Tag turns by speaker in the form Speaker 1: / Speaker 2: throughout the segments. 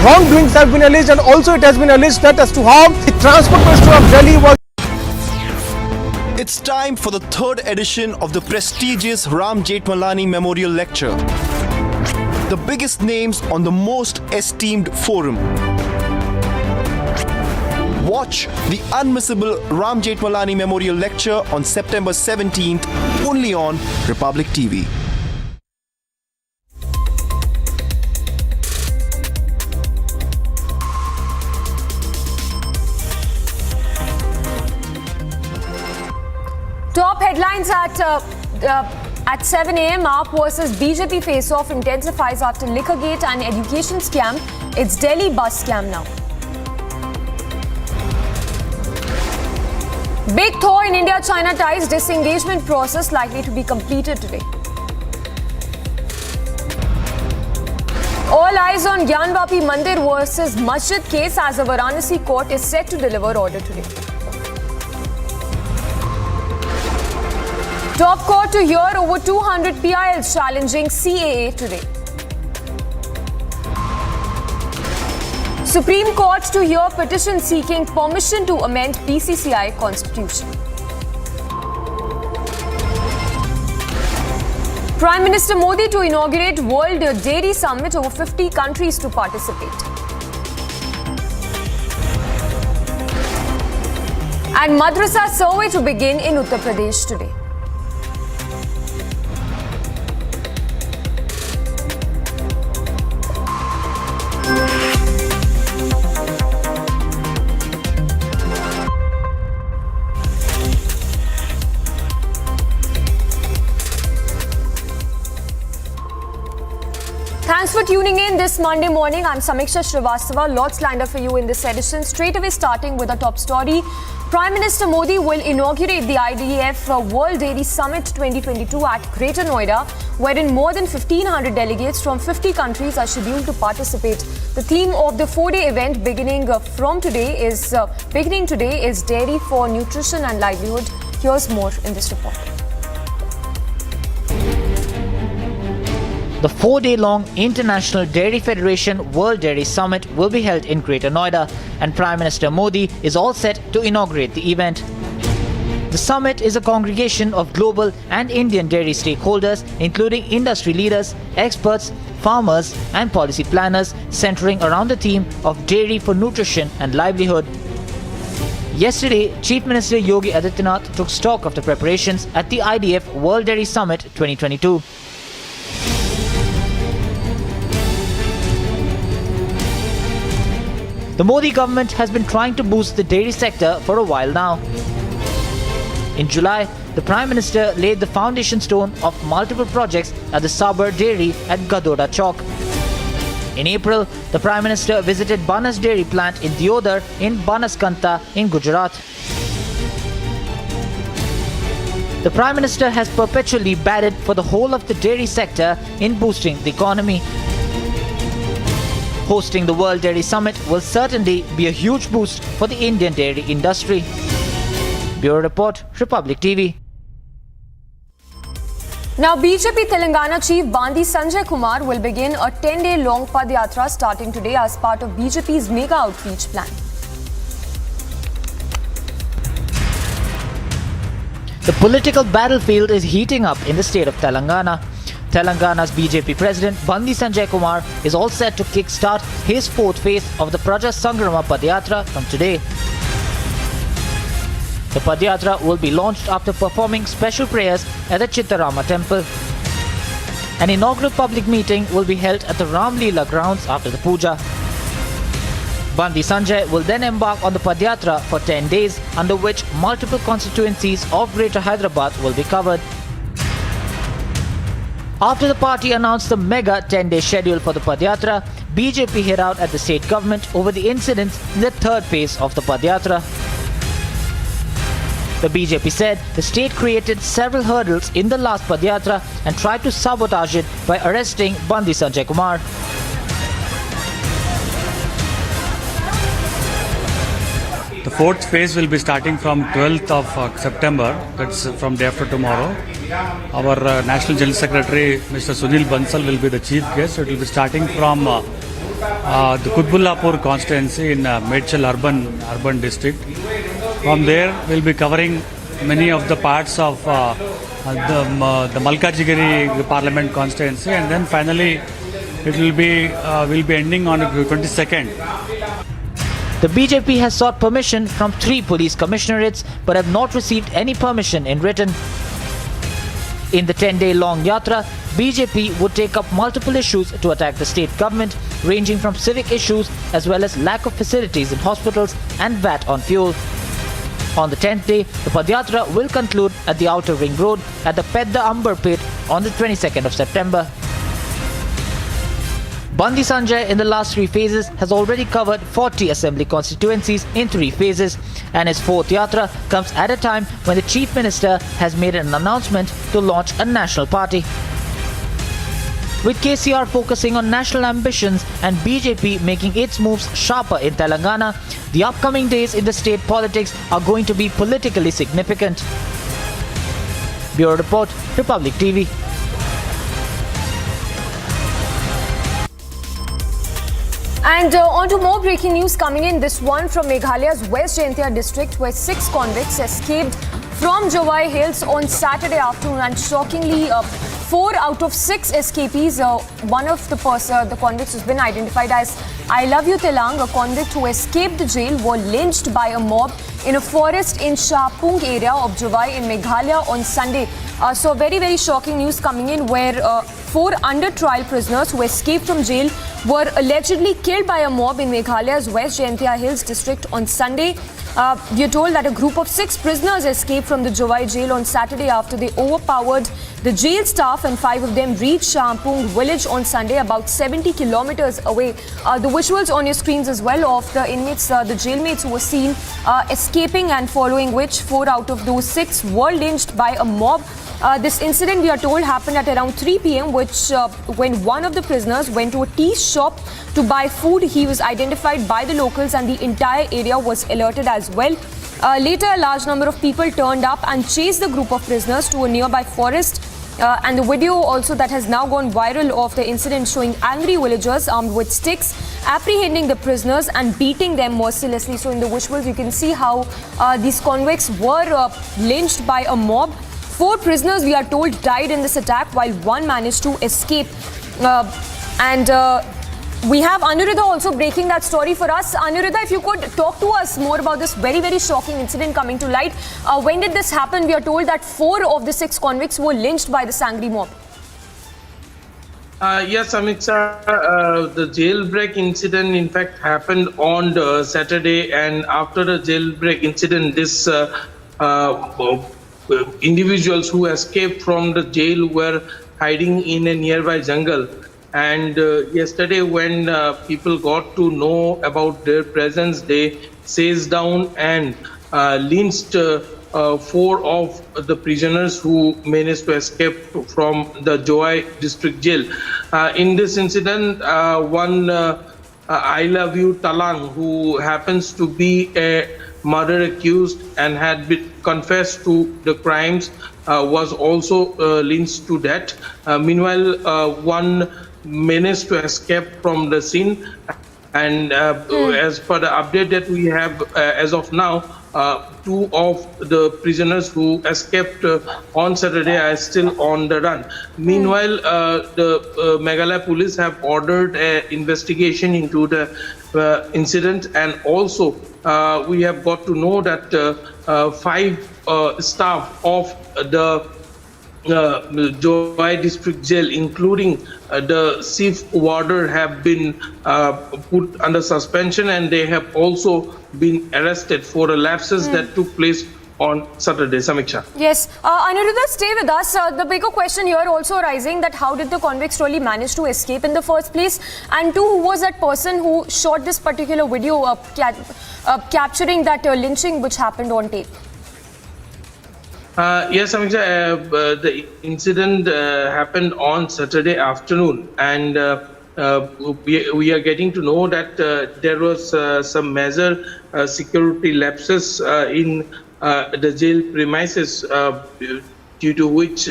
Speaker 1: wrongdoings have been alleged, and also it has been alleged that as to how the Transport Minister of Delhi was.
Speaker 2: It's time for the third edition of the prestigious Ram Jethmalani Memorial Lecture. The biggest names on the most esteemed forum. Watch the unmissable Ram Jethmalani Memorial Lecture on September 17th, only on Republic TV.
Speaker 3: Top headlines at 7 a.m. AAP versus BJP face-off intensifies after Liquorgate and education scam. It's Delhi bus scam now. Big thaw in India-China ties, disengagement process likely to be completed today. All eyes on Gyanvapi Mandir versus Masjid case as the Varanasi court is set to deliver order today. Top court to hear over 200 PILs challenging CAA today. Supreme Court to hear petition seeking permission to amend BCCI constitution. Prime Minister Modi to inaugurate World Dairy Summit, over 50 countries to participate. And Madrasa survey to begin in Uttar Pradesh today. Thanks for tuning in this Monday morning. I'm Samiksha Srivastava. Lots lined up for you in this edition. Straight away starting with a top story. Prime Minister Modi will inaugurate the IDF World Dairy Summit 2022 at Greater Noida, wherein more than 1,500 delegates from 50 countries are scheduled to participate. The theme of the four-day event beginning today is Dairy for Nutrition and Livelihood. Here's more in this report.
Speaker 4: The 4-day-long International Dairy Federation World Dairy Summit will be held in Greater Noida, and Prime Minister Modi is all set to inaugurate the event. The summit is a congregation of global and Indian dairy stakeholders, including industry leaders, experts, farmers and policy planners, centering around the theme of Dairy for Nutrition and Livelihood. Yesterday, Chief Minister Yogi Adityanath took stock of the preparations at the IDF World Dairy Summit 2022. The Modi government has been trying to boost the dairy sector for a while now. In July, the Prime Minister laid the foundation stone of multiple projects at the Sabar Dairy at Gadoda Chowk. In April, the Prime Minister visited Banas Dairy Plant in Diodar in Banaskanta in Gujarat. The Prime Minister has perpetually batted for the whole of the dairy sector in boosting the economy. Hosting the World Dairy Summit will certainly be a huge boost for the Indian dairy industry. Bureau Report, Republic TV.
Speaker 3: Now, BJP Telangana Chief Bandi Sanjay Kumar will begin a 10-day long Padyatra starting today as part of BJP's mega outreach plan.
Speaker 4: The political battlefield is heating up in the state of Telangana. Telangana's BJP President Bandi Sanjay Kumar is all set to kickstart his fourth phase of the Praja Sangrama Padyatra from today. The Padyatra will be launched after performing special prayers at the Chittarama temple. An inaugural public meeting will be held at the Ram Leela grounds after the puja. Bandi Sanjay will then embark on the Padyatra for 10 days, under which multiple constituencies of Greater Hyderabad will be covered. After the party announced the mega 10-day schedule for the Padyatra, BJP hit out at the state government over the incidents in the third phase of the Padyatra. The BJP said the state created several hurdles in the last Padyatra and tried to sabotage it by arresting Bandi Sanjay Kumar.
Speaker 5: The fourth phase will be starting from 12th of September, that's from day after tomorrow. Our National General Secretary Mr. Sunil Bansal will be the chief guest. It will be starting from the Kutbullapur constituency in Medchal urban district. From there, we'll be covering many of the parts of the Malkajgiri Parliament constituency, and then finally it will be will be ending on the 22nd.
Speaker 4: The BJP has sought permission from 3 police commissionerates but have not received any permission in written. In the 10-day long yatra, BJP would take up multiple issues to attack the state government, ranging from civic issues as well as lack of facilities in hospitals and VAT on fuel. On the 10th day, the Padyatra will conclude at the Outer Ring Road at the Pedda Ambar Pit on the 22nd of September. Bandi Sanjay in the last 3 phases has already covered 40 assembly constituencies in 3 phases, and his 4th yatra comes at a time when the Chief Minister has made an announcement to launch a national party. With KCR focusing on national ambitions and BJP making its moves sharper in Telangana, the upcoming days in the state politics are going to be politically significant. Bureau Report, Republic TV.
Speaker 3: And on to more breaking news coming in. This one from Meghalaya's West Bengal district, where 6 convicts escaped from Jawai Hills on Saturday afternoon, and shockingly 4 out of 6 escapees, one of the convicts has been identified as I Love You Telang, a convict who escaped the jail, were lynched by a mob in a forest in Shapung area of Jawai in Meghalaya on Sunday. So very, very shocking news coming in, where 4 under trial prisoners who escaped from jail were allegedly killed by a mob in Meghalaya's West Bengal Hills district on Sunday. We are told that a group of 6 prisoners escaped from the Jawai jail on Saturday after they overpowered the jail staff, and 5 of them reached Shampung village on Sunday, about 70 kilometers away. The visuals on your screens as well of the inmates, the jailmates who were seen escaping, and following which 4 out of those 6 were lynched by a mob. This incident, we are told, happened at around 3 p.m, which when one of the prisoners went to a tea shop to buy food. He was identified by the locals, and the entire area was alerted as well. Later, a large number of people turned up and chased the group of prisoners to a nearby forest. And the video also that has now gone viral of the incident, showing angry villagers armed with sticks apprehending the prisoners and beating them mercilessly. So in the visuals, you can see how these convicts were lynched by a mob. 4 prisoners, we are told, died in this attack, while 1 managed to escape. We have Anuradha also breaking that story for us. Anuradha, if you could talk to us more about this very, very shocking incident coming to light. When did this happen? We are told that 4 of the 6 convicts were lynched by the angry mob.
Speaker 6: Yes, Amiksha, the jailbreak incident in fact happened on Saturday, and after the jailbreak incident, this individuals who escaped from the jail were hiding in a nearby jungle. And yesterday, when people got to know about their presence, they seized down and lynched 4 of the prisoners who managed to escape from the Jawai district jail. In this incident, one I Love You Talang, who happens to be a murder accused and had been confessed to the crimes, was also lynched to death. Meanwhile, one managed to escape from the scene, and as per the update that we have as of now, 2 of the prisoners who escaped on Saturday are still on the run. Meanwhile, the Meghalaya police have ordered an investigation into the incident, and also we have got to know that 5 staff of the Jawai district jail, including the chief warder, have been put under suspension, and they have also been arrested for the lapses that took place on Saturday. Samiksha.
Speaker 3: Yes. Anuradha, stay with us. The bigger question here also rising, that how did the convicts really manage to escape in the first place? And 2, who was that person who shot this particular video capturing that lynching which happened on tape?
Speaker 6: Yes, Amiksha, the incident happened on Saturday afternoon, and we are getting to know that there was some major security lapses in the jail premises, due to which,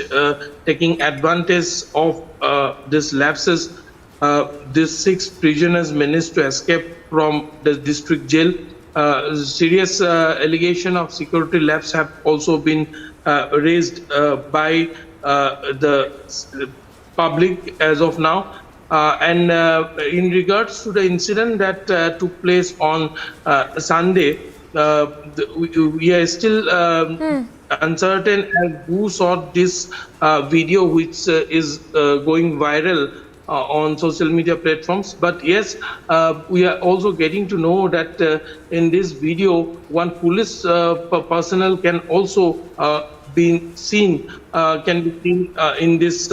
Speaker 6: taking advantage of this lapses, these 6 prisoners managed to escape from the district jail. Serious allegation of security lapse have also been raised by the public as of now. And in regards to the incident that took place on Sunday, we are still uncertain as who shot this video, which is going viral on social media platforms. But yes, we are also getting to know that in this video, one police personnel can also be seen in this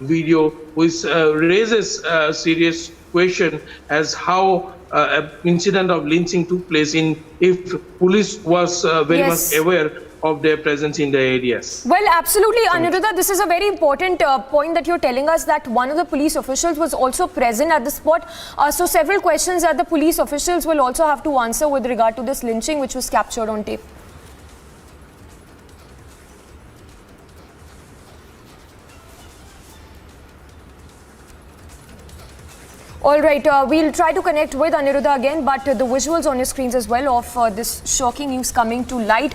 Speaker 6: video, which raises a serious question as how an incident of lynching took place if police was very much aware of their presence in the areas.
Speaker 3: Well, absolutely, Aniruddha. This is a very important point that you're telling us, that one of the police officials was also present at the spot. So several questions that the police officials will also have to answer with regard to this lynching, which was captured on tape. All right, we'll try to connect with Aniruddha again, but the visuals on your screens as well of this shocking news coming to light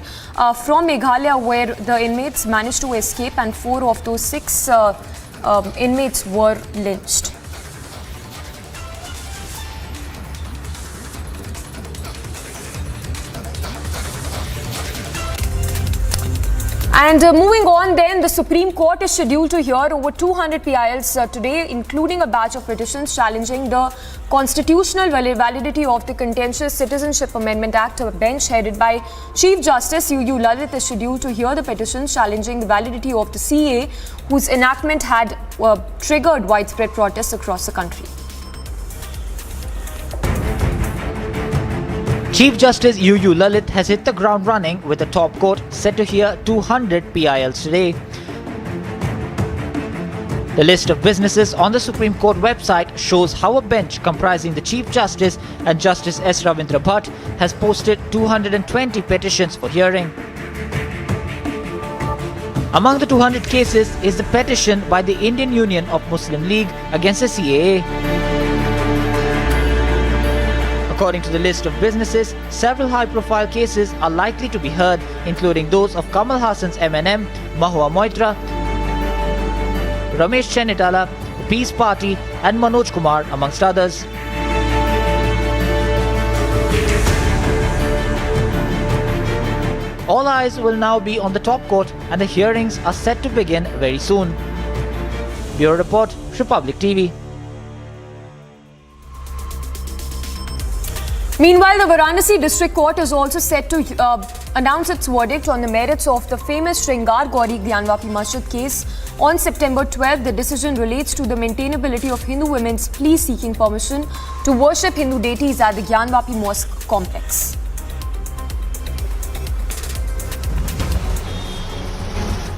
Speaker 3: from Meghalaya, where the inmates managed to escape and 4 of those 6 inmates were lynched. And moving on then, the Supreme Court is scheduled to hear over 200 PILs today, including a batch of petitions challenging the constitutional validity of the contentious Citizenship Amendment Act. A bench headed by Chief Justice UU Lalit is scheduled to hear the petitions challenging the validity of the CA, whose enactment had triggered widespread protests across the country.
Speaker 4: Chief Justice UU Lalit has hit the ground running, with the top court set to hear 200 PILs today. The list of businesses on the Supreme Court website shows how a bench comprising the Chief Justice and Justice S. Ravindra Bhatt has posted 220 petitions for hearing. Among the 200 cases is the petition by the Indian Union of Muslim League against the CAA. According to the list of businesses, several high-profile cases are likely to be heard, including those of Kamal Hassan's MNM, Mahua Moitra, Ramesh Chennitala, the Peace Party and Manoj Kumar, amongst others. All eyes will now be on the top court, and the hearings are set to begin very soon. Bureau Report, Republic TV.
Speaker 3: Meanwhile, the Varanasi District Court is also set to announce its verdict on the merits of the famous Sringar Gauri Gyanvapi Masjid case on September 12th. The decision relates to the maintainability of Hindu women's plea seeking permission to worship Hindu deities at the Gyanvapi Mosque complex.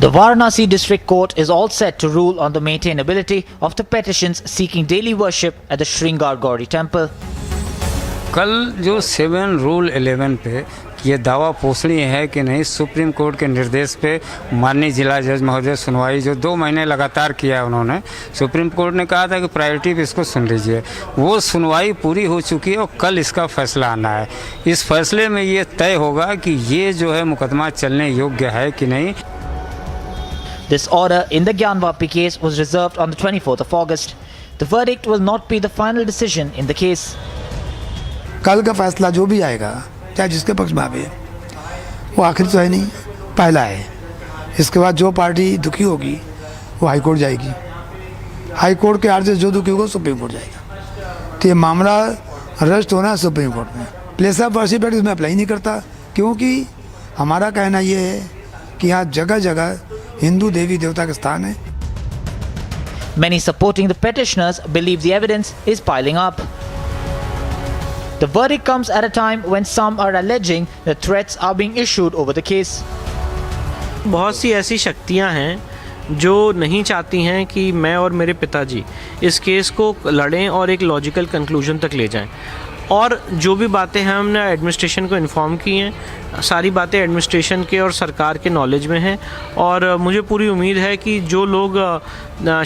Speaker 4: The Varanasi District Court is all set to rule on the maintainability of the petitions seeking daily worship at the Sringar Gauri temple.
Speaker 7: कल जो 7 rule 11 पे ये दावा पोषणीय है कि नहीं, supreme court के निर्देश पे माननीय जिला जज महोदय सुनवाई जो 2 महीने लगातार किया है उन्होंने, सुप्रीम कोर्ट ने कहा था कि प्रायोरिटी पे इसको सुन लीजिए, वो सुनवाई पूरी हो चुकी है और कल इसका फैसला आना है। इस फैसले में ये तय होगा कि ये जो है मुकदमा चलने योग्य है कि नहीं।
Speaker 4: This order in the Gyanvapi case was reserved on the 24th of August. The verdict will not be the final decision in the case.
Speaker 8: कल का फैसला जो भी आएगा, चाहे जिसके पक्ष में आवे, वो आखिर तो है नहीं, पहला है। इसके बाद जो पार्टी दुखी होगी वो हाई कोर्ट जाएगी, हाई कोर्ट के आर्डर से जो दुखी होगा सुप्रीम कोर्ट जाएगा। तो ये मामला रजिस्टर होना है सुप्रीम कोर्ट में। प्लेस ऑफ वर्शिप एक्ट इसमें अप्लाई नहीं करता, क्योंकि हमारा कहना ये है कि यहाँ जगह जगह हिंदू देवी देवता का स्थान है।
Speaker 4: Many supporting the petitioners believe the evidence is piling up. The verdict comes at a time when some are alleging that threats are being issued over the case.
Speaker 9: बहुत सी ऐसी शक्तियां हैं जो नहीं चाहती हैं कि मैं और मेरे पिताजी इस केस को लड़ें और एक लॉजिकल कंक्लूजन तक ले जाएं। और जो भी बातें हैं हमने एडमिनिस्ट्रेशन को इन्फॉर्म की हैं, सारी बातें एडमिनिस्ट्रेशन के और सरकार के नॉलेज में हैं और मुझे पूरी उम्मीद है कि जो लोग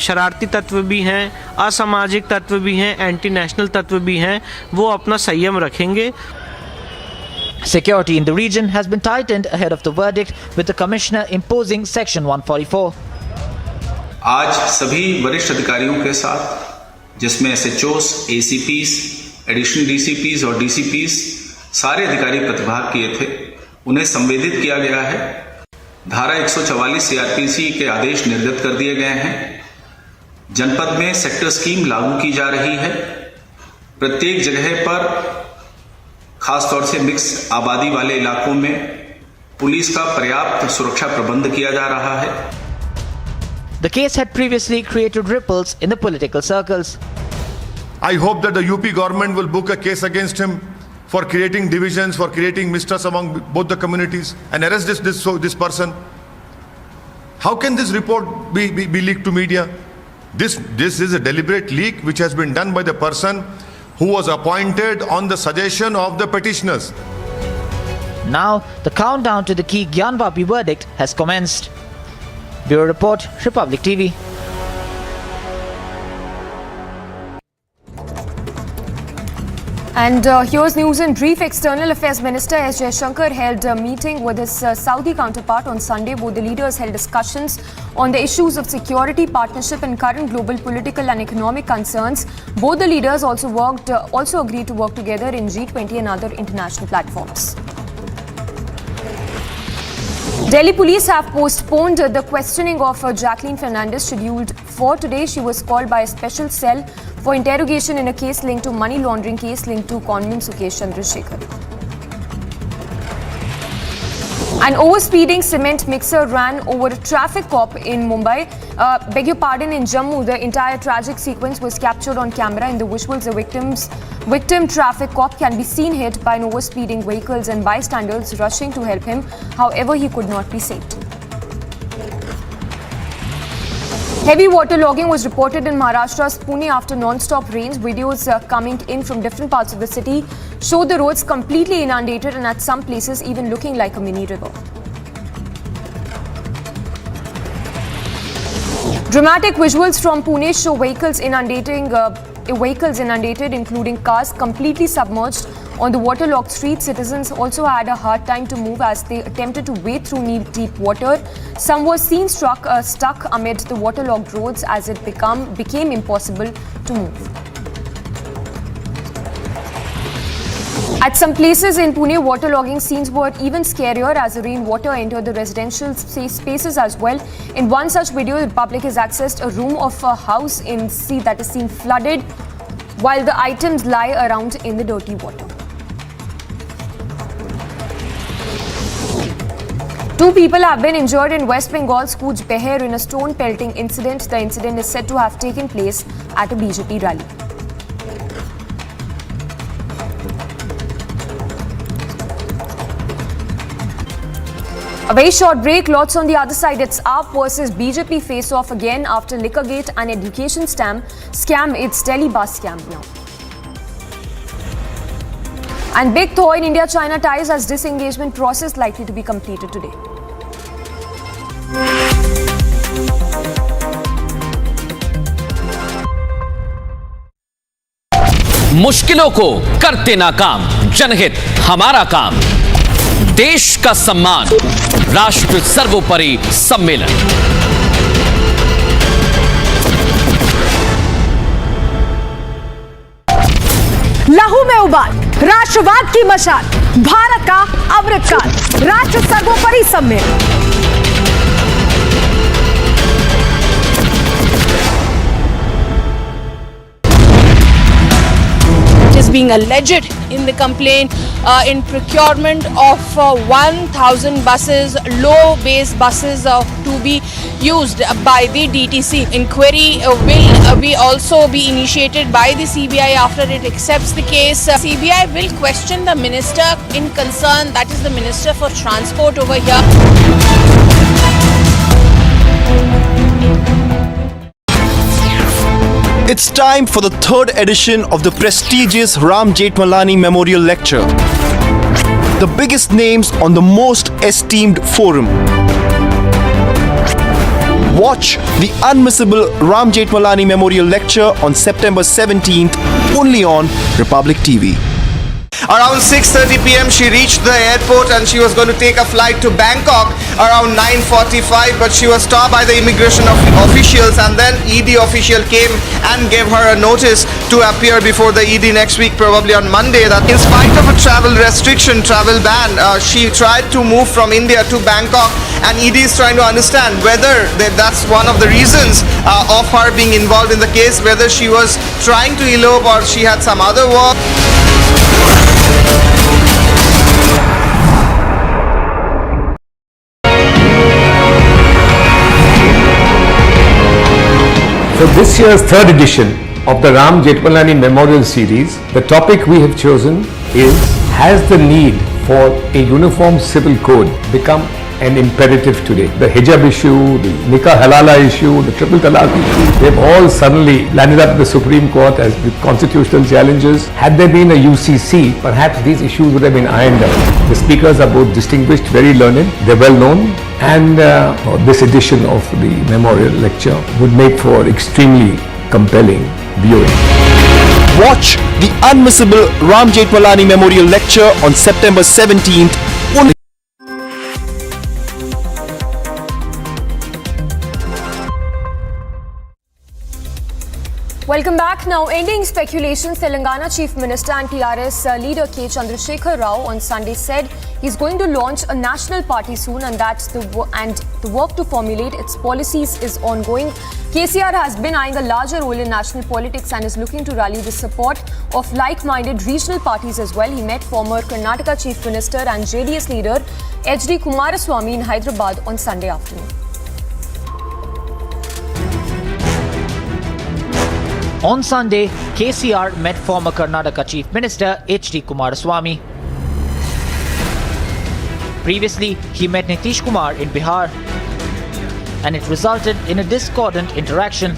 Speaker 9: शरारती तत्व भी हैं, असामाजिक तत्व भी हैं, एंटी नेशनल तत्व भी हैं, वो अपना संयम रखेंगे।
Speaker 4: Security in the region has been tightened ahead of the verdict, with the commissioner imposing Section 144.
Speaker 10: आज सभी वरिष्ठ अधिकारियों के साथ, जिसमें SHOs, ACPs, एडिशनल DCPs और DCPs सारे अधिकारी प्रतिभाग किए थे, उन्हें संवेदित किया गया है। धारा 144 CRPC के आदेश निर्गत कर दिए गए हैं। जनपद में सेक्टर स्कीम लागू की जा रही है। प्रत्येक जगह पर खासतौर से मिक्स आबादी वाले इलाकों में पुलिस का पर्याप्त सुरक्षा प्रबंध किया जा रहा है।
Speaker 4: The case had previously created ripples in the political circles.
Speaker 11: I hope that the UP government will book a case against him for creating divisions, for creating mistrust among both the communities, and arrest this person. How can this report be leaked to media? This is a deliberate leak which has been done by the person who was appointed on the suggestion of the petitioners.
Speaker 4: Now, the countdown to the key Gyanvapi verdict has commenced. Bureau Report, Republic TV.
Speaker 3: And here's news in brief. External Affairs Minister S. Jaishankar held a meeting with his Saudi counterpart on Sunday. Both the leaders held discussions on the issues of security, partnership and current global political and economic concerns. Both the leaders also agreed to work together in G20 and other international platforms. Delhi police have postponed the questioning of Jacqueline Fernandez scheduled for today. She was called by a special cell for interrogation in a case linked to money laundering case linked to conman Sukesh Chandrasekhar. An overspeeding cement mixer ran over a traffic cop in Mumbai. In Jammu, the entire tragic sequence was captured on camera. In the visuals, the victim traffic cop can be seen hit by an overspeeding vehicles and bystanders rushing to help him. However, he could not be saved. Heavy waterlogging was reported in Maharashtra's Pune after non-stop rains. Videos coming in from different parts of the city show the roads completely inundated and at some places even looking like a mini river. Dramatic visuals from Pune show vehicles inundated, including cars completely submerged on the waterlogged streets. Citizens also had a hard time to move as they attempted to wade through knee-deep water. Some were seen stuck amid the waterlogged roads as it became impossible to move. At some places in Pune, waterlogging scenes were even scarier as the rainwater entered the residential spaces as well. In one such video, the public has accessed a room of a house that is seen flooded while the items lie around in the dirty water. Two people have been injured in West Bengal's Coach Behar in a stone pelting incident. The incident is said to have taken place at a BJP rally. A very short break. Lots on the other side. It's AAP versus BJP face-off again after Liquorgate and education scam. It's Delhi bus scam now. And big thaw in India-China ties as disengagement process likely to be completed today.
Speaker 12: मुश्किलों को करते नाकाम, जनहित हमारा काम, देश का सम्मान, राष्ट्र सर्वोपरि सम्मेलन।
Speaker 13: लहू में उबाल, राष्ट्रवाद की मशाल, भारत का अमृतकाल, राष्ट्र सर्वोपरि सम्मेलन। Is being alleged in the complaint in procurement of 1,000 buses, low-base buses to be used by the DTC. Inquiry will be also be initiated by the CBI after it accepts the case. CBI will question the minister in concern, that is the Minister for Transport over here.
Speaker 2: It's time for the third edition of the prestigious Ram Jethmalani Memorial Lecture. The biggest names on the most esteemed forum. Watch the unmissable Ram Jethmalani Memorial Lecture on September 17th only on Republic TV.
Speaker 14: Around 6:30 p.m. she reached the airport and she was going to take a flight to Bangkok around 9:45, but she was stopped by the immigration officials, and then ED official came and gave her a notice to appear before the ED next week, probably on Monday. That in spite of a travel restriction, travel ban, she tried to move from India to Bangkok, and ED is trying to understand whether that's one of the reasons of her being involved in the case, whether she was trying to elope or she had some other work.
Speaker 15: So this year's third edition of the Ram Jethmalani Memorial Series, the topic we have chosen is, has the need for a uniform civil code become an imperative today? The hijab issue, the nikah halala issue, the triple talaq issue, they've all suddenly landed up at the Supreme Court as with constitutional challenges. Had there been a UCC, perhaps these issues would have been ironed out. The speakers are both distinguished, very learned, they're well known, and this edition of the memorial lecture would make for extremely compelling viewing.
Speaker 2: Watch the unmissable Ram Jethmalani Memorial Lecture on September 17th only.
Speaker 3: Welcome back. Now, ending speculations, Telangana Chief Minister and TRS leader K. Chandrasekhar Rao on Sunday said he's going to launch a national party soon, and the work to formulate its policies is ongoing. KCR has been eyeing a larger role in national politics and is looking to rally the support of like-minded regional parties as well. He met former Karnataka Chief Minister and JDS leader HD Kumaraswamy in Hyderabad on Sunday afternoon.
Speaker 4: On Sunday, KCR met former Karnataka Chief Minister HD Kumaraswamy. Previously, he met Nitish Kumar in Bihar, and it resulted in a discordant interaction.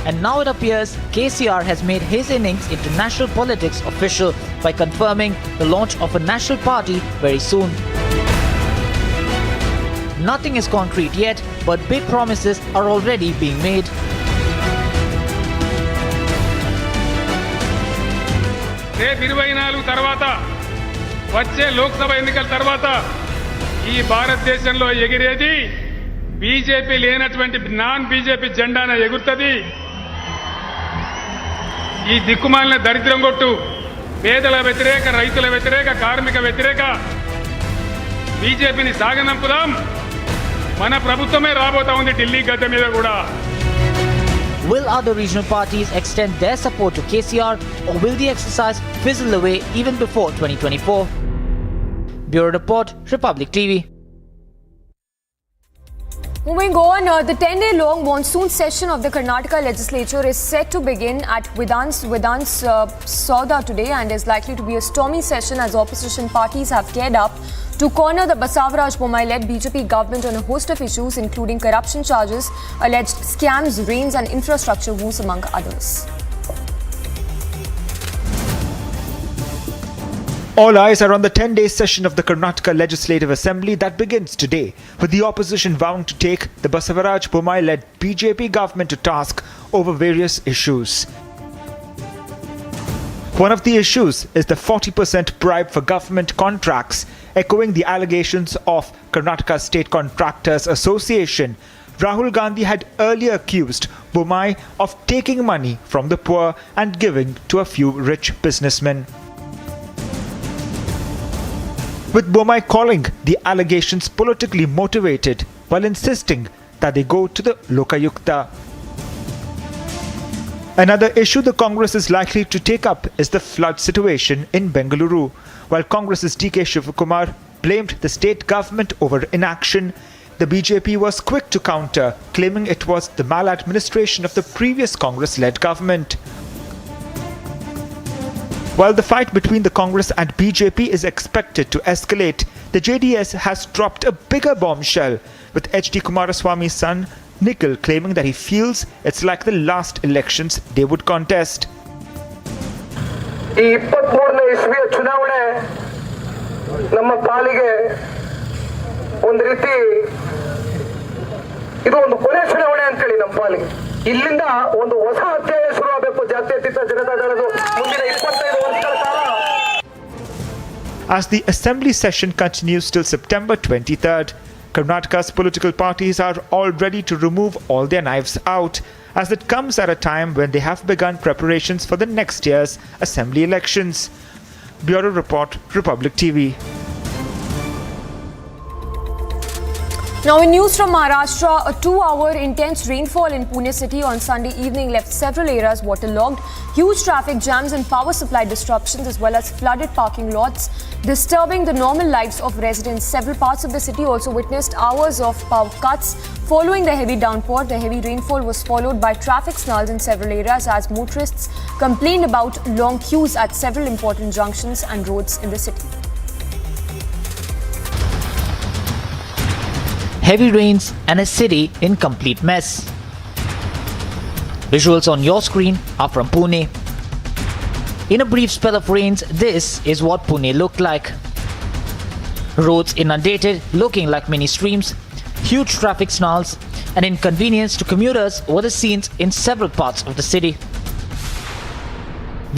Speaker 4: And now it appears KCR has made his innings into national politics official by confirming the launch of a national party very soon. Nothing is concrete yet, but big promises are already being made.
Speaker 16: రేపు 24 తర్వాత వచ్చే లోక్సభ ఎన్నికల తర్వాత ఈ భారతదేశంలో ఎగిరేది BJP లేనటువంటి non BJP జెండాన ఎగురుతది. ఈ దిక్కుమాలిన దరిద్రం కొట్టు పేదల వ్యతిరేక, రైతుల వ్యతిరేక, కార్మిక వ్యతిరేక బీజేపీని సాగనంపుదాం. మన ప్రభుత్వమే రాబోతా ఉంది ఢిల్లీ గద్దె మీద కూడా.
Speaker 4: Will other regional parties extend their support to KCR, or will the exercise fizzle away even before 2024? Bureau Report, Republic TV.
Speaker 3: Moving on, the 10-day-long monsoon session of the Karnataka legislature is set to begin at Vidhan's Sauda today and is likely to be a stormy session as opposition parties have geared up to corner the Basavaraj Bommai-led BJP government on a host of issues including corruption charges, alleged scams, rains and infrastructure woes among others.
Speaker 17: All eyes are on the 10-day session of the Karnataka Legislative Assembly that begins today, with the opposition vowing to take the Basavaraj Bommai-led BJP government to task over various issues. One of the issues is the 40% bribe for government contracts, echoing the allegations of Karnataka State Contractors Association. Rahul Gandhi had earlier accused Bommai of taking money from the poor and giving to a few rich businessmen, with Bommai calling the allegations politically motivated while insisting that they go to the Lokayukta. Another issue the Congress is likely to take up is the flood situation in Bengaluru. While Congress's DK Shivakumar blamed the state government over inaction, the BJP was quick to counter, claiming it was the maladministration of the previous Congress-led government. While the fight between the Congress and BJP is expected to escalate, the JDS has dropped a bigger bombshell, with H.D. Kumaraswamy's son, Nikhil, claiming that he feels it's like the last elections they would contest.
Speaker 1: ಈ 23ನೇ ಇಸ್ವಿಯ ಚುನಾವಣೆ ನಮ್ಮ ಪಾಲಿಗೆ ಒಂದು ರೀತಿ ಇದು ಒಂದು ಕೊನೆ ಚುನಾವಣೆ ಅಂತೇಳಿ ನಮ್ಮ ಪಾಲಿಗೆ ಇಲ್ಲಿಂದ ಒಂದು ಹೊಸ ಅಧ್ಯಾಯ ಶುರುವಾಗಬೇಕು ಜಾತ್ಯತೀತ ಜನತಾದಳದ ಮುಂದಿನ 25 ವರ್ಷಗಳ ಕಾಲ.
Speaker 17: As the assembly session continues till September 23rd, Karnataka's political parties are all ready to remove all their knives out, as it comes at a time when they have begun preparations for the next year's assembly elections. Bureau Report, Republic TV.
Speaker 3: Now in news from Maharashtra, a 2-hour intense rainfall in Pune city on Sunday evening left several areas waterlogged, huge traffic jams and power supply disruptions as well as flooded parking lots, disturbing the normal lives of residents. Several parts of the city also witnessed hours of power cuts. Following the heavy downpour, the heavy rainfall was followed by traffic snarls in several areas as motorists complained about long queues at several important junctions and roads in the city.
Speaker 4: Heavy rains and a city in complete mess. Visuals on your screen are from Pune. In a brief spell of rains, this is what Pune looked like. Roads inundated, looking like mini streams, huge traffic snarls, and inconvenience to commuters were the scenes in several parts of the city.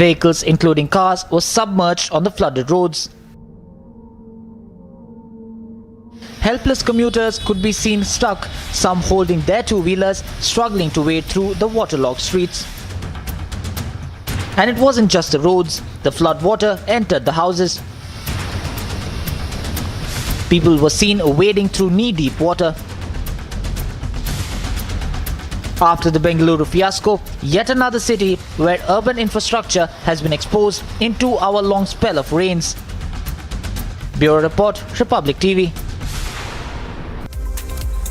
Speaker 4: Vehicles, including cars, were submerged on the flooded roads. Helpless commuters could be seen stuck, some holding their two-wheelers, struggling to wade through the waterlogged streets. And it wasn't just the roads, the flood water entered the houses. People were seen wading through knee-deep water. After the Bengaluru fiasco, yet another city where urban infrastructure has been exposed in 2-hour-long spell of rains. Bureau Report, Republic TV.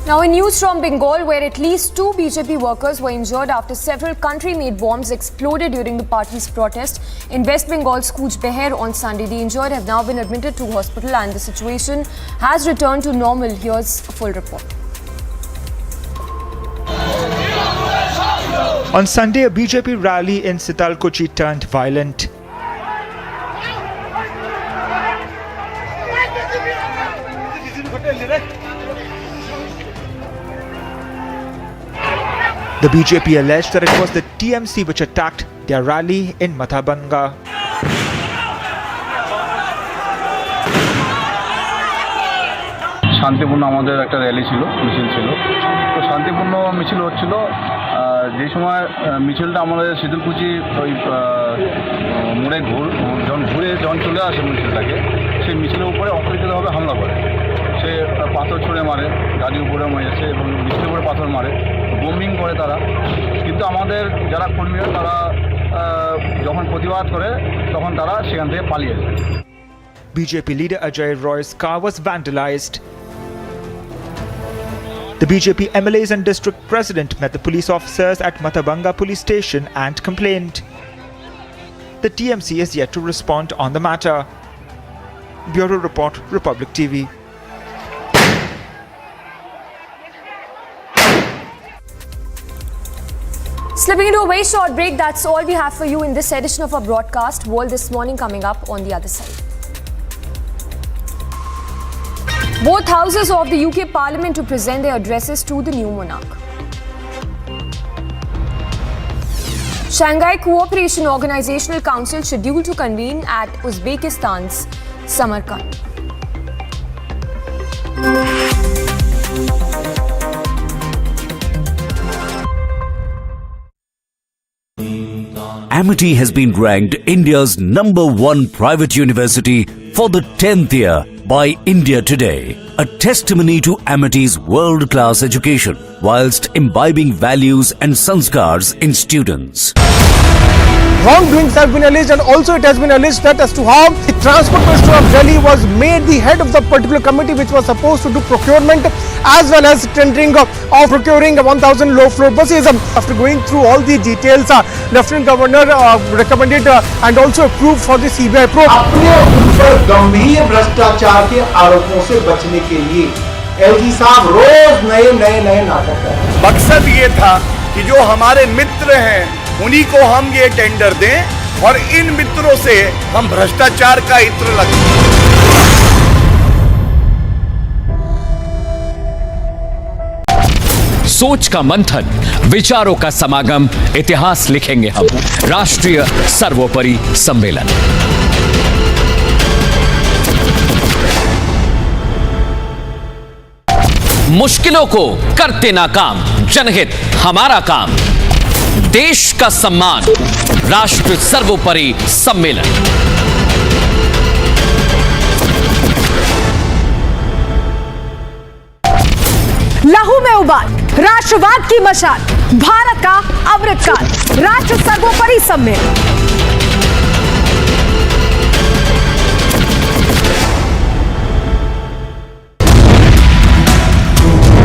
Speaker 3: Now in news from Bengal, where at least 2 BJP workers were injured after several country-made bombs exploded during the party's protest in West Bengal's Coach Behar on Sunday. The injured have now been admitted to hospital and the situation has returned to normal. Here's a full report.
Speaker 17: On Sunday, a BJP rally in Sitalkochi turned violent. The BJP alleged that it was the TMC which attacked their rally in Mathapanga.
Speaker 18: শান্তিপূর্ণ আমাদের একটা rally ছিল, মিছিল ছিল। তো শান্তিপূর্ণ মিছিল হচ্ছিল, যে সময় মিছিলটা আমাদের শীতলকুচি ওই মোড়ে যখন চলে আসে মিছিলটাকে, সেই মিছিলের উপরে অতর্কিতভাবে হামলা করে। সে পাথর ছুঁড়ে মারে, গাড়ির উপরে মেরেছে এবং মিছিলের উপরে পাথর মারে, বোম্বিং করে তারা। কিন্তু আমাদের যারা কর্মীরা তারা যখন প্রতিবাদ করে তখন তারা সেখান থেকে পালিয়ে যায়।
Speaker 17: BJP leader Ajay Roy's car was vandalized. The BJP MLAs and district president met the police officers at Mathapanga police station and complained. The TMC is yet to respond on the matter. Bureau Report, Republic TV.
Speaker 3: Slipping into a very short break, that's all we have for you in this edition of our broadcast. World This Morning coming up on the other side. Both houses of the UK Parliament to present their addresses to the new monarch. Shanghai Cooperation Organizational Council scheduled to convene at Uzbekistan's Samarkand.
Speaker 19: Amity has been ranked India's #1 private university for the 10th year by India Today, a testimony to Amity's world-class education whilst imbibing values and sanskars in students.
Speaker 1: Wrongdoings have been alleged, and also it has been alleged that as to how the Transport Minister of Delhi was made the head of the particular committee which was supposed to do procurement
Speaker 20: as well as tendering of procuring 1,000 low-floor buses. After going through all the details, Lieutenant Governor recommended and also approved for the CBI probe.
Speaker 21: अपने ऊपर गंभीर भ्रष्टाचार के आरोपों से बचने के लिए एलजी साहब रोज नए नाटक कर रहे हैं।
Speaker 22: मकसद ये था कि जो हमारे मित्र हैं उन्हीं को हम ये टेंडर दें और इन मित्रों से हम भ्रष्टाचार का इत्र लगाएं।
Speaker 12: सोच का मंथन, विचारों का समागम, इतिहास लिखेंगे हम। राष्ट्रीय सर्वोपरि सम्मेलन। मुश्किलों को करते नाकाम, जनहित हमारा काम, देश का सम्मान, राष्ट्र सर्वोपरि सम्मेलन।
Speaker 23: लहू में उबाल, राष्ट्रवाद की मशाल, भारत का अमृतकाल, राष्ट्र सर्वोपरि सम्मेलन।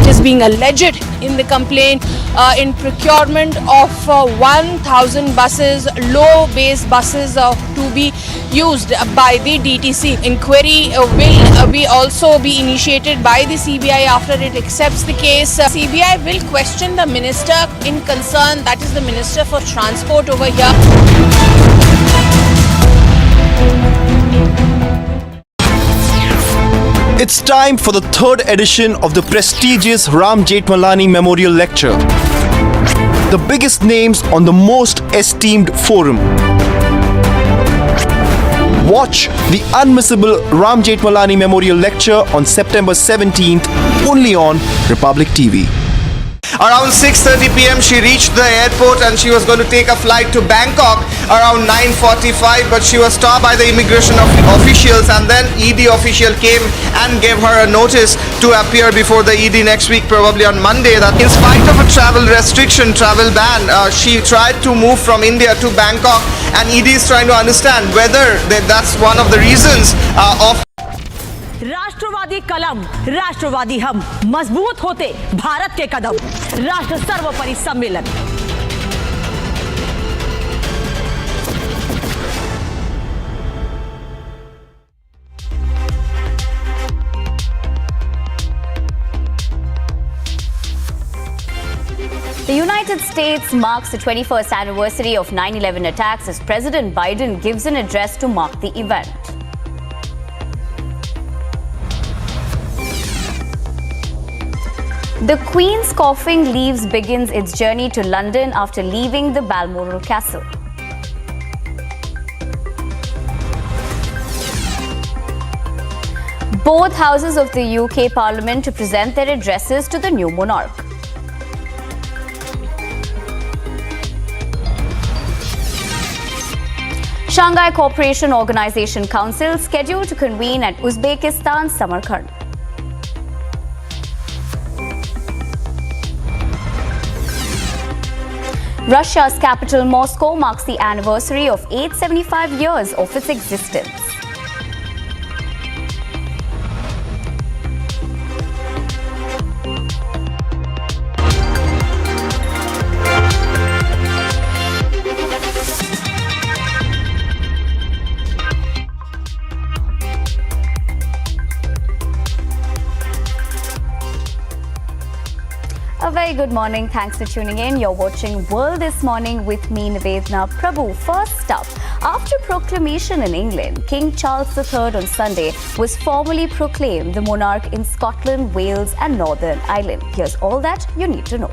Speaker 13: Is being alleged in the complaint in procurement of 1,000 buses, low-base buses to be used by the DTC. Inquiry will be also be initiated by the CBI after it accepts the case. CBI will question the minister in concern, that is the Minister for Transport over here.
Speaker 2: It's time for the third edition of the prestigious Ram Jethmalani Memorial Lecture. The biggest names on the most esteemed forum. Watch the unmissable Ram Jethmalani Memorial Lecture on September 17th only on Republic TV.
Speaker 14: Around 6:30 p.m. she reached the airport and she was going to take a flight to Bangkok around 9:45, but she was stopped by the immigration officials, and then ED official came and gave her a notice to appear before the ED next week, probably on Monday. That in spite of a travel restriction, travel ban, she tried to move from India to Bangkok, and ED is trying to understand whether that's one of the reasons of
Speaker 23: राष्ट्रवादी कलम, राष्ट्रवादी हम, मजबूत होते भारत के कदम, राष्ट्र सर्वोपरि सम्मेलन।
Speaker 24: The United States marks the 21st anniversary of 9/11 attacks as President Biden gives an address to mark the event. The Queen's coffin leaves begins its journey to London after leaving the Balmoral Castle. Both houses of the UK Parliament to present their addresses to the new monarch. Shanghai Cooperation Organization Council scheduled to convene at Uzbekistan's Samarkand. Russia's capital Moscow marks the anniversary of 875 years of its existence. A very good morning. Thanks for tuning in. You're watching World This Morning with me, Nivedna Prabhu. First up, after proclamation in England, King Charles III on Sunday was formally proclaimed the monarch in Scotland, Wales and Northern Ireland. Here's all that you need to know.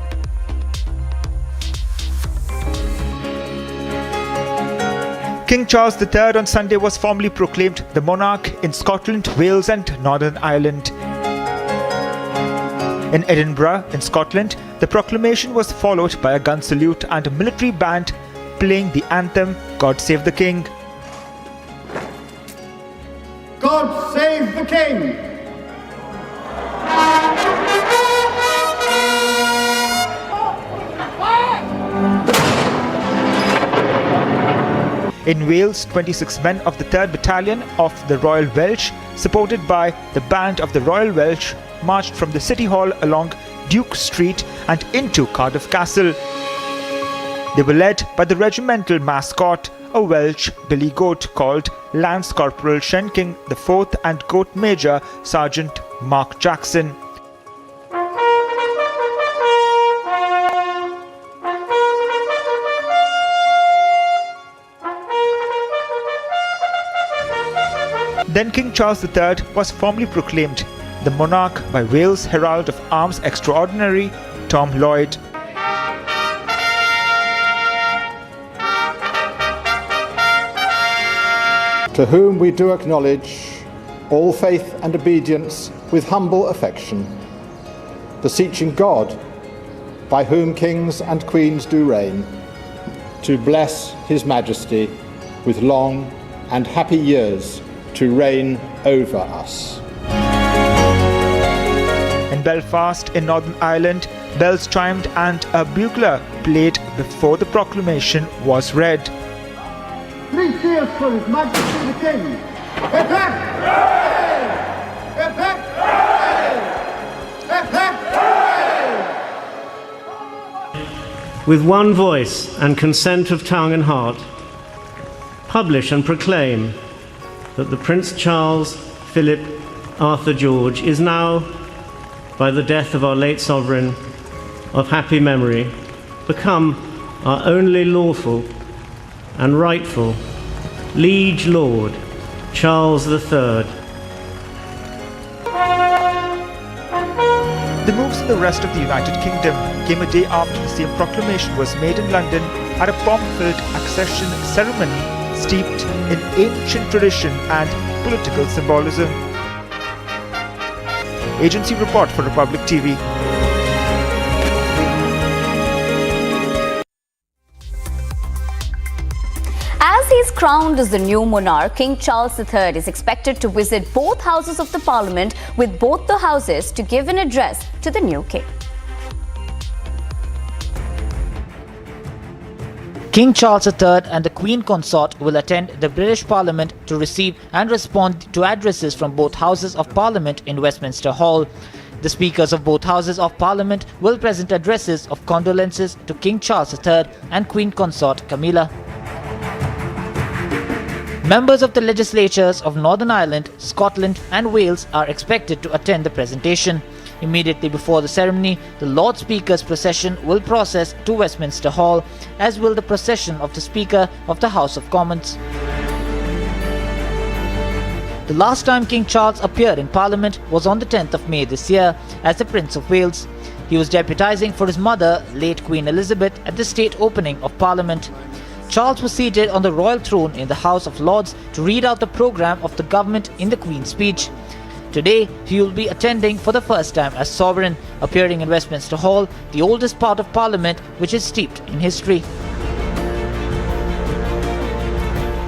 Speaker 17: King Charles III on Sunday was formally proclaimed the monarch in Scotland, Wales and Northern Ireland. In Edinburgh, in Scotland, the proclamation was followed by a gun salute and a military band playing the anthem, God Save the King.
Speaker 21: God save the King!
Speaker 17: In Wales, 26 men of the 3rd Battalion of the Royal Welsh, supported by the Band of the Royal Welsh, marched from the City Hall along Duke Street and into Cardiff Castle. They were led by the regimental mascot, a Welsh billy goat called Lance Corporal Shenking IV and Goat Major Sergeant Mark Jackson. Then King Charles III was formally proclaimed the monarch by Wales Herald of Arms Extraordinary Tom Lloyd.
Speaker 5: To whom we do acknowledge all faith and obedience with humble affection, beseeching God, by whom kings and queens do reign, to bless His Majesty with long and happy years to reign over us.
Speaker 17: In Belfast, in Northern Ireland, bells chimed and a bugler played before the proclamation was read.
Speaker 21: 3 cheers for His Majesty the King.
Speaker 6: With one voice and consent of tongue and heart, publish and proclaim that the Prince Charles Philip Arthur George is now, by the death of our late sovereign of happy memory, become our only lawful and rightful liege lord, Charles III.
Speaker 17: The moves in the rest of the United Kingdom came a day after the same proclamation was made in London at a pomp-filled accession ceremony steeped in ancient tradition and political symbolism. Agency report for Republic TV.
Speaker 24: As he is crowned as the new monarch, King Charles III is expected to visit both houses of the parliament with both the houses to give an address to the new king.
Speaker 4: King Charles III and the Queen Consort will attend the British Parliament to receive and respond to addresses from both Houses of Parliament in Westminster Hall. The speakers of both Houses of Parliament will present addresses of condolences to King Charles III and Queen Consort Camilla. Members of the legislatures of Northern Ireland, Scotland and Wales are expected to attend the presentation. Immediately before the ceremony, the Lord Speaker's procession will process to Westminster Hall, as will the procession of the Speaker of the House of Commons. The last time King Charles appeared in Parliament was on the 10th of May this year as the Prince of Wales. He was deputising for his mother, late Queen Elizabeth, at the state opening of Parliament. Charles was seated on the royal throne in the House of Lords to read out the programme of the government in the Queen's speech. Today, he will be attending for the first time as sovereign, appearing in Westminster Hall, the oldest part of Parliament which is steeped in history.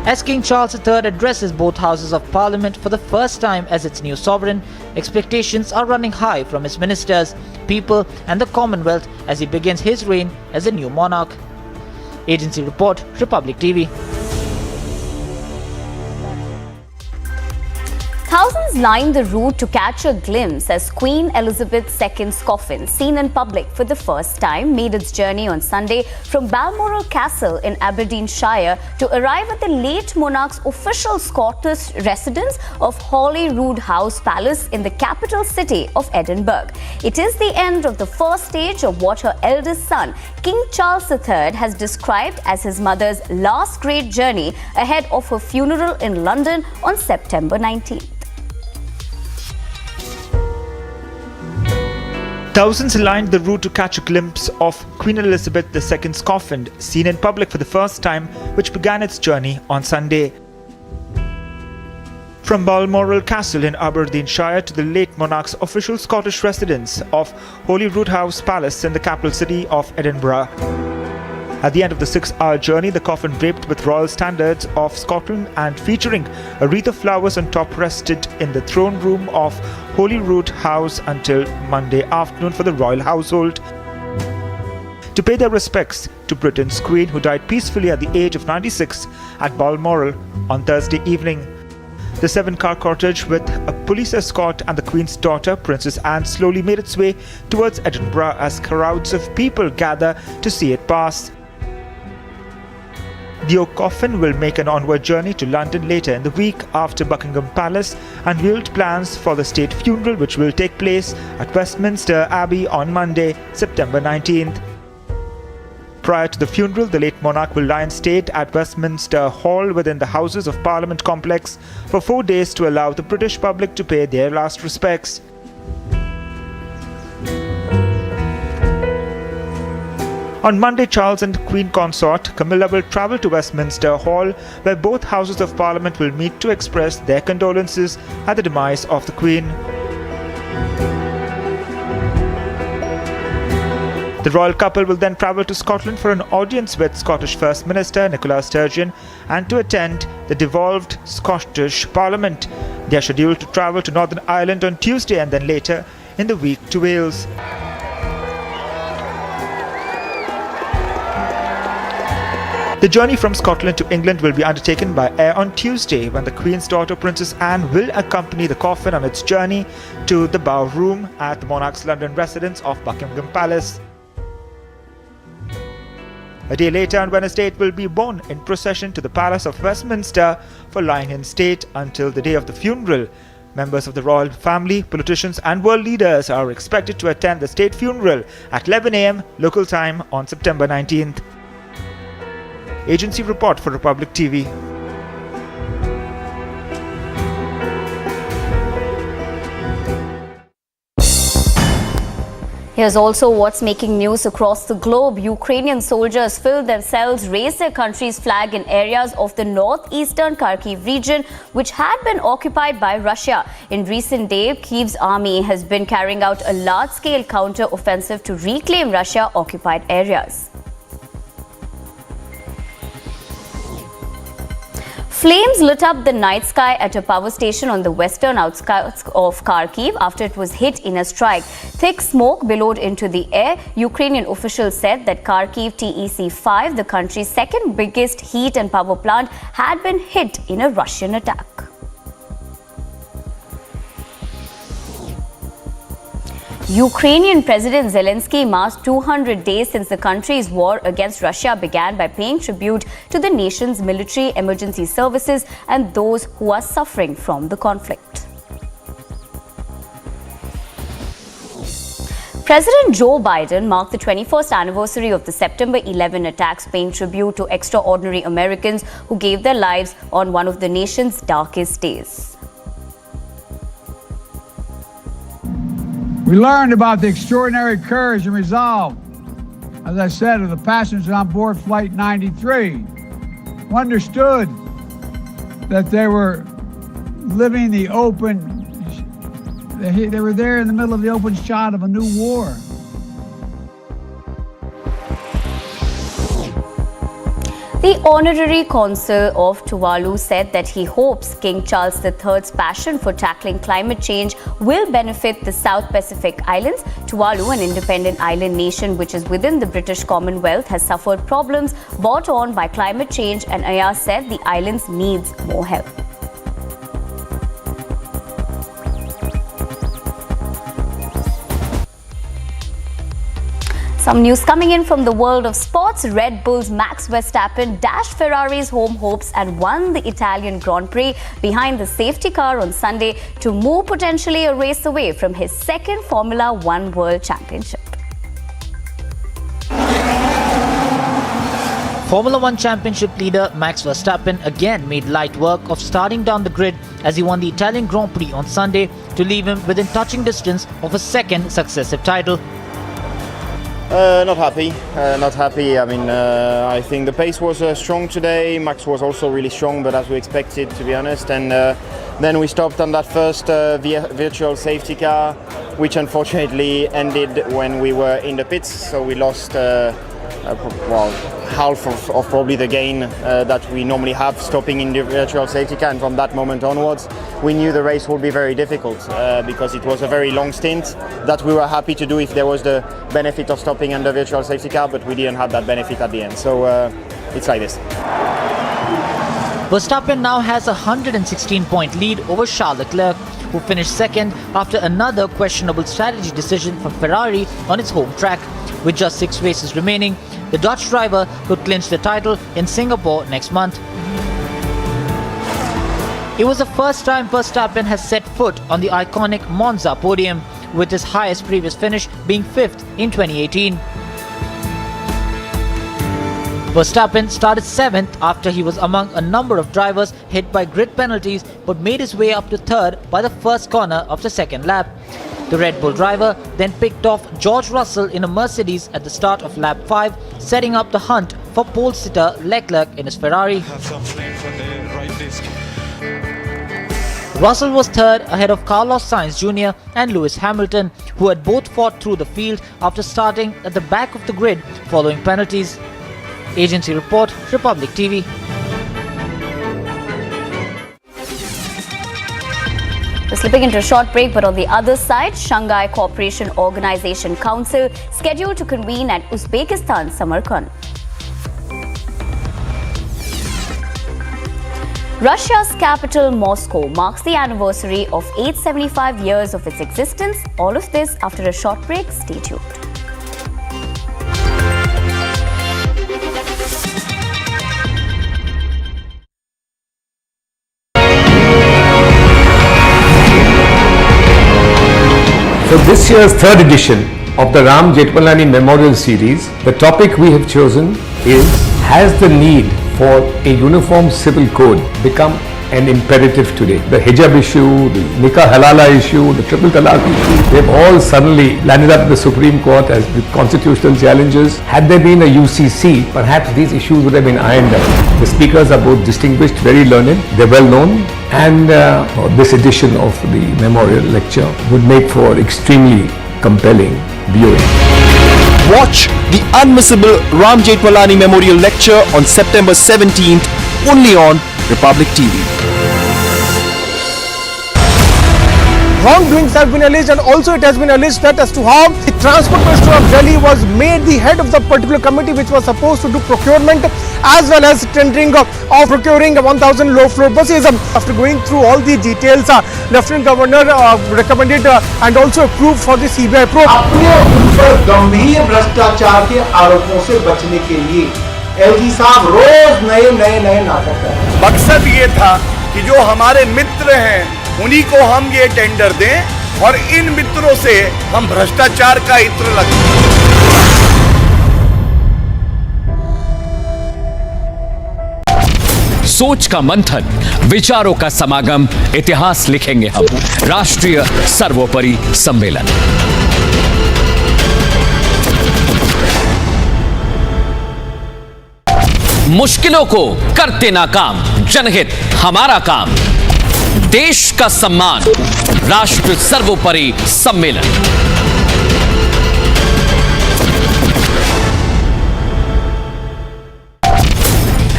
Speaker 4: As King Charles III addresses both Houses of Parliament for the first time as its new sovereign, expectations are running high from his ministers, people and the Commonwealth as he begins his reign as a new monarch. Agency report, Republic TV.
Speaker 24: Thousands lined the route to catch a glimpse as Queen Elizabeth II's coffin, seen in public for the first time, made its journey on Sunday from Balmoral Castle in Aberdeenshire to arrive at the late monarch's official Scottish residence of Holyrood House Palace in the capital city of Edinburgh. It is the end of the first stage of what her eldest son, King Charles III, has described as his mother's last great journey ahead of her funeral in London on September 19th.
Speaker 17: Thousands lined the route to catch a glimpse of Queen Elizabeth II's coffin, seen in public for the first time, which began its journey on Sunday. From Balmoral Castle in Aberdeenshire to the late monarch's official Scottish residence of Holyrood House Palace in the capital city of Edinburgh. At the end of the 6-hour journey, the coffin draped with royal standards of Scotland and featuring a wreath of flowers on top rested in the throne room of Holyrood House until Monday afternoon for the royal household to pay their respects to Britain's Queen, who died peacefully at the age of 96 at Balmoral on Thursday evening. The 7-car cortege with a police escort and the Queen's daughter, Princess Anne, slowly made its way towards Edinburgh as crowds of people gather to see it pass. The oak coffin will make an onward journey to London later in the week after Buckingham Palace unveiled plans for the state funeral, which will take place at Westminster Abbey on Monday, September 19th. Prior to the funeral, the late monarch will lie in state at Westminster Hall within the Houses of Parliament complex for 4 days to allow the British public to pay their last respects. On Monday, Charles and Queen Consort Camilla will travel to Westminster Hall, where both Houses of Parliament will meet to express their condolences at the demise of the Queen. The royal couple will then travel to Scotland for an audience with Scottish First Minister Nicola Sturgeon and to attend the devolved Scottish Parliament. They are scheduled to travel to Northern Ireland on Tuesday and then later in the week to Wales. The journey from Scotland to England will be undertaken by air on Tuesday, when the Queen's daughter Princess Anne will accompany the coffin on its journey to the Bow Room at the monarch's London residence of Buckingham Palace. A day later, on Wednesday, it will be borne in procession to the Palace of Westminster for lying in state until the day of the funeral. Members of the royal family, politicians and world leaders are expected to attend the state funeral at 11 a.m. local time on September 19th. Agency report for Republic TV.
Speaker 24: Here's also what's making news across the globe. Ukrainian soldiers filmed themselves raise their country's flag in areas of the northeastern Kharkiv region, which had been occupied by Russia. In recent days, Kyiv's army has been carrying out a large-scale counter-offensive to reclaim Russia-occupied areas. Flames lit up the night sky at a power station on the western outskirts of Kharkiv after it was hit in a strike. Thick smoke billowed into the air. Ukrainian officials said that Kharkiv TEC-5, the country's second biggest heat and power plant, had been hit in a Russian attack. Ukrainian President Zelensky marked 200 days since the country's war against Russia began by paying tribute to the nation's military, emergency services and those who are suffering from the conflict. President Joe Biden marked the 21st anniversary of the September 11 attacks, paying tribute to extraordinary Americans who gave their lives on one of the nation's darkest days.
Speaker 7: We learned about the extraordinary courage and resolve, as I said, of the passengers on board Flight 93, who understood that they were living the open, they were there in the middle of the open shot of a new war.
Speaker 24: The Honorary Consul of Tuvalu said that he hopes King Charles III's passion for tackling climate change will benefit the South Pacific Islands. Tuvalu, an independent island nation which is within the British Commonwealth, has suffered problems brought on by climate change, and Ayaz said the islands needs more help. Some news coming in from the world of sports. Red Bull's Max Verstappen dashed Ferrari's home hopes and won the Italian Grand Prix behind the safety car on Sunday to move potentially a race away from his second Formula One World Championship.
Speaker 4: Formula One Championship leader Max Verstappen again made light work of starting down the grid as he won the Italian Grand Prix on Sunday to leave him within touching distance of a second successive title.
Speaker 8: Not happy. I mean, I think the pace was strong today. Max was also really strong, but as we expected, to be honest. And then we stopped on that first virtual safety car, which unfortunately ended when we were in the pits. So we lost half of probably the gain that we normally have stopping in the virtual safety car. And from that moment onwards, we knew the race would be very difficult because it was a very long stint that we were happy to do if there was the benefit of stopping under virtual safety car, but we didn't have that benefit at the end. So it's like this.
Speaker 4: Verstappen now has a 116-point lead over Charles Leclerc, who finished second after another questionable strategy decision from Ferrari on its home track. With just 6 races remaining, the Dutch driver could clinch the title in Singapore next month. It was the first time Verstappen has set foot on the iconic Monza podium, with his highest previous finish being 5th in 2018. Verstappen started 7th after he was among a number of drivers hit by grid penalties, but made his way up to 3rd by the first corner of the second lap. The Red Bull driver then picked off George Russell in a Mercedes at the start of lap 5, setting up the hunt for pole sitter Leclerc in his Ferrari. Russell was 3rd ahead of Carlos Sainz Jr. and Lewis Hamilton, who had both fought through the field after starting at the back of the grid following penalties. Agency report, Republic TV.
Speaker 24: We're slipping into a short break, but on the other side, Shanghai Cooperation Organization Council scheduled to convene at Uzbekistan, Samarkand. Russia's capital, Moscow, marks the anniversary of 875 years of its existence. All of this after a short break. Stay tuned.
Speaker 21: For this year's 3rd edition of the Ram Jethmalani Memorial Series, the topic we have chosen is, has the need for a uniform civil code become an imperative today? The hijab issue, the nikah halala issue, the triple talaq issue, they've all suddenly landed up at the Supreme Court as with constitutional challenges. Had there been a UCC, perhaps these issues would have been ironed out. The speakers are both distinguished, very learned, they're well known, and this edition of the memorial lecture would make for extremely compelling viewing.
Speaker 2: Watch the unmissable Ram Jethmalani Memorial Lecture on September 17th only on Republic TV.
Speaker 20: Wrongdoings have been alleged, and also it has been alleged that as to how the Transport Minister of Delhi was made the head of the particular committee which was supposed to do procurement as well as tendering of procuring 1,000 low-floor buses. After going through all the details, Lieutenant Governor recommended and also approved for the CBI probe.
Speaker 21: अपने ऊपर गंभीर भ्रष्टाचार के आरोपों से बचने के लिए एलजी साहब रोज नए नाटक कर रहे हैं।
Speaker 22: मकसद ये था कि जो हमारे मित्र हैं उन्हीं को हम ये टेंडर दें और इन मित्रों से हम भ्रष्टाचार का इत्र लगाएं।
Speaker 12: सोच का मंथन, विचारों का समागम, इतिहास लिखेंगे हम। राष्ट्रीय सर्वोपरि सम्मेलन। मुश्किलों को करते नाकाम, जनहित हमारा काम, देश का सम्मान, राष्ट्र सर्वोपरि सम्मेलन।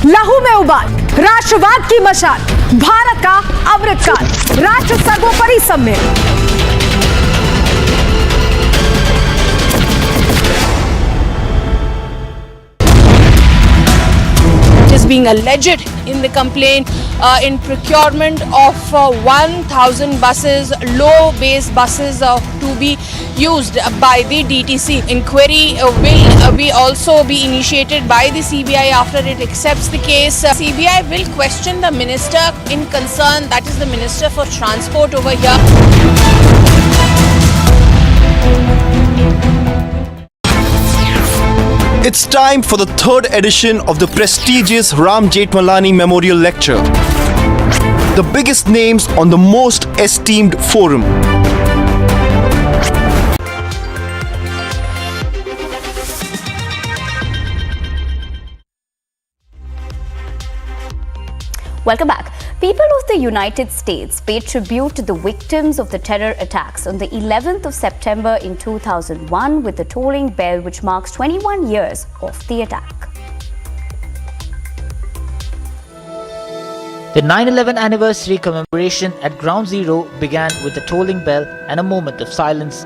Speaker 23: लहू में उबाल, राष्ट्रवाद की मशाल, भारत का अमृतकाल, राष्ट्र सर्वोपरि सम्मेलन। Is being alleged in the complaint in procurement of 1,000 buses, low-base buses to be used by the DTC. Inquiry will also be initiated by the CBI after it accepts the case. CBI will question the minister in concern, that is the Minister for Transport over here.
Speaker 2: It's time for the 3rd edition of the prestigious Ram Jethmalani Memorial Lecture. The biggest names on the most esteemed forum.
Speaker 24: Welcome back. People of the United States paid tribute to the victims of the terror attacks on the 11th of September in 2001 with the tolling bell which marks 21 years of the attack.
Speaker 4: The 9/11 anniversary commemoration at Ground Zero began with the tolling bell and a moment of silence.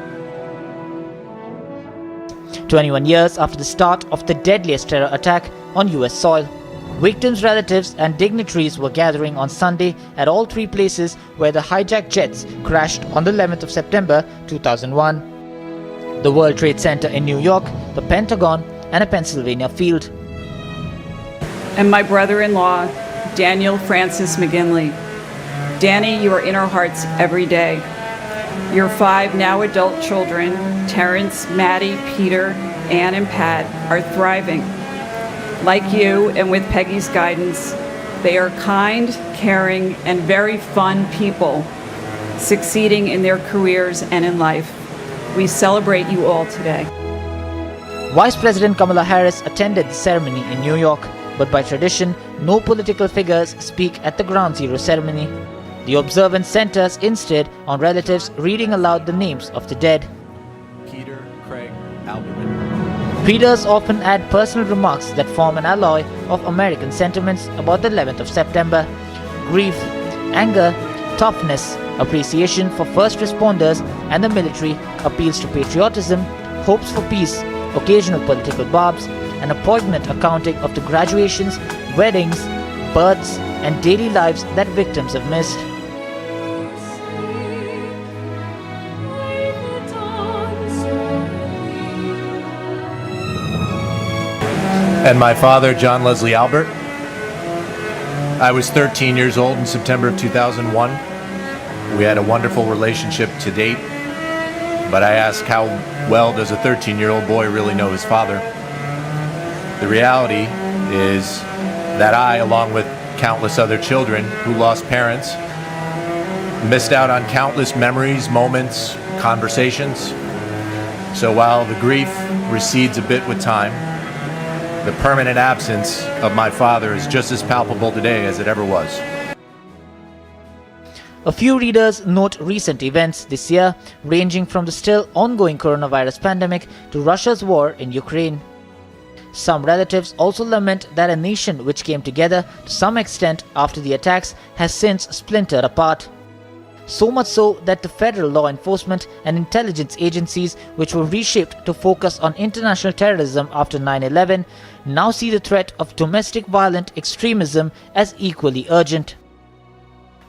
Speaker 4: 21 years after the start of the deadliest terror attack on US soil. Victims' relatives and dignitaries were gathering on Sunday at all three places where the hijacked jets crashed on the 11th of September 2001. The World Trade Center in New York, the Pentagon, and a Pennsylvania field.
Speaker 9: And my brother-in-law, Daniel Francis McGinley. Danny, you are in our hearts every day. Your 5 now adult children, Terrence, Maddie, Peter, Ann, and Pat, are thriving. Like you, and with Peggy's guidance, they are kind, caring, and very fun people, succeeding in their careers and in life. We celebrate you all today.
Speaker 4: Vice President Kamala Harris attended the ceremony in New York, but by tradition, no political figures speak at the Ground Zero ceremony. The observance centers instead on relatives reading aloud the names of the dead.
Speaker 2: Peter, Craig, Albert.
Speaker 4: Readers often add personal remarks that form an alloy of American sentiments about the 11th of September. Grief, anger, toughness, appreciation for first responders and the military, appeals to patriotism, hopes for peace, occasional political barbs, and a poignant accounting of the graduations, weddings, births, and daily lives that victims have missed.
Speaker 10: And my father, John Leslie Albert. I was 13 years old in September of 2001. We had a wonderful relationship to date, but I ask, how well does a 13-year-old boy really know his father? The reality is that I, along with countless other children who lost parents, missed out on countless memories, moments, conversations. So while the grief recedes a bit with time, the permanent absence of my father is just as palpable today as it ever was.
Speaker 4: A few readers note recent events this year, ranging from the still ongoing coronavirus pandemic to Russia's war in Ukraine. Some relatives also lament that a nation which came together to some extent after the attacks has since splintered apart. So much so that the federal law enforcement and intelligence agencies, which were reshaped to focus on international terrorism after 9/11, now see the threat of domestic violent extremism as equally urgent.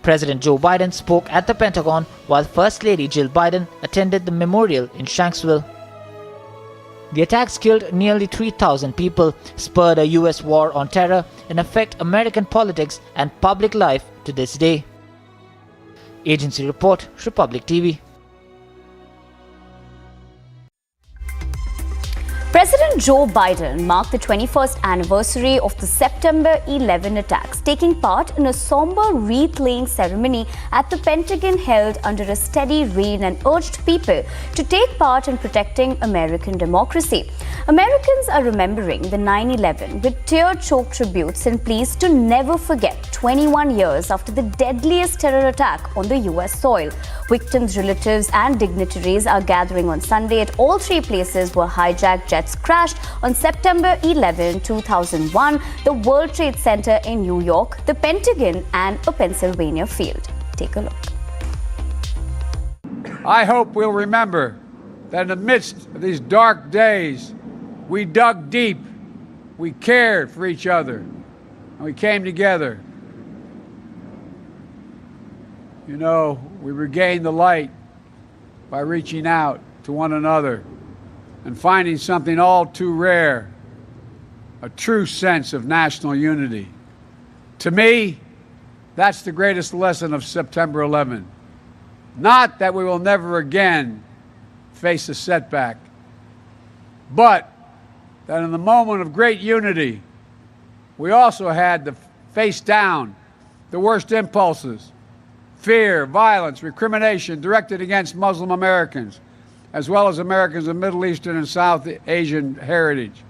Speaker 4: President Joe Biden spoke at the Pentagon while First Lady Jill Biden attended the memorial in Shanksville. The attacks killed nearly 3,000 people, spurred a US war on terror, and affect American politics and public life to this day. Agency report, Republic TV.
Speaker 24: President Joe Biden marked the 21st anniversary of the September 11 attacks, taking part in a somber wreath-laying ceremony at the Pentagon held under a steady rain, and urged people to take part in protecting American democracy. Americans are remembering the 9/11 with tear-choked tributes and pleas to never forget 21 years after the deadliest terror attack on the US soil. Victims' relatives and dignitaries are gathering on Sunday at all three places where hijacked jets crashed on September 11, 2001, the World Trade Center in New York, the Pentagon, and a Pennsylvania field. Take a look.
Speaker 7: I hope we'll remember that in the midst of these dark days, we dug deep, we cared for each other, and we came together. You know, we regained the light by reaching out to one another and finding something all too rare, a true sense of national unity. To me, that's the greatest lesson of September 11. Not that we will never again face a setback, but that in the moment of great unity, we also had to face down the worst impulses: fear, violence, recrimination directed against Muslim Americans, as well as Americans of Middle Eastern and South Asian heritage.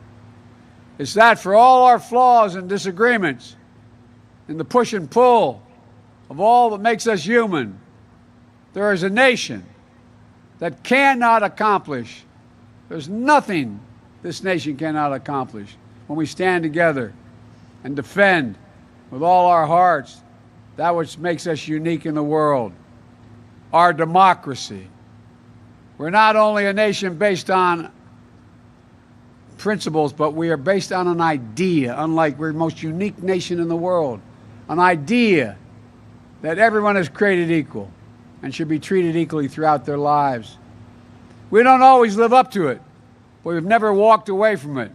Speaker 7: It's that for all our flaws and disagreements, in the push and pull of all that makes us human, there is a nation that cannot accomplish. There's nothing this nation cannot accomplish when we stand together and defend with all our hearts that which makes us unique in the world, our democracy. We're not only a nation based on principles, but we are based on an idea, unlike we're the most unique nation in the world. An idea that everyone is created equal and should be treated equally throughout their lives. We don't always live up to it, but we've never walked away from it.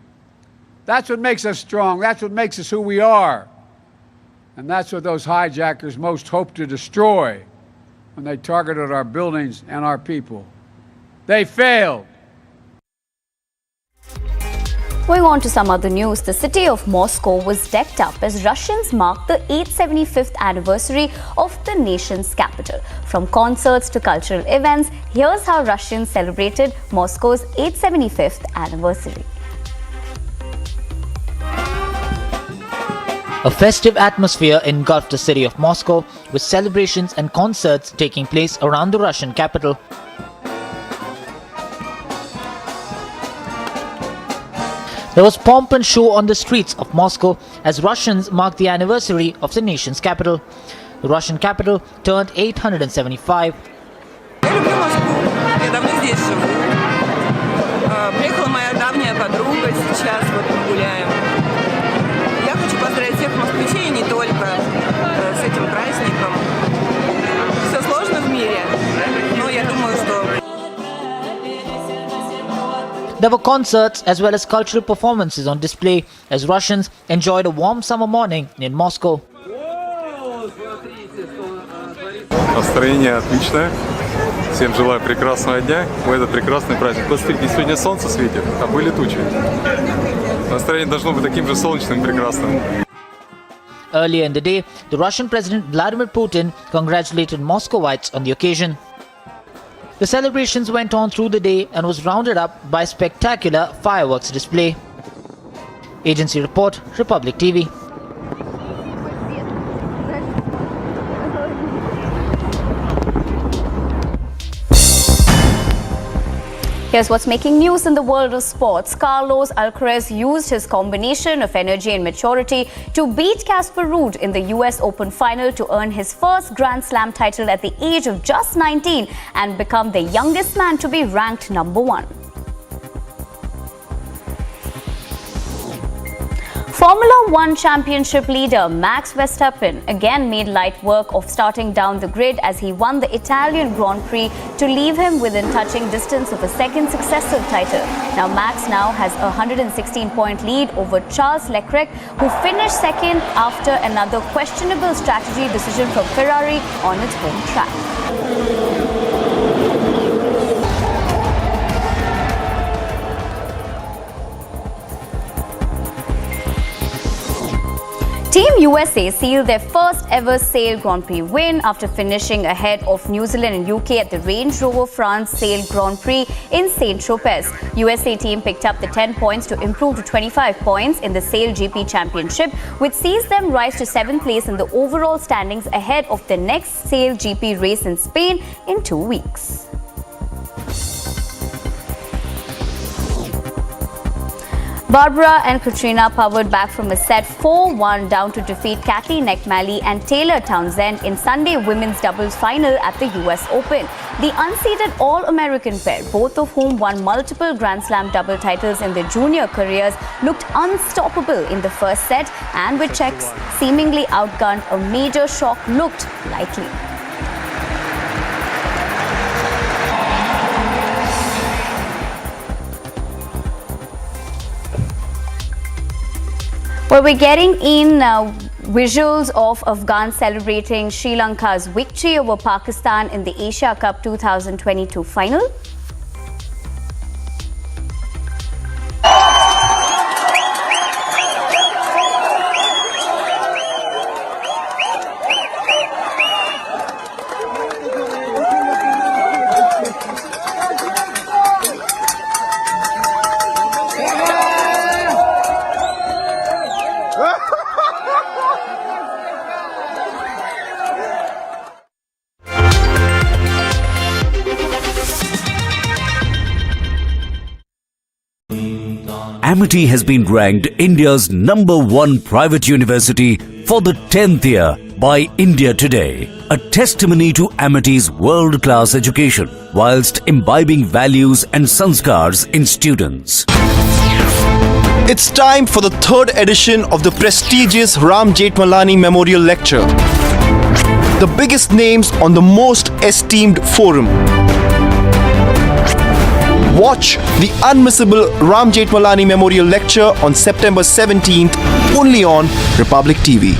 Speaker 7: That's what makes us strong. That's what makes us who we are. And that's what those hijackers most hoped to destroy when they targeted our buildings and our people. They failed.
Speaker 24: Going on to some other news, the city of Moscow was decked up as Russians marked the 875th anniversary of the nation's capital. From concerts to cultural events, here's how Russians celebrated Moscow's 875th anniversary.
Speaker 4: A festive atmosphere engulfed the city of Moscow, with celebrations and concerts taking place around the Russian capital. There was pomp and show on the streets of Moscow as Russians marked the anniversary of the nation's capital. The Russian capital turned 875.
Speaker 11: Приехала моя давняя подруга, сейчас вот мы гуляем. Я хочу поздравить всех москвичей, не только с этим праздником. Все сложно в мире, но я думаю, что...
Speaker 4: There were concerts as well as cultural performances on display as Russians enjoyed a warm summer morning in Moscow.
Speaker 15: Настроение отличное. Всем желаю прекрасного дня в этот прекрасный праздник. Посмотрите, сегодня солнце светит, а были тучи. Настроение должно быть таким же солнечным и прекрасным.
Speaker 4: Earlier in the day, the Russian President Vladimir Putin congratulated Moscovites on the occasion. The celebrations went on through the day and was rounded up by a spectacular fireworks display. Agency report, Republic TV.
Speaker 24: Here's what's making news in the world of sports. Carlos Alcaraz used his combination of energy and maturity to beat Casper Ruud in the US Open final to earn his first Grand Slam title at the age of just 19 and become the youngest man to be ranked number 1. Formula One Championship leader Max Verstappen again made light work of starting down the grid as he won the Italian Grand Prix to leave him within touching distance of a second successive title. Now Max now has a 116-point lead over Charles Leclerc, who finished second after another questionable strategy decision from Ferrari on its home track. Team USA sealed their first ever Sail Grand Prix win after finishing ahead of New Zealand and UK at the Range Rover France Sail Grand Prix in Saint-Tropez. USA team picked up the 10 points to improve to 25 points in the Sail GP Championship, which sees them rise to 7th place in the overall standings ahead of the next Sail GP race in Spain in 2 weeks. Barbara and Katrina powered back from a set 4-1 down to defeat Kathleen McNally and Taylor Townsend in Sunday women's doubles final at the US Open. The unseeded All-American pair, both of whom won multiple Grand Slam double titles in their junior careers, looked unstoppable in the first set, and with Czechs seemingly outgunned, a major shock looked likely. Well, we're getting in visuals of Afghans celebrating Sri Lanka's victory over Pakistan in the Asia Cup 2022 final.
Speaker 19: Amity has been ranked India's #1 private university for the 10th year by India Today, a testimony to Amity's world-class education whilst imbibing values and sanskars in students.
Speaker 2: It's time for the third edition of the prestigious Ram Jethmalani Memorial Lecture. The biggest names on the most esteemed forum. Watch the unmissable Ram Jethmalani Memorial Lecture on September 17th only on Republic TV.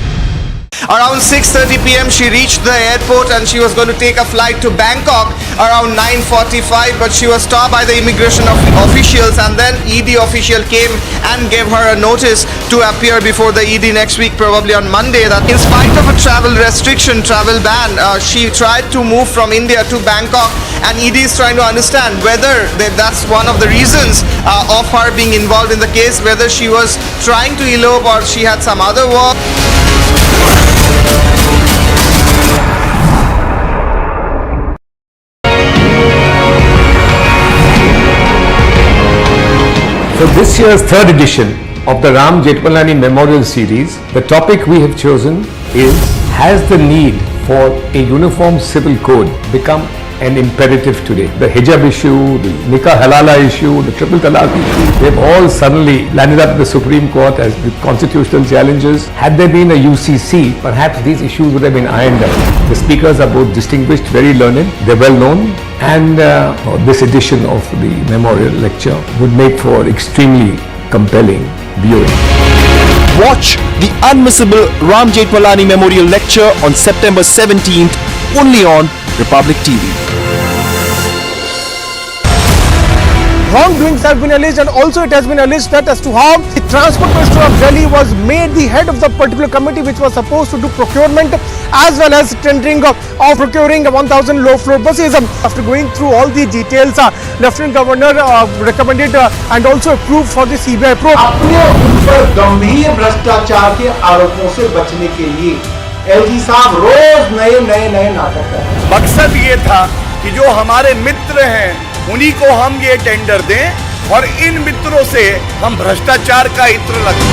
Speaker 14: Around 6:30 p.m. she reached the airport and she was going to take a flight to Bangkok around 9:45, but she was stopped by the immigration officials, and then ED official came and gave her a notice to appear before the ED next week, probably on Monday. That in spite of a travel restriction, travel ban, she tried to move from India to Bangkok, and ED is trying to understand whether that's one of the reasons of her being involved in the case, whether she was trying to elope or she had some other work.
Speaker 21: For this year's third edition of the Ram Jethmalani Memorial Series, the topic we have chosen is, has the need for a uniform civil code become an imperative today? The hijab issue, the nikah halala issue, the triple talaq issue, they've all suddenly landed up in the Supreme Court as the constitutional challenges. Had there been a UCC, perhaps these issues would have been ironed out. The speakers are both distinguished, very learned, they're well known, and this edition of the memorial lecture would make for extremely compelling viewing.
Speaker 2: Watch the unmissable Ram Jethmalani Memorial Lecture on September 17th only on Republic TV.
Speaker 20: Wrongdoings have been alleged, and also it has been alleged that as to how the Transport Minister of Delhi was made the head of the particular committee which was supposed to do procurement as well as tendering of procuring 1,000 low-floor buses. After going through all the details, Lieutenant Governor recommended and also approved for the CBI probe.
Speaker 1: अपने ऊपर गंभीर भ्रष्टाचार के आरोपों से बचने के लिए एलजी साहब रोज नए नाटक कर रहे हैं।
Speaker 22: मकसद ये था कि जो हमारे मित्र हैं उन्हीं को हम ये टेंडर दें और इन मित्रों से हम भ्रष्टाचार का इत्र लगाएं।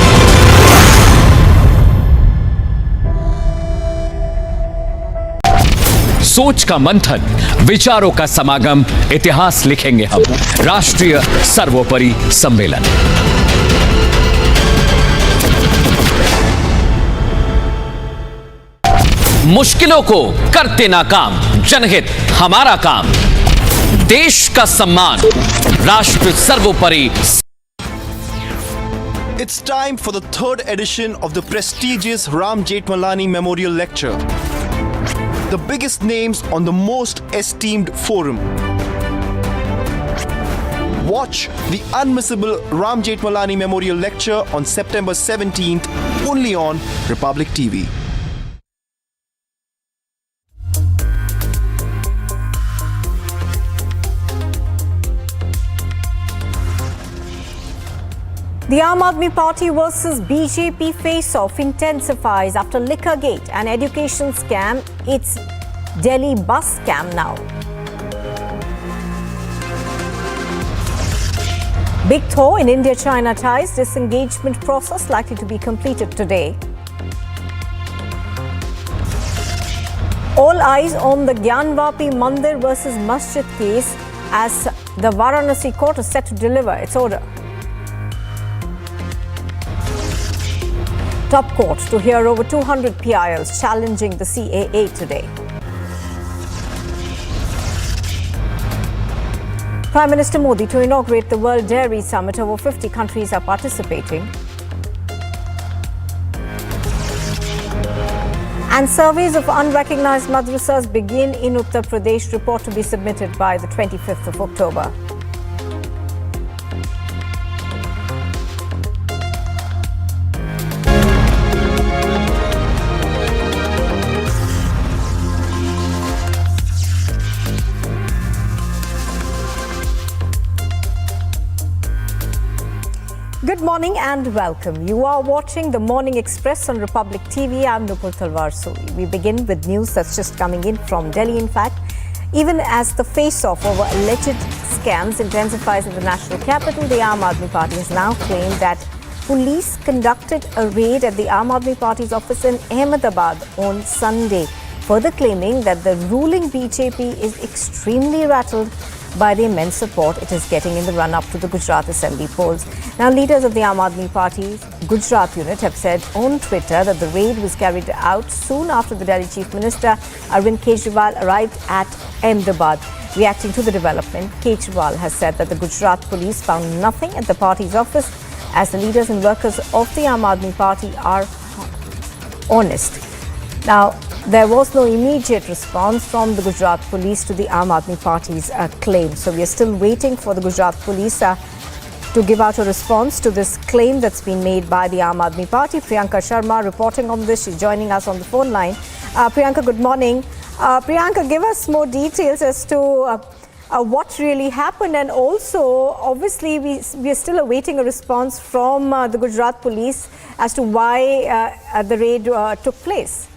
Speaker 12: सोच का मंथन, विचारों का समागम, इतिहास लिखेंगे हम। राष्ट्रीय सर्वोपरि सम्मेलन। मुश्किलों को करते नाकाम, जनहित हमारा काम, देश का सम्मान, राष्ट्र सर्वोपरि।
Speaker 2: It's time for the third edition of the prestigious Ram Jethmalani Memorial Lecture. The biggest names on the most esteemed forum. Watch the unmissable Ram Jethmalani Memorial Lecture on September 17th only on Republic TV.
Speaker 3: The Aam Aadmi Party versus BJP face-off intensifies after liquor gate and education scam. It's Delhi bus scam now. Big thaw in India-China ties. Disengagement process likely to be completed today. All eyes on the Gyanvapi Mandir versus Masjid case as the Varanasi court is set to deliver its order. Top court to hear over 200 PILs challenging the CAA today. Prime Minister Modi to inaugurate the World Dairy Summit. Over 50 countries are participating. And surveys of unrecognized madrasas begin in Uttar Pradesh. Report to be submitted by the 25th of October. Good morning and welcome. You are watching the Morning Express on Republic TV. I'm Nupur Talwar Suri. We begin with news that's just coming in from Delhi. In fact, even as the face-off over alleged scams intensifies in the national capital, the Aam Aadmi Party has now claimed that police conducted a raid at the Aam Aadmi Party's office in Ahmedabad on Sunday, further claiming that the ruling BJP is extremely rattled by the immense support it is getting in the run-up to the Gujarat Assembly polls. Now, leaders of the Aam Aadmi Party's Gujarat unit have said on Twitter that the raid was carried out soon after the Delhi Chief Minister Arvind Kejriwal arrived at Ahmedabad. Reacting to the development, Kejriwal has said that the Gujarat police found nothing at the party's office as the leaders and workers of the Aam Aadmi Party are honest. Now, there was no immediate response from the Gujarat police to the Aam Aadmi Party's claim. So we are still waiting for the Gujarat police to give out a response to this claim that's been made by the Aam Aadmi Party. Priyanka Sharma reporting on this. She's joining us on the phone line. Priyanka, good morning. Priyanka, give us more details as to what really happened, and also, obviously, we are still awaiting a response from the Gujarat police as to why the raid took place.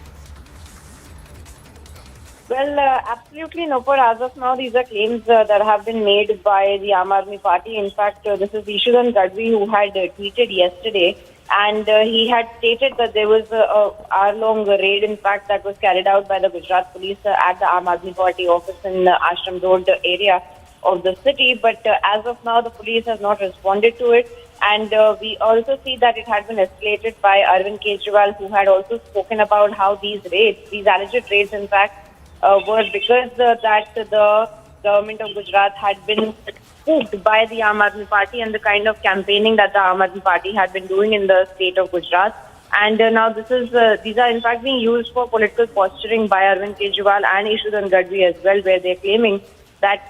Speaker 5: Well, absolutely no, for as of now, these are claims that have been made by the Aam Aadmi Party. In fact, this is Ishudan Gadvi who had tweeted yesterday, and he had stated that there was a hour-long raid, in fact, that was carried out by the Gujarat police at the Aam Aadmi Party office in Ashram Road area of the city. But as of now, the police has not responded to it. And we also see that it had been escalated by Arvind Kejriwal, who had also spoken about how these raids, these alleged raids, in fact, were because that the government of Gujarat had been spooked by the Aam Aadmi Party and the kind of campaigning that the Aam Aadmi Party had been doing in the state of Gujarat. And now these are in fact being used for political posturing by Arvind Kejriwal and Ishudan Gadvi as well, where they're claiming that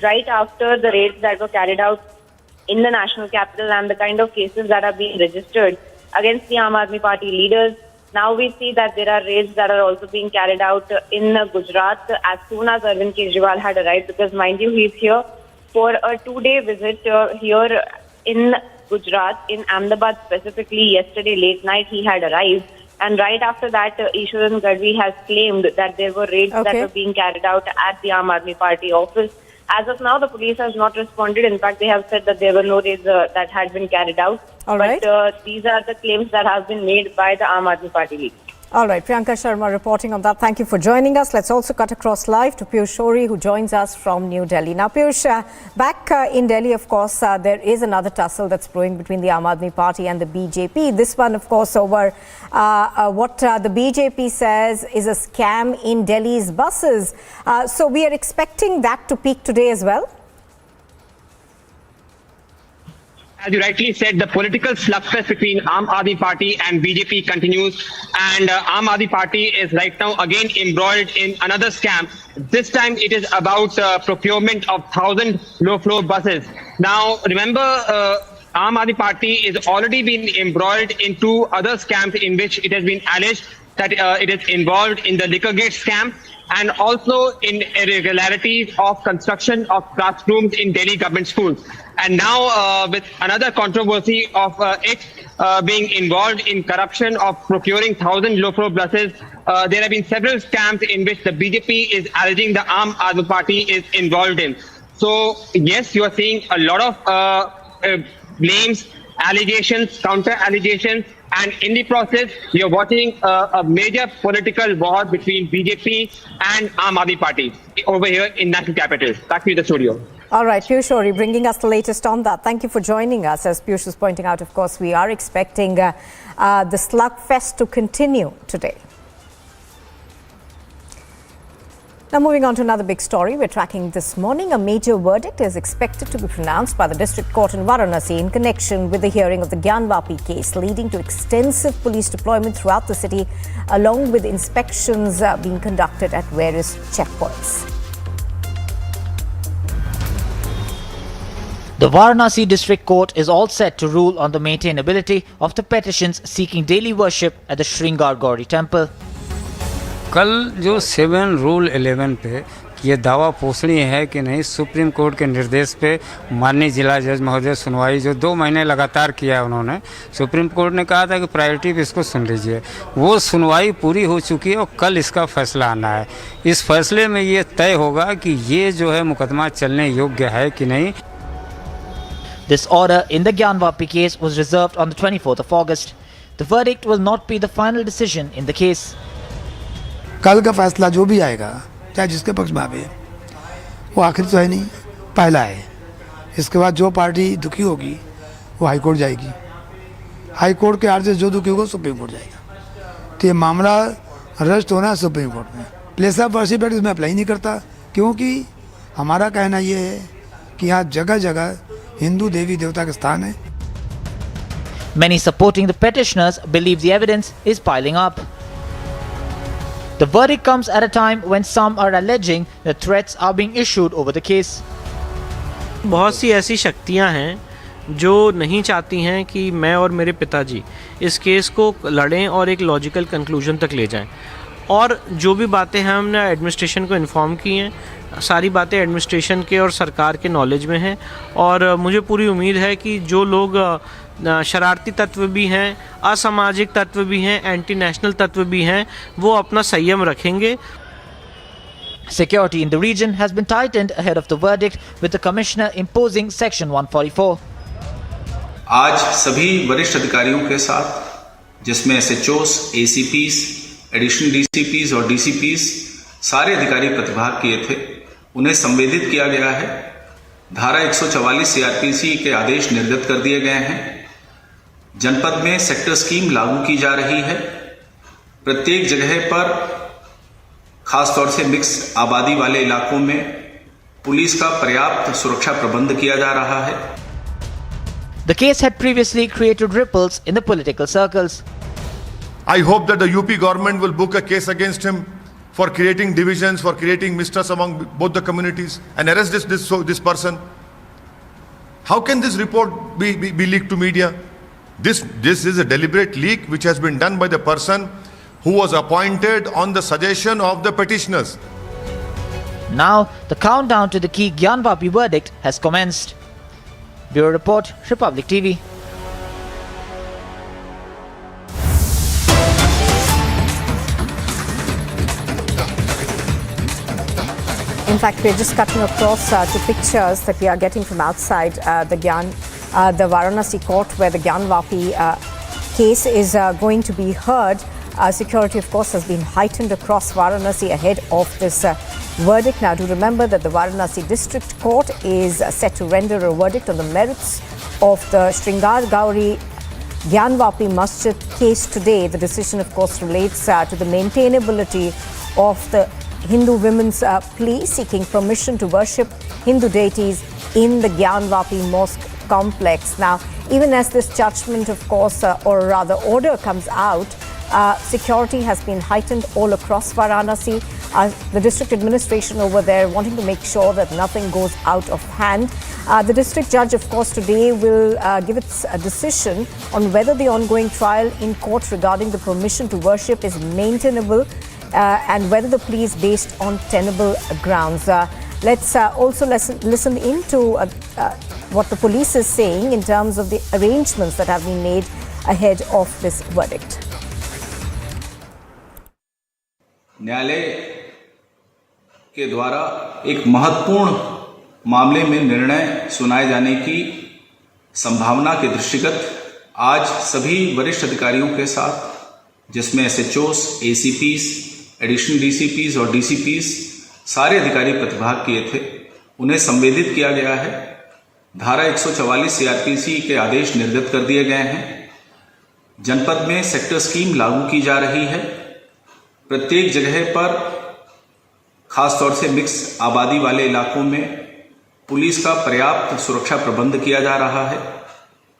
Speaker 5: right after the raids that were carried out in the national capital and the kind of cases that are being registered against the Aam Aadmi Party leaders, now we see that there are raids that are also being carried out in Gujarat as soon as Arvind Kejriwal had arrived, because mind you, he's here for a 2-day visit here in Gujarat, in Ahmedabad specifically. Yesterday late night he had arrived, and right after that Ishudan Gadvi has claimed that there were raids that were being carried out at the Aam Aadmi Party office. As of now, the police has not responded. In fact, they have said that there were no raids that had been carried out. But these are the claims that have been made by the Aam Aadmi Party leader.
Speaker 3: All right, Priyanka Sharma reporting on that. Thank you for joining us. Let's also cut across live to Piyush Shori, who joins us from New Delhi. Now, Piyush, back in Delhi, of course, there is another tussle that's brewing between the Aam Aadmi Party and the BJP. This one, of course, over what the BJP says is a scam in Delhi's buses. So we are expecting that to peak today as well?
Speaker 13: As you rightly said, the political slugfest between Aam Aadmi Party and BJP continues, and Aam Aadmi Party is right now again embroiled in another scam. This time it is about procurement of 1,000 low-floor buses. Now, remember, Aam Aadmi Party is already been embroiled in 2 other scams in which it has been alleged that it is involved in the liquor gate scam and also in irregularities of construction of classrooms in Delhi government schools. And now with another controversy of it being involved in corruption of procuring 1,000 low-floor buses, there have been several scams in which the BJP is alleging the Aam Aadmi Party is involved in. So yes, you are seeing a lot of blames, allegations, counter-allegations, and in the process, you're watching a major political war between BJP and Aam Aadmi Party over here in national capital. Back to you, the studio.
Speaker 3: All right, Piyush Shori bringing us the latest on that. Thank you for joining us. As Piyush was pointing out, of course, we are expecting the slugfest to continue today. Now, moving on to another big story we're tracking this morning. A major verdict is expected to be pronounced by the District Court in Varanasi in connection with the hearing of the Gyanvapi case, leading to extensive police deployment throughout the city, along with inspections being conducted at various checkpoints.
Speaker 4: The Varanasi District Court is all set to rule on the maintainability of the petitions seeking daily worship at the Sringar Gauri Temple.
Speaker 16: कल जो 7 rule 11 पे ये दावा पोषणी है कि नहीं, supreme court के निर्देश पे माननीय जिला जज महोदय सुनवाई जो 2 महीने लगातार किया उन्होंने, सुप्रीम कोर्ट ने कहा था कि प्रायोरिटी पे इसको सुन लीजिए, वो सुनवाई पूरी हो चुकी है और कल इसका फैसला आना है। इस फैसले में ये तय होगा कि ये जो है मुकदमा चलने योग्य है कि नहीं।
Speaker 4: This order in the Gyanvapi case was reserved on the 24th of August. The verdict will not be the final decision in the case.
Speaker 18: कल का फैसला जो भी आएगा, चाहे जिसके पक्ष में आवे, वो आखिर तो है नहीं,
Speaker 6: पहला है। इसके बाद जो पार्टी दुखी होगी वो हाई कोर्ट जाएगी, हाई कोर्ट के आर्डर से जो दुखी होगा सुप्रीम कोर्ट जाएगा। तो ये मामला रजिस्टर होना है सुप्रीम कोर्ट में। प्लेस ऑफ वर्शिप एक्ट इसमें अप्लाई नहीं करता, क्योंकि हमारा कहना ये है कि यहाँ जगह जगह हिंदू देवी देवता के स्थान है।
Speaker 4: Many supporting the petitioners believe the evidence is piling up. The verdict comes at a time when some are alleging that threats are being issued over the case.
Speaker 8: बहुत सी ऐसी शक्तियां हैं जो नहीं चाहती हैं कि मैं और मेरे पिताजी इस केस को लड़ें और एक लॉजिकल कंक्लूजन तक ले जाएं। और जो भी बातें हैं हमने एडमिनिस्ट्रेशन को इन्फॉर्म की हैं, सारी बातें एडमिनिस्ट्रेशन के और सरकार के नॉलेज में हैं। और मुझे पूरी उम्मीद है कि जो लोग शरारती तत्व भी हैं, असामाजिक तत्व भी हैं, एंटी नेशनल तत्व भी हैं, वो अपना संयम रखेंगे।
Speaker 4: Security in the region has been tightened ahead of the verdict, with the commissioner imposing Section 144.
Speaker 17: आज सभी वरिष्ठ अधिकारियों के साथ, जिसमें SHOs, ACPs, एडिशनल DCPs और DCPs सारे अधिकारी प्रतिभाग किए थे, उन्हें संवेदित किया गया है। धारा 144 CRPC के आदेश निर्गत कर दिए गए हैं। जनपद में सेक्टर स्कीम लागू की जा रही है। प्रत्येक जगह पर खासतौर से मिक्स आबादी वाले इलाकों में पुलिस का पर्याप्त सुरक्षा प्रबंध किया जा रहा है।
Speaker 4: The case had previously created ripples in the political circles.
Speaker 18: I hope that the UP government will book a case against him for creating divisions, for creating mistrust among both the communities, and arrest this person. How can this report be leaked to media? This is a deliberate leak which has been done by the person who was appointed on the suggestion of the petitioners.
Speaker 4: Now, the countdown to the key Gyanvapi verdict has commenced. Bureau Report, Republic TV.
Speaker 3: In fact, we're just cutting across to pictures that we are getting from outside the Varanasi court, where the Gyanvapi case is going to be heard. Security, of course, has been heightened across Varanasi ahead of this verdict. Now, do remember that the Varanasi District Court is set to render a verdict on the merits of the Shringar Gauri Gyanvapi Masjid case today. The decision, of course, relates to the maintainability of the Hindu women's plea seeking permission to worship Hindu deities in the Gyanvapi Mosque complex. Now, even as this judgment, of course, or rather order comes out, security has been heightened all across Varanasi. The district administration over there wanting to make sure that nothing goes out of hand. The district judge, of course, today will give its decision on whether the ongoing trial in court regarding the permission to worship is maintainable and whether the plea is based on tenable grounds. Let's also listen into what the police is saying in terms of the arrangements that have been made ahead of this verdict.
Speaker 17: न्यायालय के द्वारा एक महत्वपूर्ण मामले में निर्णय सुनाए जाने की संभावना के दृष्टिगत आज सभी वरिष्ठ अधिकारियों के साथ, जिसमें SHOs, ACPs, एडिशनल DCPs और DCPs सारे अधिकारी प्रतिभाग किए थे, उन्हें संवेदित किया गया है। धारा 144 CRPC के आदेश निर्गत कर दिए गए हैं। जनपद में सेक्टर स्कीम लागू की जा रही है। प्रत्येक जगह पर खासतौर से मिक्स आबादी वाले इलाकों में पुलिस का पर्याप्त सुरक्षा प्रबंध किया जा रहा है।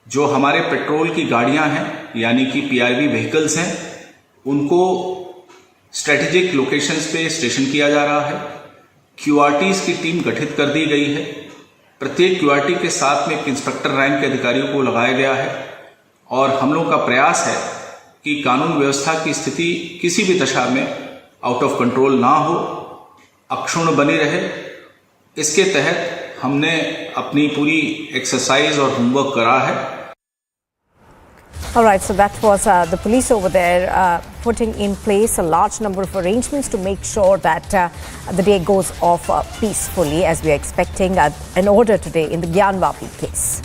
Speaker 17: जो हमारे पेट्रोल की गाड़ियां हैं, यानी कि PRV व्हीकल्स हैं, उनको स्ट्रेटेजिक लोकेशंस पे स्टेशन किया जा रहा है। QRTs की टीम गठित कर दी गई है। प्रत्येक QRT के साथ में एक इंस्पेक्टर रैंक के अधिकारियों को लगाया गया है और हम लोग का प्रयास है कि कानून व्यवस्था की स्थिति किसी भी दशा में आउट ऑफ कंट्रोल ना हो, अक्षुण्ण बनी रहे। इसके तहत हमने अपनी पूरी एक्सरसाइज और होमवर्क करा है।
Speaker 3: All right, so that was the police over there putting in place a large number of arrangements to make sure that the day goes off peacefully, as we are expecting an order today in the Gyanvapi case.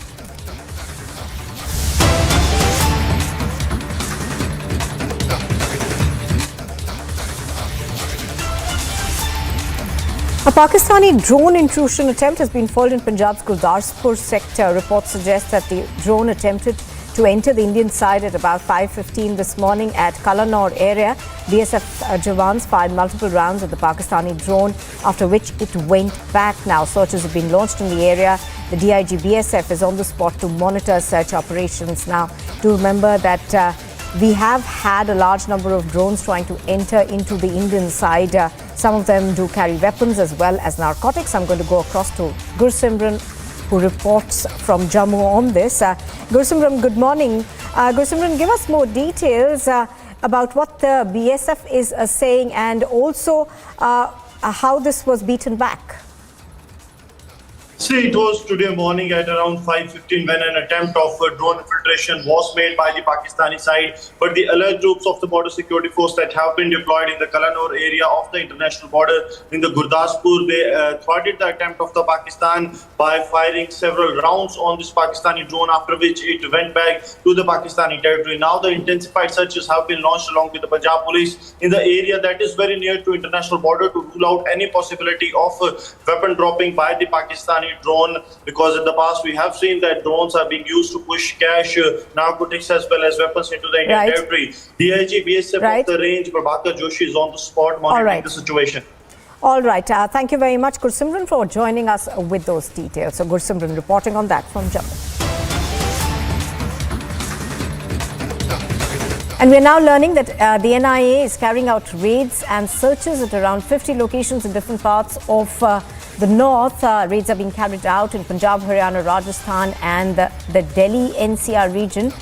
Speaker 3: A Pakistani drone intrusion attempt has been foiled in Punjab's Gurdaspur sector. Reports suggest that the drone attempted to enter the Indian side at about 5:15 this morning at Kalanur area. BSF Jawans fired multiple rounds at the Pakistani drone, after which it went back. Now, searches have been launched in the area. The DIG BSF is on the spot to monitor search operations. Now, do remember that we have had a large number of drones trying to enter into the Indian side. Some of them do carry weapons as well as narcotics. I'm going to go across to Gursimran, who reports from Jammu on this. Gursimran, good morning. Gursimran, give us more details about what the BSF is saying, and also how this was beaten back.
Speaker 7: See, it was today morning at around 5:15 when an attempt of drone infiltration was made by the Pakistani side, but the allied troops of the border security force that have been deployed in the Kalanur area of the international border in the Gurdaspur, they thwarted the attempt of the Pakistan by firing several rounds on this Pakistani drone, after which it went back to the Pakistani territory. Now the intensified searches have been launched along with the Punjab police in the area that is very near to international border to rule out any possibility of weapon dropping by the Pakistani drone, because in the past we have seen that drones are being used to push cash, narcotics as well as weapons into the Indian territory. DIG BSF of the range, Prabhakar Joshi, is on the spot monitoring the situation.
Speaker 3: All right. Thank you very much, Gursimran, for joining us with those details. So Gursimran reporting on that from Jammu. And we're now learning that the NIA is carrying out raids and searches at around 50 locations in different parts of the north. Raids are being carried out in Punjab, Haryana, Rajasthan and the Delhi NCR region.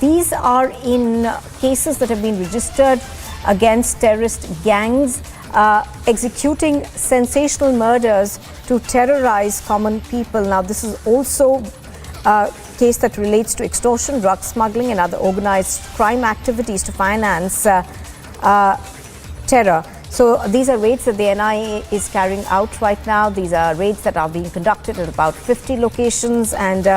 Speaker 3: These are in cases that have been registered against terrorist gangs executing sensational murders to terrorize common people. Now, this is also a case that relates to extortion, drug smuggling and other organized crime activities to finance terror. So these are raids that the NIA is carrying out right now. These are raids that are being conducted at about 50 locations, and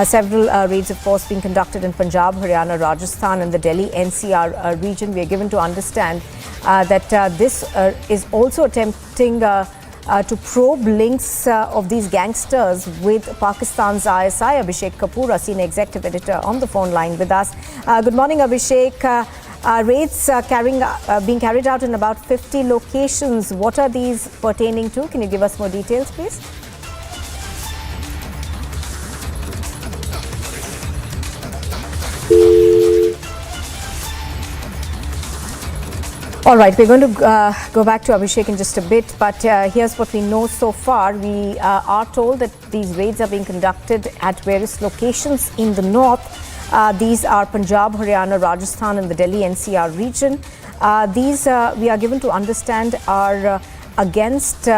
Speaker 3: several raids, of course, being conducted in Punjab, Haryana, Rajasthan and the Delhi NCR region. We are given to understand that this is also attempting to probe links of these gangsters with Pakistan's ISI. Abhishek Kapoor, a senior executive editor, on the phone line with us. Good morning, Abhishek. Raids being carried out in about 50 locations. What are these pertaining to? Can you give us more details, please? All right, we're going to go back to Abhishek in just a bit, but here's what we know so far. We are told that these raids are being conducted at various locations in the north. These are Punjab, Haryana, Rajasthan and the Delhi NCR region. These, we are given to understand, are against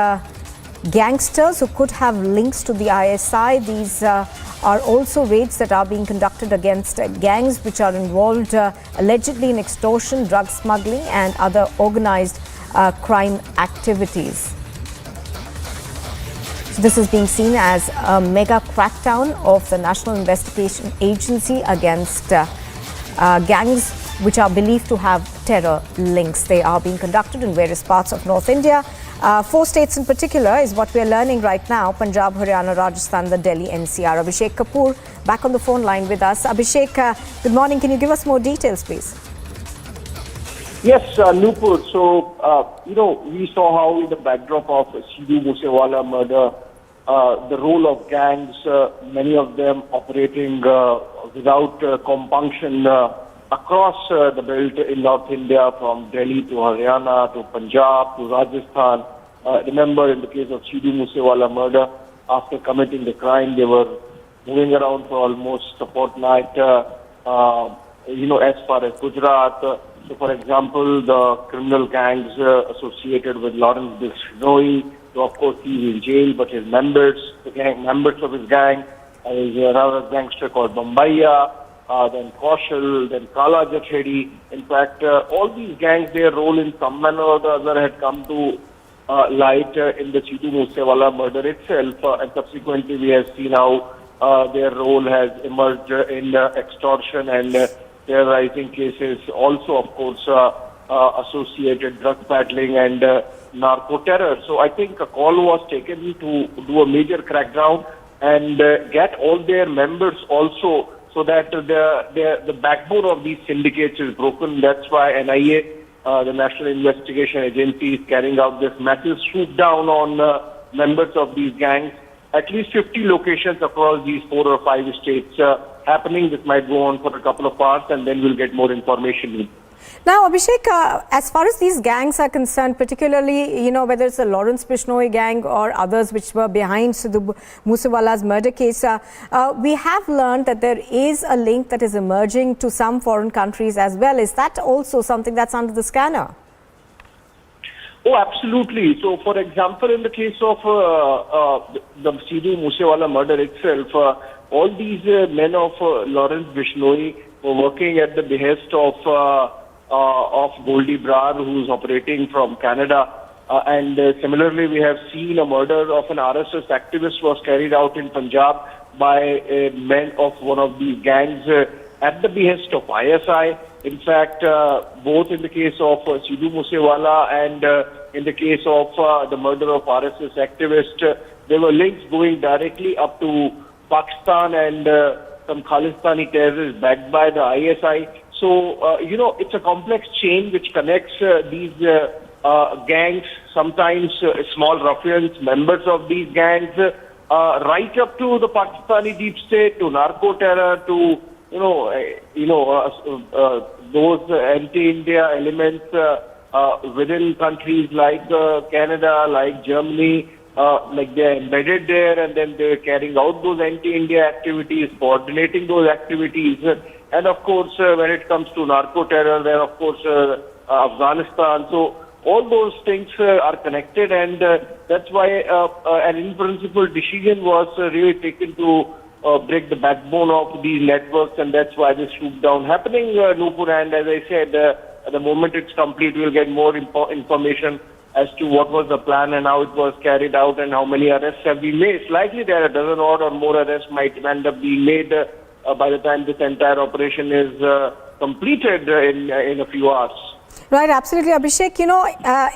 Speaker 3: gangsters who could have links to the ISI. These are also raids that are being conducted against gangs which are involved allegedly in extortion, drug smuggling and other organized crime activities. So this is being seen as a mega crackdown of the National Investigation Agency against gangs which are believed to have terror links. They are being conducted in various parts of North India. 4 states in particular is what we are learning right now: Punjab, Haryana, Rajasthan, the Delhi NCR. Abhishek Kapoor back on the phone line with us. Abhishek, good morning. Can you give us more details, please?
Speaker 9: Yes, Nupur. So, we saw how in the backdrop of Sidhu Moosewala murder, the role of gangs, many of them operating without compunction across the belt in North India, from Delhi to Haryana to Punjab to Rajasthan. Remember, in the case of Sidhu Moosewala murder, after committing the crime, they were moving around for almost a fortnight, as far as Gujarat. So, for example, the criminal gangs associated with Lawrence Bishnoi, so of course he is in jail, but his members of his gang, is another gangster called Bombaya, then Kaushal, then Kala Jathedi. In fact, all these gangs, their role in some manner or the other had come to light in the Sidhu Moosewala murder itself, and subsequently we have seen how their role has emerged in extortion and terrorizing cases. Also, of course, associated drug peddling and narco terror. So I think a call was taken to do a major crackdown and get all their members also, so that the backbone of these syndicates is broken. That's why NIA, the National Investigation Agency, is carrying out this massive swoop down on members of these gangs. At least 50 locations across these 4 or 5 states happening. This might go on for a couple of hours, and then we'll get more information.
Speaker 3: Now, Abhishek, as far as these gangs are concerned, particularly, whether it's the Lawrence Bishnoi gang or others which were behind Sidhu Moosewala's murder case, we have learned that there is a link that is emerging to some foreign countries as well. Is that also something that's under the scanner?
Speaker 9: Oh, absolutely. So, for example, in the case of the Sidhu Moosewala murder itself, all these men of Lawrence Bishnoi were working at the behest of Goldie Brar, who's operating from Canada. And similarly, we have seen a murder of an RSS activist was carried out in Punjab by men of one of these gangs at the behest of ISI. In fact, both in the case of Sidhu Moosewala and in the case of the murder of RSS activist, there were links going directly up to Pakistan and some Khalistani terrorists backed by the ISI. So, it's a complex chain which connects these gangs, sometimes small ruffians, members of these gangs, right up to the Pakistani deep state, to narco terror, to, those anti-India elements within countries like Canada, like Germany, like they're embedded there, and then they're carrying out those anti-India activities, coordinating those activities. And of course, when it comes to narco terror, then of course Afghanistan. So all those things are connected, and that's why an in-principle decision was really taken to break the backbone of these networks, and that's why this swoop down happening, Nupur. And as I said, at the moment it's complete, we'll get more information as to what was the plan and how it was carried out and how many arrests have been made. It's likely there a dozen odd or more arrests might end up being made by the time this entire operation is completed in a few hours.
Speaker 3: Right, absolutely, Abhishek.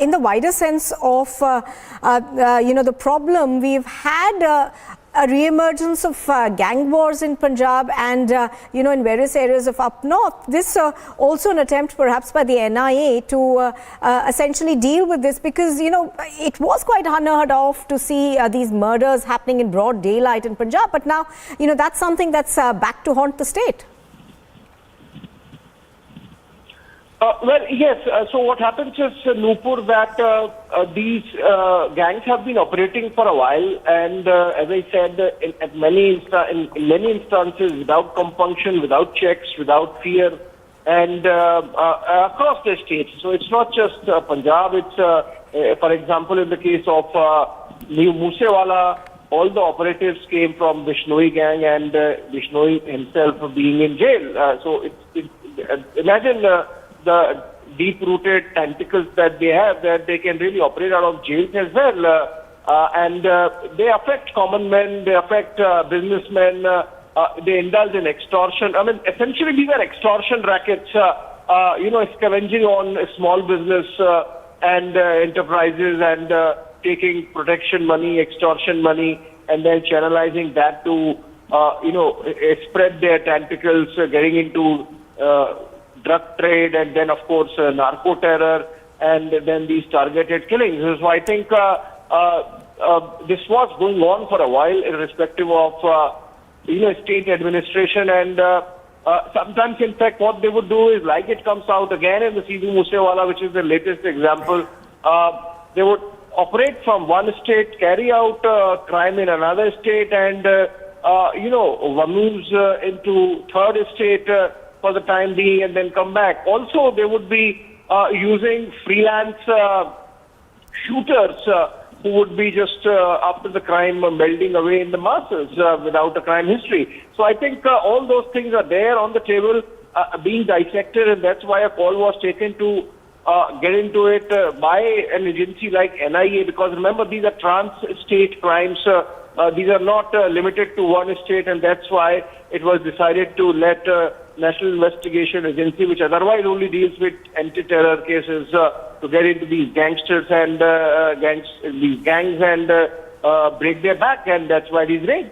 Speaker 3: In the wider sense of, the problem, we've had a re-emergence of gang wars in Punjab and, in various areas of up north. This also an attempt perhaps by the NIA to essentially deal with this, because, it was quite unheard of to see these murders happening in broad daylight in Punjab. But now, that's something that's back to haunt the state.
Speaker 9: Well, yes. So what happens is, Nupur, that these gangs have been operating for a while, and as I said, in many instances, without compunction, without checks, without fear, and across the states. So it's not just Punjab. It's, for example, in the case of Moosewala, all the operatives came from Bishnoi gang, and Bishnoi himself being in jail. So imagine the deep-rooted tentacles that they have, that they can really operate out of jails as well. And they affect common men, they affect businessmen, they indulge in extortion. I mean, essentially these are extortion rackets, scavenging on small business and enterprises and taking protection money, extortion money, and then channelizing that to, spread their tentacles, getting into drug trade, and then of course narco terror, and then these targeted killings. So I think this was going on for a while, irrespective of state administration, and sometimes in fact what they would do is, like it comes out again in the Sidhu Moosewala, which is the latest example, they would operate from one state, carry out crime in another state, and vamoose into third state for the time being, and then come back. Also, they would be using freelance shooters who would be just after the crime melding away in the masses without a crime history. So I think all those things are there on the table, being dissected, and that's why a call was taken to get into it by an agency like NIA, because remember, these are trans-state crimes. These are not limited to one state, and that's why it was decided to let National Investigation Agency, which otherwise only deals with anti-terror cases, to get into these gangsters and these gangs and break their back, and that's why these raids.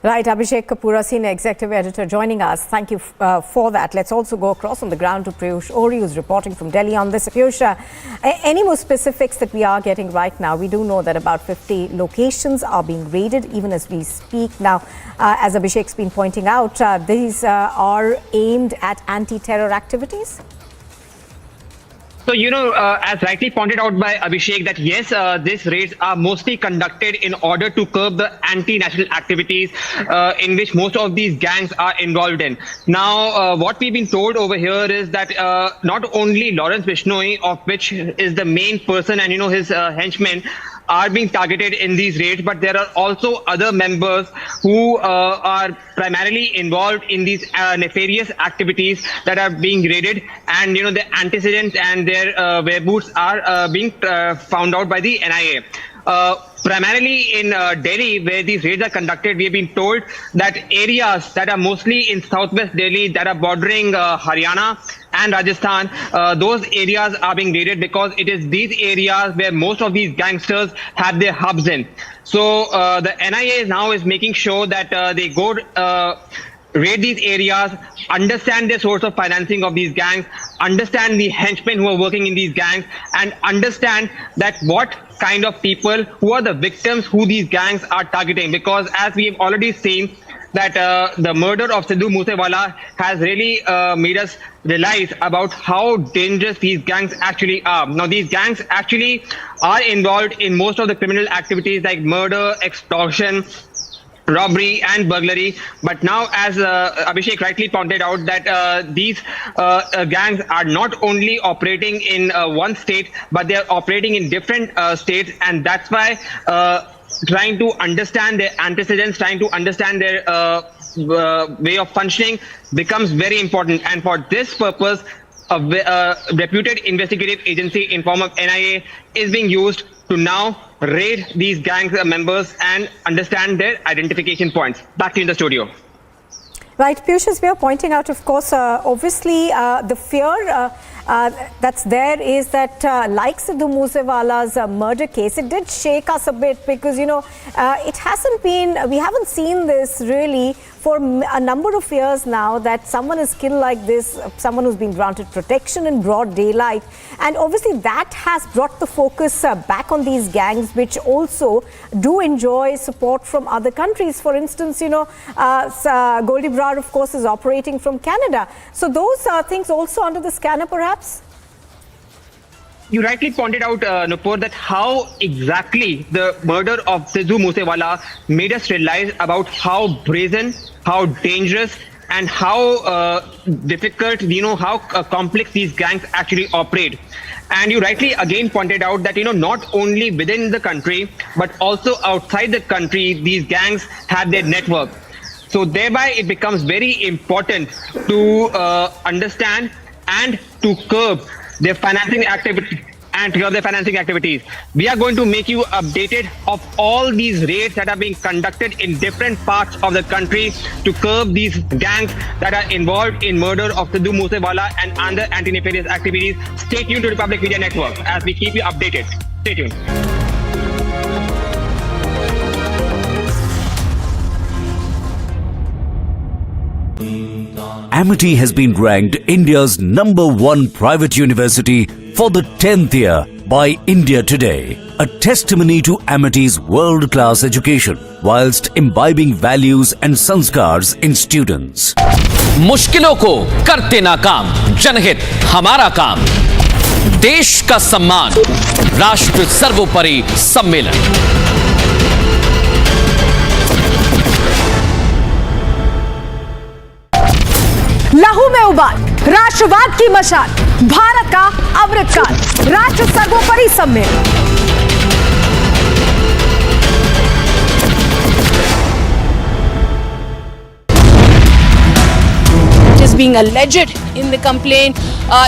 Speaker 3: Right, Abhishek Kapoor, Senior Executive Editor, joining us. Thank you for that. Let's also go across on the ground to Piyush Ori, who's reporting from Delhi on this. Piyush, any more specifics that we are getting right now? We do know that about 50 locations are being raided even as we speak. Now, as Abhishek's been pointing out, these are aimed at anti-terror activities?
Speaker 13: So, as rightly pointed out by Abhishek, that yes, these raids are mostly conducted in order to curb the anti-national activities in which most of these gangs are involved in. Now, what we've been told over here is that not only Lawrence Bishnoi, of which is the main person, and his henchmen, are being targeted in these raids, but there are also other members who are primarily involved in these nefarious activities that are being raided, and the antecedents and their whereabouts are being found out by the NIA. Primarily in Delhi, where these raids are conducted, we have been told that areas that are mostly in southwest Delhi, that are bordering Haryana and Rajasthan, those areas are being raided because it is these areas where most of these gangsters have their hubs in. So the NIA now is making sure that they go raid these areas, understand the source of financing of these gangs, understand the henchmen who are working in these gangs, and understand that what kind of people, who are the victims, who these gangs are targeting. Because as we have already seen, that the murder of Sidhu Moosewala has really made us realize about how dangerous these gangs actually are. Now, these gangs actually are involved in most of the criminal activities like murder, extortion, robbery and burglary. But now, as Abhishek rightly pointed out, that these gangs are not only operating in one state, but they are operating in different states, and that's why trying to understand their antecedents, trying to understand their way of functioning becomes very important. And for this purpose, a reputed investigative agency in form of NIA is being used to now raid these gang members and understand their identification points. Back to you in the studio.
Speaker 3: Right, Piyush, as we are pointing out, of course, obviously the fear that's there is that like Sidhu Moosewala's murder case, it did shake us a bit because, it hasn't been, we haven't seen this really for a number of years now, that someone is killed like this, someone who's been granted protection in broad daylight. And obviously that has brought the focus back on these gangs, which also do enjoy support from other countries. For instance, Goldie Brar, of course, is operating from Canada. So those are things also under the scanner, perhaps?
Speaker 13: You rightly pointed out, Nupur, that how exactly the murder of Sidhu Moosewala made us realize about how brazen, how dangerous, and how difficult, how complex these gangs actually operate. And you rightly again pointed out that, not only within the country, but also outside the country, these gangs have their network. So thereby it becomes very important to understand and to curb their financing activity and to curb their financing activities. We are going to make you updated of all these raids that are being conducted in different parts of the country to curb these gangs that are involved in murder of Sidhu Moosewala and other anti-nefarious activities. Stay tuned to Republic Media Network as we keep you updated. Stay tuned.
Speaker 19: Amity has been ranked India's #1 private university for the 10th year by India Today, a testimony to Amity's world-class education whilst imbibing values and sanskars in students.
Speaker 12: मुश्किलों को करते नाकाम, जनहित हमारा काम, देश का सम्मान, राष्ट्र सर्वोपरि सम्मेलन।
Speaker 10: लहू में उबाल, राष्ट्रवाद की मशाल, भारत का अमृतकाल, राष्ट्र सर्वोपरि सम्मेलन।
Speaker 11: what is being alleged in the complaint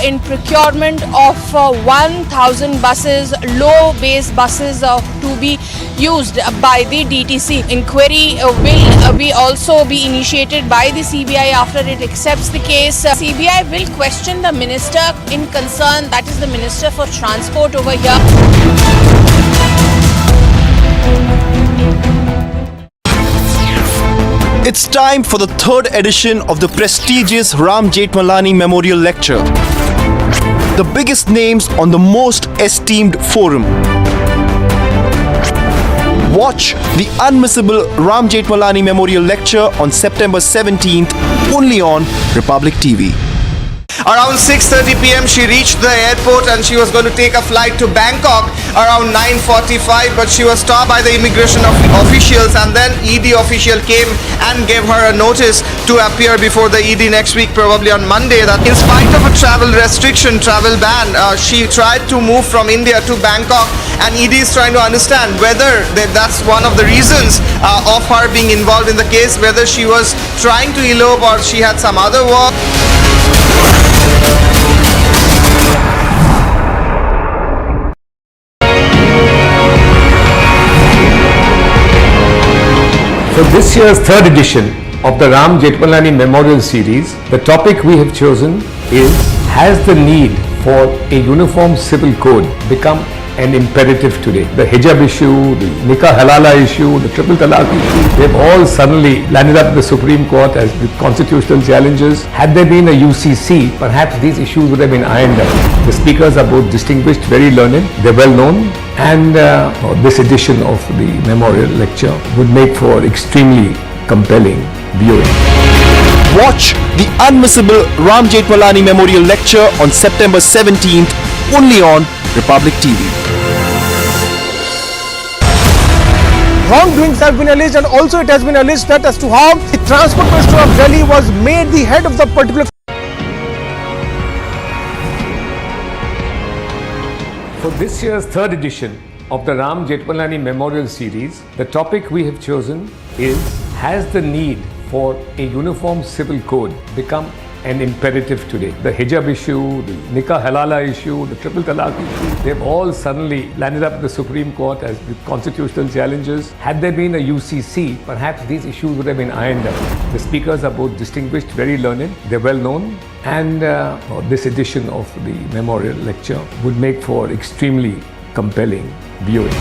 Speaker 11: in procurement of 1,000 buses, low base buses to be used by the DTC. Inquiry will be also be initiated by the CBI after it accepts the case. CBI will question the minister in concern, that is the Minister for Transport over here.
Speaker 2: It's time for the third edition of the prestigious Ram Jethmalani Memorial Lecture. The biggest names on the most esteemed forum. Watch the unmissable Ram Jethmalani Memorial Lecture on September 17th only on Republic TV.
Speaker 14: Around 6:30 p.m. she reached the airport and she was going to take a flight to Bangkok around 9:45, but she was stopped by the immigration officials, and then ED official came and gave her a notice to appear before the ED next week, probably on Monday. That in spite of a travel restriction, travel ban, she tried to move from India to Bangkok, and ED is trying to understand whether that's one of the reasons of her being involved in the case, whether she was trying to elope or she had some other work.
Speaker 21: For this year's third edition of the Ram Jethmalani Memorial Series, the topic we have chosen is, has the need for a uniform civil code become an imperative today? The hijab issue, the nikah halala issue, the triple talaq issue, they've all suddenly landed up in the Supreme Court as with constitutional challenges. Had there been a UCC, perhaps these issues would have been ironed out. The speakers are both distinguished, very learned, they're well known, and this edition of the memorial lecture would make for extremely compelling viewing.
Speaker 2: Watch the unmissable Ram Jethmalani Memorial Lecture on September 17th only on Republic TV.
Speaker 20: Wrongdoings have been alleged, and also it has been alleged that as to how the Transport Minister of Delhi was made the head of the particular.
Speaker 21: For this year's third edition of the Ram Jethmalani Memorial Series, the topic we have chosen is, has the need for a uniform civil code become an imperative today? The hijab issue, the nikah halala issue, the triple talaq issue, they've all suddenly landed up in the Supreme Court as with constitutional challenges. Had there been a UCC, perhaps these issues would have been ironed out. The speakers are both distinguished, very learned, they're well known, and this edition of the memorial lecture would make for extremely compelling viewing.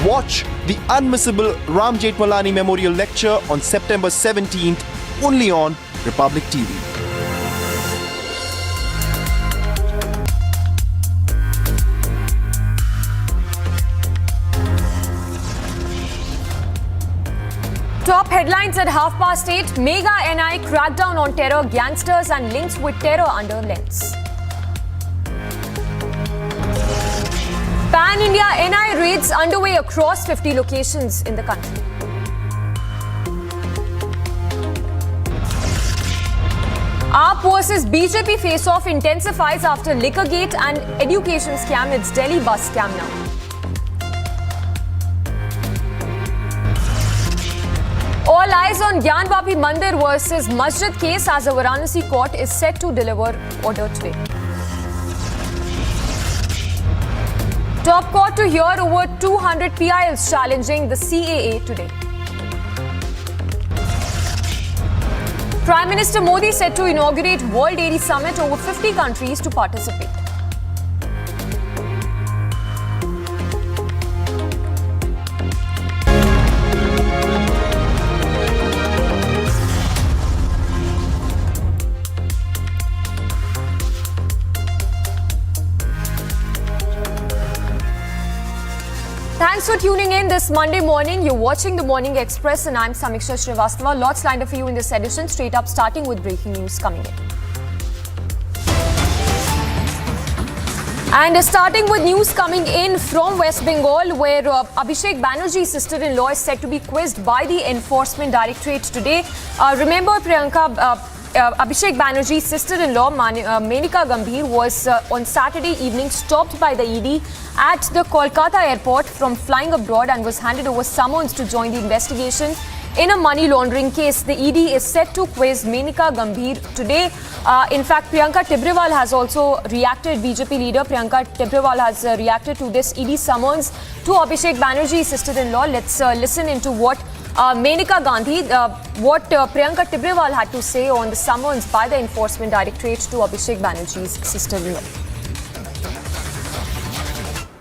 Speaker 2: Watch the unmissable Ram Jethmalani Memorial Lecture on September 17th only on Republic TV.
Speaker 10: Top headlines at 8:30. Mega NI crackdown on terror, gangsters and links with terror under lens. Pan-India NI raids underway across 50 locations in the country. AAP versus BJP face-off intensifies after Liquorgate and education scam. It's Delhi bus scam now. All eyes on Gyanvapi Mandir versus Masjid case as a Varanasi court is set to deliver order today. Top court to hear over 200 PILs challenging the CAA today. Prime Minister Modi set to inaugurate World Dairy Summit, over 50 countries to participate. Thanks for tuning in this Monday morning. You're watching The Morning Express and I'm Samiksha Srivastava. Lots lined up for you in this edition. Straight up, starting with breaking news coming in. And starting with news coming in from West Bengal, where Abhishek Banerjee's sister-in-law is set to be quizzed by the Enforcement Directorate today. Remember, Priyanka, Abhishek Banerjee's sister-in-law, Menika Gambhir, was on Saturday evening stopped by the ED at the Kolkata airport from flying abroad and was handed over summons to join the investigation. in a money laundering case. The ED is set to quiz Menaka Gambhir today. In fact, Priyanka Tibrewal has also reacted. BJP leader Priyanka Tibrewal has reacted to this ED summons to Abhishek Banerjee's sister-in-law. Let's listen into what Menaka Gandhi, what Priyanka Tibrewal had to say on the summons by the Enforcement Directorate to Abhishek Banerjee's sister-in-law.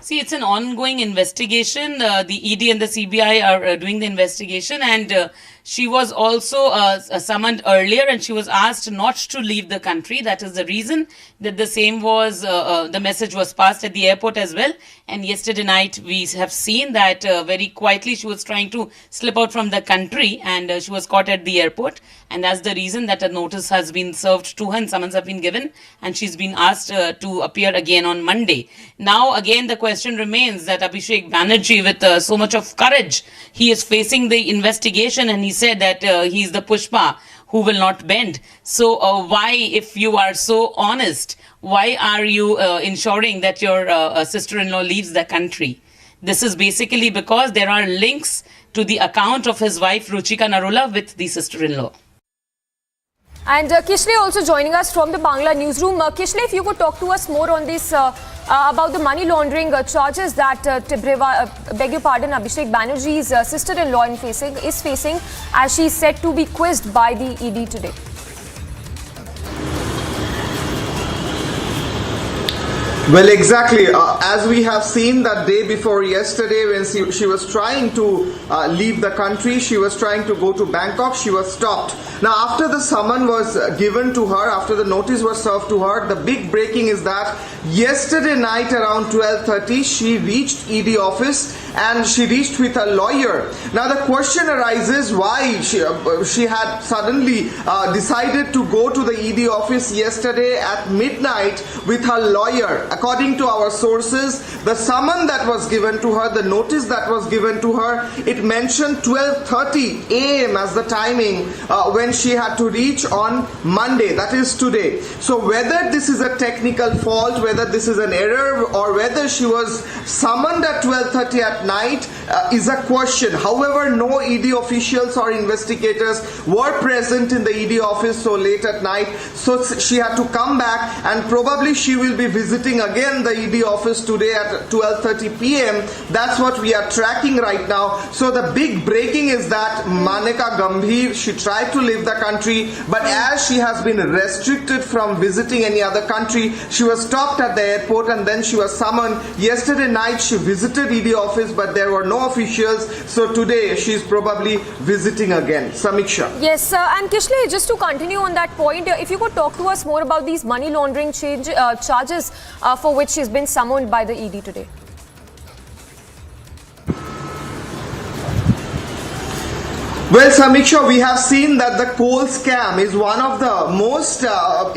Speaker 1: See, it's an ongoing investigation. The ED and the CBI are doing the investigation, and she was also summoned earlier, and she was asked not to leave the country. That is the reason that the same was, the message was passed at the airport as well. And yesterday night, we have seen that very quietly she was trying to slip out from the country, and she was caught at the airport. And that's the reason that a notice has been served to her and summons have been given, and she's been asked to appear again on Monday. Now, again, the question remains that Abhishek Banerjee, with so much of courage, he is facing the investigation, and he said that he is the Pushpa who will not bend. So why, if you are so honest, why are you ensuring that your sister-in-law leaves the country? This is basically because there are links to the account of his wife Ruchika Narula with the sister-in-law.
Speaker 10: And Kishle also joining us from the Bangla newsroom. Kishle, if you could talk to us more on this, about the money laundering charges that Abhishek Banerjee's sister-in-law is facing, as she is said to be quizzed by the ED today.
Speaker 14: Well, exactly. As we have seen that day before yesterday, when she was trying to leave the country, she was trying to go to Bangkok, she was stopped. Now, after the summon was given to her, after the notice was served to her, the big breaking is that yesterday night around 12:30, she reached ED office and she reached with a lawyer. Now, the question arises why she had suddenly decided to go to the ED office yesterday at midnight with her lawyer. According to our sources, the summon that was given to her, the notice that was given to her, it mentioned 12:30 a.m. as the timing when she had to reach on Monday, that is today. So whether this is a technical fault, whether this is an error, or whether she was summoned at 12:30 at night is a question. However, no ED officials or investigators were present in the ED office so late at night, so she had to come back, and probably she will be visiting again the ED office today at 12:30 p.m. That's what we are tracking right now. So the big breaking is that Menaka Gambhir, she tried to leave the country, but as she has been restricted from visiting any other country, she was stopped at the airport and then she was summoned. Yesterday night she visited ED office, but there were no officials, so today she is probably visiting again. Samiksha.
Speaker 10: Yes, and Kishle, just to continue on that point, if you could talk to us more about these money laundering charges for which she's been summoned by the ED today.
Speaker 14: Well, Samiksha, we have seen that the coal scam is one of the most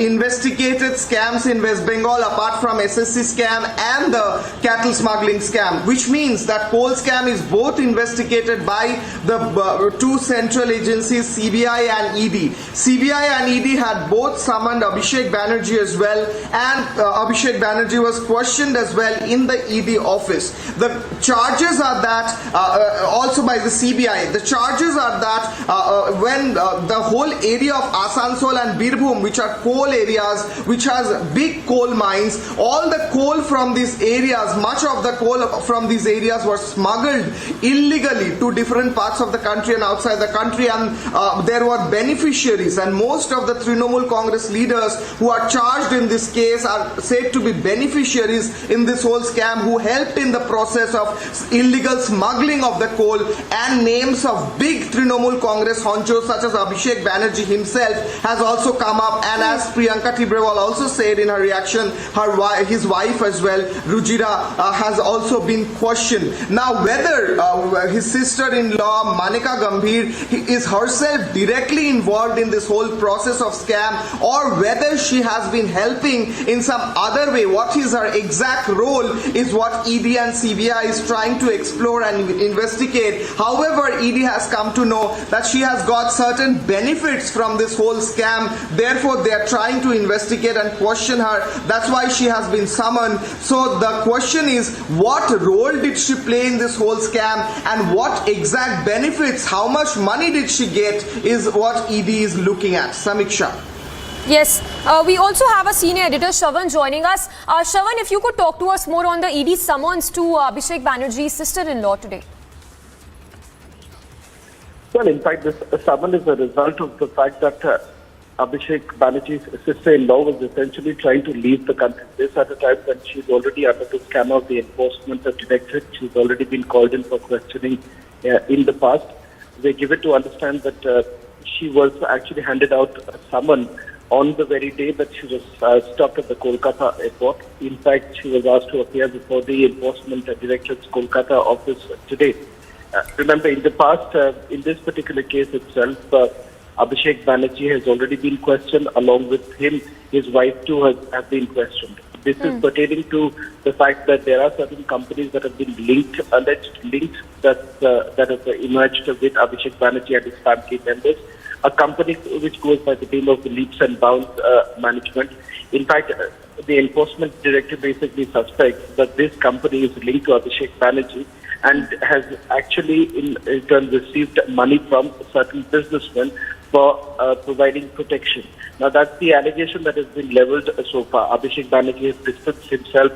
Speaker 14: investigated scams in West Bengal, apart from SSC scam and the cattle smuggling scam, which means that coal scam is both investigated by the two central agencies, CBI and ED. CBI and ED had both summoned Abhishek Banerjee as well, and Abhishek Banerjee was questioned as well in the ED office. The charges are that, also by the CBI, the charges are that when the whole area of Asansol and Birbhum, which are coal areas, which has big coal mines, all the coal from these areas, much of the coal from these areas was smuggled illegally to different parts of the country and outside the country, and there were beneficiaries, and most of the Trinamool Congress leaders who are charged in this case are said to be beneficiaries in this whole scam, who helped in the process of illegal smuggling of the coal, and names of big Trinamool Congress honchos such as Abhishek Banerjee himself has also come up, and as Priyanka Tibrewal also said in her reaction, his wife as well, Rujira, has also been questioned. Now, whether his sister-in-law Menaka Gambhir is herself directly involved in this whole process of scam, or whether she has been helping in some other way, what is her exact role is what ED and CBI is trying to explore and investigate. However, ED has come to know know that she has got certain benefits from this whole scam. Therefore, they are trying to investigate and question her. That's why she has been summoned. So the question is, what role did she play in this whole scam, and what exact benefits, how much money did she get, is what ED is looking at. Samiksha.
Speaker 10: Yes, we also have a senior editor, Shravan, joining us. Shravan, if you could talk to us more on the ED summons to Abhishek Banerjee's sister-in-law today.
Speaker 9: Well, in fact, this summon is a result of the fact that Abhishek Banerjee's sister-in-law was essentially trying to leave the country. This at a time when she's already under the scan of the enforcement directorate. She's already been called in for questioning in the past. They give it to understand that she was actually handed out a summon on the very day that she was stopped at the Kolkata airport. In fact, she was asked to appear before the Enforcement Directorate's Kolkata office today. Remember, in the past, in this particular case itself, Abhishek Banerjee has already been questioned. Along with him, his wife too have been questioned. This is pertaining to the fact that there are certain companies that have been linked, alleged linked, that have emerged with Abhishek Banerjee and his family members. A company which goes by the name of the Leaps and Bounds Management. In fact, the enforcement director basically suspects that this company is linked to Abhishek Banerjee and has actually in turn received money from certain businessmen for providing protection. Now, that's the allegation that has been leveled so far. Abhishek Banerjee has distanced himself,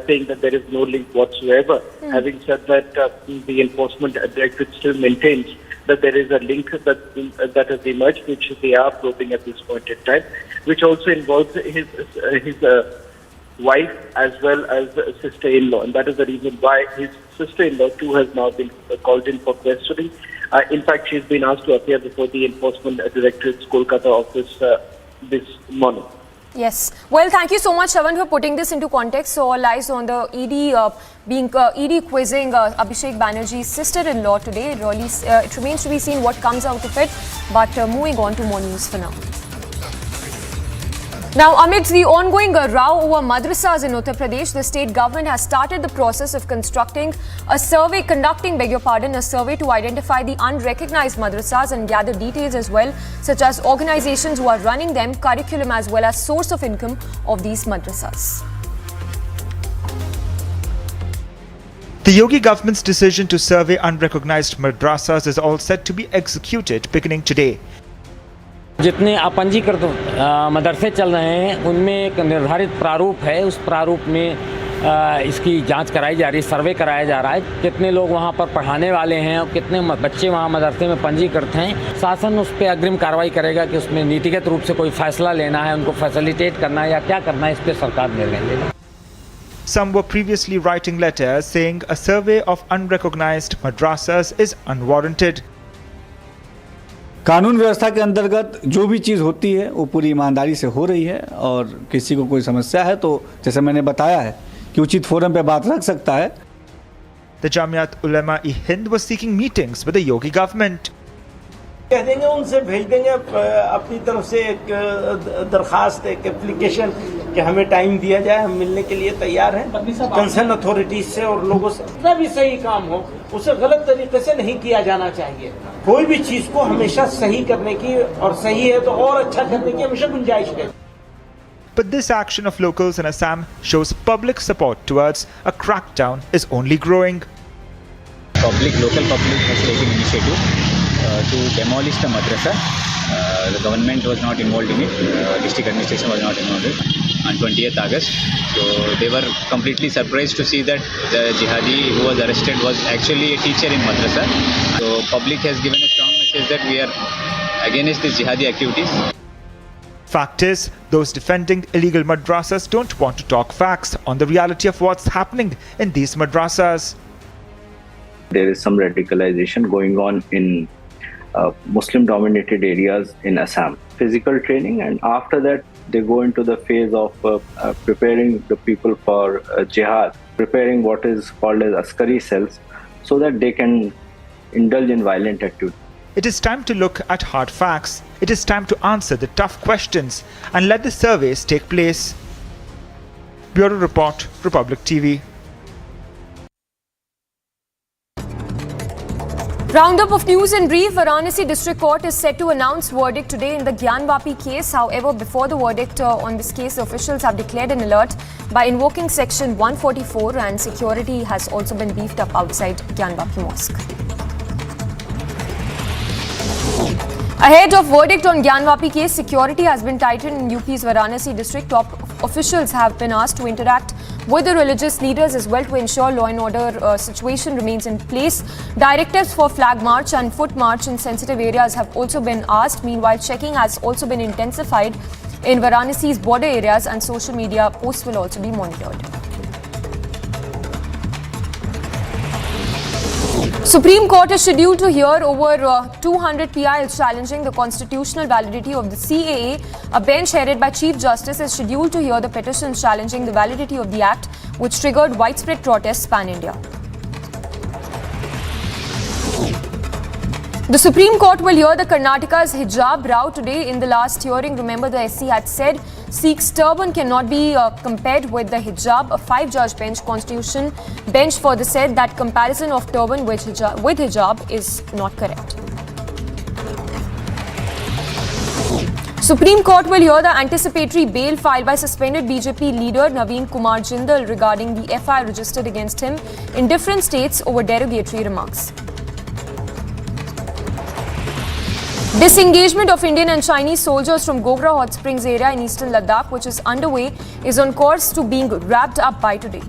Speaker 9: saying that there is no link whatsoever. Having said that, the enforcement directorate still maintains that there is a link that has emerged, which they are probing at this point in time, which also involves his wife as well as sister-in-law, and that is the reason why his sister-in-law too has now been called in for questioning. In fact, she's been asked to appear before the Enforcement Directorate's Kolkata office this morning.
Speaker 10: Yes. Well, thank you so much, Shravan, for putting this into context. So all eyes on the ED quizzing Abhishek Banerjee's sister-in-law today. It remains to be seen what comes out of it. But moving on to more news for now. Now, amidst the ongoing row over madrasas in Uttar Pradesh, the state government has started the process of conducting a survey to identify the unrecognized madrasas and gather details as well, such as organizations who are running them, curriculum as well as source of income of these madrasas.
Speaker 15: The Yogi government's decision to survey unrecognized madrasas is all set to be executed beginning today.
Speaker 22: जितने अपंजीकृत मदरसे चल रहे हैं उनमें एक निर्धारित प्रारूप है, उस प्रारूप में इसकी जांच कराई जा रही है, सर्वे कराया जा रहा है, कितने लोग वहां पर पढ़ाने वाले हैं और कितने बच्चे वहां मदरसे में पंजीकृत हैं। शासन उस पर अग्रिम कार्रवाई करेगा कि उसमें नीतिगत रूप से कोई फैसला लेना है, उनको फैसिलिटेट करना है या क्या करना है, इस पर सरकार निर्णय लेगी।
Speaker 15: Some were previously writing letters saying a survey of unrecognized madrasas is unwarranted.
Speaker 23: कानून व्यवस्था के अंतर्गत जो भी चीज़ होती है वो पूरी ईमानदारी से हो रही है, और किसी को कोई समस्या है तो जैसे मैंने बताया है कि उचित फोरम पे बात रख सकता है।
Speaker 15: The Jamiat Ulema-e-Hind was seeking meetings with the Yogi government.
Speaker 24: कह देंगे, उनसे भेज देंगे अपनी तरफ से एक दरखास्त, एक एप्लीकेशन कि हमें टाइम दिया जाए, हम मिलने के लिए तैयार हैं कंसर्न अथॉरिटीज से और लोगों से। जितना भी सही काम हो उसे गलत तरीके से नहीं किया जाना चाहिए। कोई भी चीज को हमेशा सही करने की, और सही है तो और अच्छा करने की हमेशा गुंजाइश है।
Speaker 15: But this action of locals in Assam shows public support towards a crackdown is only growing.
Speaker 25: Local public has taken initiative to demolish the madrasa. The government was not involved in it. District administration was not involved in it on 20th August. So they were completely surprised to see that the jihadi who was arrested was actually a teacher in madrasa. So public has given a strong message that we are against these jihadi activities.
Speaker 15: Fact is, those defending illegal madrasas don't want to talk facts on the reality of what's happening in these madrasas.
Speaker 26: There is some radicalization going on in Muslim-dominated areas in Assam. Physical training, and after that they go into the phase of preparing the people for jihad, preparing what is called as askari cells, so that they can indulge in violent activity.
Speaker 15: It is time to look at hard facts. It is time to answer the tough questions and let the surveys take place. Bureau Report, Republic TV.
Speaker 10: Roundup of news in brief. Varanasi District Court is set to announce verdict today in the Gyanvapi case. However, before the verdict on this case, the officials have declared an alert by invoking Section 144, and security has also been beefed up outside Gyanvapi Mosque. Ahead of verdict on Gyanvapi case, security has been tightened in UP's Varanasi district. Top officials have been asked to interact with the religious leaders as well to ensure law and order situation remains in place. Directives for flag march and foot march in sensitive areas have also been asked. Meanwhile, checking has also been intensified in Varanasi's border areas, and social media posts will also be monitored. Supreme Court is scheduled to hear over 200 PILs challenging the constitutional validity of the CAA. A bench headed by Chief Justice is scheduled to hear the petitions challenging the validity of the act, which triggered widespread protests pan-India. The Supreme Court will hear the Karnataka's hijab row today. In the last hearing, remember, the SC had said Sikh's turban cannot be compared with the hijab. A 5-judge bench constitution bench further said that comparison of turban with hijab is not correct. Supreme Court will hear the anticipatory bail filed by suspended BJP leader Naveen Kumar Jindal regarding the FIR registered against him in different states over derogatory remarks. Disengagement of Indian and Chinese soldiers from Gogra Hot Springs area in eastern Ladakh, which is underway, is on course to being wrapped up by today.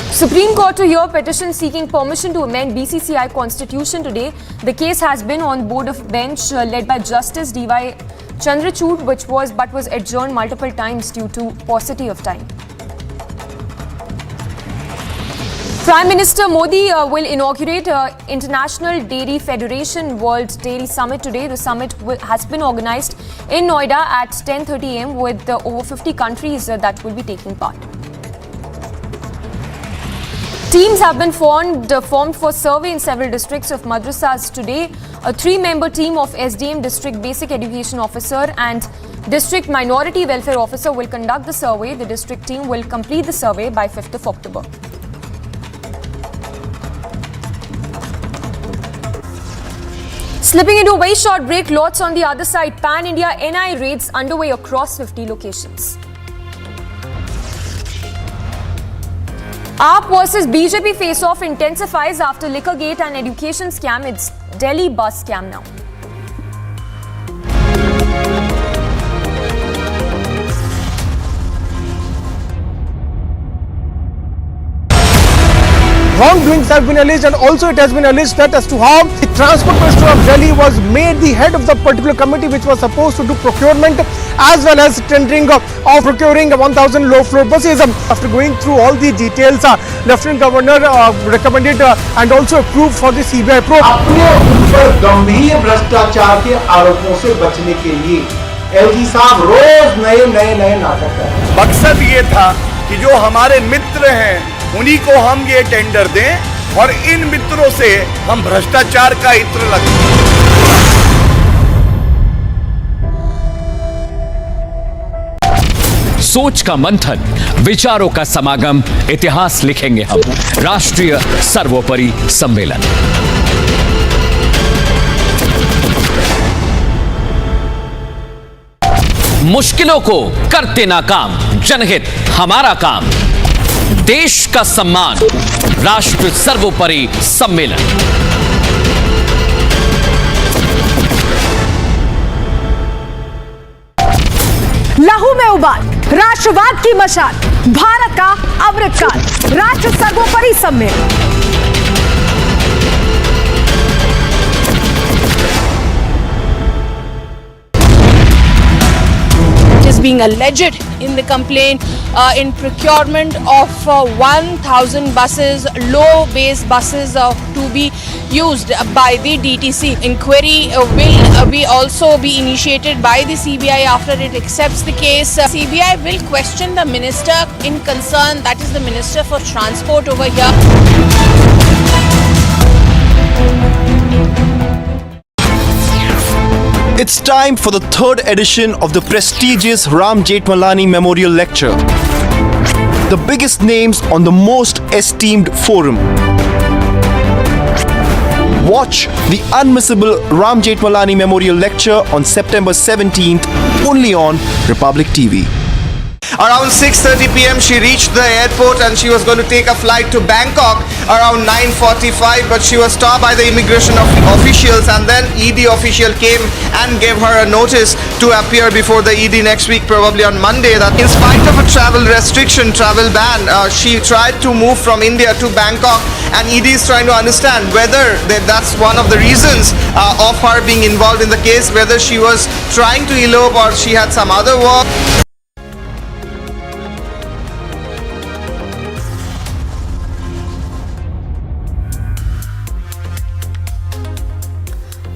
Speaker 10: Supreme Court to hear petition seeking permission to amend BCCI constitution today. The case has been on board of bench led by Justice D.Y. Chandrachud, but was adjourned multiple times due to paucity of time. Prime Minister Modi will inaugurate International Dairy Federation World Dairy Summit today. The summit has been organized in Noida at 10:30 a.m. with over 50 countries that will be taking part. Teams have been formed for survey in several districts of Madrasas today. A 3-member team of SDM District Basic Education Officer and District Minority Welfare Officer will conduct the survey. The district team will complete the survey by 5th of October. Slipping into a very short break, lots on the other side. Pan-India NI raids underway across 50 locations. AAP versus BJP face-off intensifies after liquor gate and education scam. It's Delhi bus scam now.
Speaker 20: Wrongdoings have been alleged, and also it has been alleged that as to how the Transport Minister of Delhi was made the head of the particular committee which was supposed to do procurement as well as tendering of procuring 1,000 low-floor buses. After going through all the details, Lieutenant Governor recommended and also approved for the CBI probe.
Speaker 4: अपने ऊपर गंभीर भ्रष्टाचार के आरोपों से बचने के लिए एलजी साहब रोज नए नाटक कर रहे हैं।
Speaker 5: मकसद ये था कि जो हमारे मित्र हैं उन्हीं को हम ये टेंडर दें और इन मित्रों से हम भ्रष्टाचार का इत्र लगाएं।
Speaker 12: सोच का मंथन, विचारों का समागम, इतिहास लिखेंगे हम। राष्ट्रीय सर्वोपरि सम्मेलन। मुश्किलों को करते नाकाम, जनहित हमारा काम, देश का सम्मान, राष्ट्र सर्वोपरि सम्मेलन।
Speaker 3: लहू में उबाल, राष्ट्रवाद की मशाल, भारत का अमृतकाल, राष्ट्र सर्वोपरि सम्मेलन।
Speaker 11: Being alleged in the complaint in procurement of 1,000 buses, low base buses to be used by the DTC. Inquiry will also be initiated by the CBI after it accepts the case. CBI will question the minister in concern, that is the Minister for Transport over here.
Speaker 2: It's time for the 3rd edition of the prestigious Ram Jethmalani Memorial Lecture. The biggest names on the most esteemed forum. Watch the unmissable Ram Jethmalani Memorial Lecture on September 17th, only on Republic TV.
Speaker 14: Around 6:30 p.m. she reached the airport and she was going to take a flight to Bangkok around 9:45, but she was stopped by the immigration officials, and then ED official came and gave her a notice to appear before the ED next week, probably on Monday. That in spite of a travel restriction, travel ban, she tried to move from India to Bangkok, and ED is trying to understand whether that's one of the reasons of her being involved in the case, whether she was trying to elope or she had some other work.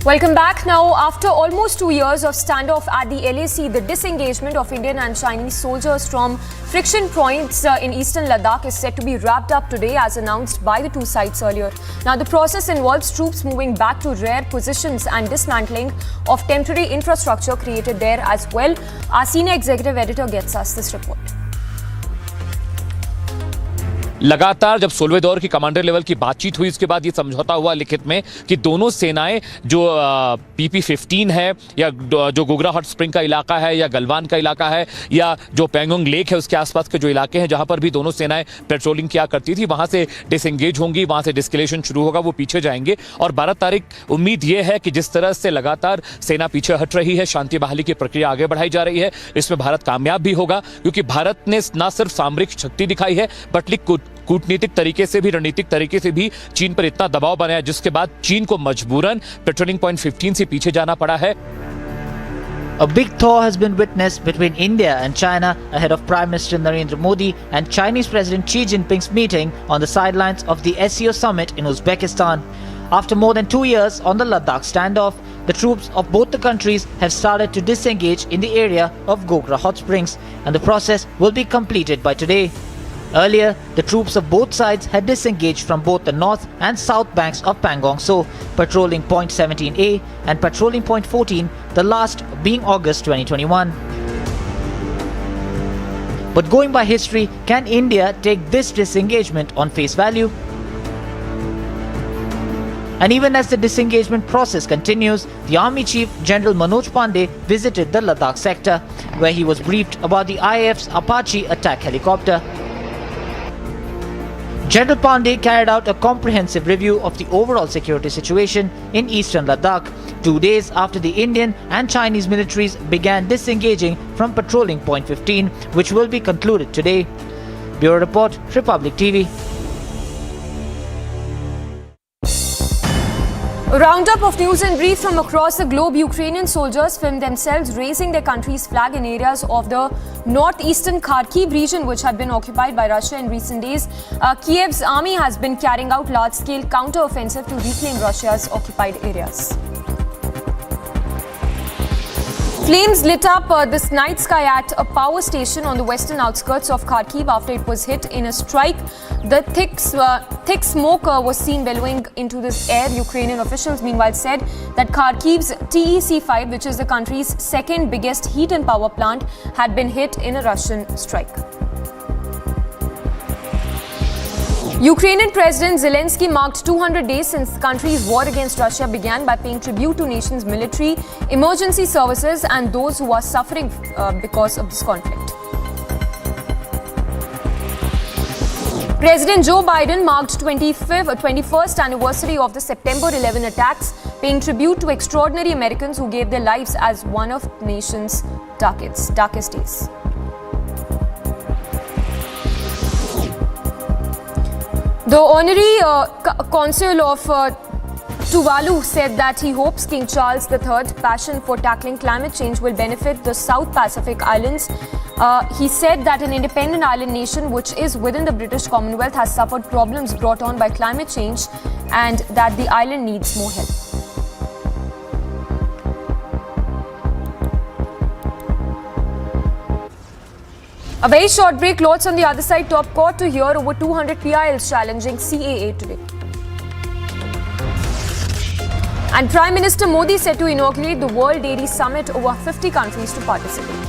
Speaker 10: Welcome back. Now, after almost 2 years of standoff at the LAC, the disengagement of Indian and Chinese soldiers from friction points in eastern Ladakh is set to be wrapped up today, as announced by the two sides earlier. Now, the process involves troops moving back to rare positions and dismantling of temporary infrastructure created there as well. Our senior executive editor gets us this report.
Speaker 12: लगातार जब 16वें दौर की commander level की बातचीत हुई, उसके बाद ये समझौता हुआ लिखित में कि दोनों सेनाएं जो PP-15 है, या जो गोगरा हॉट स्प्रिंग का इलाका है, या गलवान का इलाका है, या जो पेंगोंग लेक है उसके आसपास के जो इलाके हैं जहां पर भी दोनों सेनाएं पेट्रोलिंग किया करती थी, वहां से डिसएंगेज होंगी, वहां से डिस्कलेशन शुरू होगा, वो पीछे जाएंगे। और 12 तारीख उम्मीद ये है कि जिस तरह से लगातार सेना पीछे हट रही है, शांति बहाली की प्रक्रिया आगे बढ़ाई जा रही है, इसमें भारत कामयाब भी होगा, क्योंकि भारत ने न सिर्फ सामरिक शक्ति दिखाई है, बल्कि कूटनीतिक तरीके से भी, रणनीतिक तरीके से भी चीन पर इतना दबाव बनाया, जिसके बाद चीन को मजबूरन पेट्रोलिंग पॉइंट 15 से पीछे जाना पड़ा है।
Speaker 6: A big thaw has been witnessed between India and China ahead of Prime Minister Narendra Modi and Chinese President Xi Jinping's meeting on the sidelines of the SCO summit in Uzbekistan. After more than 2 years on the Ladakh standoff, the troops of both the countries have started to disengage in the area of Gogra Hot Springs, and the process will be completed by today. Earlier, the troops of both sides had disengaged from both the north and south banks of Pangong So, patrolling Point 17A and patrolling Point 14, the last being August 2021. But going by history, can India take this disengagement on face value? And even as the disengagement process continues, the Army Chief General Manoj Pandey visited the Ladakh sector, where he was briefed about the IAF's Apache attack helicopter. General Pandey carried out a comprehensive review of the overall security situation in eastern Ladakh, 2 days after the Indian and Chinese militaries began disengaging from patrolling Point 15, which will be concluded today. Bureau Report, Republic TV.
Speaker 10: A roundup of news and brief from across the globe. Ukrainian soldiers filmed themselves raising their country's flag in areas of the northeastern Kharkiv region, which had been occupied by Russia in recent days. Kiev's army has been carrying out large-scale counter-offensive to reclaim Russia's occupied areas. Flames lit up this night sky at a power station on the western outskirts of Kharkiv after it was hit in a strike. The thick smoke was seen billowing into this air. Ukrainian officials meanwhile said that Kharkiv's TEC-5, which is the country's second biggest heat and power plant, had been hit in a Russian strike. Ukrainian President Zelensky marked 200 days since the country's war against Russia began by paying tribute to nation's military, emergency services and those who are suffering because of this conflict. President Joe Biden marked 21st anniversary of the September 11 attacks, paying tribute to extraordinary Americans who gave their lives as one of the nation's darkest days. The Honorary Consul of Tuvalu said that he hopes King Charles III's passion for tackling climate change will benefit the South Pacific Islands. He said that an independent island nation which is within the British Commonwealth has suffered problems brought on by climate change and that the island needs more help. A very short break. Lots on the other side. Top court to hear over 200 PILs challenging CAA today. And Prime Minister Modi set to inaugurate the World Dairy Summit. Over 50 countries to participate.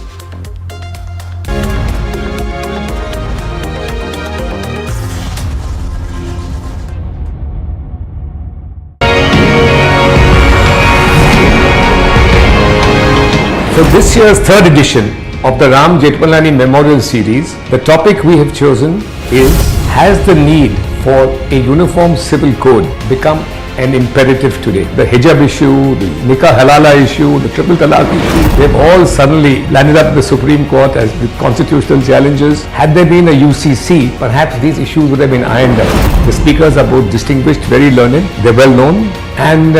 Speaker 21: So this year's third edition of the Ram Jethmalani Memorial Series, the topic we have chosen is, has the need for a uniform civil code become an imperative today? The hijab issue, the nikah halala issue, the triple talaq issue, they've all suddenly landed up in the Supreme Court as the constitutional challenges. Had there been a UCC, perhaps these issues would have been ironed out. The speakers are both distinguished, very learned, they're well known, and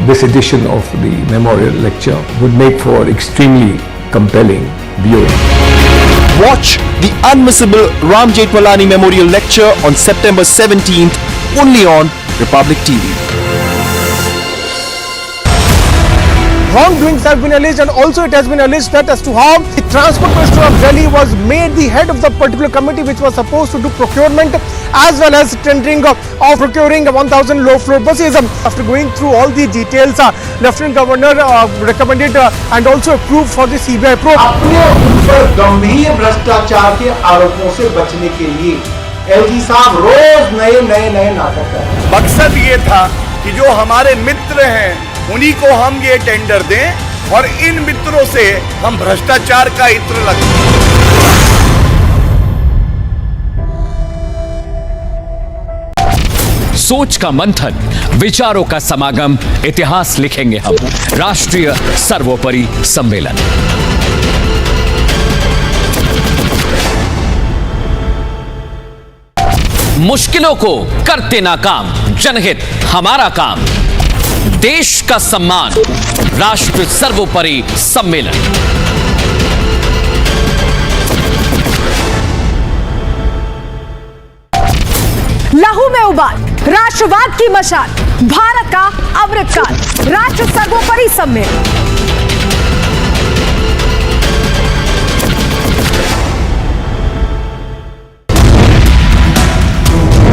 Speaker 21: this edition of the memorial lecture would make for extremely compelling viewing.
Speaker 2: Watch the unmissable Ram Jethmalani Memorial Lecture on September 17th only on Republic TV.
Speaker 20: Wrongdoings have been alleged, and also it has been alleged that as to how the Transport Minister of Delhi was made the head of the particular committee which was supposed to do procurement as well as tendering of procuring 1,000 low-floor buses. After going through all the details, Lieutenant Governor recommended and also approved for the CBI probe.
Speaker 4: अपने ऊपर गंभीर भ्रष्टाचार के आरोपों से बचने के लिए एलजी साहब रोज नए नाटक कर रहे हैं।
Speaker 5: मकसद ये था कि जो हमारे मित्र हैं उन्हीं को हम ये टेंडर दें और इन मित्रों से हम भ्रष्टाचार का इत्र लगाएं।
Speaker 12: सोच का मंथन, विचारों का समागम, इतिहास लिखेंगे हम। राष्ट्रीय सर्वोपरि सम्मेलन। मुश्किलों को करते नाकाम, जनहित हमारा काम, देश का सम्मान, राष्ट्र सर्वोपरि सम्मेलन।
Speaker 7: लहू में उबाल, राष्ट्रवाद की मशाल, भारत का अमृतकाल, राष्ट्र सर्वोपरि सम्मेलन।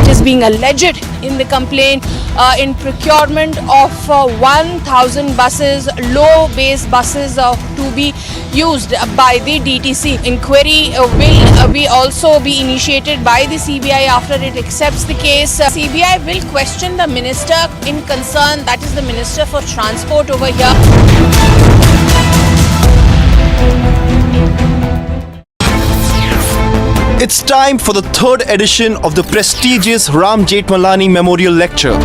Speaker 11: Is being alleged in the complaint in procurement of 1,000 buses, low-base buses to be used by the DTC. Inquiry will be also be initiated by the CBI after it accepts the case. CBI will question the minister in concern, that is the Minister for Transport over here.
Speaker 2: It's time for the third edition of the prestigious Ram Jethmalani Memorial Lecture.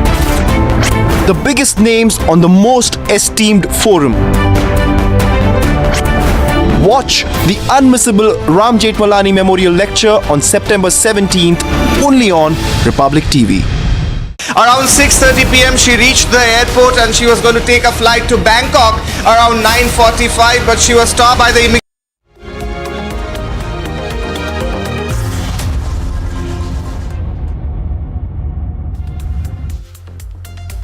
Speaker 2: The biggest names on the most esteemed forum. Watch the unmissable Ram Jethmalani Memorial Lecture on September 17th only on Republic TV.
Speaker 14: Around 6:30 p.m. she reached the airport and she was going to take a flight to Bangkok around 9:45, but she was stopped by the immigration.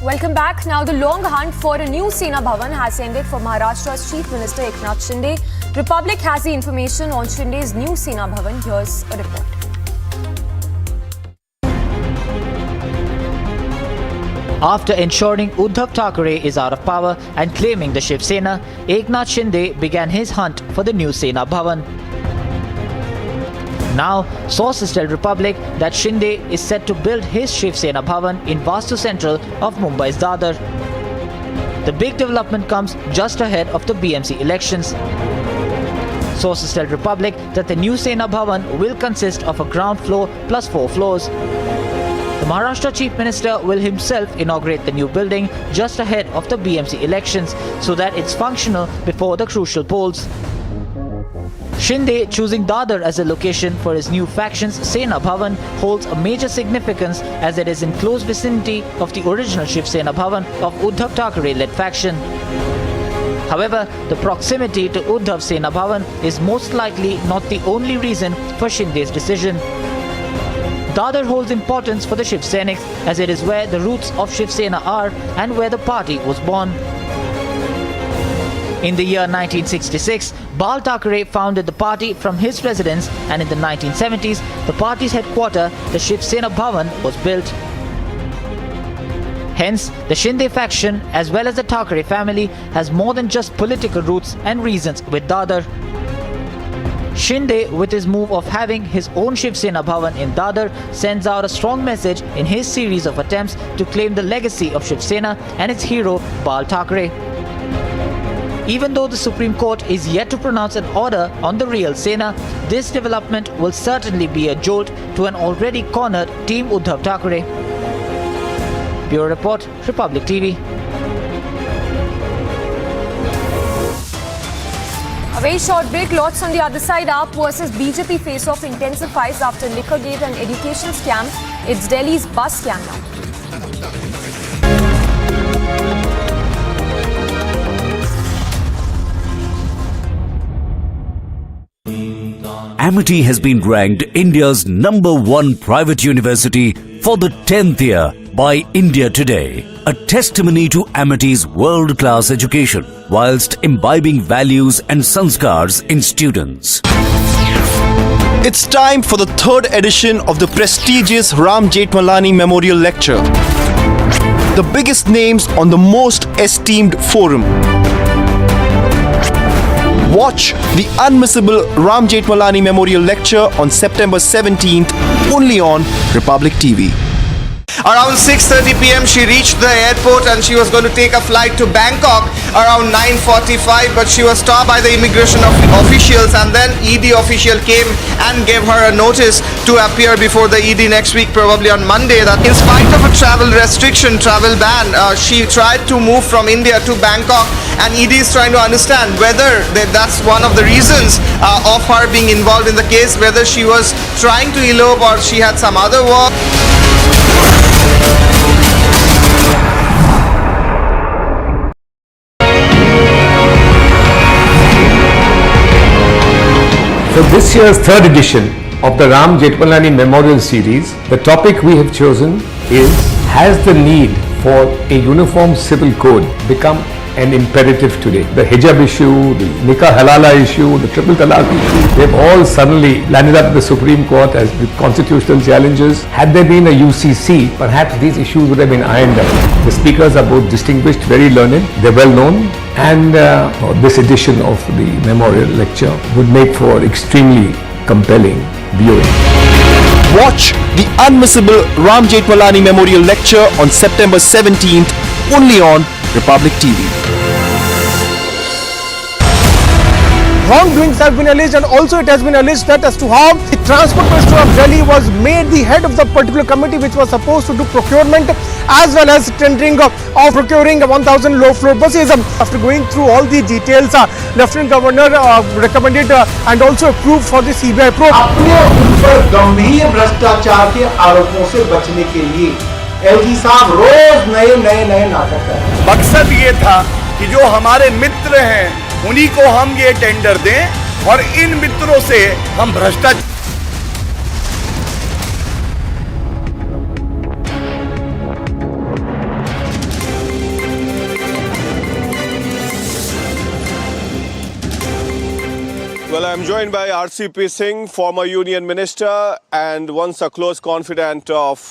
Speaker 10: Welcome back. Now, the long hunt for a new Sena Bhavan has ended for Maharashtra's Chief Minister Eknath Shinde. Republic has the information on Shinde's new Sena Bhavan. Here's a report.
Speaker 6: After ensuring Uddhav Thackeray is out of power and claiming the Shiv Sena, Eknath Shinde began his hunt for the new Sena Bhavan. Now, sources tell Republic that Shinde is set to build his Shiv Sena Bhavan in Vastu Central of Mumbai's Dadar. The big development comes just ahead of the BMC elections. Sources tell Republic that the new Sena Bhavan will consist of a ground floor plus 4 floors. The Maharashtra Chief Minister will himself inaugurate the new building just ahead of the BMC elections so that it's functional before the crucial polls. Shinde choosing Dadar as a location for his new faction's Sena Bhavan holds a major significance as it is in close vicinity of the original Shiv Sena Bhavan of Uddhav Thackeray-led faction. However, the proximity to Uddhav Sena Bhavan is most likely not the only reason for Shinde's decision. Dadar holds importance for the Shiv Senics as it is where the roots of Shiv Sena are and where the party was born. In the year 1966, Bal Thackeray founded the party from his residence, and in the 1970s, the party's headquarters, the Shiv Sena Bhavan, was built. Hence, the Shinde faction, as well as the Thackeray family, has more than just political roots and reasons with Dadar. Shinde, with his move of having his own Shiv Sena Bhavan in Dadar, sends out a strong message in his series of attempts to claim the legacy of Shiv Sena and its hero, Bal Thackeray. Even though the Supreme Court is yet to pronounce an order on the real Sena, this development will certainly be a jolt to an already cornered Team Uddhav Thackeray. Bureau Report, Republic TV.
Speaker 10: A very short break. Lots on the other side. AAP versus BJP face-off intensifies after Liquorgate and education scam. It's Delhi's bus scam now.
Speaker 8: Amity has been ranked India's #1 private university for the 10th year by India Today, a testimony to Amity's world-class education whilst imbibing values and sanskars in students.
Speaker 2: It's time for the 3rd edition of the prestigious Ram Jethmalani Memorial Lecture. The biggest names on the most esteemed forum. Watch the unmissable Ram Jethmalani Memorial Lecture on September 17th only on Republic TV.
Speaker 14: Around 6:30 p.m. she reached the airport and she was going to take a flight to Bangkok around 9:45, but she was stopped by the immigration officials, and then ED official came and gave her a notice to appear before the ED next week, probably on Monday. That in spite of a travel restriction, travel ban, she tried to move from India to Bangkok, and ED is trying to understand whether that's one of the reasons of her being involved in the case, whether she was trying to elope or she had some other work.
Speaker 21: For this year's 3rd edition of the Ram Jethmalani Memorial Series, the topic we have chosen is, has the need for a uniform civil code become an imperative today? The hijab issue, the nikah halala issue, the triple talaq issue, they've all suddenly landed up at the Supreme Court as with constitutional challenges. Had there been a UCC, perhaps these issues would have been ironed out. The speakers are both distinguished, very learned, they're well known, and this edition of the memorial lecture would make for extremely compelling viewing.
Speaker 2: Watch the unmissable Ram Jethmalani Memorial Lecture on September 17th only on Republic TV.
Speaker 20: Wrongdoings have been alleged, and also it has been alleged that as to how the Transport Minister of Delhi was made the head of the particular committee which was supposed to do procurement as well as tendering of procuring 1,000 low-floor buses. After going through all the details, Lieutenant Governor recommended and also approved for the CBI probe.
Speaker 4: अपने ऊपर गंभीर भ्रष्टाचार के आरोपों से बचने के लिए एलजी साहब रोज नए नाटक कर रहे हैं।
Speaker 5: मकसद ये था कि जो हमारे मित्र हैं उन्हीं को हम ये टेंडर दें और इन मित्रों से हम भ्रष्टाचार।
Speaker 13: Well, I'm joined by RCP Singh, former Union Minister and once a close confidant of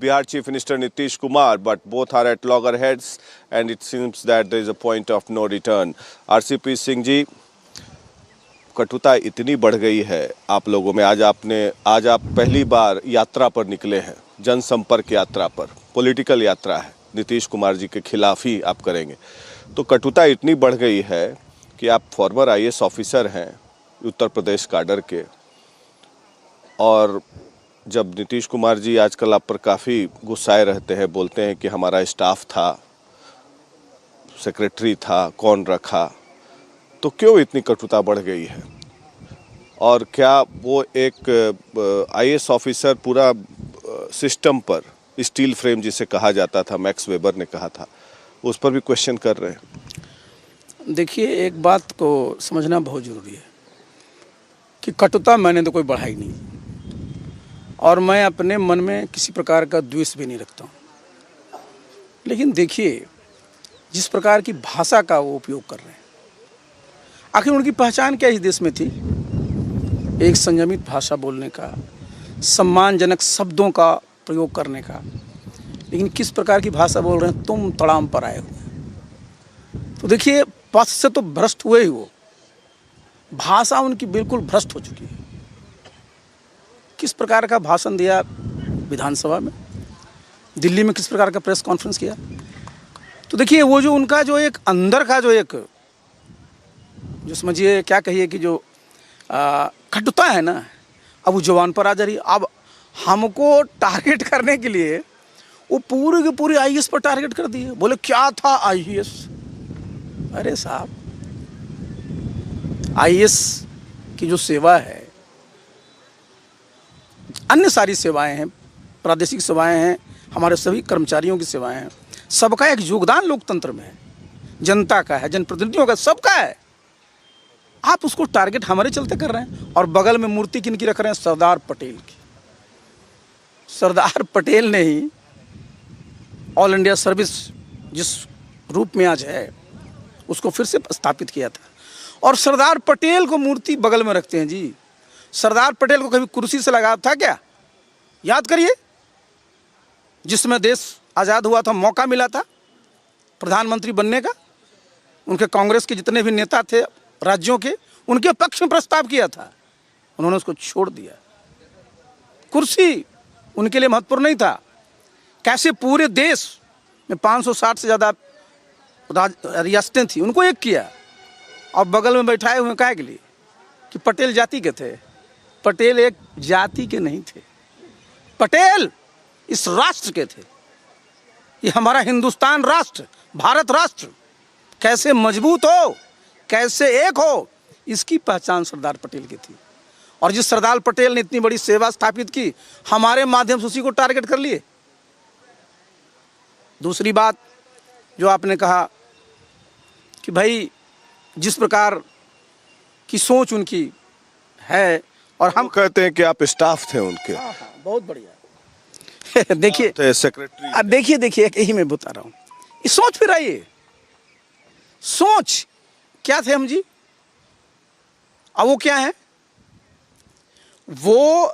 Speaker 13: Bihar Chief Minister Nitish Kumar, but both are at loggerheads and it seems that there is a point of no return. RCP Singh जी, कटुता इतनी बढ़ गई है आप लोगों में। आज आप पहली बार यात्रा पर निकले हैं, जनसंपर्क यात्रा पर, पॉलिटिकल यात्रा है, नीतीश कुमार जी के खिलाफ ही आप करेंगे। तो कटुता इतनी बढ़ गई है कि आप फॉर्मर आईएएस ऑफिसर हैं उत्तर प्रदेश काडर के, और जब नीतीश कुमार जी आजकल आप पर काफ़ी गुस्साए रहते हैं, बोलते हैं कि हमारा स्टाफ था, सेक्रेटरी था, कौन रखा, तो क्यों इतनी कटुता बढ़ गई है? और क्या वो एक आईएएस ऑफिसर पूरा सिस्टम पर स्टील फ्रेम जिसे कहा जाता था, मैक्स वेबर ने कहा था, उस पर भी क्वेश्चन कर रहे हैं?
Speaker 16: देखिए, एक बात को समझना बहुत ज़रूरी है कि कटुता मैंने तो कोई बढ़ाई नहीं, और मैं अपने मन में किसी प्रकार का द्वेष भी नहीं रखता हूँ। लेकिन देखिए, जिस प्रकार की भाषा का वो उपयोग कर रहे हैं, आखिर उनकी पहचान क्या इस देश में थी? एक संयमित भाषा बोलने का, सम्मानजनक शब्दों का प्रयोग करने का। लेकिन किस प्रकार की भाषा बोल रहे हैं? तुम तड़ाम पर आए हुए। तो देखिए, पथ से तो भ्रष्ट हुए ही वो, भाषा उनकी बिल्कुल भ्रष्ट हो चुकी है। किस प्रकार का भाषण दिया विधानसभा में, दिल्ली में किस प्रकार का प्रेस कॉन्फ्रेंस किया। तो देखिए, वो जो उनका जो एक अंदर का जो एक जो समझिए क्या कहिए कि जो कटुता है ना, अब वो जवान पर आ जा रही है। अब हमको टारगेट करने के लिए वो पूरी की पूरी आईएएस पर टारगेट कर दिए। बोले क्या था आईएएस? अरे साहब, आईएएस की जो सेवा है, अन्य सारी सेवाएं हैं, प्रादेशिक सेवाएं हैं, हमारे सभी कर्मचारियों की सेवाएं हैं, सबका एक योगदान लोकतंत्र में है, जनता का है, जनप्रतिनिधियों का, सबका है। आप उसको टारगेट हमारे चलते कर रहे हैं। और बगल में मूर्ति किनकी रख रहे हैं? सरदार पटेल की। सरदार पटेल ने ही ऑल इंडिया सर्विस जिस रूप में आज है उसको फिर से स्थापित किया था। और सरदार पटेल को मूर्ति बगल में रखते हैं जी। सरदार पटेल को कभी कुर्सी से लगाव था क्या? याद करिए, जिसमें देश आज़ाद हुआ था, मौका मिला था प्रधानमंत्री बनने का, उनके कांग्रेस के जितने भी नेता थे राज्यों के, उनके पक्ष में प्रस्ताव किया था, उन्होंने उसको छोड़ दिया। कुर्सी उनके लिए महत्वपूर्ण नहीं था। कैसे पूरे देश में 560 से ज़्यादा रियासतें थी, उनको एक किया और बगल में बैठाए हुए काहे के लिए? कि पटेल जाति के थे। पटेल एक जाति के नहीं थे, पटेल इस राष्ट्र के थे। ये हमारा हिंदुस्तान राष्ट्र, भारत राष्ट्र कैसे मजबूत हो, कैसे एक हो, इसकी पहचान सरदार पटेल की थी। और जिस सरदार पटेल ने इतनी बड़ी सेवा स्थापित की, हमारे माध्यम से उसी को टारगेट कर लिए। दूसरी बात जो आपने कहा कि भाई जिस प्रकार की सोच उनकी है, और हम
Speaker 13: कहते हैं कि आप स्टाफ थे उनके।
Speaker 16: बहुत बढ़िया। देखिए सेक्रेटरी, देखिए यही मैं बता रहा हूँ, सोच फिर आइए, सोच क्या थे हम जी? अब वो क्या है? वो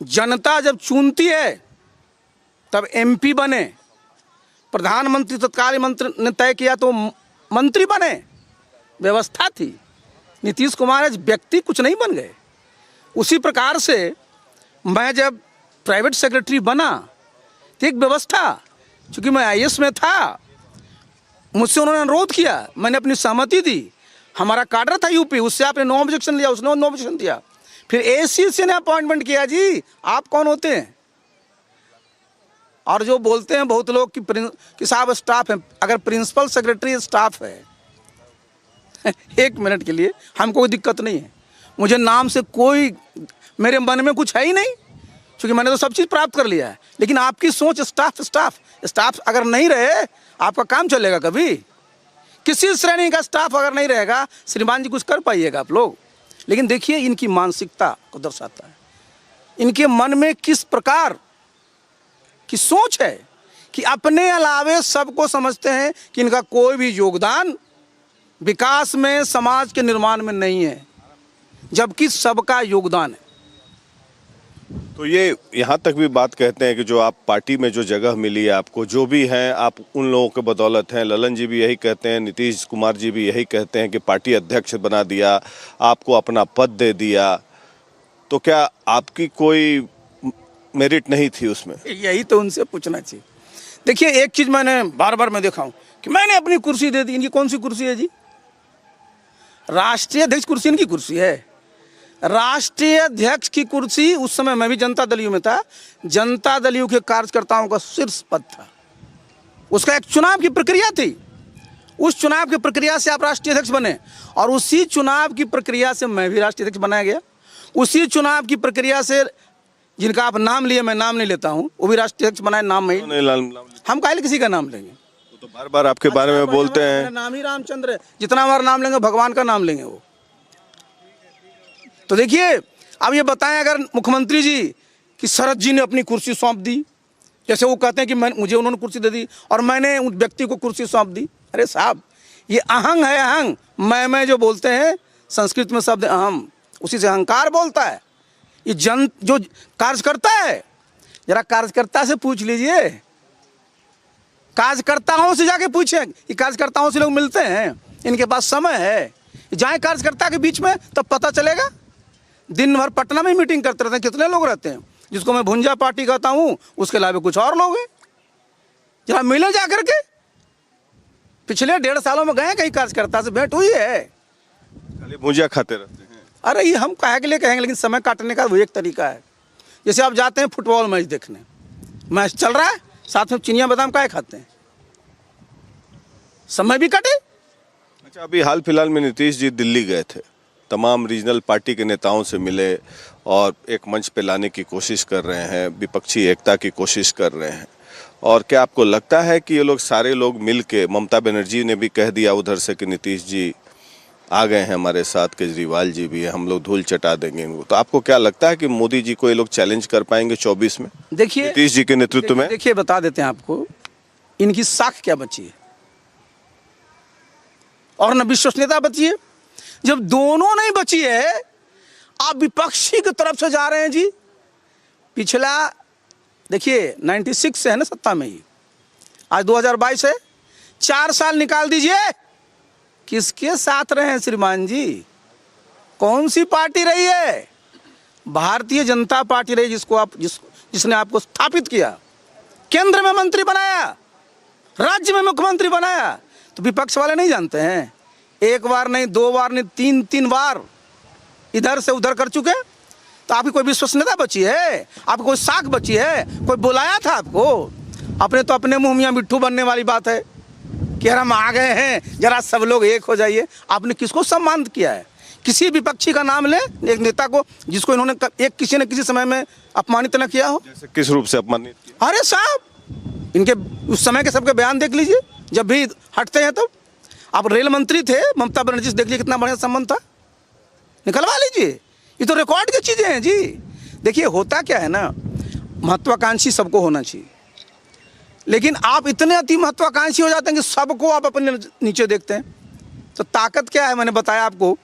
Speaker 16: जनता जब चुनती है तब एमपी बने, प्रधानमंत्री तत्कालीन मंत्री ने तय किया तो मंत्री बने, व्यवस्था थी। नीतीश कुमार आज व्यक्ति कुछ नहीं बन गए। उसी प्रकार से मैं जब प्राइवेट सेक्रेटरी बना तो एक व्यवस्था, चूंकि मैं आईएएस में था, मुझसे उन्होंने अनुरोध किया, मैंने अपनी सहमति दी। हमारा काडर था यूपी, उससे आपने नो ऑब्जेक्शन लिया, उसने नो ऑब्जेक्शन दिया, फिर एसीसी ने अपॉइंटमेंट किया। जी आप कौन होते हैं? और जो बोलते हैं बहुत लोग कि साहब स्टाफ है, अगर प्रिंसिपल सेक्रेटरी स्टाफ है एक मिनट के लिए हमको कोई दिक्कत नहीं है। मुझे नाम से कोई मेरे मन में कुछ है ही नहीं, क्योंकि मैंने तो सब चीज़ प्राप्त कर लिया है। लेकिन आपकी सोच स्टाफ अगर नहीं रहे, आपका काम चलेगा कभी? किसी श्रेणी का स्टाफ अगर नहीं रहेगा, श्रीमान जी कुछ कर पाइएगा आप लोग? लेकिन देखिए इनकी मानसिकता को दर्शाता है, इनके मन में किस प्रकार की सोच है कि अपने अलावे सबको समझते हैं कि इनका कोई भी योगदान विकास में, समाज के निर्माण में नहीं है, जबकि सबका योगदान है।
Speaker 13: तो ये यहाँ तक भी बात कहते हैं कि जो आप पार्टी में जो जगह मिली है आपको, जो भी हैं आप उन लोगों के बदौलत हैं। ललन जी भी यही कहते हैं, नीतीश कुमार जी भी यही कहते हैं कि पार्टी अध्यक्ष बना दिया, आपको अपना पद दे दिया, तो क्या आपकी कोई मेरिट नहीं थी उसमें?
Speaker 16: यही तो उनसे पूछना चाहिए। देखिए एक चीज़ मैंने बार बार मैं देखा हूँ कि मैंने अपनी कुर्सी दे दी। इनकी कौन सी कुर्सी है जी? राष्ट्रीय अध्यक्ष कुर्सी इनकी कुर्सी है। राष्ट्रीय अध्यक्ष की कुर्सी, उस समय मैं भी जनता दल में था, जनता दल के कार्यकर्ताओं का शीर्ष पद था। उसका एक चुनाव की प्रक्रिया थी, उस चुनाव की प्रक्रिया से आप राष्ट्रीय अध्यक्ष बने, और उसी चुनाव की प्रक्रिया से मैं भी राष्ट्रीय अध्यक्ष बनाया गया। उसी चुनाव की प्रक्रिया से जिनका आप नाम लिए, मैं नाम नहीं लेता हूँ, वो भी राष्ट्रीय अध्यक्ष बनाए। नाम में हम काहे किसी का नाम लेंगे?
Speaker 13: तो बार बार आपके बारे में बोलते हैं।
Speaker 16: नाम ही रामचंद्र है, जितना बार नाम लेंगे भगवान का नाम लेंगे वो। तो देखिए अब ये बताएं, अगर मुख्यमंत्री जी कि शरद जी ने अपनी कुर्सी सौंप दी, जैसे वो कहते हैं कि मुझे उन्होंने कुर्सी दे दी और मैंने उन व्यक्ति को कुर्सी सौंप दी। अरे साहब ये अहंग है, अहंग। मैं जो बोलते हैं संस्कृत में शब्द अहम, उसी से अहंकार बोलता है। ये जो कार्यकर्ता है, जरा कार्यकर्ता से पूछ लीजिए, कार्यकर्ताओं से जाके पूछें। ये कार्यकर्ताओं से लोग मिलते हैं, इनके पास समय है, जाए कार्यकर्ता के बीच में तब पता चलेगा। दिन भर पटना में मीटिंग करते रहते हैं, कितने लोग रहते हैं, जिसको मैं भुंजा पार्टी कहता हूँ, उसके अलावा कुछ और लोग हैं। जरा मिले जा करके, पिछले 1.5 सालों में गए कई कार्यकर्ता से भेंट हुई है,
Speaker 13: खाली भुजिया खाते रहते हैं।
Speaker 16: अरे ये हम कहे के लिए कहेंगे, लेकिन समय काटने का वो एक तरीका है। जैसे आप जाते हैं फुटबॉल मैच देखने, मैच चल रहा है, साथ में चिनिया बादाम काहे खाते हैं, समय भी कटे।
Speaker 13: अच्छा, अभी हाल फिलहाल में नीतीश जी दिल्ली गए थे, तमाम रीजनल पार्टी के नेताओं से मिले और एक मंच पे लाने की कोशिश कर रहे हैं, विपक्षी एकता की कोशिश कर रहे हैं। और क्या आपको लगता है कि ये लोग सारे लोग मिल के, ममता बनर्जी ने भी कह दिया उधर से कि नीतीश जी आ गए हैं हमारे साथ, केजरीवाल जी भी है, हम लोग धूल चटा देंगे इनको, तो आपको क्या लगता है कि मोदी जी को ये लोग चैलेंज कर पाएंगे 24 में?
Speaker 16: देखिए
Speaker 13: नीतीश जी के नेतृत्व में।
Speaker 16: देखिए बता देते हैं आपको, इनकी साख क्या बची है और न विश्वसनीयता बची है। जब दोनों नहीं बची है, आप विपक्षी की तरफ से जा रहे हैं जी। पिछला देखिए 96 से है ना सत्ता में, ही आज 2022 है, 4 साल निकाल दीजिए, किसके साथ रहे हैं श्रीमान जी? कौन सी पार्टी रही है? भारतीय जनता पार्टी रही, जिसने आपको स्थापित किया, केंद्र में मंत्री बनाया, राज्य में मुख्यमंत्री बनाया। तो विपक्ष वाले नहीं जानते हैं, एक बार नहीं, 2 बार नहीं, 3 बार इधर से उधर कर चुके। तो आपकी कोई विश्वसनीयता बची है? आपकी कोई साख बची है? कोई बुलाया था आपको? अपने तो अपने मुंह मियां मिट्ठू बनने वाली बात है कि हम आ गए हैं, जरा सब लोग एक हो जाइए। आपने किसको सम्मानित किया है? किसी विपक्षी का नाम ले, एक नेता को जिसको इन्होंने किसी न किसी समय में अपमानित न किया हो।
Speaker 13: जैसे किस रूप से अपमानित किया?
Speaker 16: अरे साहब, इनके उस समय के सबके बयान देख लीजिए, जब भी हटते हैं तब। आप रेल मंत्री थे, ममता बनर्जी से देख लीजिए कितना बढ़िया संबंध था, निकलवा लीजिए। ये तो रिकॉर्ड की चीजें हैं जी। देखिए होता क्या है ना, महत्वाकांक्षी सबको होना चाहिए, लेकिन आप इतने अति महत्वाकांक्षी हो जाते हैं कि सबको आप अपने नीचे देखते हैं। तो ताकत क्या है, मैंने बताया आपको,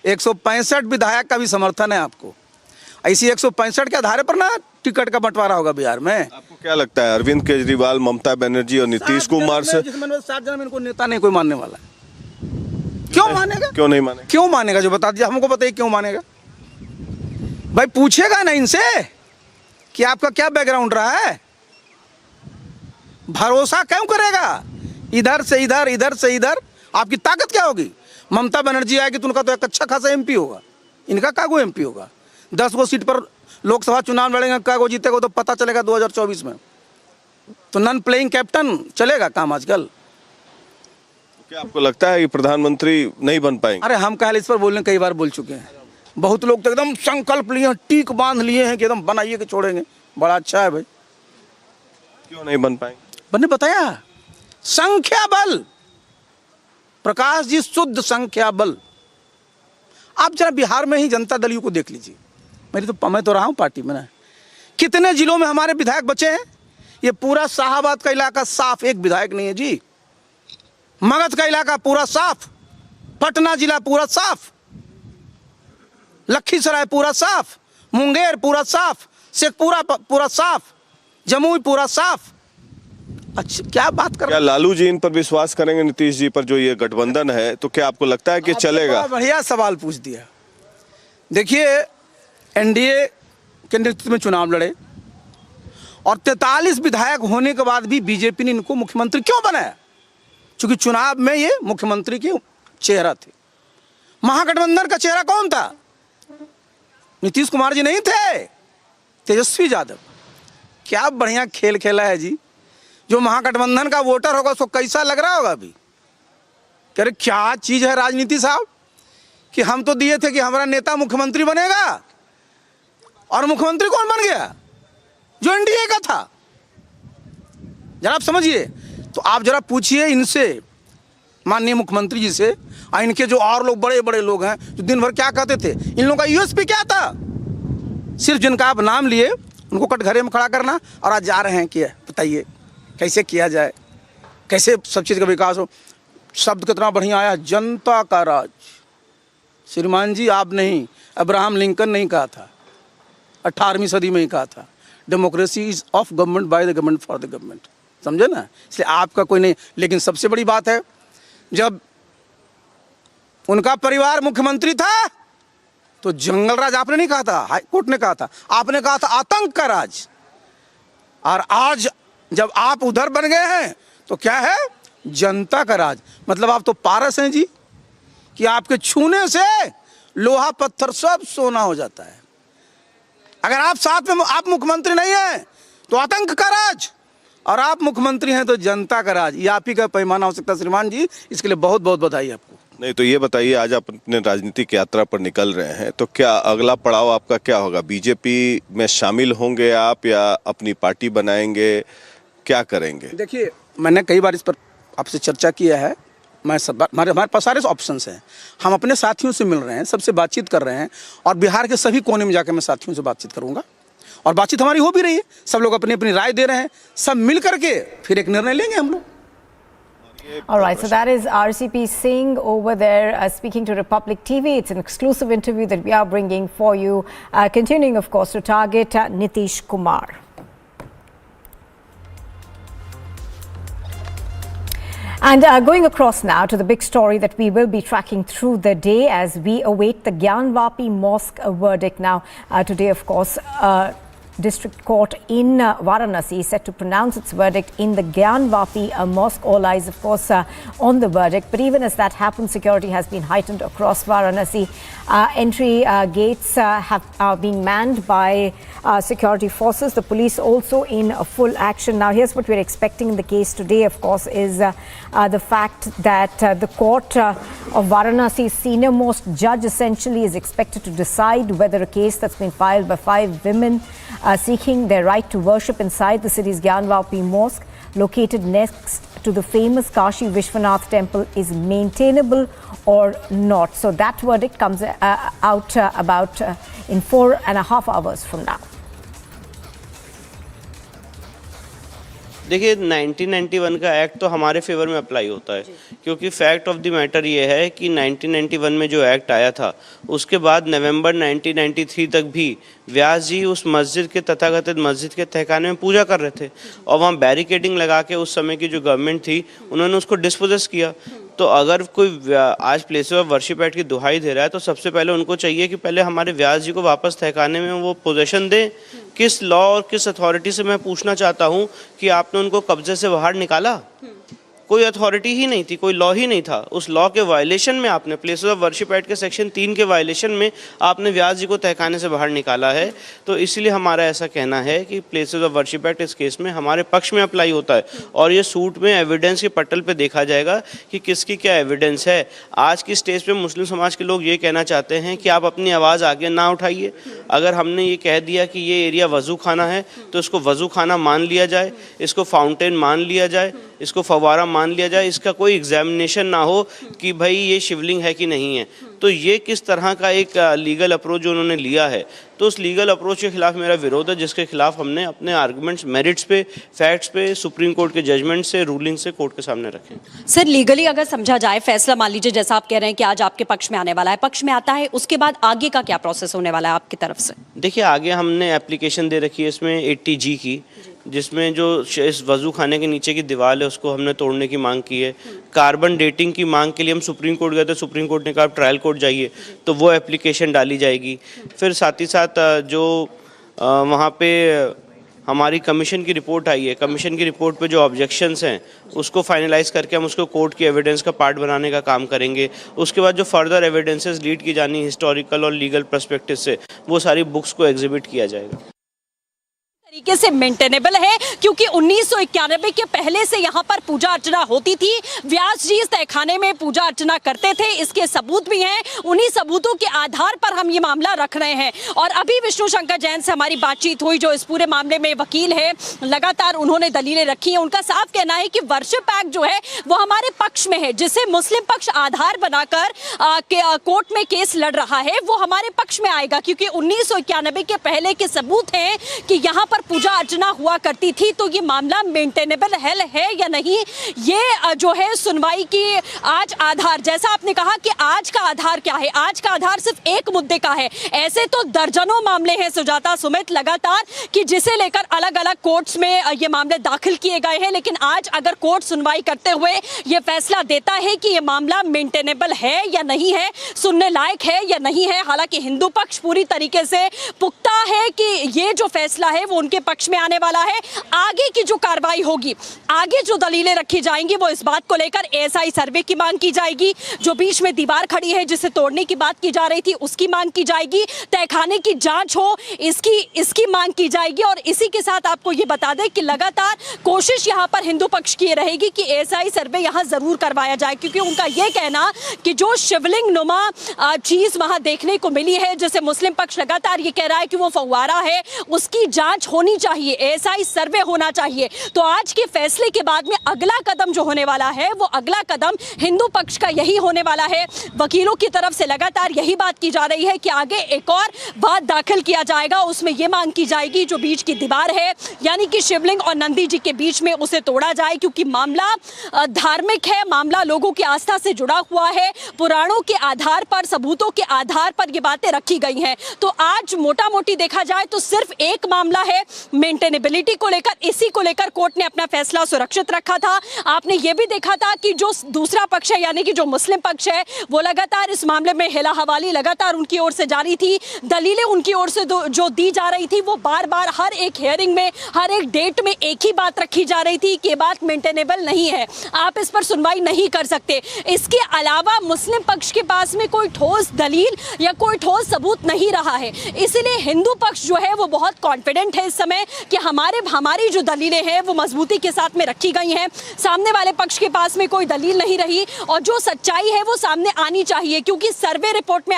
Speaker 16: 165 विधायक का भी समर्थन है आपको। ऐसी 165 के आधार पर ना टिकट का बंटवारा होगा बिहार में।
Speaker 13: आपको क्या लगता है अरविंद केजरीवाल, ममता बनर्जी और नीतीश कुमार से?
Speaker 16: 7 जन में इनको नेता नहीं कोई मानने वाला। क्यों मानेगा?
Speaker 13: क्यों नहीं मानेगा?
Speaker 16: क्यों मानेगा जो बता दीजिए, हमको बताइए क्यों मानेगा। भाई पूछेगा ना इनसे कि आपका क्या बैकग्राउंड रहा है, भरोसा क्यों करेगा? इधर से इधर, इधर से इधर, आपकी ताकत क्या होगी? ममता बनर्जी आएगी तो उनका तो एक अच्छा खासा एमपी होगा, इनका कागो एमपी होगा। 10 गो सीट पर लोकसभा चुनाव लड़ेंगे, कागो जीतेगा तो पता चलेगा 2024 में। तो नॉन प्लेइंग कैप्टन चलेगा काम आजकल।
Speaker 13: क्या आपको लगता है कि प्रधानमंत्री नहीं बन पाएंगे?
Speaker 16: अरे हम कल इस पर बोलने कई बार बोल चुके हैं। बहुत लोग तो एकदम संकल्प लिए हैं, टीक बांध लिए हैं कि एकदम बनाइए कि छोड़ेंगे। बड़ा अच्छा है भाई।
Speaker 13: क्यों नहीं बन पाएंगे?
Speaker 16: मैंने बताया, संख्या बल, प्रकाश जी, शुद्ध संख्या बल। आप जरा बिहार में ही जनता दल यू को देख लीजिए। मैं तो रहा हूं पार्टी में ना, कितने जिलों में हमारे विधायक बचे हैं। ये पूरा शाहाबाद का इलाका साफ, एक विधायक नहीं है जी। मगध का इलाका पूरा साफ, पटना जिला पूरा साफ, लखीसराय पूरा साफ, मुंगेर पूरा साफ, शेखपुरा पूरा साफ, जमुई पूरा साफ। अच्छा क्या बात कर रहे हैं?
Speaker 13: क्या लालू जी इन पर विश्वास करेंगे, नीतीश जी पर, जो ये गठबंधन है, तो क्या आपको लगता है कि चलेगा?
Speaker 16: बढ़िया सवाल पूछ दिया। देखिए एनडीए के नेतृत्व में चुनाव लड़े और 43 विधायक होने के बाद भी बीजेपी ने इनको मुख्यमंत्री क्यों बनाया? क्योंकि चुनाव में ये मुख्यमंत्री के चेहरा थे। महागठबंधन का चेहरा कौन था? नीतीश कुमार जी नहीं थे, तेजस्वी यादव। क्या बढ़िया खेल खेला है जी। जो महागठबंधन का वोटर होगा उसको कैसा लग रहा होगा अभी, कह रहे क्या चीज है राजनीति साहब, कि हम तो दिए थे कि हमारा नेता मुख्यमंत्री बनेगा, और मुख्यमंत्री कौन बन गया? जो एनडीए का था। जरा आप समझिए। तो आप जरा पूछिए इनसे, माननीय मुख्यमंत्री जी से, और इनके जो और लोग बड़े बड़े लोग हैं जो दिन भर क्या कहते थे, इन लोगों का यूएसपी क्या था? सिर्फ जिनका आप नाम लिए उनको कटघरे में खड़ा करना, और आज जा रहे हैं कि बताइए कैसे किया जाए, कैसे सब चीज़ का विकास हो। शब्द कितना बढ़िया आया, जनता का राज। श्रीमान जी आप नहीं, अब्राहम लिंकन नहीं कहा था, 18वीं सदी में ही कहा था, democracy is of government by the government for the government. समझे ना? इसलिए आपका कोई नहीं। लेकिन सबसे बड़ी बात है, जब उनका परिवार मुख्यमंत्री था तो जंगल राज आपने नहीं कहा था, हाई कोर्ट ने कहा था, आपने कहा था आतंक का राज। और आज जब आप उधर बन गए हैं तो क्या है? जनता का राज। मतलब आप तो पारस हैं जी, कि आपके छूने से लोहा पत्थर सब सोना हो जाता है। अगर आप साथ में आप मुख्यमंत्री नहीं हैं तो आतंक का राज, और आप मुख्यमंत्री हैं तो जनता का राज। ये आप ही का पैमाना हो सकता है श्रीमान जी, इसके लिए बहुत बहुत बधाई आपको।
Speaker 13: नहीं तो ये बताइए, आज आप अपने राजनीतिक यात्रा पर निकल रहे हैं, तो क्या अगला पड़ाव आपका क्या होगा? बीजेपी में शामिल होंगे आप या अपनी पार्टी बनाएंगे, क्या करेंगे?
Speaker 16: देखिए, मैंने कई बार इस पर आपसे चर्चा किया है। मैं सब हमारे पास सारे ऑप्शंस हैं। हम अपने साथियों से मिल रहे हैं, सबसे बातचीत कर रहे हैं, और बिहार के सभी कोने में जाकर मैं साथियों से बातचीत करूंगा, और बातचीत हमारी हो भी रही है। सब लोग अपनी अपनी राय दे रहे हैं, सब मिल करके फिर एक निर्णय लेंगे हम लोग।
Speaker 3: All right, so that is RCP Singh over there speaking to Republic TV. It's an exclusive interview that we are bringing for you, continuing, of course, to target Nitish Kumar. And going across now to the big story that we will be tracking through the day as we await the Gyanvapi mosque verdict. Now, today, of course, District Court in Varanasi is set to pronounce its verdict in the Gyanvapi mosque. All eyes, of course, on the verdict. But even as that happens, security has been heightened across Varanasi. Entry gates are being manned by security forces. The police also in full action. Now, here's what we're expecting in the case today, of course, is the fact that the court of Varanasi's senior most judge essentially is expected to decide whether a case that's been filed by 5 women seeking their right to worship inside the city's Gyanvapi mosque, located next to the famous Kashi Vishwanath temple, is maintainable or not. So that verdict comes out about in 4.5 hours from now.
Speaker 1: देखिए, 1991 का act तो हमारे favour में apply होता है, क्योंकि fact of the matter ये है कि 1991 में जो एक्ट आया था उसके बाद नवंबर 1993 तक भी व्यास जी उस मस्जिद के तथाकथित मस्जिद के तहखाने में पूजा कर रहे थे, और वहाँ बैरिकेडिंग लगा के उस समय की जो गवर्नमेंट थी उन्होंने उसको डिस्पोजेस किया। तो अगर कोई आज प्लेसेस ऑफ वर्शिप एक्ट की दुहाई दे रहा है तो सबसे पहले उनको चाहिए कि पहले हमारे व्यास जी को वापस तहखाने में वो पोजीशन दें। किस लॉ और किस अथॉरिटी से मैं पूछना चाहता हूँ कि आपने उनको कब्जे से बाहर निकाला? कोई अथॉरिटी ही नहीं थी, कोई लॉ ही नहीं था। उस लॉ के वायलेशन में आपने, प्लेसेस ऑफ वर्शिप एक्ट के सेक्शन 3 के वायलेशन में आपने व्यास जी को तहखाने से बाहर निकाला है। तो इसलिए हमारा ऐसा कहना है कि प्लेसेस ऑफ वर्शिप एक्ट इस केस में हमारे पक्ष में अप्लाई होता है, और ये सूट में एविडेंस के पटल पे देखा जाएगा कि किसकी क्या एविडेंस है। आज की स्टेज पे मुस्लिम समाज के लोग ये कहना चाहते हैं कि आप अपनी आवाज़ आगे ना उठाइए। अगर हमने ये कह दिया कि ये एरिया वज़ू खाना है तो इसको वज़ू खाना मान लिया जाए, इसको फाउंटेन मान लिया जाए, इसको फवारा मान लिया जाए, इसका कोई एग्जामिनेशन ना हो कि भाई ये शिवलिंग है कि नहीं है। तो ये किस तरह का एक लीगल अप्रोच जो उन्होंने लिया है, तो उस लीगल अप्रोच के खिलाफ मेरा विरोध है, जिसके खिलाफ हमने अपने आर्गुमेंट्स मेरिट्स पे, फैक्ट्स पे, सुप्रीम कोर्ट के जजमेंट से, रूलिंग से कोर्ट के सामने रखें।
Speaker 9: सर, लीगली अगर समझा जाए, फैसला मान लीजिए जैसा आप कह रहे हैं कि आज आपके पक्ष में आने वाला है, पक्ष में आता है, उसके बाद आगे का क्या प्रोसेस होने वाला है आपकी तरफ से?
Speaker 1: देखिए, आगे हमने एप्लीकेशन दे रखी है इसमें 80G की, जिसमें जो इस वज़ू खाने के नीचे की दीवार है उसको हमने तोड़ने की मांग की है। कार्बन डेटिंग की मांग के लिए हम सुप्रीम कोर्ट गए थे, सुप्रीम कोर्ट ने कहा ट्रायल कोर्ट जाइए, तो वो एप्लीकेशन डाली जाएगी। फिर साथ ही साथ जो वहाँ पे हमारी कमीशन की रिपोर्ट आई है, कमीशन की रिपोर्ट पे जो ऑब्जेक्शंस हैं उसको फाइनलाइज करके हम उसको कोर्ट की एविडेंस का पार्ट बनाने का काम करेंगे। उसके बाद जो फर्दर एविडेंसेस लीड की जानी हिस्टोरिकल और लीगल पर्सपेक्टिव से, वो सारी बुक्स को एग्जिबिट किया जाएगा।
Speaker 9: तरीके से मेंटेनेबल है, क्योंकि 1991 के पहले से यहाँ पर पूजा अर्चना होती थी। व्यास जी इस तहखाने में पूजा अर्चना करते थे, इसके सबूत भी हैं। उन्हीं सबूतों के आधार पर हम ये मामला रख रहे हैं। और अभी विष्णु शंकर जैन से हमारी बातचीत हुई, जो इस पूरे मामले में वकील है, लगातार उन्होंने दलीलें रखी हैं। उनका साफ कहना है कि वर्शिप एक्ट जो है वो हमारे पक्ष में है, जिसे मुस्लिम पक्ष आधार बनाकर कोर्ट में केस लड़ रहा है, वो हमारे पक्ष में आएगा, क्योंकि 1991 के पहले के सबूत हैं कि यहाँ पर पूजा अर्चना हुआ करती थी। तो ये मामला मेंटेनेबल है या नहीं, ये जो है सुनवाई की आज आधार, जैसा आपने कहा कि आज का आधार क्या है, आज का आधार सिर्फ एक मुद्दे का है। ऐसे तो दर्जनों मामले हैं सुजाता, सुमित, लगातार, कि जिसे लेकर अलग अलग कोर्ट्स में ये मामले दाखिल किए गए हैं। लेकिन आज अगर कोर्ट सुनवाई करते हुए ये फैसला देता है कि ये मामला मेंटेनेबल है या नहीं है, सुनने लायक है या नहीं है, हालांकि हिंदू पक्ष पूरी तरीके से पुख्ता है कि ये जो फैसला है वो उनके पक्ष में आने वाला है। आगे की जो कार्रवाई होगी, आगे जो दलीलें रखी जाएंगी वो इस बात को लेकर एएसआई सर्वे की मांग की जाएगी, जो बीच में दीवार खड़ी है जिसे तोड़ने की बात की जा रही थी उसकी मांग की जाएगी, तहखाने की जांच हो इसकी मांग की जाएगी। और इसी के साथ आपको ये बता दें कि लगातार कोशिश यहाँ पर हिंदू पक्ष की रहेगी कि एएसआई सर्वे यहाँ जरूर करवाया जाए, क्योंकि उनका ये कहना कि जो शिवलिंग नुमा चीज वहां देखने को मिली है, जैसे मुस्लिम पक्ष लगातार ये कह रहा है कि वो फव्वारा है, उसकी जांच होनी चाहिए, एएसआई सर्वे होना चाहिए। तो आज के फैसले के बाद में अगला कदम जो होने वाला है वो अगला कदम हिंदू पक्ष का यही होने वाला है। वकीलों की तरफ से लगातार यही बात की जा रही है कि आगे एक और बात दाखिल किया जाएगा, उसमें यह मांग की जाएगी जो बीच की दीवार है यानी कि शिवलिंग और नंदी जी के बीच में उसे तोड़ा जाए, क्योंकि मामला धार्मिक है, मामला लोगों की आस्था से जुड़ा हुआ है, पुराणों के आधार पर, सबूतों के आधार पर ये बातें रखी गई हैं। तो आज मोटा मोटी देखा जाए तो सिर्फ एक मामला है मेंटेनेबिलिटी को लेकर, इसी को लेकर कोर्ट ने अपना फैसला सुरक्षित रखा था। आपने ये भी देखा था कि जो दूसरा पक्ष है यानी कि जो मुस्लिम पक्ष है वो लगातार इस मामले में हिला हवाली लगातार उनकी ओर से जारी थी, दलीलें उनकी ओर से जो दी जा रही थी वो बार बार हर एक हियरिंग में, हर एक डेट में एक ही बात रखी जा रही थी कि बात मेंटेनेबल नहीं है, आप इस पर सुनवाई नहीं कर सकते। इसके अलावा मुस्लिम पक्ष के पास में कोई ठोस दलील या कोई ठोस सबूत नहीं रहा है, इसलिए हिंदू पक्ष जो है वो बहुत कॉन्फिडेंट है इस समय कि हमारी जो दलीलें हैं वो मजबूती के साथ में रखी गई हैं। सामने वाले पक्ष के पास में कोई दलील नहीं रही और जो सच्चाई है वो सामने आनी चाहिए, क्योंकि सर्वे रिपोर्ट में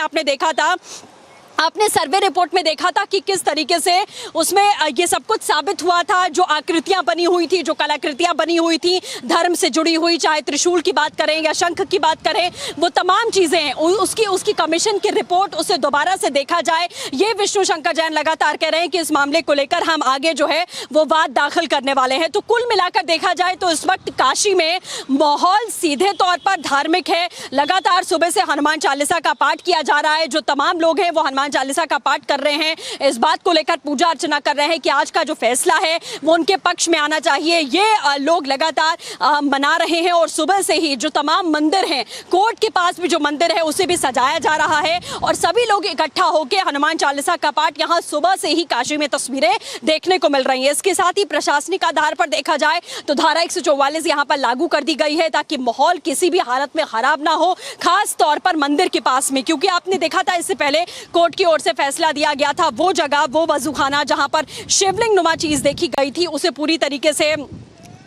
Speaker 9: आपने सर्वे रिपोर्ट में देखा था कि किस तरीके से उसमें ये सब कुछ साबित हुआ था। जो आकृतियां बनी हुई थी, जो कलाकृतियां बनी हुई थी धर्म से जुड़ी हुई, चाहे त्रिशूल की बात करें या शंख की बात करें, वो तमाम चीज़ें हैं, उसकी कमीशन की रिपोर्ट उसे दोबारा से देखा जाए। ये विष्णु शंकर जैन लगातार कह रहे हैं कि इस मामले को लेकर हम आगे जो है वो बात दाखिल करने वाले हैं। तो कुल मिलाकर देखा जाए तो इस वक्त काशी में माहौल सीधे तौर पर धार्मिक है। लगातार सुबह से हनुमान चालीसा का पाठ किया जा रहा है, जो तमाम लोग हैं वो हनुमान चालीसा का पाठ कर रहे हैं, इस बात को लेकर पूजा अर्चना कर रहे हैं कि आज का जो फैसला है वो उनके पक्ष में आना चाहिए। ये लोग लगातार मना रहे हैं और सुबह से ही जो तमाम मंदिर हैं, कोर्ट के पास भी जो मंदिर है उसे भी सजाया जा रहा है और सभी लोग इकट्ठा होकर हनुमान चालीसा का पाठ यहाँ सुबह से ही काशी में तस्वीरें देखने को मिल रही हैं। इसके साथ ही प्रशासनिक आधार पर देखा जाए तो धारा 144 यहाँ पर लागू कर दी गई है ताकि माहौल किसी भी हालत में खराब ना हो, खास तौर पर मंदिर के पास में, क्योंकि आपने देखा था इससे पहले कोर्ट की ओर से फैसला दिया गया था वो जगह, वो वजूखाना जहां पर शिवलिंग नुमा चीज देखी गई थी उसे पूरी तरीके से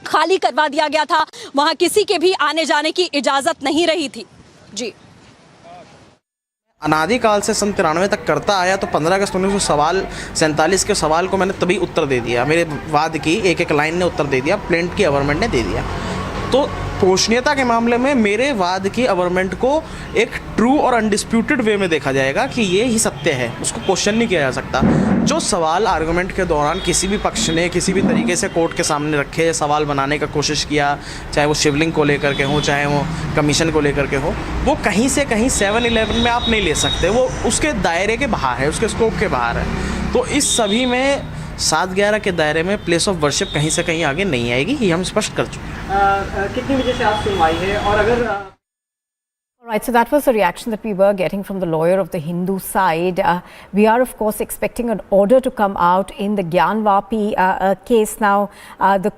Speaker 9: खाली करवा दिया गया था, वहां किसी के भी आने जाने की इजाजत नहीं रही थी। जी,
Speaker 17: अनादिकाल से सन 93 तक करता आया, तो 15 अगस्त 1947 के सवाल को मैंने तभी उत्तर दे दिया, मेरे वाद की एक एक लाइन ने उत्तर दे दिया, प्लेंट की गवर्नमेंट ने दे दिया। तो पोषणीयता के मामले में मेरे वाद की गवर्नमेंट को एक ट्रू और अनडिस्प्यूटेड वे में देखा जाएगा कि ये ही सत्य है, उसको क्वेश्चन नहीं किया जा सकता। जो सवाल आर्गुमेंट के दौरान किसी भी पक्ष ने किसी भी तरीके से कोर्ट के सामने रखे, सवाल बनाने का कोशिश किया, चाहे वो शिवलिंग को लेकर के हो, चाहे वो कमीशन को लेकर के हो, वो कहीं से कहीं 7-11 में आप नहीं ले सकते, वो उसके दायरे के बाहर है, उसके स्कोप के बाहर है। तो इस सभी में 7-11 के दायरे में प्लेस ऑफ वर्शिप कहीं से कहीं आगे नहीं आएगी, ये हम स्पष्ट कर चुके हैं।
Speaker 18: कितनी बजे से आप सुनवाई है और अगर
Speaker 3: All right, so that was the reaction that we were getting from the lawyer of the Hindu side. We are, of course, expecting an order to come out in the Gyanvapi case now. The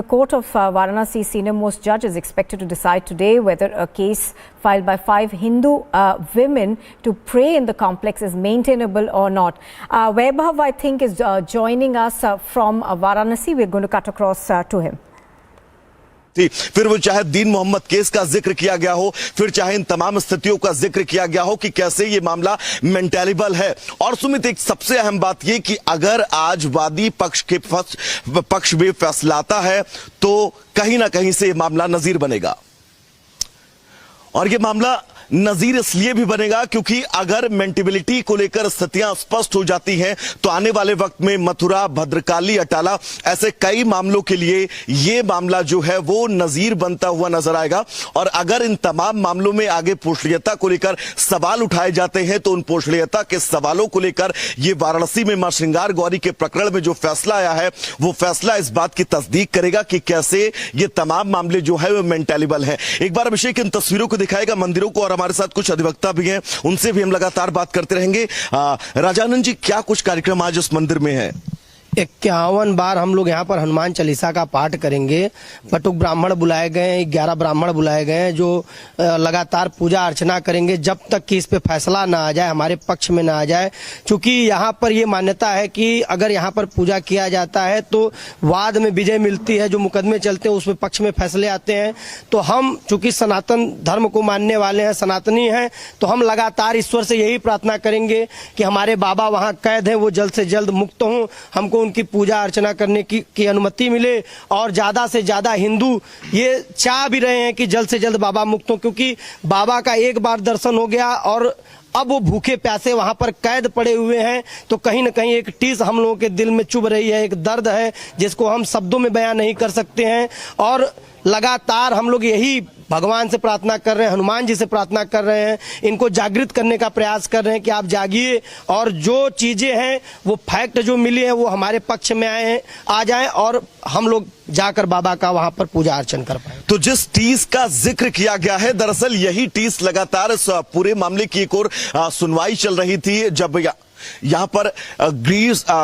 Speaker 3: court of Varanasi senior most judge is expected to decide today whether a case filed by 5 Hindu women to pray in the complex is maintainable or not. Vaibhav, I think, is joining us from Varanasi. We're going to cut across to him.
Speaker 19: फिर वो चाहे दीन Mohammad case का जिक्र किया गया हो, फिर चाहे इन तमाम स्थितियों का जिक्र किया गया हो कि कैसे ये मामला मेंटेनेबल है। और सुमित, एक सबसे अहम बात ये कि अगर आज वादी पक्ष भी फैसला आता है तो कहीं ना कहीं से ये मामला नजीर बनेगा। और ये मामला नजीर इसलिए भी बनेगा क्योंकि अगर मेंटेबिलिटी को लेकर स्थितियां स्पष्ट हो जाती हैं तो आने वाले वक्त में मथुरा, भद्रकाली, अटाला ऐसे कई मामलों के लिए ये मामला जो है वो नजीर बनता हुआ नजर आएगा। और अगर इन तमाम मामलों में आगे पोषणीयता को लेकर सवाल उठाए जाते हैं तो उन पोषणीयता के सवालों को लेकर ये वाराणसी में मां श्रृंगार गौरी के प्रकरण में जो फैसला आया है वो फैसला इस बात की तस्दीक करेगा कि कैसे ये तमाम मामले जो है वो मेंटेनेबल है। एक बार अभिषेक इन तस्वीरों को दिखाएगा मंदिरों को और हमारे साथ कुछ अधिवक्ता भी हैं, उनसे भी हम लगातार बात करते रहेंगे। राजानंद जी, क्या कुछ कार्यक्रम आज उस मंदिर में है?
Speaker 15: 51 बार हम लोग यहाँ पर हनुमान चालीसा का पाठ करेंगे। बटुक ब्राह्मण बुलाए गए हैं, 11 ब्राह्मण बुलाए गए हैं जो लगातार पूजा अर्चना करेंगे जब तक कि इस पे फैसला ना आ जाए, हमारे पक्ष में ना आ जाए। क्योंकि यहाँ पर ये मान्यता है कि अगर यहाँ पर पूजा किया जाता है तो वाद में विजय मिलती है, जो मुकदमे चलते हैं उसमें पक्ष में फैसले आते हैं। तो हम चूंकि सनातन धर्म को मानने वाले हैं, सनातनी हैं, तो हम लगातार ईश्वर से यही प्रार्थना करेंगे कि हमारे बाबा वहाँ कैद हैं, वो जल्द से जल्द मुक्त हों, हमको उनकी पूजा अर्चना करने की अनुमति मिले। और ज्यादा से ज्यादा हिंदू ये चाह भी रहे हैं कि जल्द से जल्द बाबा मुक्त हो, क्योंकि बाबा का एक बार दर्शन हो गया और अब वो भूखे प्यासे वहां पर कैद पड़े हुए हैं। तो कहीं ना कहीं एक टीस हम लोगों के दिल में चुभ रही है, एक दर्द है जिसको हम शब्दों में बयां नहीं कर सकते हैं। और लगातार हम लोग यही भगवान से प्रार्थना कर रहे हैं, हनुमान जी से प्रार्थना कर रहे हैं, इनको जागृत करने का प्रयास कर रहे हैं कि आप जागिए और जो चीजें हैं वो फैक्ट जो मिली है वो हमारे पक्ष में आ जाए और हम लोग जाकर बाबा का वहां पर पूजा अर्चन कर पाए।
Speaker 19: तो जिस टीस का जिक्र किया गया है, दरअसल यही टीस लगातार इस पूरे मामले की एक और सुनवाई चल रही थी। जब यहाँ पर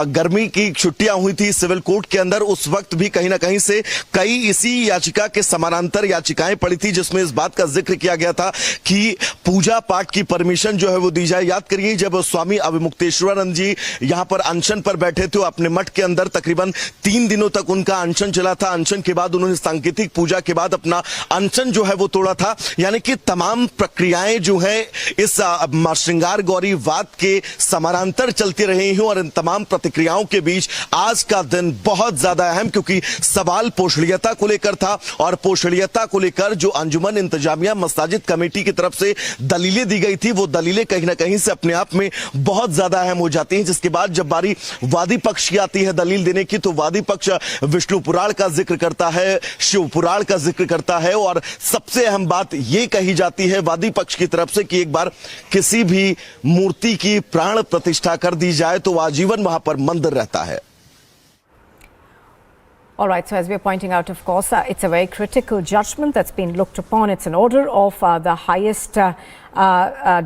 Speaker 19: गर्मी की छुट्टियां हुई थी सिविल कोर्ट के अंदर, उस वक्त भी कहीं ना कहीं से कई इसी याचिका के समानांतर याचिकाएं पड़ी थी जिसमें इस बात का जिक्र किया गया था कि पूजा पाठ की परमिशन जो है वो दी जाए। याद करिए, जब स्वामी अविमुक्तेश्वरानंद जी यहाँ पर अनशन पर बैठे थे, अपने मठ के अंदर तकरीबन 3 दिनों तक उनका अनशन चला था। अनशन के बाद उन्होंने सांकेतिक पूजा के बाद अपना अनशन जो है वो तोड़ा था। यानी कि तमाम प्रक्रियाएं जो है इस श्रृंगार गौरी वाद के समानांतर चलती रही हैं और इन तमाम प्रतिक्रियाओं के बीच आज का दिन बहुत ज्यादा अहम, क्योंकि सवाल पोषणीयता को लेकर था और पोषणीयता को लेकर जो अंजुमन इंतजामिया मसाजिद कमेटी की तरफ से दलीलें दी गई थी, वो दलीलें कहीं ना कहीं से अपने आप में बहुत ज्यादा अहम हो जाती हैं। जिसके बाद जब बारी वादी पक्ष की आती है दलील देने की, तो वादी पक्ष विष्णु पुराण का जिक्र करता है, शिव पुराण का जिक्र करता है और सबसे अहम बात यह कही जाती है वादी पक्ष की तरफ से कि एक बार किसी भी मूर्ति की प्राण प्रतिष्ठा कर दी जाए तो आजीवन वहां पर मंदिर रहता है।
Speaker 3: All right, so as we're pointing out, of course, it's a very critical judgment that's been looked upon. It's an order of the highest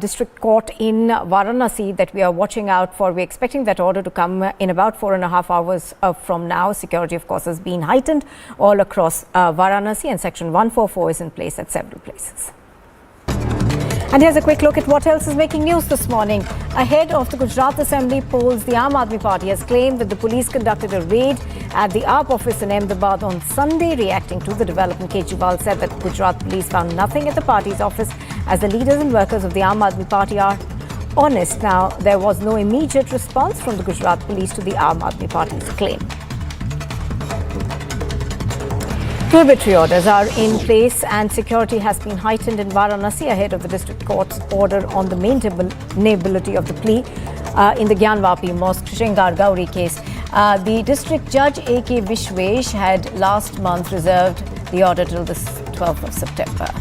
Speaker 3: district court in Varanasi that we are watching out for. We're expecting that order to come in about 4.5 hours from now. Security, of course, has been heightened all across Varanasi, and Section 144 is in place at several places. And here's a quick look at what else is making news this morning. Ahead of the Gujarat Assembly polls, the Aam Aadmi Party has claimed that the police conducted a raid at the AAP office in Ahmedabad on Sunday. Reacting to the development, Kejriwal said that Gujarat police found nothing at the party's office as the leaders and workers of the Aam Aadmi Party are honest. Now, there was no immediate response from the Gujarat police to the Aam Aadmi Party's claim. Prohibitory orders are in place and security has been heightened in Varanasi ahead of the district court's order on the maintainability of the plea in the Gyanvapi mosque Shringar Gauri case. The district judge A.K. Vishwesh had last month reserved the order till the 12th of September.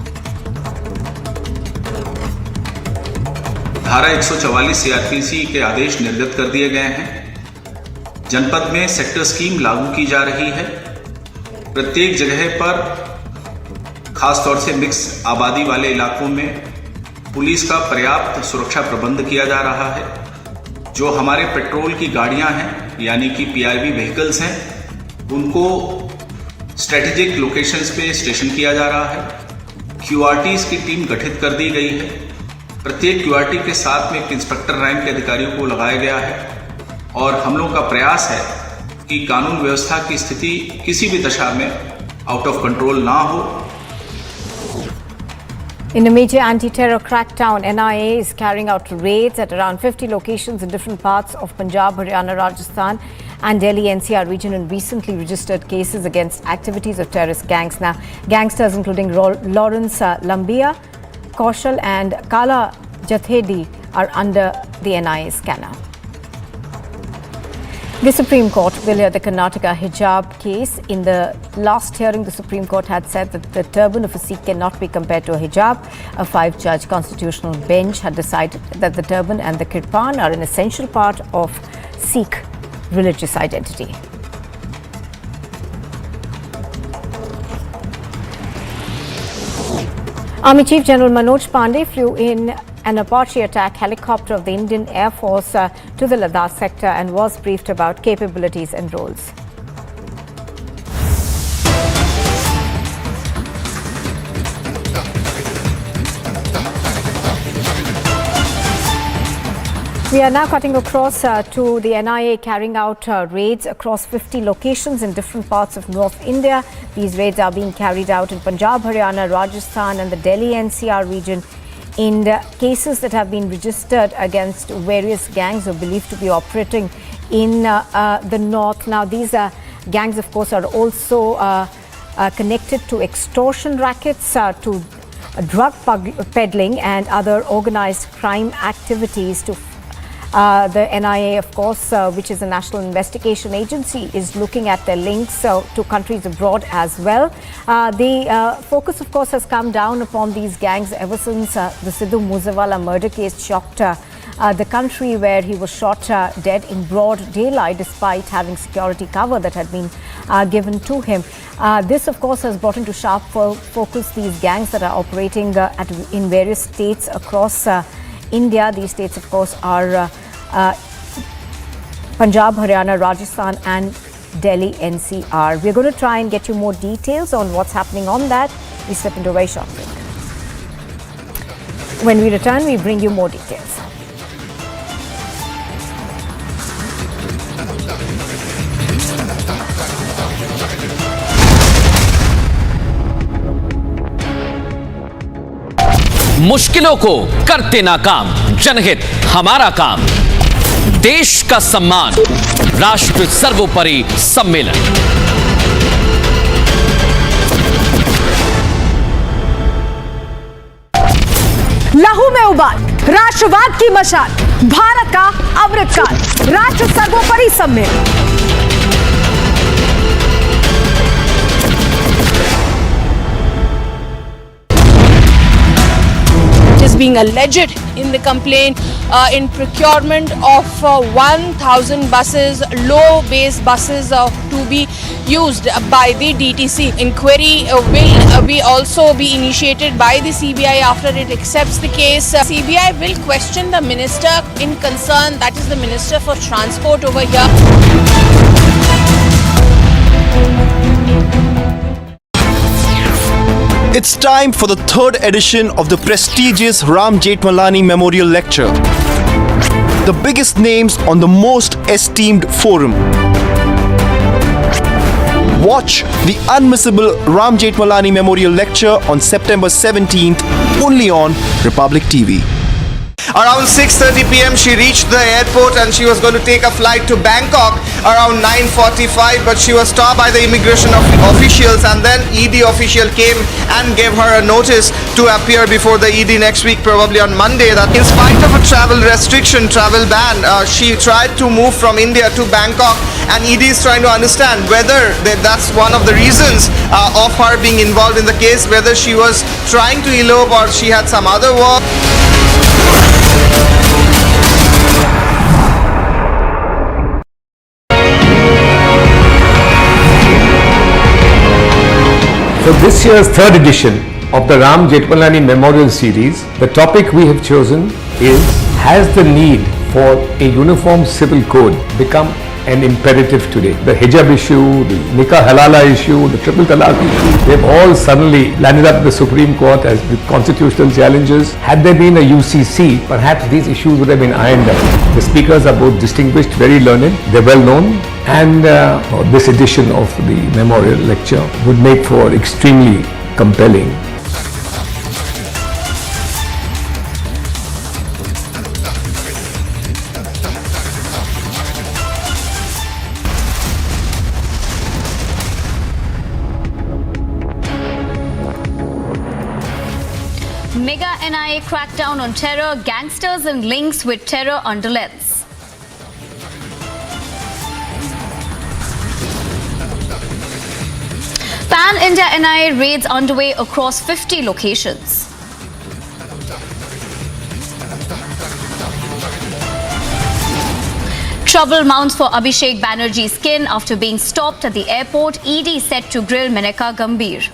Speaker 22: धारा 144 CrPC के आदेश निर्गत कर दिए गए हैं। जनपद में sector scheme लागू की जा रही है। प्रत्येक जगह पर खासतौर से मिक्स आबादी वाले इलाकों में पुलिस का पर्याप्त सुरक्षा प्रबंध किया जा रहा है। जो हमारे पेट्रोल की गाड़ियां हैं यानी कि पीआईवी व्हीकल्स हैं, उनको स्ट्रेटेजिक लोकेशंस पे स्टेशन किया जा रहा है। क्यूआरटीज की टीम गठित कर दी गई है। प्रत्येक क्यूआरटी के साथ में एक इंस्पेक्टर रैंक के अधिकारियों को लगाया गया है और हम लोग का प्रयास है कि कानून व्यवस्था की स्थिति किसी भी दशा में आउट ऑफ कंट्रोल ना हो।
Speaker 3: In a major anti-terror crackdown, NIA is carrying out raids at around 50 locations in different parts of Punjab, Haryana, Rajasthan and Delhi NCR region in recently registered cases against activities of terrorist gangs. Now, gangsters including Lawrence Lambia, Kaushal and Kala Jathedi are under the NIA scanner. The Supreme Court will hear the Karnataka hijab case. In the last hearing, the Supreme Court had said that the turban of a Sikh cannot be compared to a hijab. A 5-judge constitutional bench had decided that the turban and the kirpan are an essential part of Sikh religious identity. Army Chief General Manoj Pandey flew in an Apache attack helicopter of the Indian Air Force to the Ladakh sector and was briefed about capabilities and roles. We are now cutting across to the NIA carrying out raids across 50 locations in different parts of North India. These raids are being carried out in Punjab, Haryana, Rajasthan and the Delhi NCR region in cases that have been registered against various gangs or believed to be operating in the north. Now these gangs of course are also connected to extortion rackets, to drug peddling and other organized crime activities. The NIA, of course, which is a national investigation agency, is looking at their links to countries abroad as well. The focus, of course, has come down upon these gangs ever since the Sidhu Moosewala murder case shocked the country, where he was shot dead in broad daylight despite having security cover that had been given to him. This, of course, has brought into sharp focus these gangs that are operating in various states across India. These states, of course, are Punjab, Haryana, Rajasthan and Delhi NCR. We're going to try and get you more details on what's happening on that. We step into a very short break. When we return, we bring you more details.
Speaker 7: मुश्किलों को करते नाकाम, जनहित हमारा काम, देश का सम्मान, राष्ट्र सर्वोपरि सम्मेलन।
Speaker 12: लहू में उबाल, राष्ट्रवाद की मशाल, भारत का अमृतकाल, राष्ट्र सर्वोपरि सम्मेलन।
Speaker 11: Being alleged in the complaint in procurement of 1,000 buses, low-base buses to be used by the DTC. Inquiry will be also be initiated by the CBI after it accepts the case. CBI will question the minister in concern, that is the Minister for Transport over here.
Speaker 2: It's time for the third edition of the prestigious Ram Jethmalani Memorial Lecture. The biggest names on the most esteemed forum. Watch the unmissable Ram Jethmalani Memorial Lecture on September 17th only on Republic TV.
Speaker 14: Around 6:30 p.m. she reached the airport and she was going to take a flight to Bangkok around 9:45, but she was stopped by the immigration officials, and then ED official came and gave her a notice to appear before the ED next week, probably on Monday. That in spite of a travel restriction, travel ban, she tried to move from India to Bangkok, and ED is trying to understand whether that's one of the reasons of her being involved in the case, whether she was trying to elope or she had some other work.
Speaker 21: So this year's third edition of the Ram Jethmalani Memorial Series, the topic we have chosen is, has the need for a uniform civil code become an imperative today? The hijab issue, the nikah halala issue, the triple talaq issue, they've all suddenly landed up the Supreme Court as the constitutional challenges. Had there been a UCC, perhaps these issues would have been ironed out. The speakers are both distinguished, very learned, they're well known, and this edition of the memorial lecture would make for extremely compelling.
Speaker 23: Mega NIA crackdown on terror, gangsters and links with terror underlets. Pan-India NIA raids underway across 50 locations. Trouble mounts for Abhishek Banerjee's kin after being stopped at the airport. ED set to grill Maneka Gambhir.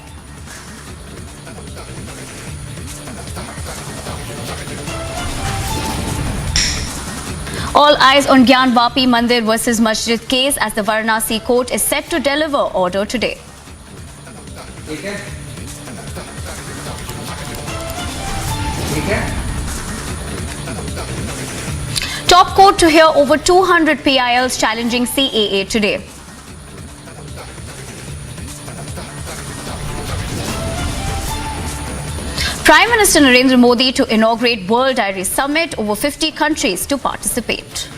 Speaker 23: All eyes on Gyanvapi Mandir versus Masjid case as the Varanasi court is set to deliver order today. Top court to hear over 200 PILs challenging CAA today. Prime Minister Narendra Modi to inaugurate World Dairy Summit, over 50 countries to participate.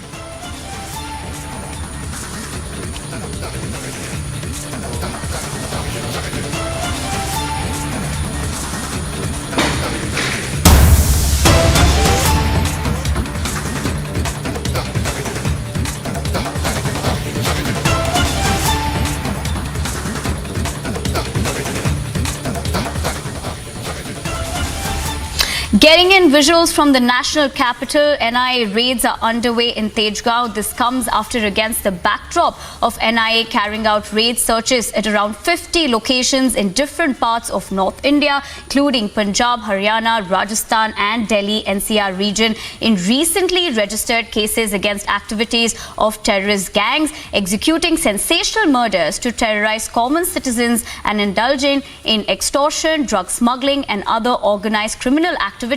Speaker 23: Getting in visuals from the national capital, NIA raids are underway in Tejgaon. This comes after against the backdrop of NIA carrying out raid searches at around 50 locations in different parts of North India, including Punjab, Haryana, Rajasthan and Delhi NCR region in recently registered cases against activities of terrorist gangs, executing sensational murders to terrorize common citizens and indulging in extortion, drug smuggling and other organized criminal activities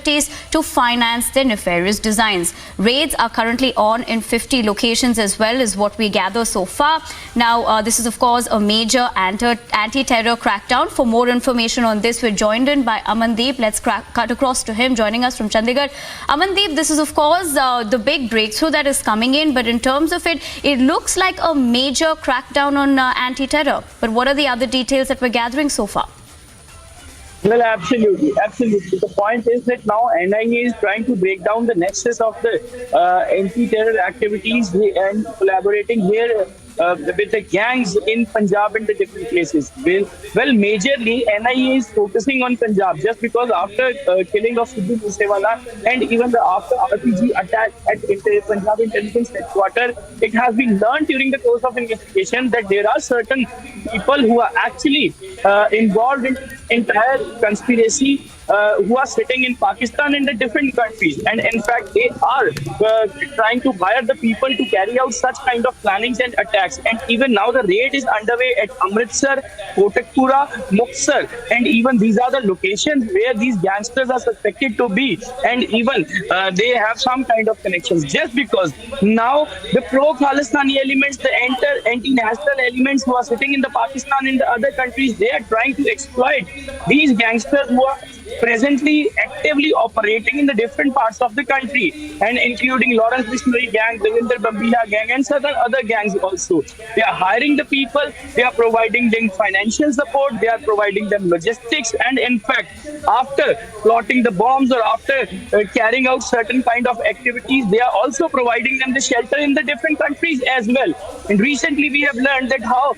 Speaker 23: to finance their nefarious designs. Raids are currently on in 50 locations as well, is what we gather so far. Now, this is of course a major anti-terror crackdown. For more information on this, we're joined in by Amandeep. Let's cut across to him, joining us from Chandigarh. Amandeep, this is of course the big breakthrough that is coming in, but in terms of it, it looks like a major crackdown on anti-terror. But what are the other details that we're gathering so far?
Speaker 6: Well, absolutely. The point is that now NIA is trying to break down the nexus of the anti-terror activities and collaborating here with the gangs in Punjab and the different places. Well, majorly NIA is focusing on Punjab just because after killing of Sidhu Moosewala and even after RPG attack at Punjab Intelligence Headquarters, it has been learned during the course of investigation that there are certain people who are actually involved in entire conspiracy who are sitting in Pakistan and the different countries, and in fact they are trying to hire the people to carry out such kind of plannings and attacks. And even now the raid is underway at Amritsar, Kotakpura, Muktsar, and even these are the locations where these gangsters are suspected to be, and even they have some kind of connections. Just because now the pro-Khalistani elements, the anti-national elements who are sitting in the Pakistan and the other countries, they are trying to exploit these gangsters who are presently actively operating in the different parts of the country, and including Lawrence Bishnoi gang, Devinder Bambila gang and certain other gangs also. They are hiring the people, they are providing them financial support, they are providing them logistics, and in fact after plotting the bombs or after carrying out certain kind of activities, they are also providing them the shelter in the different countries as well. And recently we have learned that how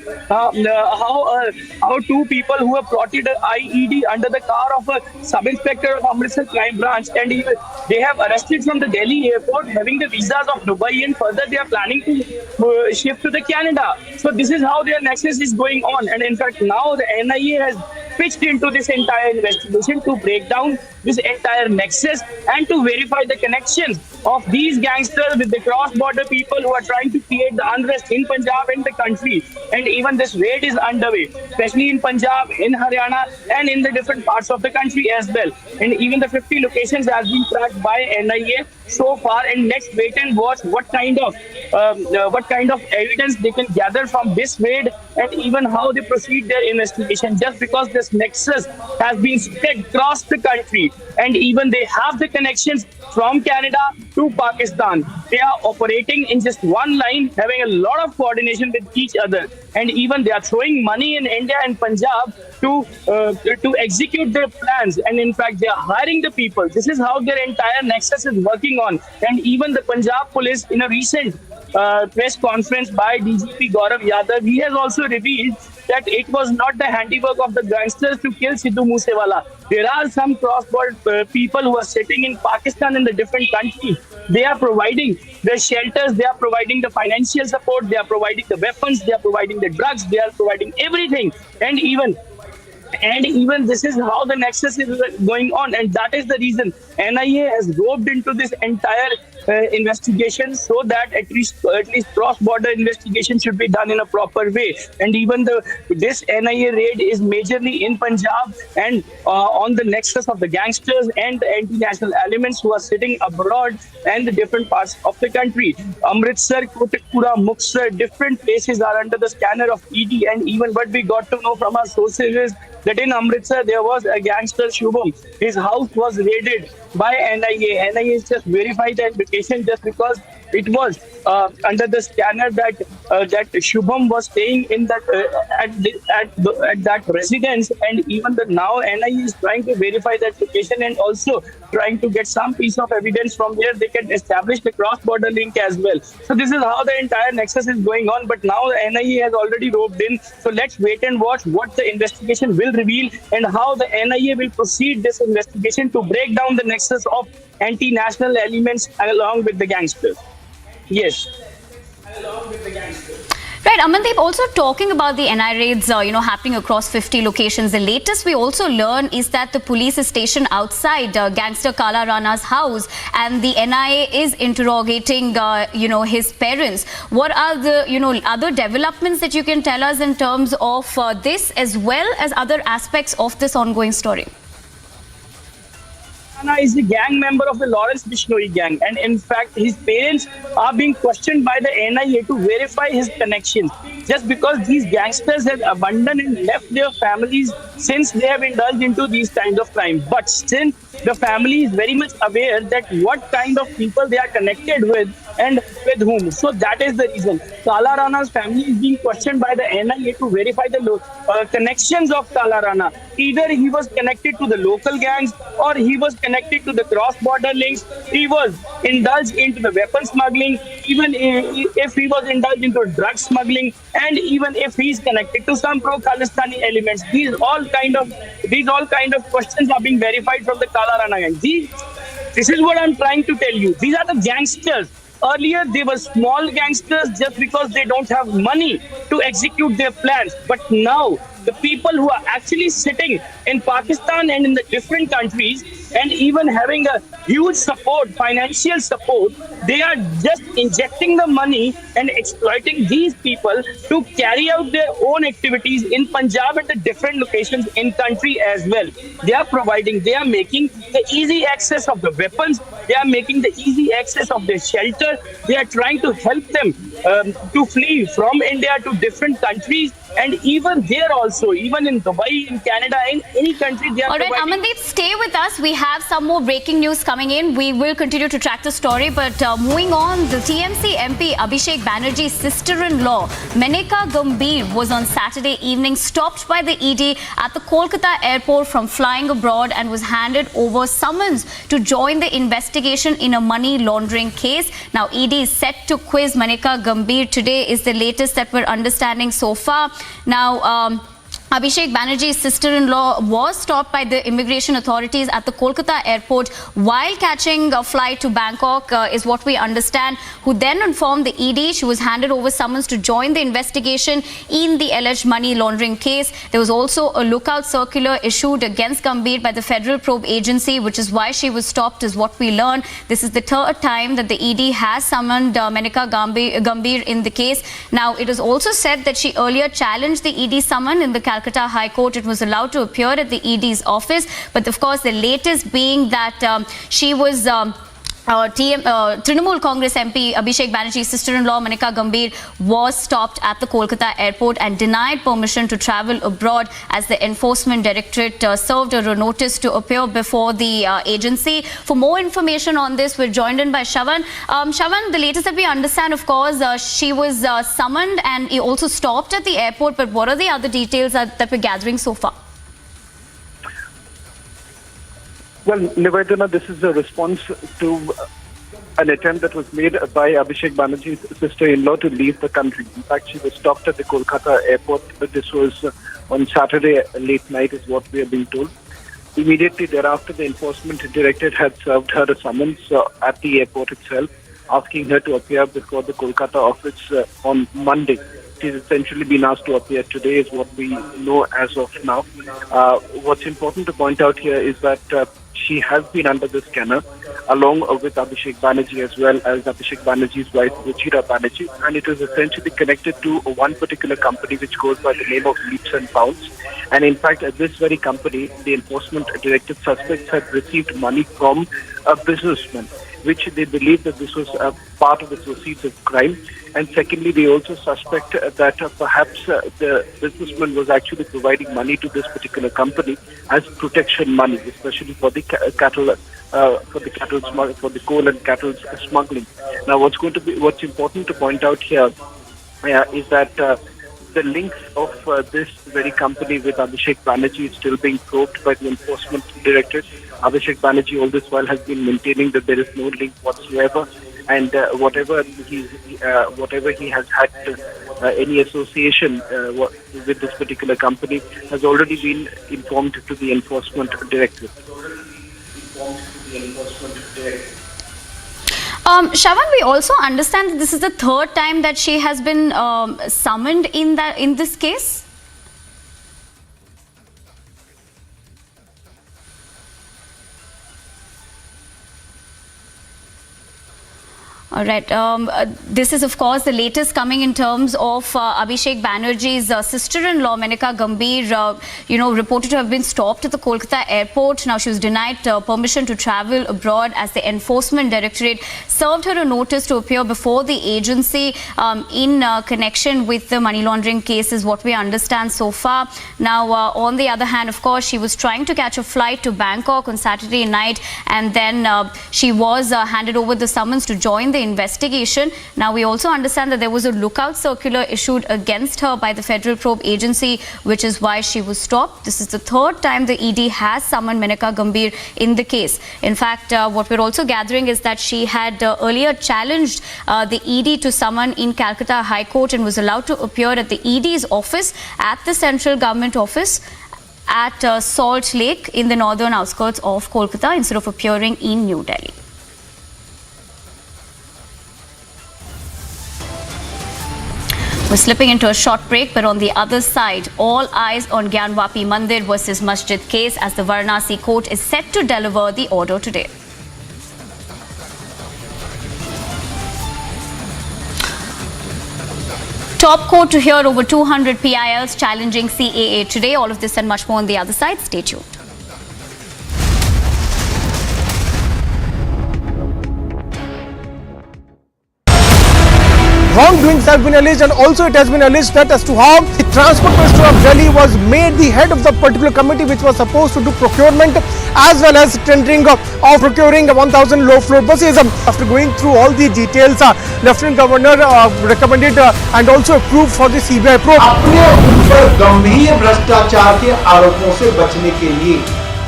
Speaker 6: two people who have plotted an IED under the car of a sub-inspector of Amritsar crime branch, and they have arrested from the Delhi airport having the visas of Dubai, and further they are planning to shift to the Canada. So this is how their nexus is going on, and in fact now the NIA has pitched into this entire investigation to break down this entire nexus and to verify the connections of these gangsters with the cross-border people who are trying to create the unrest in Punjab and the country. And even this raid is underway, especially in Punjab, in Haryana and in the different parts of the country as well. And even the 50 locations have been tracked by NIA so far, and next wait and watch what kind of evidence they can gather from this raid, and even how they proceed their investigation. Just because this nexus has been spread across the country, and even they have the connections from Canada to Pakistan. They are operating in just one line, having a lot of coordination with each other, and even they are throwing money in India and Punjab to execute their plans, and in fact they are hiring the people. This is how their entire nexus is working on. And even the Punjab police, in a recent press conference by DGP Gaurav Yadav, he has also revealed that it was not the handiwork of the gangsters to kill Sidhu Moosewala. There are some cross-border people who are sitting in Pakistan and the different countries. They are providing the shelters, they are providing the financial support, they are providing the weapons, they are providing the drugs, they are providing everything. And even this is how the nexus is going on, and that is the reason NIA has roped into this entire investigation, so that at least cross-border investigation should be done in a proper way. And even this NIA raid is majorly in Punjab and on the nexus of the gangsters and the anti-national elements who are sitting abroad and the different parts of the country. Amritsar, Kotakpura, Muksar, different places are under the scanner of ED, and even what we got to know from our sources is that in Amritsar there was a gangster Shubham. His house was raided by NIA. NIA has just verified that location just because it was under the scanner that Shubham was staying in that at that residence, and even now NIA is trying to verify that location and also trying to get some piece of evidence from where they can establish the cross-border link as well. So this is how the entire nexus is going on. But now the NIA has already roped in. So let's wait and watch what the investigation will reveal and how the NIA will proceed this investigation to break down the nexus of anti-national elements along with the gangsters. Yes.
Speaker 23: Right, Amandeep, also talking about the NI raids, happening across 50 locations. The latest we also learn is that the police is stationed outside gangster Kala Rana's house, and the NIA is interrogating, his parents. What are the, other developments that you can tell us in terms of this, as well as other aspects of this ongoing story?
Speaker 6: Is a gang member of the Lawrence Bishnoi gang, and in fact his parents are being questioned by the NIA to verify his connections, just because these gangsters have abandoned and left their families since they have indulged into these kinds of crime. But since the family is very much aware that what kind of people they are connected with and with whom, so that is the reason Kala Rana's family is being questioned by the NIA to verify the connections of Kala Rana. Either he was connected to the local gangs or he was connected to the cross-border links. He was indulged into the weapon smuggling, even if he was indulged into drug smuggling, and even if he is connected to some pro-Khalistani elements. These all kind of questions are being verified from the Kala Rana gang. This is what I'm trying to tell you. These are the gangsters. Earlier, they were small gangsters just because they don't have money to execute their plans. But now, the people who are actually sitting in Pakistan and in the different countries and even having a huge support, financial support, they are just injecting the money and exploiting these people to carry out their own activities in Punjab and the different locations in country as well. They are making the easy access of the weapons, they are making the easy access of their shelter, they are trying to help them to flee from India to different countries, and even there also, even in Dubai, in Canada, in any country, they are
Speaker 23: providing. All right, Amandeep, stay with us. We have some more breaking news coming in. We will continue to track the story, but moving on, the TMC MP Abhishek Banerjee's sister-in-law, Menaka Gambhir, was on Saturday evening stopped by the ED at the Kolkata airport from flying abroad and was handed over summons to join the investigation in a money laundering case. Now, ED is set to quiz Menaka Gambhir today, is the latest that we're understanding so far. Now, Abhishek Banerjee's sister-in-law was stopped by the immigration authorities at the Kolkata airport while catching a flight to Bangkok, is what we understand, who then informed the ED she was handed over summons to join the investigation in the alleged money laundering case. There was also a lookout circular issued against Gambhir by the Federal Probe Agency, which is why she was stopped, is what we learned. This is the third time that the ED has summoned Menaka Gambhir in the case. Now, it is also said that she earlier challenged the ED summon in the Calcutta High Court. It was allowed to appear at the ED's office, but of course the latest being that she was Trinamool Congress MP Abhishek Banerjee's sister-in-law Menaka Gambhir was stopped at the Kolkata airport and denied permission to travel abroad as the Enforcement Directorate served a notice to appear before the agency. For more information on this, we're joined in by Shavan. Shavan, the latest that we understand, of course, she was summoned and also stopped at the airport, but what are the other details that we're gathering so far?
Speaker 8: Well, Nivedana, this is a response to an attempt that was made by Abhishek Banerjee's sister-in-law to leave the country. In fact, she was stopped at the Kolkata airport. This was on Saturday late night, is what we are being told. Immediately thereafter, the Enforcement Directorate had served her a summons at the airport itself, asking her to appear before the Kolkata office on Monday. She's essentially been asked to appear today, is what we know as of now. What's important to point out here is that she has been under the scanner. along with Abhishek Banerjee as well as Abhishek Banerjee's wife Ruchira Banerjee, and it was essentially connected to one particular company which goes by the name of Leaps and Bounds. And in fact, at this very company, the enforcement directed suspects had received money from a businessman, which they believe that this was a part of the proceeds of crime. And secondly, they also suspect that perhaps the businessman was actually providing money to this particular company as protection money, especially for the cattle, for the coal and cattle smuggling. Now, what's important to point out here is that the links of this very company with Abhishek Banerjee is still being probed by the enforcement directorate. Abhishek Banerjee all this while has been maintaining that there is no link whatsoever, and whatever he has had any association with this particular company has already been informed to the enforcement directorate.
Speaker 23: Shravan, we also understand that this is the third time that she has been summoned in this case. All right. This is, of course, the latest coming in terms of Abhishek Banerjee's sister-in-law, Menika Gambhir, reported to have been stopped at the Kolkata airport. Now, she was denied permission to travel abroad as the enforcement directorate served her a notice to appear before the agency in connection with the money laundering case, is what we understand so far. Now, on the other hand, of course, she was trying to catch a flight to Bangkok on Saturday night, and then she was handed over the summons to join the investigation. Now, we also understand that there was a lookout circular issued against her by the Federal Probe Agency, which is why she was stopped. This is the third time the ED has summoned Menika Gambhir in the case. In fact, what we're also gathering is that she had earlier challenged the ED to summon in Calcutta High Court and was allowed to appear at the ED's office at the central government office at Salt Lake in the northern outskirts of Kolkata instead of appearing in New Delhi. We're slipping into a short break, but on the other side, all eyes on Gyanvapi Mandir versus Masjid case as the Varanasi court is set to deliver the order today. Top court to hear over 200 PILs challenging CAA today. All of this and much more on the other side. Stay tuned.
Speaker 4: Wrongdoings have been alleged, and also it has been alleged that as to how the Transport Minister of Delhi was made the head of the particular committee which was supposed to do procurement as well as tendering of procuring 1,000 low-floor buses. After going through all the details, Lieutenant Governor recommended and also approved for the CBI probe.
Speaker 10: अपने ऊपर गंभीर भ्रष्टाचार के आरोपों से बचने के लिए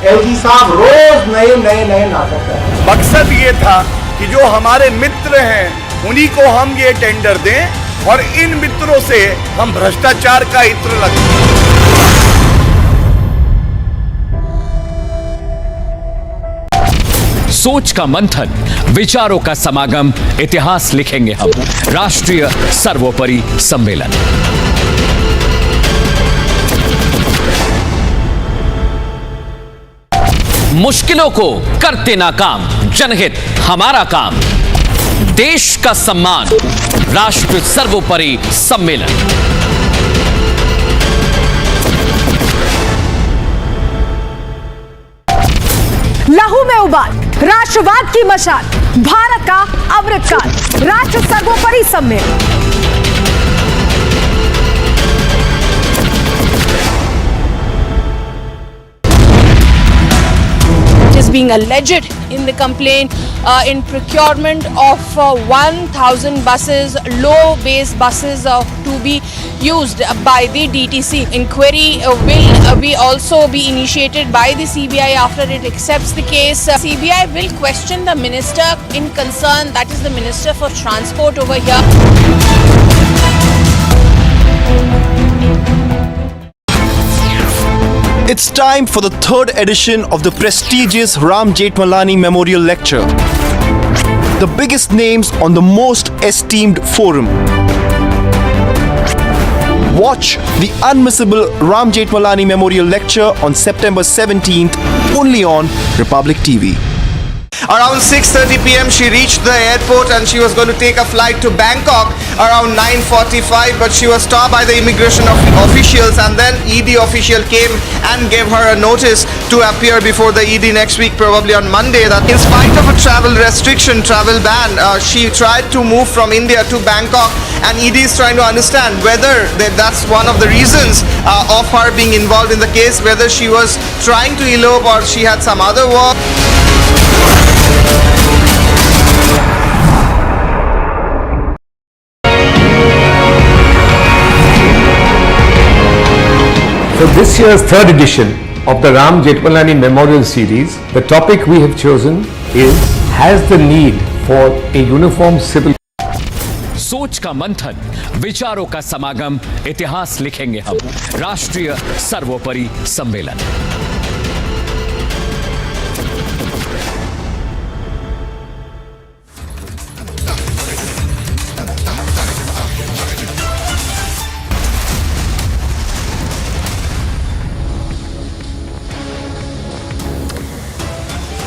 Speaker 10: एलजी साहब रोज नए नाटक कर रहे हैं।
Speaker 5: मकसद ये था कि जो हमारे मित्र हैं उन्हीं को हम ये टेंडर दें और इन मित्रों से हम भ्रष्टाचार का इत्र लगाएं।
Speaker 7: सोच का मंथन, विचारों का समागम, इतिहास लिखेंगे हम। राष्ट्रीय सर्वोपरि सम्मेलन। मुश्किलों को करते नाकाम, जनहित हमारा काम, देश का सम्मान, राष्ट्र सर्वोपरि सम्मेलन।
Speaker 12: लहू में उबाल, राष्ट्रवाद की मशाल, भारत का अमृतकाल, राष्ट्र सर्वोपरि सम्मेलन।
Speaker 11: Being alleged in the complaint in procurement of 1,000 buses, low base buses to be used by the DTC. Inquiry will also be initiated by the CBI after it accepts the case. CBI will question the minister in concern, that is the Minister for Transport over here.
Speaker 2: It's time for the third edition of the prestigious Ram Jethmalani Memorial Lecture. The biggest names on the most esteemed forum. Watch the unmissable Ram Jethmalani Memorial Lecture on September 17th only on Republic TV.
Speaker 14: Around 6:30 p.m. she reached the airport and she was going to take a flight to Bangkok around 9:45, but she was stopped by the immigration officials, and then ED official came and gave her a notice to appear before the ED next week, probably on Monday. That in spite of a travel restriction, travel ban, she tried to move from India to Bangkok, and ED is trying to understand whether that's one of the reasons of her being involved in the case, whether she was trying to elope or she had some other work.
Speaker 21: For this year's third edition of the Ram Jethmalani Memorial Series, the topic we have chosen is, has the need for a uniform civil.
Speaker 7: सोच का मंथन, विचारों का समागम, इतिहास लिखेंगे हम। राष्ट्रीय सर्वोपरि सम्मेलन।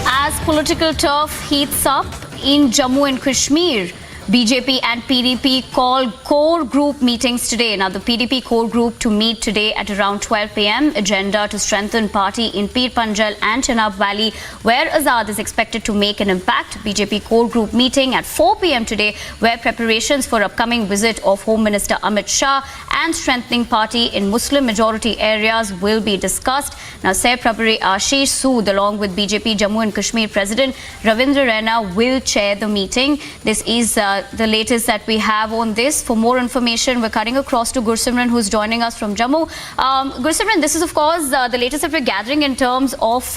Speaker 23: As political turf heats up in Jammu and Kashmir, BJP and PDP called core group meetings today. Now, the PDP core group to meet today at around 12 p.m. Agenda to strengthen party in Pir Panjal and Chenab Valley, where Azad is expected to make an impact. BJP core group meeting at 4 p.m. today, where preparations for upcoming visit of Home Minister Amit Shah and strengthening party in Muslim majority areas will be discussed. Now, Seh Prabhari Ashish Sood, along with BJP Jammu and Kashmir President Ravindra Raina, will chair the meeting. This is the latest that we have on this. For more information, we're cutting across to Gursimran, who's joining us from Jammu. Gursimran, this is of course the latest that we're gathering in terms of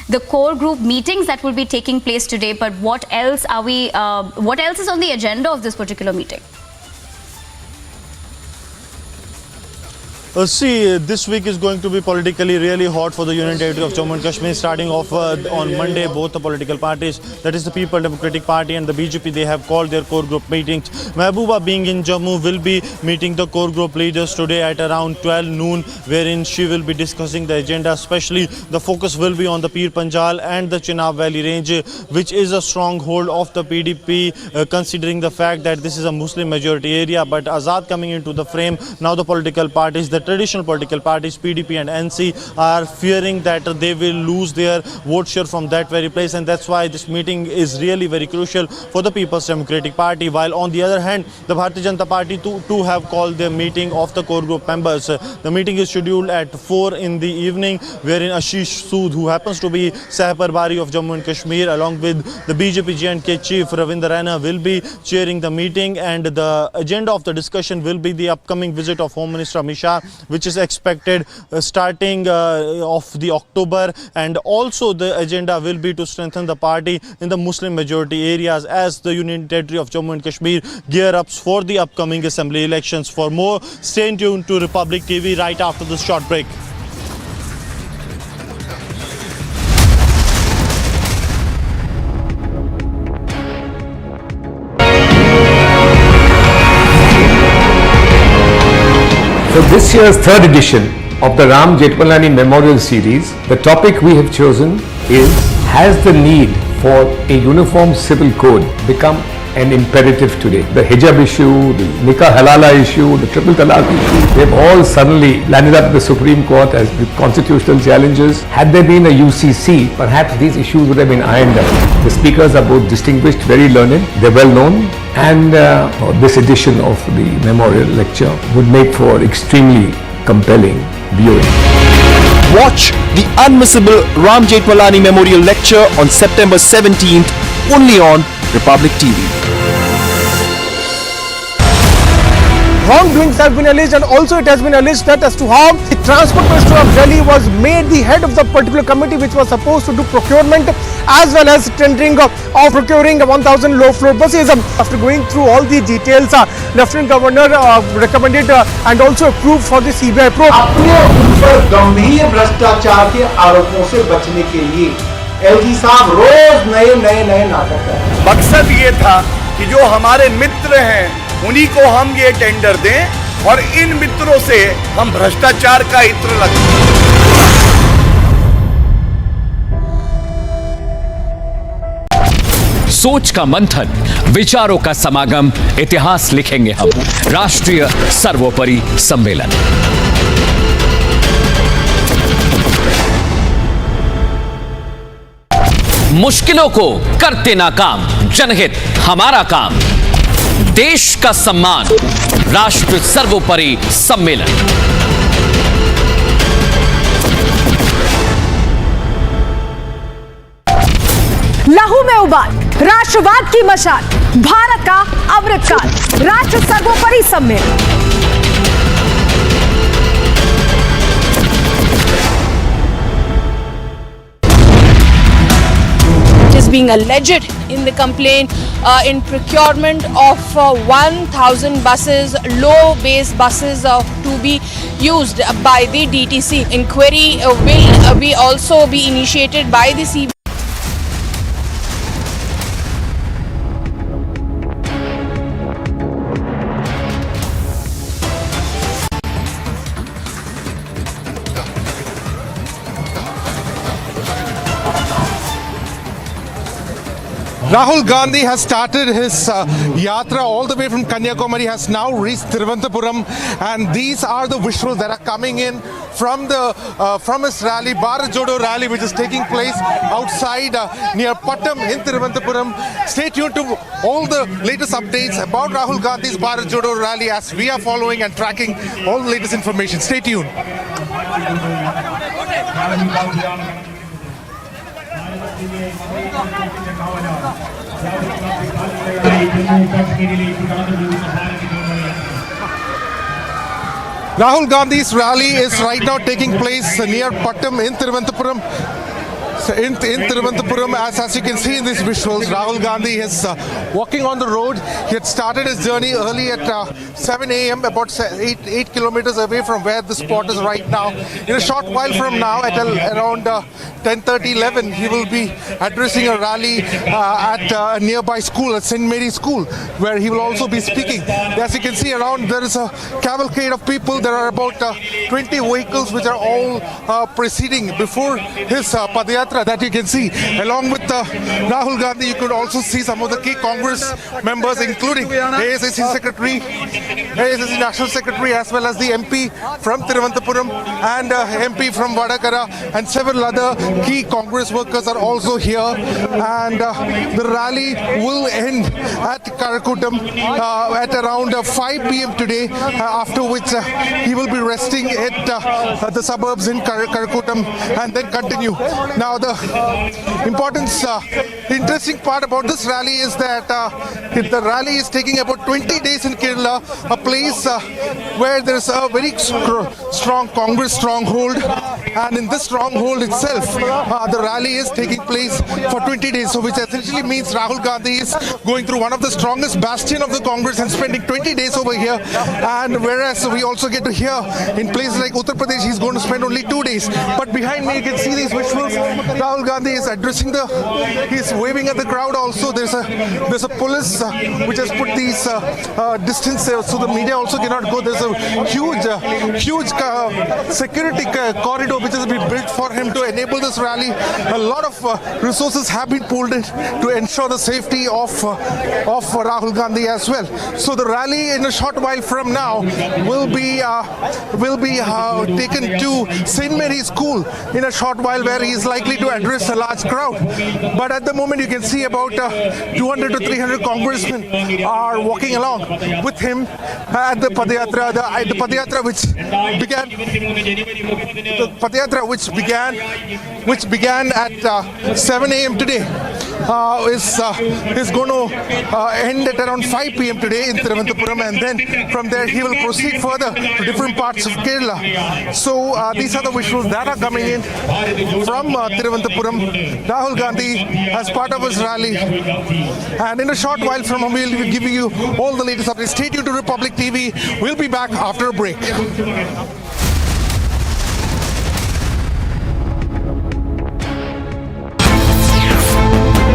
Speaker 23: the core group meetings that will be taking place today. But what else are we? What else is on the agenda of this particular meeting?
Speaker 13: See, this week is going to be politically really hot for the Union Territory of Jammu and Kashmir. Starting off on Monday, both the political parties, that is the People Democratic Party and the BJP, they have called their core group meetings. Mehbooba, being in Jammu, will be meeting the core group leaders today at around 12 noon, wherein she will be discussing the agenda. Especially the focus will be on the Pir Panjal and the Chenab Valley range, which is a stronghold of the PDP, considering the fact that this is a Muslim majority area. But Azad coming into the frame, now the political parties, the traditional political parties, PDP and NC, are fearing that they will lose their vote share from that very place, and that's why this meeting is really very crucial for the People's Democratic Party. While on the other hand, the Bharatiya Janata Party too have called their meeting of the core group members. The meeting is scheduled at 4 in the evening, wherein Ashish Sood, who happens to be Seh Prabhari of Jammu and Kashmir, along with the BJP J&K chief Ravindra Raina, will be chairing the meeting, and the agenda of the discussion will be the upcoming visit of Home Minister Amit Shah, which is expected starting of the October, and also the agenda will be to strengthen the party in the Muslim majority areas as the Union Territory of Jammu and Kashmir gear up for the upcoming assembly elections. For more, stay tuned to Republic TV right after this short break.
Speaker 21: For this year's third edition of the Ram Jethmalani Memorial Series, the topic we have chosen is, has the need for a uniform civil code become an imperative today? The hijab issue, the nikah halala issue, the triple talaq issue, they've all suddenly landed up at the Supreme Court as with constitutional challenges. Had there been a UCC, perhaps these issues would have been ironed out. The speakers are both distinguished, very learned, they're well known, and this edition of the memorial lecture would make for extremely compelling viewing.
Speaker 2: Watch the unmissable Ram Jethmalani Memorial Lecture on September 17th only on Republic TV.
Speaker 4: Wrongdoings have been alleged, and also it has been alleged that as to how the Transport Minister of Delhi was made the head of the particular committee which was supposed to do procurement as well as tendering of procuring 1,000 low-floor buses. After going through all the details, Lieutenant Governor recommended and also approved for the CBI probe.
Speaker 10: अपने ऊपर गंभीर भ्रष्टाचार के आरोपों से बचने के लिए एलजी साहब रोज नए नाटक कर रहे हैं।
Speaker 5: मकसद ये था कि जो हमारे मित्र हैं उन्हीं को हम ये टेंडर दें और इन मित्रों से हम भ्रष्टाचार का इत्र लगवाएं।
Speaker 7: सोच का मंथन, विचारों का समागम, इतिहास लिखेंगे हम। राष्ट्रीय सर्वोपरि सम्मेलन। मुश्किलों को करते नाकाम, जनहित हमारा काम, देश का सम्मान, राष्ट्र सर्वोपरि सम्मेलन।
Speaker 12: लहू में उबाल, राष्ट्रवाद की मशाल, भारत का अमृतकाल, राष्ट्र सर्वोपरि सम्मेलन।
Speaker 11: Being alleged in the complaint in procurement of 1,000 buses, low-base buses to be used by the DTC. Inquiry will be also be initiated by the CB.
Speaker 4: Rahul Gandhi has started his yatra all the way from Kanyakumari, has now reached Thiruvananthapuram, and these are the visuals that are coming in from his rally, Bharat Jodo rally, which is taking place outside near Pattam in Thiruvananthapuram. Stay tuned to all the latest updates about Rahul Gandhi's Bharat Jodo rally as we are following and tracking all the latest information. Stay tuned. Rahul Gandhi's rally is right now taking place near Pattam in Thiruvananthapuram. In Thiruvananthapuram, as you can see in these visuals, Rahul Gandhi is walking on the road. He had started his journey early at 7 a.m., about 8 kilometers away from where the spot is right now. In a short while from now, at around 10:30, 11, he will be addressing a rally at a nearby school, at St. Mary's School, where he will also be speaking. As you can see around, there is a cavalcade of people. There are about 20 vehicles which are all proceeding before his Padayatra that you can see. Along with Rahul Gandhi, you could also see some of the key Congress members, including ASSC Secretary, ASSC National Secretary, as well as the MP from Thiruvananthapuram and MP from Vadakara, and several other key Congress workers are also here. And the rally will end at Karakutam at around 5 p.m. today, after which he will be resting at the suburbs in Karakutam and then continue. Now, the interesting part about this rally is that the rally is taking about 20 days in Kerala, a place where there is a very strong Congress stronghold, and in this stronghold itself, the rally is taking place for 20 days, so which essentially means Rahul Gandhi is going through one of the strongest bastion of the Congress and spending 20 days over here. And whereas we also get to hear in places like Uttar Pradesh, he's going to spend only 2 days. But behind me, you can see these visuals. Rahul Gandhi is addressing he's waving at the crowd also. There's a police which has put these distance so the media also cannot go. There's a huge security corridor which has been built for him to enable this rally. A lot of resources have been pulled in to ensure the safety of Rahul Gandhi as well. So the rally in a short while from now will be taken to St. Mary's School in a short while, where he is likely to address a large crowd. But at the moment, you can see about 200 to 300 congressmen are walking along with him at the Padayatra. The Padayatra which began at 7 a.m. today is going to end at around 5 p.m. today in Thiruvananthapuram, and then from there he will proceed further to different parts of Kerala. So these are the visuals that are coming in from Thiruvananthapuram. Rahul Gandhi as part of his rally, and in a short while from him we will give you all the latest updates. Stay tuned to Republic TV. We'll be back after a break.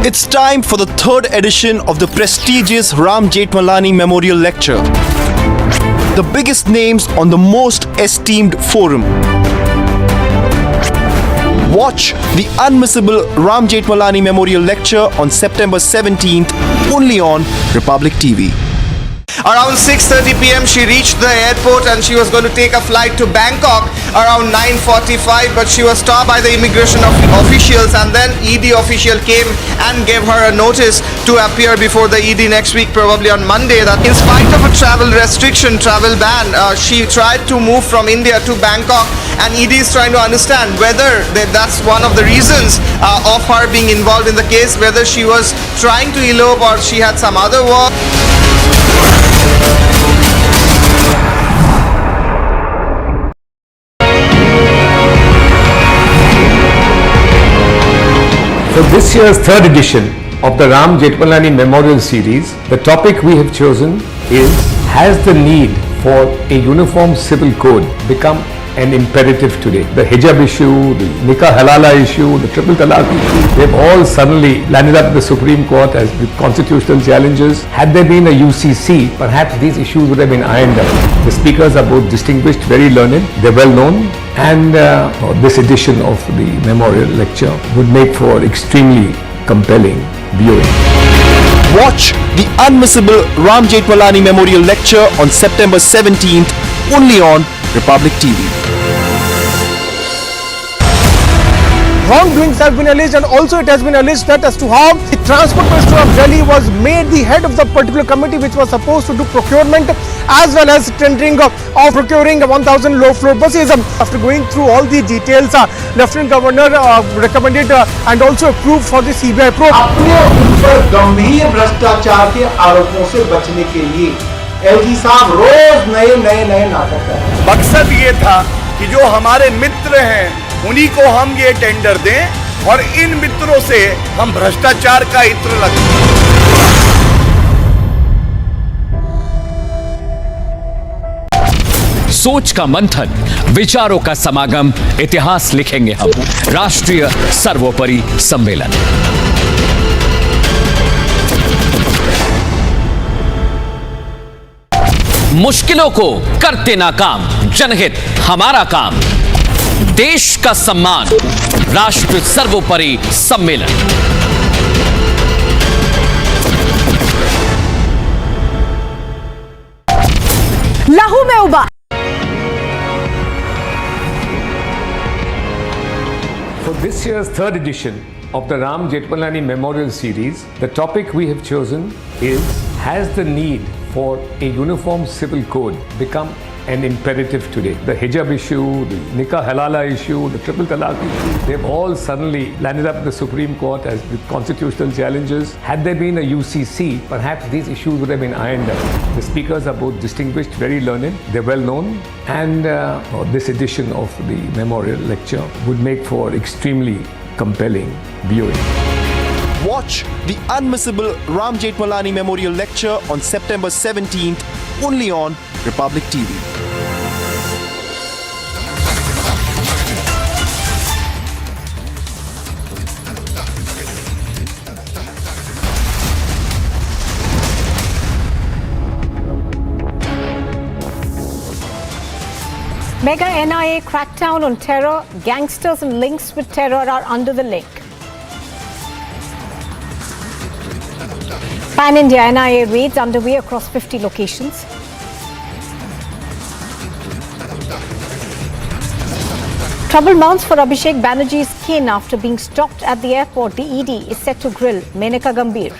Speaker 2: It's time for the third edition of the prestigious Ram Jethmalani Memorial Lecture. The biggest names on the most esteemed forum. Watch the unmissable Ram Jethmalani Memorial Lecture on September 17th only on Republic TV.
Speaker 14: Around 6:30 p.m. she reached the airport and she was going to take a flight to Bangkok around 9:45, but she was stopped by the immigration officials, and then ED official came and gave her a notice to appear before the ED next week, probably on Monday. That in spite of a travel restriction, travel ban, she tried to move from India to Bangkok, and ED is trying to understand whether that's one of the reasons of her being involved in the case, whether she was trying to elope or she had some other work.
Speaker 21: For this year's third edition of the Ram Jethmalani Memorial Series, the topic we have chosen is, has the need for a uniform civil code become an imperative today? The hijab issue, the nikah halala issue, the triple talaq issue, they've all suddenly landed up at the Supreme Court as with constitutional challenges. Had there been a UCC, perhaps these issues would have been ironed out. The speakers are both distinguished, very learned, they're well known, and this edition of the memorial lecture would make for extremely compelling viewing.
Speaker 2: Watch the unmissable Ram Jethmalani Memorial Lecture on September 17th only on Republic TV.
Speaker 4: Wrongdoings have been alleged, and also it has been alleged that as to how the Transport Minister of Delhi was made the head of the particular committee which was supposed to do procurement as well as tendering of procuring 1,000 low-floor buses. After going through all the details, Lieutenant Governor recommended and also approved for the CBI probe.
Speaker 10: अपने ऊपर गंभीर भ्रष्टाचार के आरोपों से बचने के लिए एलजी साहब रोज नए नाटक कर रहे हैं।
Speaker 5: मकसद ये था कि जो हमारे मित्र हैं उन्हीं को हम ये टेंडर दें और इन मित्रों से हम भ्रष्टाचार का इत्र लगाएं।
Speaker 7: सोच का मंथन, विचारों का समागम, इतिहास लिखेंगे हम। राष्ट्रीय सर्वोपरि सम्मेलन। मुश्किलों को करते नाकाम, जनहित हमारा काम, देश का सम्मान, राष्ट्र सर्वोपरि सम्मेलन।
Speaker 12: लहू में उबाल।
Speaker 21: For this year's third edition of the Ram Jethmalani Memorial Series, the topic we have chosen is, has the need for a uniform civil code become an imperative today? The hijab issue, the nikah halala issue, the triple talaq issue, they've all suddenly landed up at the Supreme Court as with constitutional challenges. Had there been a UCC, perhaps these issues would have been ironed out. The speakers are both distinguished, very learned, they're well known, and this edition of the memorial lecture would make for extremely compelling viewing.
Speaker 2: Watch the unmissable Ram Jethmalani Memorial Lecture on September 17th only on Republic TV.
Speaker 3: Mega NIA crackdown on terror. Gangsters and links with terror are under the link. Pan-India NIA raids underway across 50 locations. Trouble mounts for Abhishek Banerjee's kin after being stopped at the airport. The ED is set to grill Menaka Gambhir.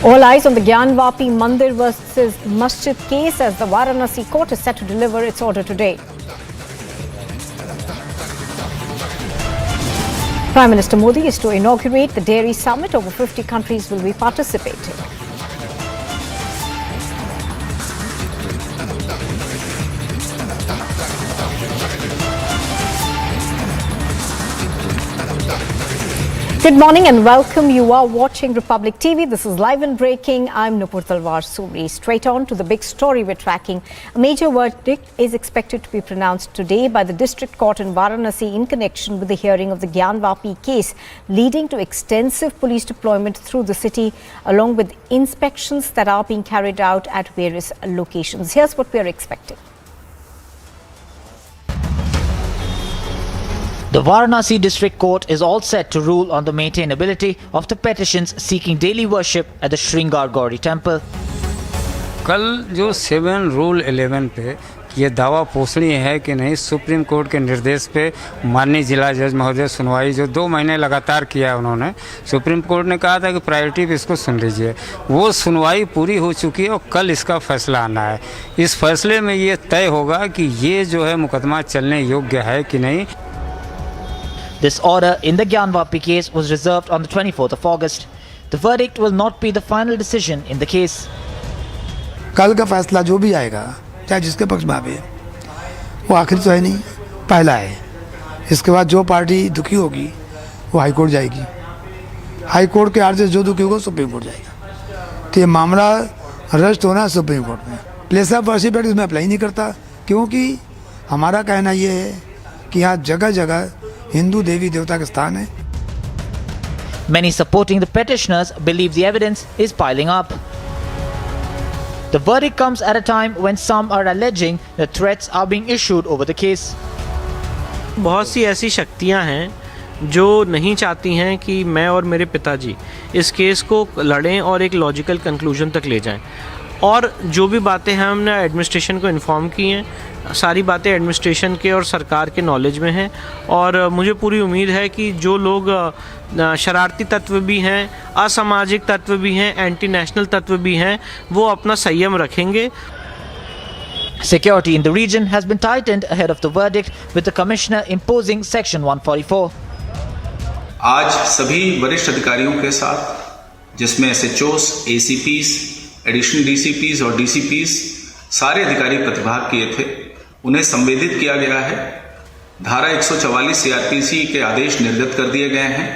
Speaker 3: All eyes on the Gyanvapi Mandir versus Masjid case as the Varanasi court is set to deliver its order today. Prime Minister Modi is to inaugurate the Dairy Summit. Over 50 countries will be participating. Good morning and welcome. You are watching Republic TV. This is Live and Breaking. I'm Nupur Talwar Suri. Straight on to the big story we're tracking. A major verdict is expected to be pronounced today by the District Court in Varanasi in connection with the hearing of the Gyanvapi case, leading to extensive police deployment through the city, along with inspections that are being carried out at various locations. Here's what we are expecting.
Speaker 1: The Varanasi District Court is all set to rule on the maintainability of the petitions seeking daily worship at the Sringar Gauri temple.
Speaker 16: कल जो 7 rule 11 पे ये दावा पोषणीय है कि नहीं, supreme court के निर्देश पे माननीय जिला जज महोदय सुनवाई जो 2 महीने लगातार किया उन्होंने, सुप्रीम कोर्ट ने कहा था कि प्रायोरिटी पे इसको सुन लीजिए, वो सुनवाई पूरी हो चुकी है और कल इसका फैसला आना है। इस फैसले में ये तय होगा कि ये जो है मुकदमा चलने योग्य है कि नहीं।
Speaker 1: This order in the Gyanvapi case was reserved on the 24th of August. The verdict will not be the final decision in the case.
Speaker 20: कल का फैसला जो भी आएगा, चाहे जिसके पक्ष में आवे, वो आखिर तो है नहीं, पहला है। इसके बाद जो पार्टी दुखी होगी वो हाई कोर्ट जाएगी, हाई कोर्ट के आर्डर से जो दुखी होगा सुप्रीम कोर्ट जाएगा। तो ये मामला रजिस्टर होना है सुप्रीम कोर्ट में। प्लेस ऑफ वर्शिप एक्ट इसमें अप्लाई नहीं करता, क्योंकि हमारा कहना ये है कि यहाँ जगह जगह हिंदू देवी देवता के स्थान है।
Speaker 1: Many supporting the petitioners believe the evidence is piling up. The verdict comes at a time when some are alleging that threats are being issued over the case.
Speaker 24: बहुत सी ऐसी शक्तियां हैं जो नहीं चाहती हैं कि मैं और मेरे पिताजी इस केस को लड़ें और एक लॉजिकल कंक्लूजन तक ले जाएं। और जो भी बातें हैं हमने एडमिनिस्ट्रेशन को इन्फॉर्म की हैं, सारी बातें एडमिनिस्ट्रेशन के और सरकार के नॉलेज में हैं। और मुझे पूरी उम्मीद है कि जो लोग शरारती तत्व भी हैं, असामाजिक तत्व भी हैं, एंटी नेशनल तत्व भी हैं, वो अपना संयम रखेंगे।
Speaker 1: Security in the region has been tightened ahead of the verdict, with the commissioner imposing Section 144.
Speaker 22: आज सभी वरिष्ठ अधिकारियों के साथ, जिसमें SHOs, ACPs, एडिशनल DCPs और DCPs सारे अधिकारी प्रतिभाग किए थे, उन्हें संवेदित किया गया है। धारा 144 CRPC के आदेश निर्गत कर दिए गए हैं।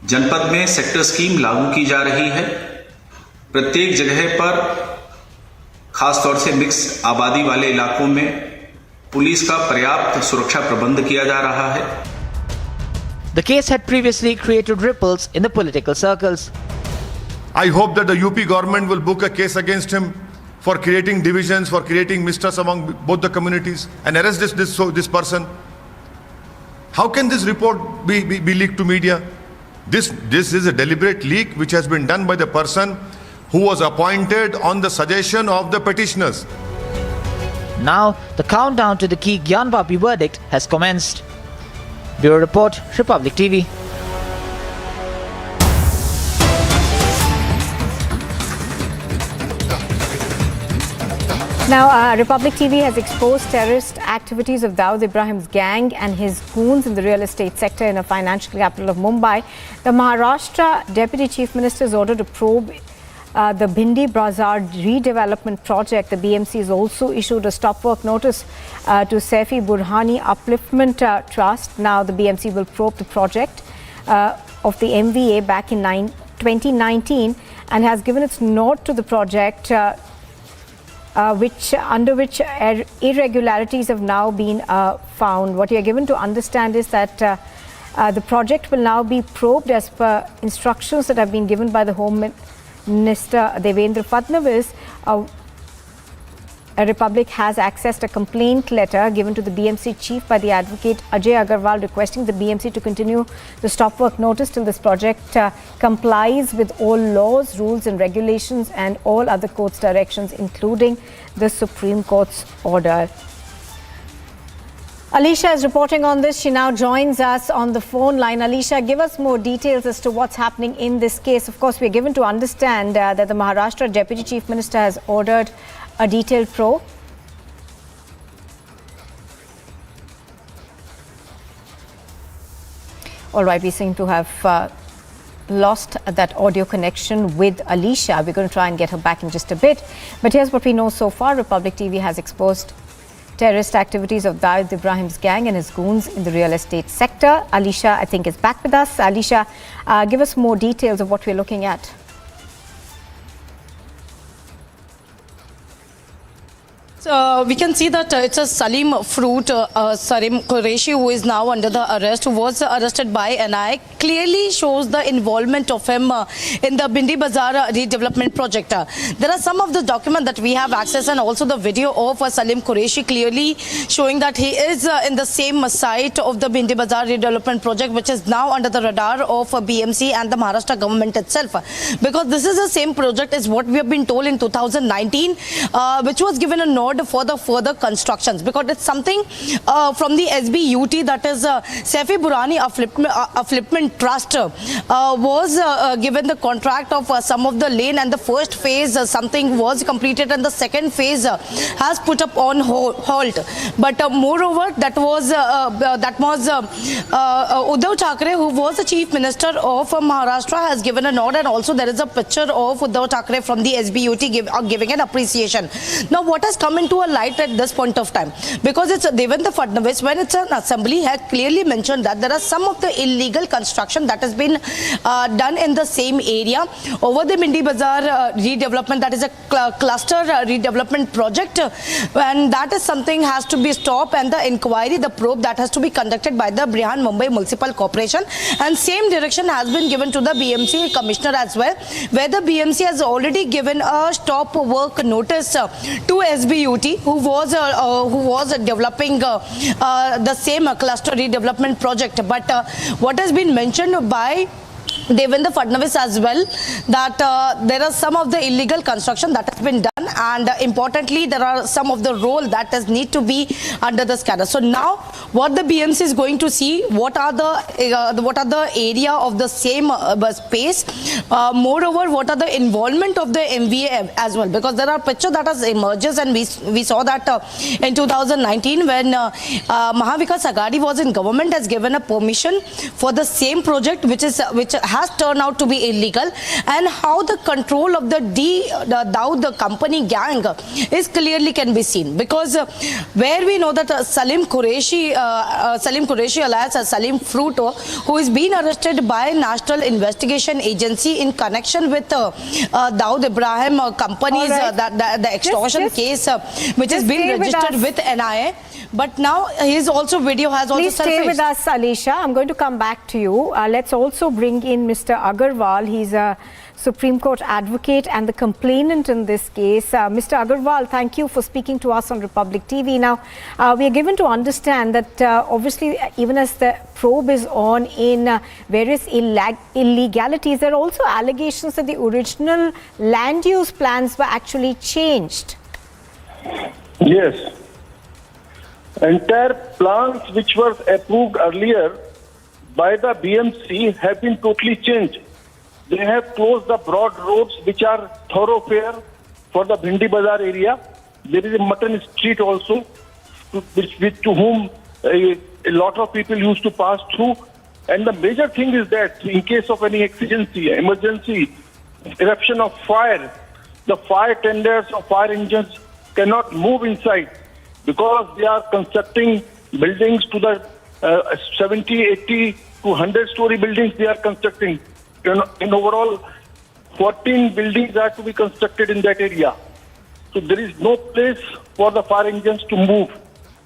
Speaker 22: जनपद में सेक्टर स्कीम लागू की जा रही है। प्रत्येक जगह पर खासतौर से मिक्स आबादी वाले इलाकों में पुलिस का पर्याप्त सुरक्षा प्रबंध किया जा रहा है।
Speaker 1: The case had previously created ripples in the political circles.
Speaker 25: I hope that the UP government will book a case against him for creating divisions, for creating mistrust among both the communities, and arrest this person. How can this report be leaked to media? This is a deliberate leak which has been done by the person who was appointed on the suggestion of the petitioners.
Speaker 1: Now, the countdown to the key Gyanvapi verdict has commenced. Bureau Report, Republic TV.
Speaker 3: Now, Republic TV has exposed terrorist activities of Dawood Ibrahim's gang and his goons in the real estate sector in the financial capital of Mumbai. The Maharashtra Deputy Chief Minister is ordered to probe the Bhindi Bazaar redevelopment project. The BMC has also issued a stop work notice to Saifi Burhani Upliftment Trust. Now, the BMC will probe the project of the MVA back in 2019 and has given its nod to the project under which irregularities have now been found. What you are given to understand is that the project will now be probed as per instructions that have been given by the Home Minister Devendra Fadnavis. Republic has accessed a complaint letter given to the BMC chief by the advocate Ajay Agarwal requesting the BMC to continue the stop work notice till this project complies with all laws, rules and regulations and all other court's directions, including the Supreme Court's order. Alicia is reporting on this. She now joins us on the phone line. Alicia, give us more details as to what's happening in this case. Of course, we are given to understand that the Maharashtra Deputy Chief Minister has ordered a detailed probe. All right, we seem to have lost that audio connection with Alicia. We're going to try and get her back in just a bit. But here's what we know so far. Republic TV has exposed terrorist activities of Dawood Ibrahim's gang and his goons in the real estate sector. Alicia, I think, is back with us. Alicia, give us more details of what we're looking at.
Speaker 26: So
Speaker 9: we can see that it's a Salim Qureshi who is now under the arrest, who was arrested by NI. Clearly shows the involvement of him in the Bindi Bazaar redevelopment project. There are some of the documents that we have access, and also the video of Salim Qureshi clearly showing that he is in the same site of the Bindi Bazaar redevelopment project, which is now under the radar of BMC and the Maharashtra government itself. Because this is the same project as what we have been told in 2019, which was given a nod for the further constructions, because it's something from the SBUT, that is Saifi Burhani Upliftment Trust, was given the contract of some of the lane, and the first phase something was completed, and the second phase has put up on halt. But moreover, that was Uddhav Thackeray, who was the Chief Minister of Maharashtra, has given a nod, and also there is a picture of Uddhav Thackeray from the SBUT giving an appreciation. Now, what has come into a light at this point of time? Because it's Devendra Fadnavis, when it's an assembly, had clearly mentioned that there are some of the illegal construction that has been done in the same area over the Bindi Bazaar redevelopment, that is a cluster redevelopment project, and that is something has to be stopped, and the inquiry, the probe, that has to be conducted by the Brihan Mumbai Municipal Corporation, and same direction has been given to the BMC Commissioner as well, where the BMC has already given a stop work notice to SBUT, who was developing the same cluster redevelopment project. But what has been mentioned by Devendra Fadnavis as well, that there are some of the illegal construction that has been done, and importantly there are some of the role that need to be under the scanner. So now what the BMC is going to see, what are the area of the same space, moreover what are the involvement of the MVA as well, because there are pictures that has emerges, and we saw that in 2019 when Mahavikas Aghadi was in government, has given a permission for the same project which has turned out to be illegal, and how the control of the Dawood company gang is clearly can be seen, because where we know that Salim Qureshi alias Salim Fruto, who is being arrested by National Investigation Agency in connection with Dawood Ibrahim companies, the extortion case which has been registered with NIA. But now his video has also surfaced.
Speaker 3: Please stay with us, Alisha. I'm going to come back to you. Let's also bring in Mr. Agarwal. He's a Supreme Court advocate and the complainant in this case. Mr. Agarwal, thank you for speaking to us on Republic TV. Now, we are given to understand that obviously, even as the probe is on in various illegalities, there are also allegations that the original land use plans were actually changed.
Speaker 15: Yes. Entire plans which were approved earlier by the BMC have been totally changed. They have closed the broad roads which are thoroughfare for the Bindi Bazaar area. There is a mutton street also to whom a lot of people used to pass through. And the major thing is that in case of any exigency, emergency, eruption of fire, the fire tenders or fire engines cannot move inside, because they are constructing buildings to the 70, 80 to 100-story buildings they are constructing. In overall, 14 buildings are to be constructed in that area. So there is no place for the fire engines to move.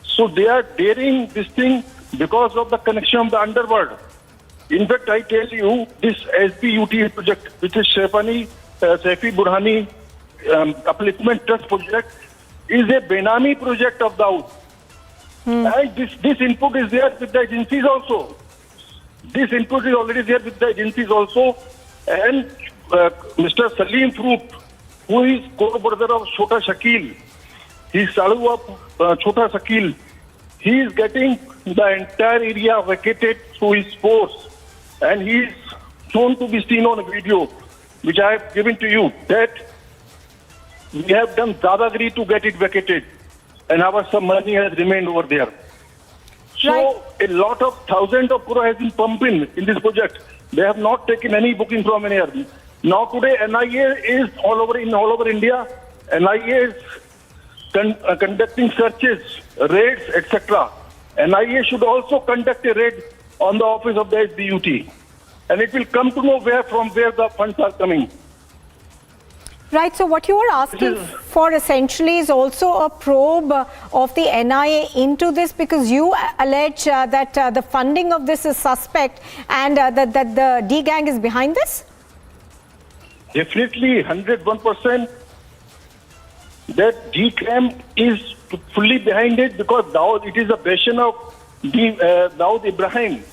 Speaker 15: So they are daring this thing because of the connection of the underworld. In fact, I tell you, this SBUT project, which is Saifi Burhani Upliftment Trust project, is a Benami project of Dawood. And this input is there with the agencies also. This input is already there with the agencies also. And Mr. Salim Fruit, who is co-brother of Chota Shakil, he is Salu of Chota Shakil. He is getting the entire area vacated through his force. And he is shown to be seen on a video, which I have given to you, that we have done dadagiri to get it vacated, and some money has remained over there. So a lot of thousands of crore has been pumped in this project. They have not taken any booking from anywhere. Now today NIA is all over India. NIA is conducting searches, raids, etc. NIA should also conduct a raid on the office of the SBUT, and it will come to know from where the funds are coming.
Speaker 3: Right, so what you are asking for essentially is also a probe of the NIA into this, because you allege that the funding of this is suspect and that the D gang is behind this?
Speaker 15: Definitely 101% that D camp is fully behind it, because Dawood, it is a bastion of Dawood Ibrahim.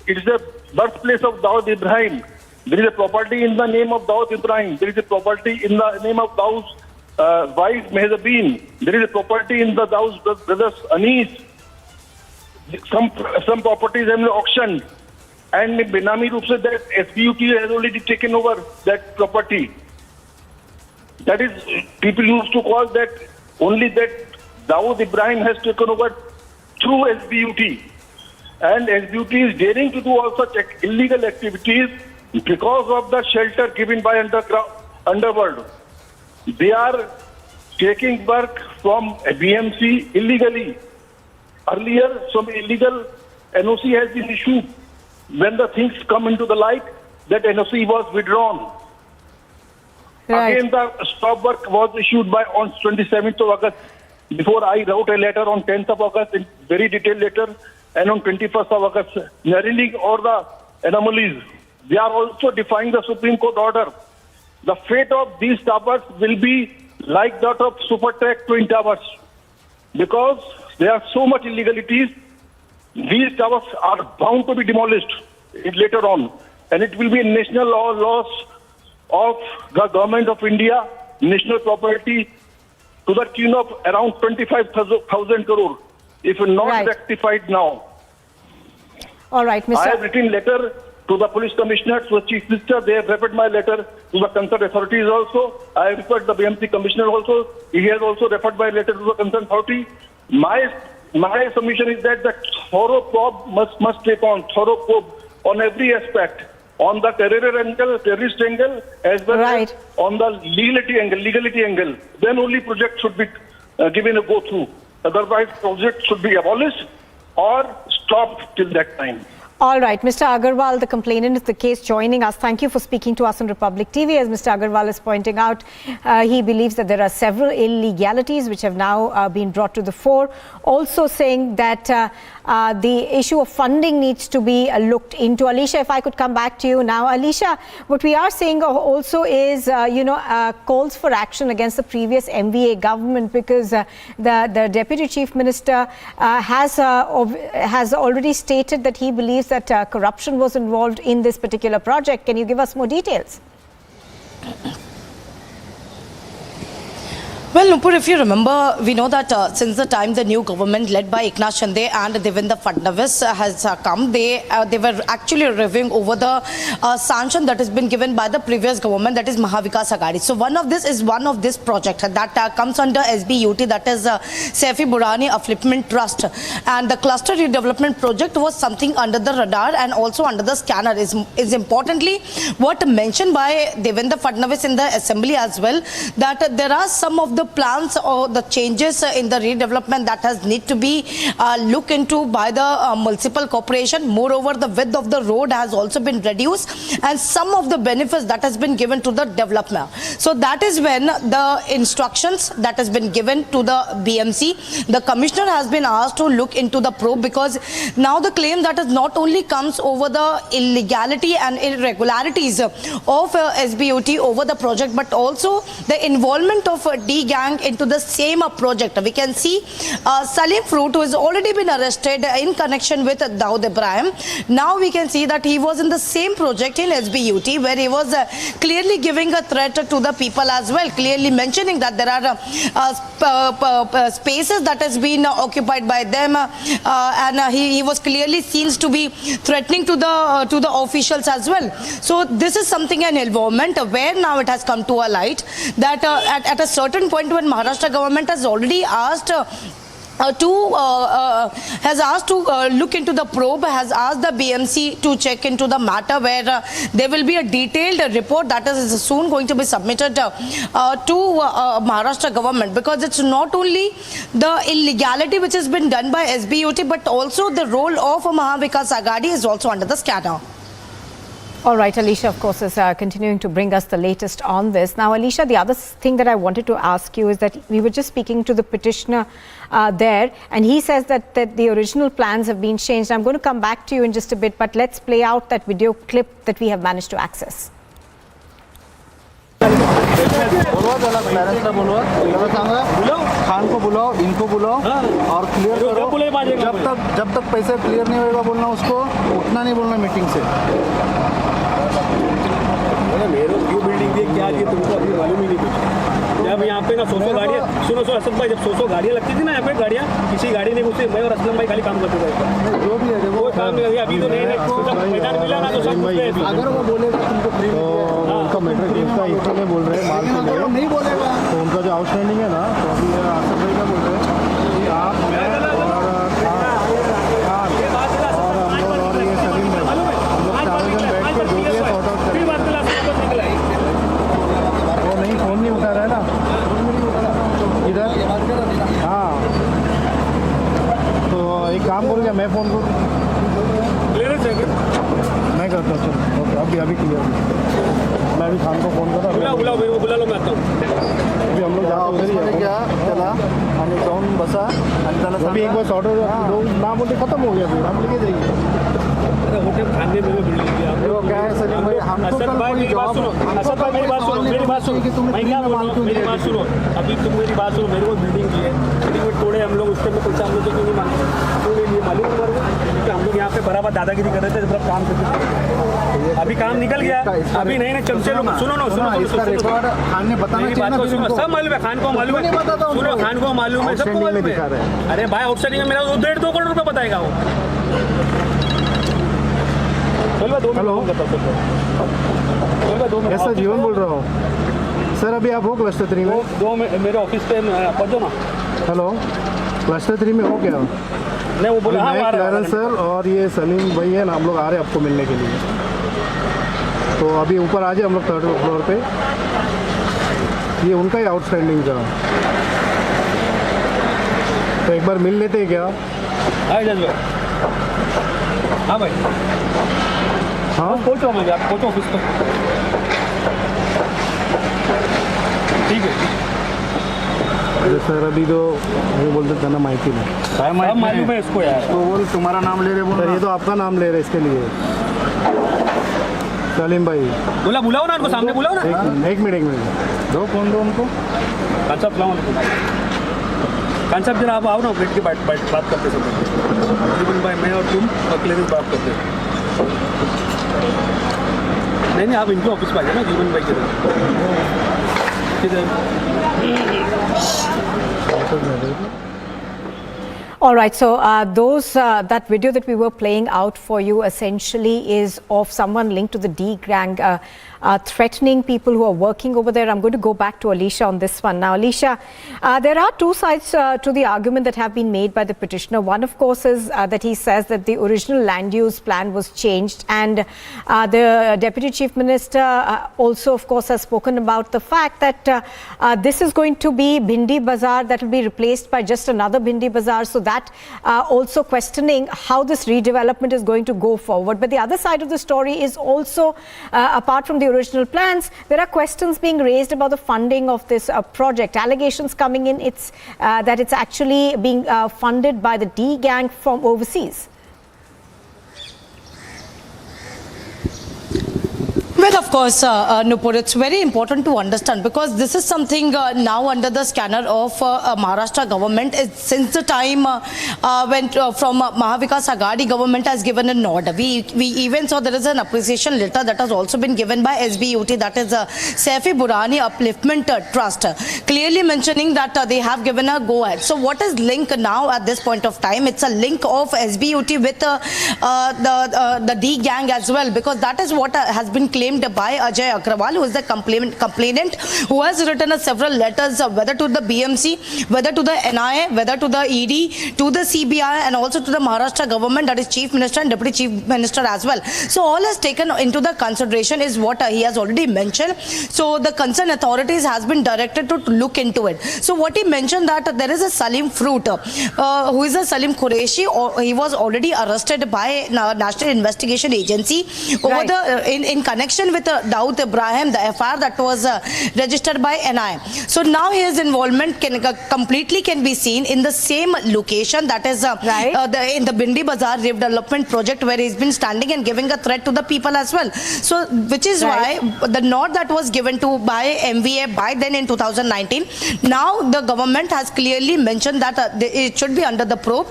Speaker 15: It is the birthplace of Dawood Ibrahim. There is a property in the name of Dawood Ibrahim. There is a property in the name of Dawood's wife Mehzabeen. There is a property in the Dawood's brothers Anis. Some properties have been auctioned, and Benami Roop said that SBUT has already taken over that property. That is, people used to call that only that Dawood Ibrahim has taken over through SBUT. And SBUT is daring to do all such illegal activities because of the shelter given by underworld. They are taking work from BMC illegally. Earlier, some illegal NOC has been issued. When the things come into the light, that NOC was withdrawn. Right. Again, the stop work was issued on 27th of August. Before I wrote a letter on 10th of August, a very detailed letter, and on 21st of August, narrowing all the anomalies. They are also defying the Supreme Court order. The fate of these towers will be like that of Supertech Twin Towers, because there are so much illegalities. These towers are bound to be demolished later on, and it will be a national loss of the government of India, national property, to the tune of around 25,000 crore, if not rectified now.
Speaker 3: All right, Mr.
Speaker 15: I have written letter to the police commissioner, to the chief minister. They have referred my letter to the concerned authorities also. I have referred the BMC commissioner also. He has also referred my letter to the concerned authority. My submission is that the thorough probe must take on, thorough probe on every aspect, on the terrorist angle, as well as on the legality angle. Then only project should be given a go through. Otherwise, project should be abolished or stopped till that time.
Speaker 3: All right, Mr. Agarwal, the complainant of the case, joining us. Thank you for speaking to us on Republic TV. As Mr. Agarwal is pointing out, he believes that there are several illegalities which have now been brought to the fore. Also saying that the issue of funding needs to be looked into. Alicia, if I could come back to you now. Alicia, what we are saying also is, calls for action against the previous MVA government, because the Deputy Chief Minister has already stated that he believes that corruption was involved in this particular project. Can you give us more details?
Speaker 9: Well, Nupur, if you remember, we know that since the time the new government led by Eknath Shinde and Devendra Fadnavis has come, they were actually reviewing over the sanction that has been given by the previous government, that is Mahavikas Aghadi. So one of this project that comes under SBUT, that is Saifi Burani Upliftment Trust, and the cluster redevelopment project was something under the radar and also under the scanner. Is importantly what mentioned by Devendra Fadnavis in the assembly as well, that there are some of the plans or the changes in the redevelopment that has need to be looked into by the municipal corporation. Moreover, the width of the road has also been reduced, and some of the benefits that has been given to the developer. So that is when the instructions that has been given to the BMC, the commissioner has been asked to look into the probe, because now the claim that is not only comes over the illegality and irregularities of SBUT over the project, but also the involvement of D gang into the same project. We can see Salim Fruit, who has already been arrested in connection with Dawood Ibrahim. Now we can see that he was in the same project in SBUT, where he was clearly giving a threat to the people as well, clearly mentioning that there are spaces that has been occupied by them, and he was clearly seems to be threatening to the officials as well. So this is something, an involvement where now it has come to a light that at a certain point, when Maharashtra government has already asked to look into the probe, has asked the BMC to check into the matter, where there will be a detailed report that is soon going to be submitted to Maharashtra government, because it's not only the illegality which has been done by SBUT, but also the role of Mahavikas Aghadi is also under the scanner.
Speaker 3: All right, Alicia, of course, is continuing to bring us the latest on this. Now, Alicia, the other thing that I wanted to ask you is that we were just speaking to the petitioner there, and he says that the original plans have been changed. I'm going to come back to you in just a bit, but let's play out that video clip that we have managed to access.
Speaker 6: Khan को बुलाओ, इनको बुलाओ और clear करो। जब तक पैसे clear नहीं होगा बोलना उसको, उठना नहीं बोलना मीटिंग से।
Speaker 8: मेरे क्यों बिल्डिंग दी क्या दी तुमको अभी मालूम ही नहीं कुछ। जब यहाँ पे ना 100 गाड़ियाँ, सुनो असद भाई, जब 100 गाड़ियाँ लगती थी ना यहाँ पे गाड़ियाँ, किसी गाड़ी ने मुझसे, मैं और असलम भाई खाली काम करते थे।
Speaker 6: जो भी है देखो
Speaker 8: काम नहीं अभी तो नहीं मैदान मिला ना तो सब
Speaker 6: अगर वो बोलेगा तुमको फ्री उनका मैटर इसका इसका में बोल रहे हैं माल के लिए नहीं बोलेगा तो उनका जो आउटस्टैंडिंग है ना तो अभी आसफ भाई का बोल रहे हैं कि आप और ये सलीम भाई हम लोग चारों जन बैठ के जो भी है सॉर्ट आउट करें। वो नहीं फ़ोन नहीं उठा रहा है ना इधर। हाँ तो एक काम करूँगा मैं फ़ोन करूँ मैं करता हूँ। चलो ओके अभी क्लियर मैं अभी खान को फ़ोन कर रहा हूँ।
Speaker 8: बुला लो मैं आता हूँ।
Speaker 6: अभी हम लोग जाते क्या चला आणि जाऊन बसा आणि त्याला अभी एक बार सॉर्ट ना बोलते खत्म हो गया फिर हम लेके जाइए।
Speaker 8: होटल खाने में बिल्डिंग किया
Speaker 6: वो क्या है सलीम भाई हमको कल कोई जॉब
Speaker 8: असद भाई मेरी बात सुनो मैं क्या बोल रहा हूँ मेरी बात सुनो अभी तुम मेरी बात सुनो मेरे को बिल्डिंग की है बिल्डिंग में तोड़े हम लोग उसके में पैसा हम लोग क्यों नहीं मांगे तो ये मालूम है कि हम लोग यहाँ पे बराबर दादागिरी कर रहे थे जब काम करते थे। अभी काम निकल गया अभी नहीं नहीं चमचे लोग सुनो ना सुनो
Speaker 6: इसका रिकॉर्ड खान ने बताना चाहिए ना
Speaker 8: सब मालूम है खान को मालूम है सुनो खान को मालूम है सबको मालूम है। अरे भाई आउटस्टैंडिंग मेरा 1.5-2 करोड़ रुपये बताएगा वो।
Speaker 6: हेलो ऐसा जीवन बोल रहा हूँ सर अभी आप हो क्लस्टर 3 में
Speaker 8: दो मेरे ऑफिस पे पहुँचो ना।
Speaker 6: हेलो क्लस्टर 3 में हो क्या
Speaker 8: नहीं वो बोला
Speaker 6: मैं क्लैरेंस सर और ये सलीम भाई है ना हम लोग आ रहे हैं आपको मिलने के लिए तो अभी ऊपर आ जाए हम लोग 3rd फ्लोर पे ये उनका ही आउटस्टैंडिंग का तो एक बार मिल लेते हैं क्या।
Speaker 8: हाँ भाई
Speaker 6: हाँ
Speaker 8: पहुँचो मैं आप पहुँचो ऑफिस पर ठीक है।
Speaker 6: अरे सर अभी तो वो बोलते थे ना माइकी में
Speaker 8: मालूम है इसको यार
Speaker 6: तो बोल तुम्हारा नाम ले रहे बोल ये तो आपका नाम ले रहे इसके लिए सलीम भाई
Speaker 8: बुलाओ ना उनको सामने बुलाओ ना।
Speaker 6: एक मिनट दो कौन दो उनको
Speaker 8: खान साहब जरा आप आओ ना बैठ के बात करते सब भाई मैं और तुम अकेले बात करते नहीं आप इनके ऑफिस में आ जाए ना जीवन भाई किधर।
Speaker 3: All right, so that video that we were playing out for you essentially is of someone linked to the D gang threatening people who are working over there. I'm going to go back to Alicia on this one. Now, Alicia, there are two sides to the argument that have been made by the petitioner. One, of course, is that he says that the original land use plan was changed, and the Deputy Chief Minister also, of course, has spoken about the fact that this is going to be Bhindi Bazaar that will be replaced by just another Bhindi Bazaar. So that also questioning how this redevelopment is going to go forward. But the other side of the story is also, apart from the original plans, there are questions being raised about the funding of this project. Allegations coming in that it's actually being funded by the D gang from overseas.
Speaker 9: Well, of course, Nupur, it's very important to understand because this is something now under the scanner of Maharashtra government. Since the time when from Mahavikas Aghadi government has given an order. We even saw there is an appreciation letter that has also been given by SBUT, that is Saifi Burani Upliftment Trust, clearly mentioning that they have given a go-ahead. So what is link now at this point of time? It's a link of SBUT with the D gang as well, because that is what has been claimed by by Ajay Agrawal, who is the complainant, who has written several letters, whether to the BMC, whether to the NIA, whether to the ED, to the CBI, and also to the Maharashtra government, that is Chief Minister and Deputy Chief Minister as well. So all is taken into the consideration is what he has already mentioned. So the concerned authorities has been directed to look into it. So what he mentioned that there is a Salim Fruit, who is a Salim Qureshi, or he was already arrested by National Investigation Agency over in connection with Dawood Ibrahim, the FIR that was registered by NI. So now his involvement completely can be seen in the same location, that is in the Bindi Bazaar redevelopment project, where he's been standing and giving a threat to the people as well. So which is why the nod that was given to by MVA by then in 2019, now the government has clearly mentioned that it should be under the probe,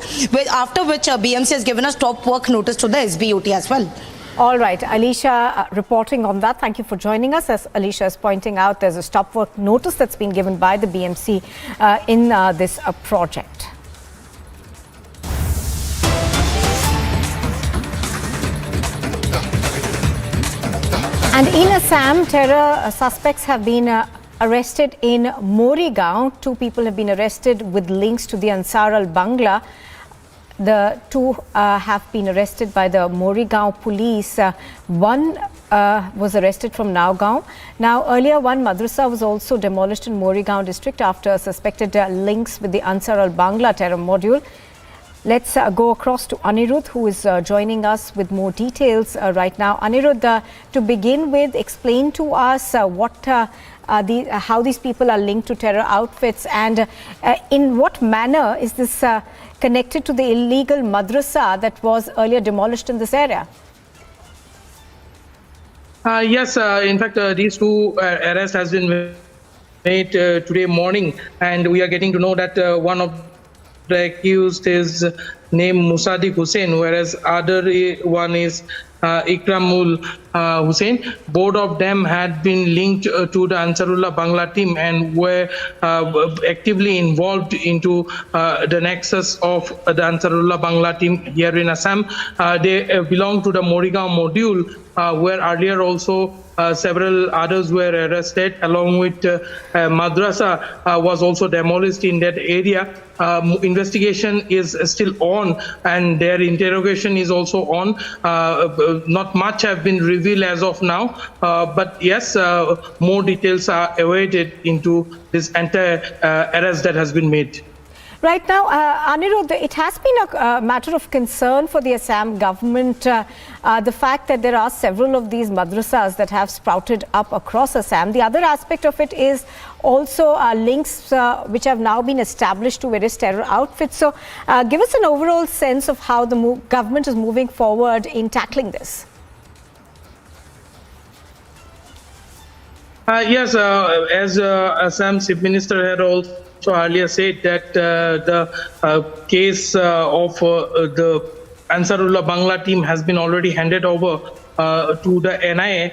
Speaker 9: after which BMC has given a stop work notice to the SBUT as well.
Speaker 3: All right, Alicia reporting on that. Thank you for joining us. As Alicia is pointing out, there's a stop work notice that's been given by the BMC in this project. And in Assam, terror suspects have been arrested in Morigaon. 2 people have been arrested with links to the Ansar al-Bangla. The 2 have been arrested by the Morigaon police. One was arrested from Nagaon. Now, earlier, one madrasa was also demolished in Morigaon district after suspected links with the Ansar al-Bangla terror module. Let's go across to Anirudh, who is joining us with more details right now. Anirudh, to begin with, explain to us how these people are linked to terror outfits, and in what manner is this connected to the illegal madrasa that was earlier demolished in this area?
Speaker 13: Yes, in fact, these 2 arrests has been made today morning, and we are getting to know that one of the accused is named Musaddiq Hussain, whereas other one is Ikramul Hussain. Both of them had been linked to the Ansarullah Bangla team and were actively involved into the nexus of the Ansarullah Bangla team here in Assam. They belong to the Morigaon module, where earlier also several others were arrested, along with Madrasa was also demolished in that area. Investigation is still on and their interrogation is also on. Not much have been revealed as of now, but yes, more details are awaited into this entire arrest that has been made.
Speaker 3: Right now, Anirudh, it has been a matter of concern for the Assam government, the fact that there are several of these madrasas that have sprouted up across Assam. The other aspect of it is also links which have now been established to various terror outfits. So give us an overall sense of how the government is moving forward in tackling this.
Speaker 13: Yes, as Assam Chief Minister had also earlier said that the case of the Ansarullah Bangla team has been already handed over to the NIA.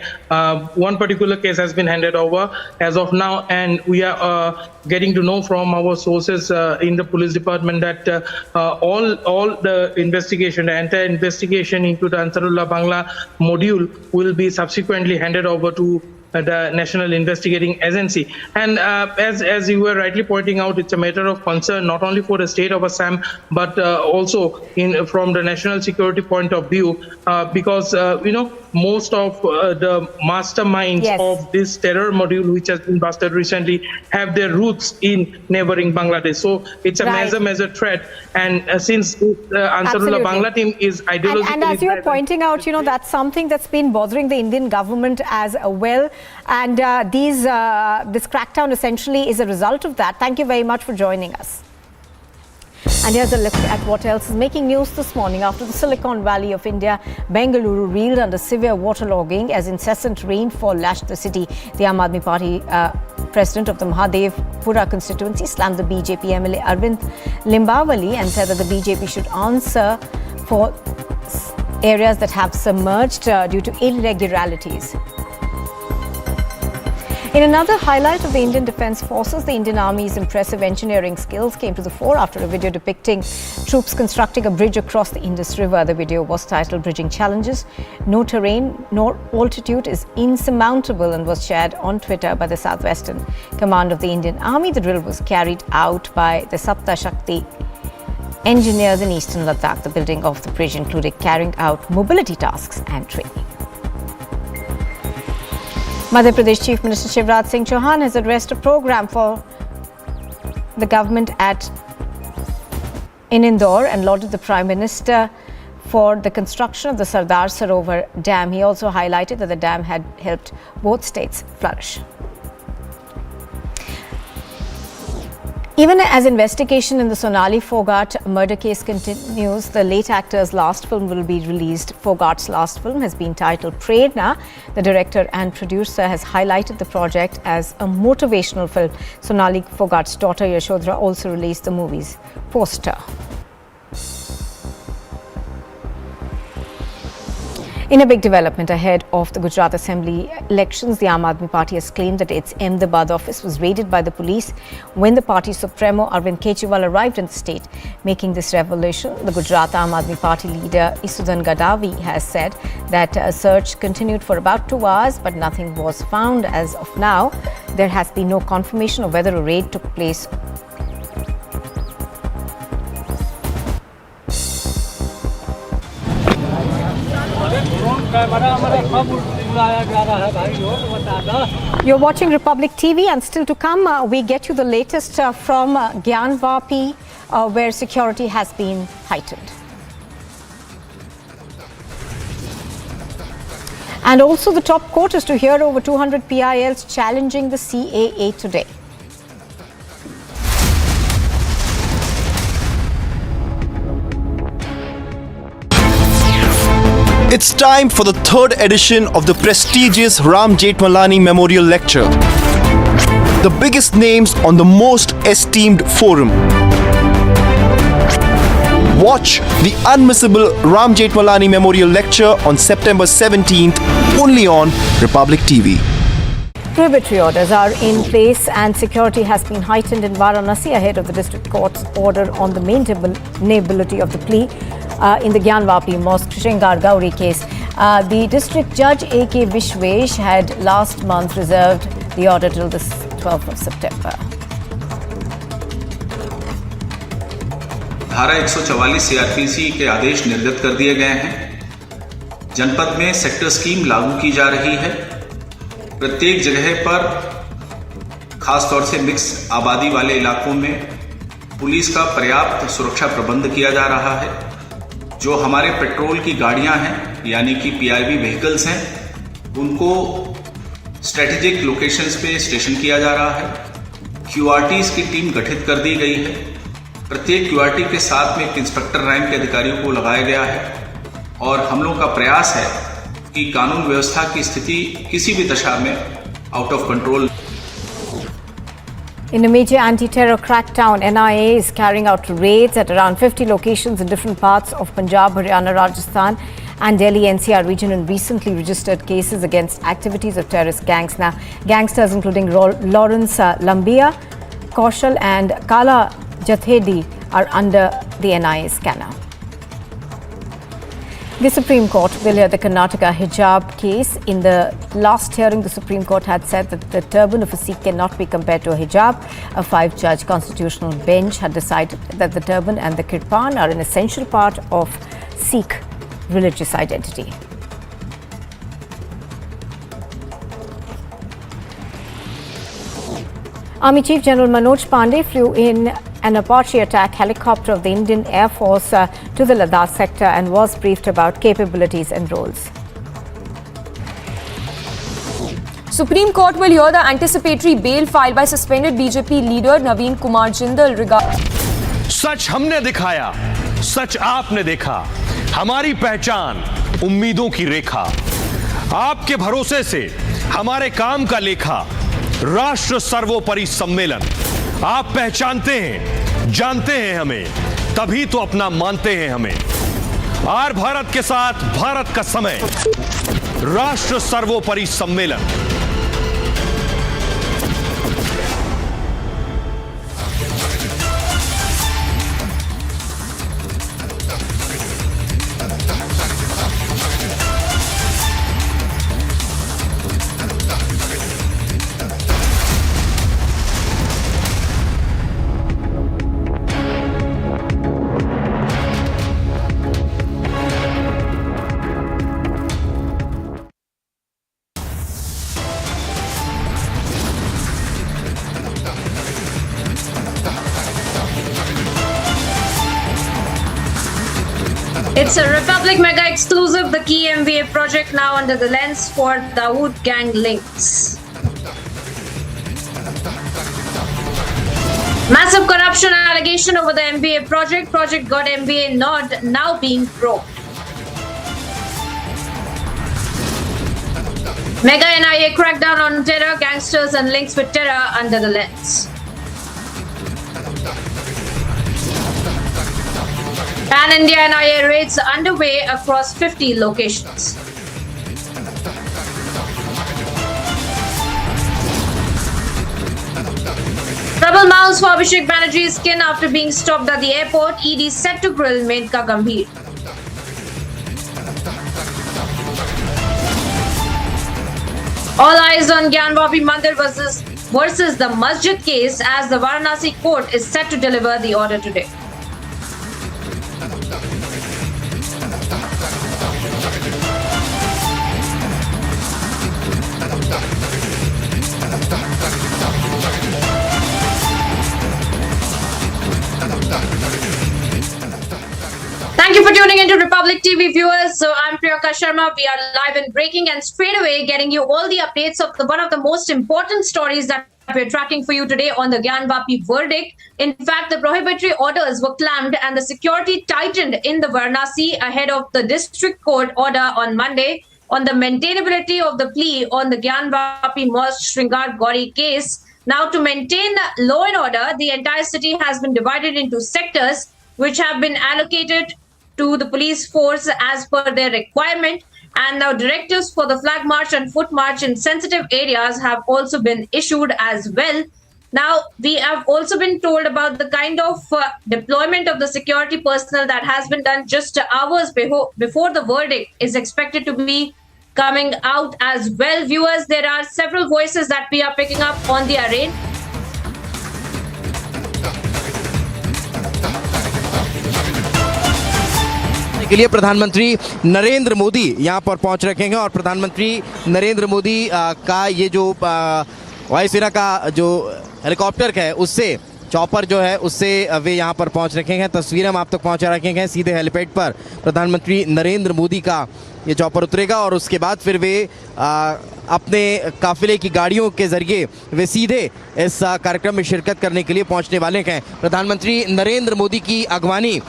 Speaker 13: One particular case has been handed over as of now, and we are getting to know from our sources in the police department that all the investigation, the entire investigation into the Ansarullah Bangla module will be subsequently handed over to the National Investigating Agency. And as you were rightly pointing out, it's a matter of concern not only for the state of Assam, but also from the national security point of view, because most of the masterminds of this terror module, which has been busted recently, have their roots in neighboring Bangladesh. So it's a major threat. And since Ansarullah Bangla team is ideologically...
Speaker 3: And as you're pointing out, that's something that's been bothering the Indian government as well. And this crackdown essentially is a result of that. Thank you very much for joining us. And here's a look at what else is making news this morning. After the Silicon Valley of India, Bengaluru reeled under severe waterlogging as incessant rainfall lashed the city. The Aam Aadmi Party president of the Mahadevpura constituency slammed the BJP MLA Arvind Limbawali and said that the BJP should answer for areas that have submerged due to irregularities. In another highlight of the Indian Defence Forces, the Indian Army's impressive engineering skills came to the fore after a video depicting troops constructing a bridge across the Indus River. The video was titled "Bridging Challenges. No terrain nor altitude is insurmountable" and was shared on Twitter by the Southwestern Command of the Indian Army. The drill was carried out by the Sapta Shakti engineers in eastern Ladakh. The building of the bridge included carrying out mobility tasks and training. Madhya Pradesh Chief Minister Shiv Sena has addressed a program for the government in Indore and lauded the Prime Minister for the construction of the Sardar Sarovar Dam. He also highlighted that the dam had helped both states flourish. Even as investigation in the Sonali Phogat murder case continues, the late actor's last film will be released. Phogat's last film has been titled Prerna. The director and producer has highlighted the project as a motivational film. Sonali Phogat's daughter Yashodhara also released the movie's poster. In a big development ahead of the Gujarat Assembly elections, the Aam Aadmi Party has claimed that its Ahmedabad office was raided by the police when the party supremo Arvind Kejriwal arrived in the state. Making this revelation, the Gujarat Aam Aadmi Party leader Isudan Gadavi has said that a search continued for about 2 hours, but nothing was found. As of now, there has been no confirmation of whether a raid took place. You're watching Republic TV, and still to come, we get you the latest from Gyanvapi, where security has been heightened. And also the top court is to hear over 200 PILs challenging the CAA today.
Speaker 2: It's time for the third edition of the prestigious Ram Jethmalani Memorial Lecture. The biggest names on the most esteemed forum. Watch the unmissable Ram Jethmalani Memorial Lecture on September 17th, only on Republic TV.
Speaker 3: Prohibitory orders are in place and security has been heightened in Varanasi ahead of the district court's order on the maintainability of the plea in the Gyanvapi Mosque Shingar Gauri case. The district judge A.K. Vishwesh had last month reserved the order till the 12th of September.
Speaker 22: धारा 144 CrPC के आदेश निर्गत कर दिए गए हैं। जनपद में sector scheme लागू की जा रही है। प्रत्येक जगह पर खासतौर से मिक्स आबादी वाले इलाकों में पुलिस का पर्याप्त सुरक्षा प्रबंध किया जा रहा है। जो हमारे पेट्रोल की गाड़ियां हैं यानी कि पीआईवी व्हीकल्स हैं, उनको स्ट्रेटेजिक लोकेशंस पे स्टेशन किया जा रहा है। क्यूआरटीज की टीम गठित कर दी गई है। प्रत्येक क्यूआरटी के साथ में एक इंस्पेक्टर रैंक के अधिकारियों को लगाया गया है और हम लोग का प्रयास है कि कानून व्यवस्था की स्थिति किसी भी दशा में out of control.
Speaker 3: In a major anti-terror crackdown, NIA is carrying out raids at around 50 locations in different parts of Punjab, Haryana, Rajasthan and Delhi NCR region and recently registered cases against activities of terrorist gangs. Now, gangsters including Lawrence Lambia, Kaushal and Kala Jathedi are under the NIA scanner. The Supreme Court will hear the Karnataka hijab case. In the last hearing, the Supreme Court had said that the turban of a Sikh cannot be compared to a hijab. A 5-judge constitutional bench had decided that the turban and the kirpan are an essential part of Sikh religious identity. Army Chief General Manoj Pandey flew in an Apache attack helicopter of the Indian Air Force to the Ladakh sector and was briefed about capabilities and roles.
Speaker 11: Supreme Court will hear the anticipatory bail filed by suspended BJP leader Naveen Kumar Jindal regarding.
Speaker 17: सच हमने दिखाया, सच आपने देखा, हमारी पहचान उम्मीदों की रेखा, आपके भरोसे से हमारे काम का लेखा, राष्ट्र सर्वोपरि सम्मेलन। आप पहचानते हैं, जानते हैं हमें, तभी तो अपना मानते हैं हमें। आर भारत के साथ भारत का समय, राष्ट्र सर्वोपरि सम्मेलन।
Speaker 4: It's a Republic Mega exclusive, the key MBA project now under the lens for Dawood gang links. Massive corruption allegation over the MBA project. Project got MBA nod, now being probed. Mega NIA crackdown on terror, gangsters and links with terror under the lens. Pan-India NIA raids underway across 50 locations. Trouble mounts for Abhishek Banerjee's skin after being stopped at the airport. ED set to grill Menka Gambhir. All eyes on Gyanvapi Mandir versus the Masjid case as the Varanasi court is set to deliver the order today. Thank you for tuning into Republic TV viewers. So I'm Priyanka Sharma. We are live and breaking and straight away getting you all the updates of one of the most important stories that we're tracking for you today on the Gyanvapi verdict. In fact, the prohibitory orders were clamped and the security tightened in the Varanasi ahead of the district court order on Monday on the maintainability of the plea on the Gyanvapi Mosque Shringar Gauri case. Now, to maintain law and order, the entire city has been divided into sectors which have been allocated to the police force as per their requirement, and now directives for the flag march and foot march in sensitive areas have also been issued as well. Now, we have also been told about the kind of deployment of the security personnel that has been done just hours before the verdict is expected to be coming out as well. Viewers, there are several voices that we are picking up on the array.
Speaker 14: के लिए प्रधानमंत्री नरेंद्र मोदी यहां पर पहुंच रखे हैं और प्रधानमंत्री नरेंद्र मोदी का ये जो वायुसेना का जो हेलीकॉप्टर है उससे चॉपर जो है उससे वे यहां पर पहुंच रखे हैं। तस्वीरें हम आप तक पहुंचा रखे हैं। सीधे हेलीपैड पर प्रधानमंत्री नरेंद्र मोदी का ये चॉपर उतरेगा और उसके बाद फिर वे अपने काफिले की गाड़ियों के जरिए वे सीधे इस कार्यक्रम में शिरकत करने के लिए पहुंचने वाले हैं। प्रधानमंत्री नरेंद्र मोदी की अगवानी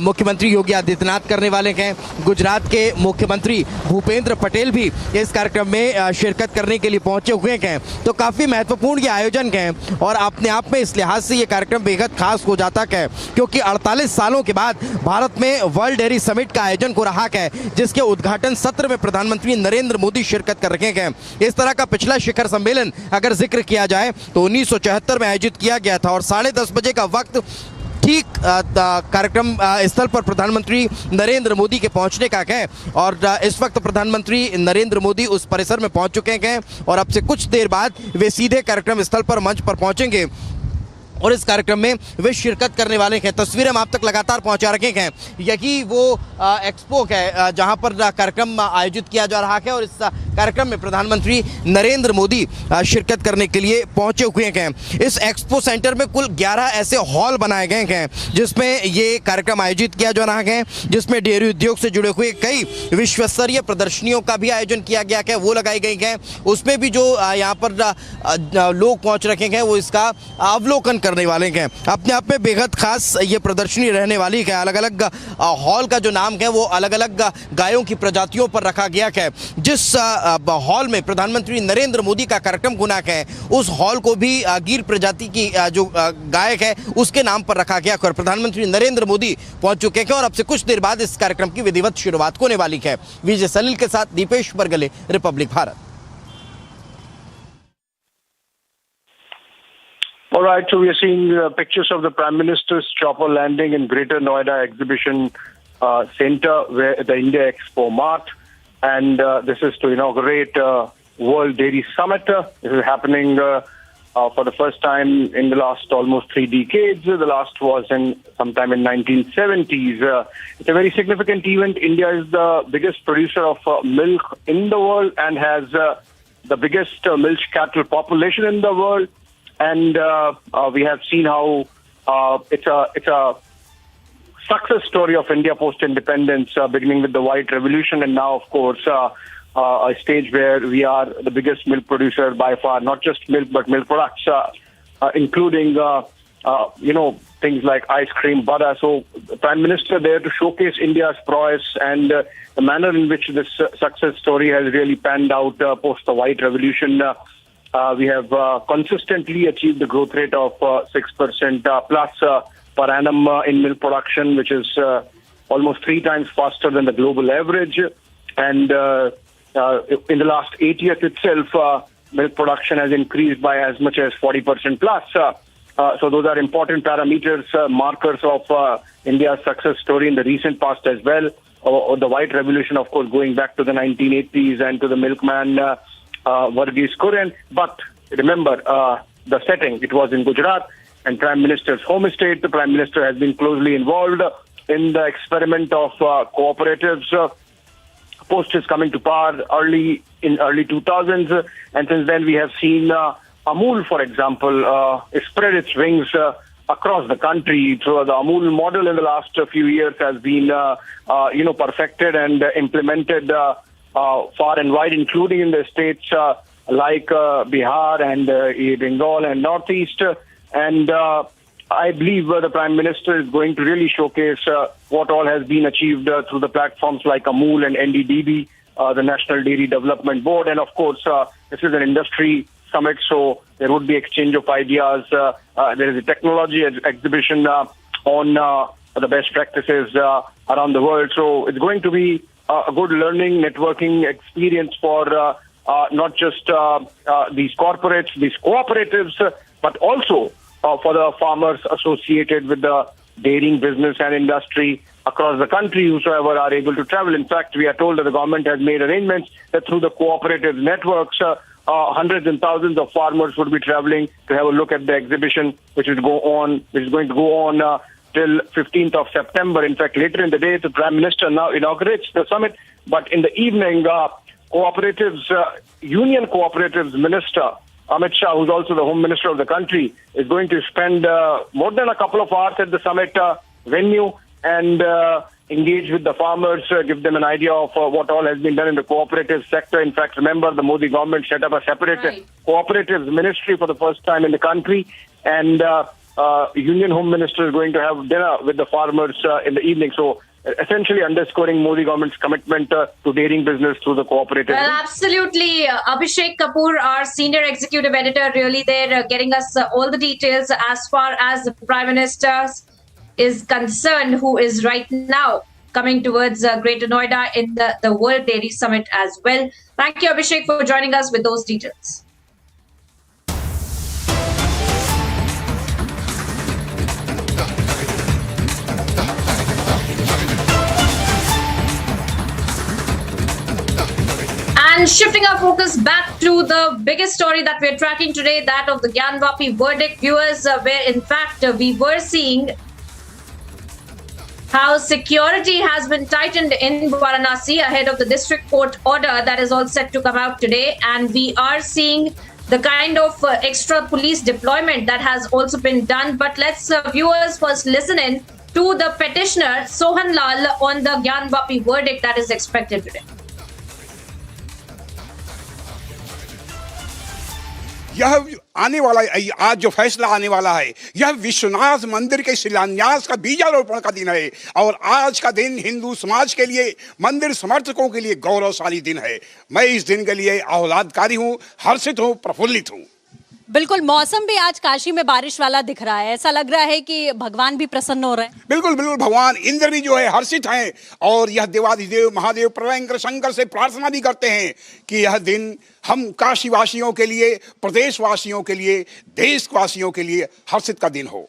Speaker 14: मुख्यमंत्री योगी आदित्यनाथ करने वाले हैं। गुजरात के मुख्यमंत्री भूपेंद्र पटेल भी इस कार्यक्रम में शिरकत करने के लिए पहुंचे हुए हैं। तो काफ़ी महत्वपूर्ण ये आयोजन है और अपने आप में इस लिहाज से ये कार्यक्रम बेहद खास हो जाता है क्योंकि 48 सालों के बाद भारत में वर्ल्ड डेयरी समिट का आयोजन हो रहा है जिसके उद्घाटन सत्र में प्रधानमंत्री नरेंद्र मोदी शिरकत कर रहे हैं। इस तरह का पिछला शिखर सम्मेलन अगर जिक्र किया जाए तो 1974 में आयोजित किया गया था और 10:30 बजे का वक्त ठीक कार्यक्रम स्थल पर प्रधानमंत्री नरेंद्र मोदी के पहुंचने का है और इस वक्त प्रधानमंत्री नरेंद्र मोदी उस परिसर में पहुंच चुके हैं और अब से कुछ देर बाद वे सीधे कार्यक्रम स्थल पर मंच पर पहुंचेंगे और इस कार्यक्रम में वे शिरकत करने वाले हैं। तस्वीरें हम आप तक लगातार पहुंचा रखे हैं। यही वो एक्सपो है जहां पर कार्यक्रम आयोजित किया जा रहा है और इस कार्यक्रम में प्रधानमंत्री नरेंद्र मोदी शिरकत करने के लिए पहुंचे हुए हैं। इस एक्सपो सेंटर में कुल 11 ऐसे हॉल बनाए गए हैं जिसमें ये कार्यक्रम आयोजित किया जा रहा है, जिसमें डेयरी उद्योग से जुड़े हुए कई विश्व स्तरीय प्रदर्शनियों का भी आयोजन किया गया है, वो लगाई गई है। उसमें भी जो यहाँ पर लोग पहुँच रखे हैं वो इसका अवलोकन करने वाले हैं। अपने आप में बेहद खास ये प्रदर्शनी रहने वाली है। अलग अलग हॉल का जो नाम है वो अलग अलग गायों की प्रजातियों पर रखा गया है। जिस हॉल में प्रधानमंत्री नरेंद्र मोदी का कार्यक्रम होना है उस हॉल को भी गिर प्रजाति की जो गाय है उसके नाम पर रखा गया और प्रधानमंत्री नरेंद्र मोदी पहुंच चुके हैं और अब से कुछ देर बाद इस कार्यक्रम की विधिवत शुरुआत होने वाली है। विजय सलील के साथ Deepesh Bargale, Republic Bharat.
Speaker 18: All right, so we are seeing pictures of the Prime Minister's chopper landing in Greater Noida Exhibition Center, where the India Expo Mart, and this is to inaugurate World Dairy Summit. This is happening for the first time in the last almost 3 decades. The last was sometime in 1970s. It's a very significant event. India is the biggest producer of milk in the world and has the biggest milk cattle population in the world. And we have seen how it's a success story of India post-independence, beginning with the White Revolution, and now, of course, a stage where we are the biggest milk producer by far, not just milk, but milk products, including, things like ice cream, butter. So the Prime Minister there to showcase India's prowess and the manner in which this success story has really panned out post the White Revolution. We have consistently achieved a growth rate of 6% plus per annum in milk production, which is almost 3 times faster than the global average. And in the last 8 years itself, milk production has increased by as much as 40% plus. So those are important parameters, markers of India's success story in the recent past as well. The White Revolution, of course, going back to the 1980s and to the milkman Varghese Kuren. But remember the setting. It was in Gujarat and Prime Minister's home state. The Prime Minister has been closely involved in the experiment of cooperatives. Post his coming to power in early 2000s. And since then we have seen Amul, for example, spread its wings across the country. So the Amul model in the last few years has been, perfected and implemented far and wide, including in the states like Bihar and Bengal and Northeast. And I believe the Prime Minister is going to really showcase what all has been achieved through the platforms like Amul and NDDB, the National Dairy Development Board. And of course, this is an industry summit, so there would be exchange of ideas. There is a technology exhibition on the best practices around the world. So it's going to be a good learning, networking experience for not just these corporates, these cooperatives, but also for the farmers associated with the dairying business and industry across the country, whosoever are able to travel. In fact, we are told that the government has made arrangements that through the cooperative networks, hundreds and thousands of farmers would be traveling to have a look at the exhibition, which is going to go on till 15th of September. In fact, later in the day, the Prime Minister now inaugurates the summit. But in the evening, Union Cooperatives Minister Amit Shah, who's also the Home Minister of the country, is going to spend more than a couple of hours at the summit venue and engage with the farmers, give them an idea of what all has been done in the cooperative sector. In fact, remember, the Modi government set up a separate cooperatives ministry for the first time in the country. And Union Home Minister is going to have dinner with the farmers in the evening. So essentially underscoring Modi government's commitment to dairying business through the cooperative.
Speaker 4: Well, absolutely. Abhishek Kapoor, our senior executive editor, really there getting us all the details as far as the Prime Minister is concerned, who is right now coming towards Greater Noida in the World Dairy Summit as well. Thank you, Abhishek, for joining us with those details. And shifting our focus back to the biggest story that we're tracking today, that of the Gyanvapi verdict, viewers, where in fact we were seeing how security has been tightened in Varanasi ahead of the district court order that is all set to come out today. And we are seeing the kind of extra police deployment that has also been done. But let's viewers first listen in to the petitioner Sohan Lal on the Gyanvapi verdict that is expected today.
Speaker 5: यह आने वाला आज जो फैसला आने वाला है, यह विश्वनाथ मंदिर के शिलान्यास का बीजारोपण का दिन है और आज का दिन हिंदू समाज के लिए, मंदिर समर्थकों के लिए गौरवशाली दिन है। मैं इस दिन के लिए आह्लादकारी हूँ, हर्षित हूँ, प्रफुल्लित हूँ।
Speaker 7: बिल्कुल, मौसम भी आज काशी में बारिश वाला दिख रहा है। ऐसा लग रहा है कि भगवान भी प्रसन्न हो रहे हैं।
Speaker 5: बिल्कुल बिल्कुल, भगवान इंद्र भी जो है हर्षित हैं और यह देवाधिदेव महादेव प्रलयंकर शंकर से प्रार्थना भी करते हैं कि यह दिन हम काशी वासियों के लिए, प्रदेश वासियों के लिए, देशवासियों के लिए हर्षित का दिन हो।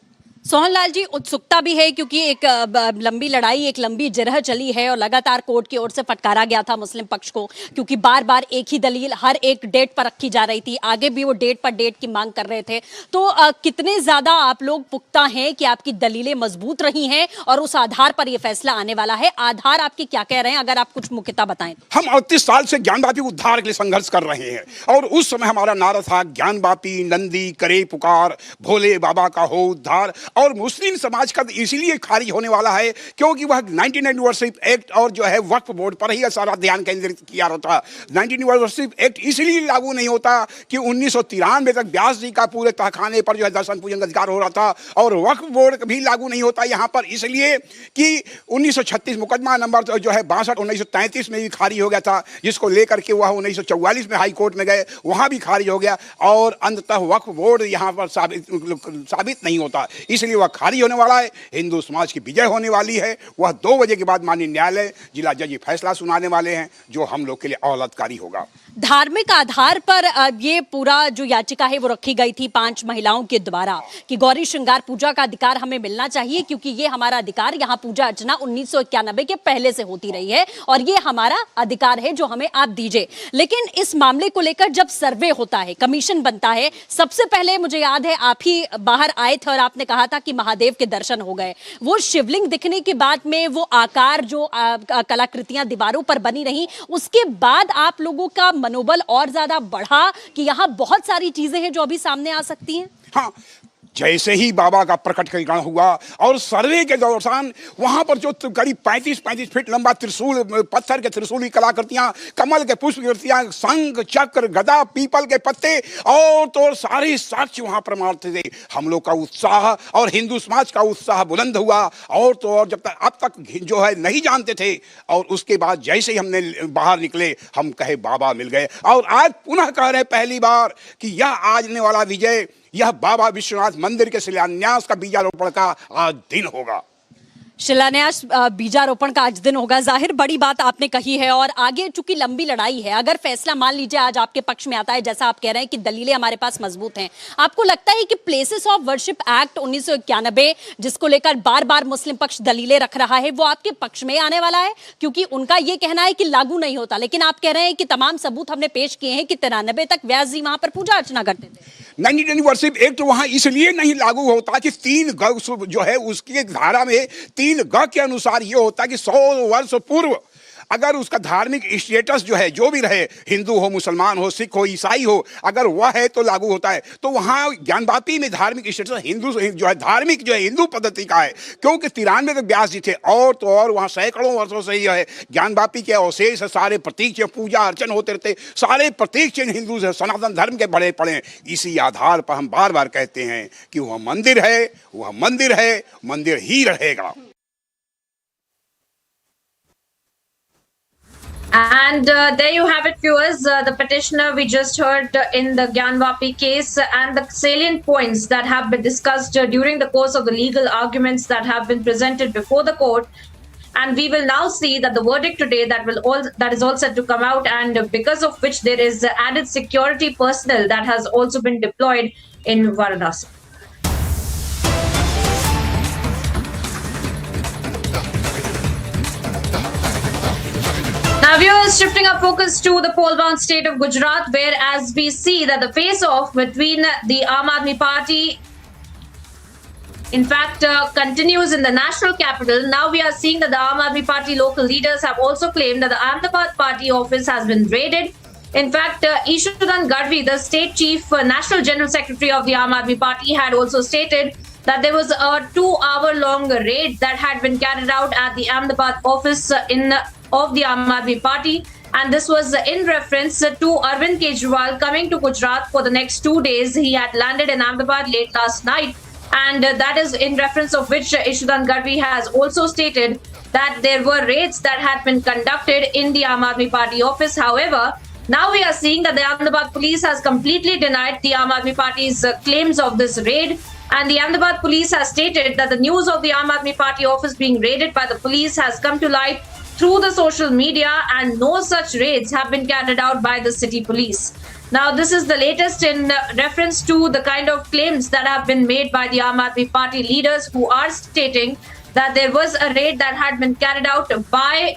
Speaker 7: सोहनलाल जी, उत्सुकता भी है क्योंकि एक लंबी लड़ाई, एक लंबी जिरह चली है और लगातार कोर्ट की ओर से फटकारा गया था मुस्लिम पक्ष को, क्योंकि बार बार एक ही दलील हर एक डेट पर रखी जा रही थी। आगे भी वो डेट पर डेट की मांग कर रहे थे। तो कितने ज्यादा आप लोग पुख्ता हैं कि आपकी दलीलें मजबूत रही हैं और उस आधार पर यह फैसला आने वाला है? आधार आपके क्या कह रहे हैं, अगर आप कुछ मुख्यता बताएं।
Speaker 5: हम 38 साल से ज्ञानवापी उद्धार के लिए संघर्ष कर रहे हैं और उस समय हमारा नारा था ज्ञानवापी नंदी करे पुकार, भोले बाबा का हो उद्धार। और मुस्लिम समाज का इसलिए खारिज होने वाला है क्योंकि वह 19 एनिवर्सरी एक्ट और जो है वक्फ बोर्ड पर ही सारा ध्यान केंद्रित किया होता। 19 एनिवर्सरी एक्ट इसलिए लागू नहीं होता कि 1993 तक व्यास जी का पूरे तहखाने पर जो है दर्शन पूजन का अधिकार हो रहा था, और वक्फ बोर्ड भी लागू नहीं होता यहाँ पर इसलिए कि 1936 मुकदमा नंबर जो है 62 1933 में भी खारिज हो गया था, जिसको लेकर के वह 1944 में हाई कोर्ट में गए, वहाँ भी खारिज हो गया, और अंततः वक्फ बोर्ड यहाँ पर साबित नहीं होता, इसलिए वह खारिज होने वाला है। हिंदू समाज की विजय होने वाली है। वह 2 बजे के बाद माननीय न्यायालय जिला जज फैसला सुनाने वाले हैं, जो हम लोग के लिए औलतकारी होगा।
Speaker 7: धार्मिक आधार पर ये पूरा जो याचिका है वो रखी गई थी 5 महिलाओं के द्वारा कि गौरी श्रृंगार पूजा का अधिकार हमें मिलना चाहिए, क्योंकि ये हमारा अधिकार, यहाँ पूजा अर्चना 1991 के पहले से होती रही है और ये हमारा अधिकार है जो हमें आप दीजिए। लेकिन इस मामले को लेकर जब सर्वे होता है, कमीशन बनता है, सबसे पहले मुझे याद है आप ही बाहर आए थे और आपने कहा था कि महादेव के दर्शन हो गए। वो शिवलिंग दिखने के बाद में वो आकार जो कलाकृतियां दीवारों पर बनी रही, उसके बाद आप लोगों का मनोबल और ज्यादा बढ़ा कि यहाँ बहुत सारी चीजें हैं जो अभी सामने आ सकती हैं।
Speaker 5: हाँ, जैसे ही बाबा का प्रकटीकरण हुआ और सर्वे के दौरान वहां पर जो करीब 35 फीट लंबा त्रिशूल, पत्थर के त्रिशूल की कलाकृतियां, कमल के पुष्प कृतियां, शंख चक्र गदा पीपल के पत्ते और तो सारे साक्ष्य वहां प्रमाण थे। हम लोग का उत्साह और हिंदू समाज का उत्साह बुलंद हुआ, और तो और जब तक अब तक जो है नहीं जानते थे, और उसके बाद जैसे ही हमने बाहर निकले हम कहे बाबा मिल गए, और आज पुनः कह रहे पहली बार कि यह आने वाला विजय, यह बाबा विश्वनाथ मंदिर के शिलान्यास का बीजारोपण का आज दिन होगा।
Speaker 7: शिलान्यास बीजारोपण का आज दिन होगा। जाहिर बड़ी बात आपने कही है, और आगे चूंकि लंबी लड़ाई है, अगर फैसला मान लीजिए आज आपके पक्ष में आता है, जैसा आप कह रहे हैं कि दलीलें हमारे पास मजबूत हैं, आपको लगता है कि प्लेसेस ऑफ वर्शिप एक्ट 1991 जिसको लेकर बार बार मुस्लिम पक्ष दलीलें रख रहा है, वो आपके पक्ष में आने वाला है? क्योंकि उनका ये कहना है कि लागू नहीं होता, लेकिन आप कह रहे हैं कि तमाम सबूत हमने पेश किए हैं कि 93 तक व्यास जी वहां पर पूजा अर्चना करते थे।
Speaker 5: 19 एनिवर्सरी एक्ट वहां इसलिए नहीं लागू होता कि 3 ग जो है उसकी धारा में 3 ग के अनुसार ये होता कि 100 वर्ष पूर्व अगर उसका धार्मिक स्टेटस जो है, जो भी रहे, हिंदू हो, मुसलमान हो, सिख हो, ईसाई हो, अगर वह है तो लागू होता है। तो वहाँ ज्ञानवापी में धार्मिक स्टेटस हिंदू जो है, धार्मिक जो है हिंदू पद्धति का है, क्योंकि 93 तक व्यास जी थे, और तो और वहाँ सैकड़ों वर्षों से यह है ज्ञानवापी के अवशेष, सारे प्रतीक चिन्ह, पूजा अर्चन होते रहते, सारे प्रतीक चिन्ह हिंदू सनातन धर्म के बड़े पड़े। इसी आधार पर हम बार बार कहते हैं कि वह मंदिर है, वह मंदिर है, मंदिर ही रहेगा।
Speaker 4: And there you have it, viewers. The petitioner we just heard in the Gyanvapi case, and the salient points that have been discussed during the course of the legal arguments that have been presented before the court. And we will now see that the verdict today that is all set to come out, and because of which there is added security personnel that has also been deployed in Varanasi. Now, viewers, shifting our focus to the poll-bound state of Gujarat, where as we see that the face-off between the Aam Aadmi Party, in fact, continues in the national capital. Now we are seeing that the Aam Aadmi Party local leaders have also claimed that the Ahmedabad party office has been raided. In fact, Ishudan Gadvi, the state chief national general secretary of the Aam Aadmi Party, had also stated that there was a 2-hour-long raid that had been carried out at the Ahmedabad office of the Aam Aadmi Party, and this was in reference to Arvind Kejriwal coming to Gujarat for the next 2 days. He had landed in Ahmedabad late last night, and that is in reference of which Ishudan Gadvi has also stated that there were raids that had been conducted in the Aam Aadmi Party office. However, now we are seeing that the Ahmedabad police has completely denied the Aam Aadmi Party's claims of this raid. And the Ahmedabad police has stated that the news of the Aam Aadmi Party office being raided by the police has come to light through the social media, and no such raids have been carried out by the city police. Now, this is the latest in reference to the kind of claims that have been made by the Aam Aadmi Party leaders, who are stating that there was a raid that had been carried out by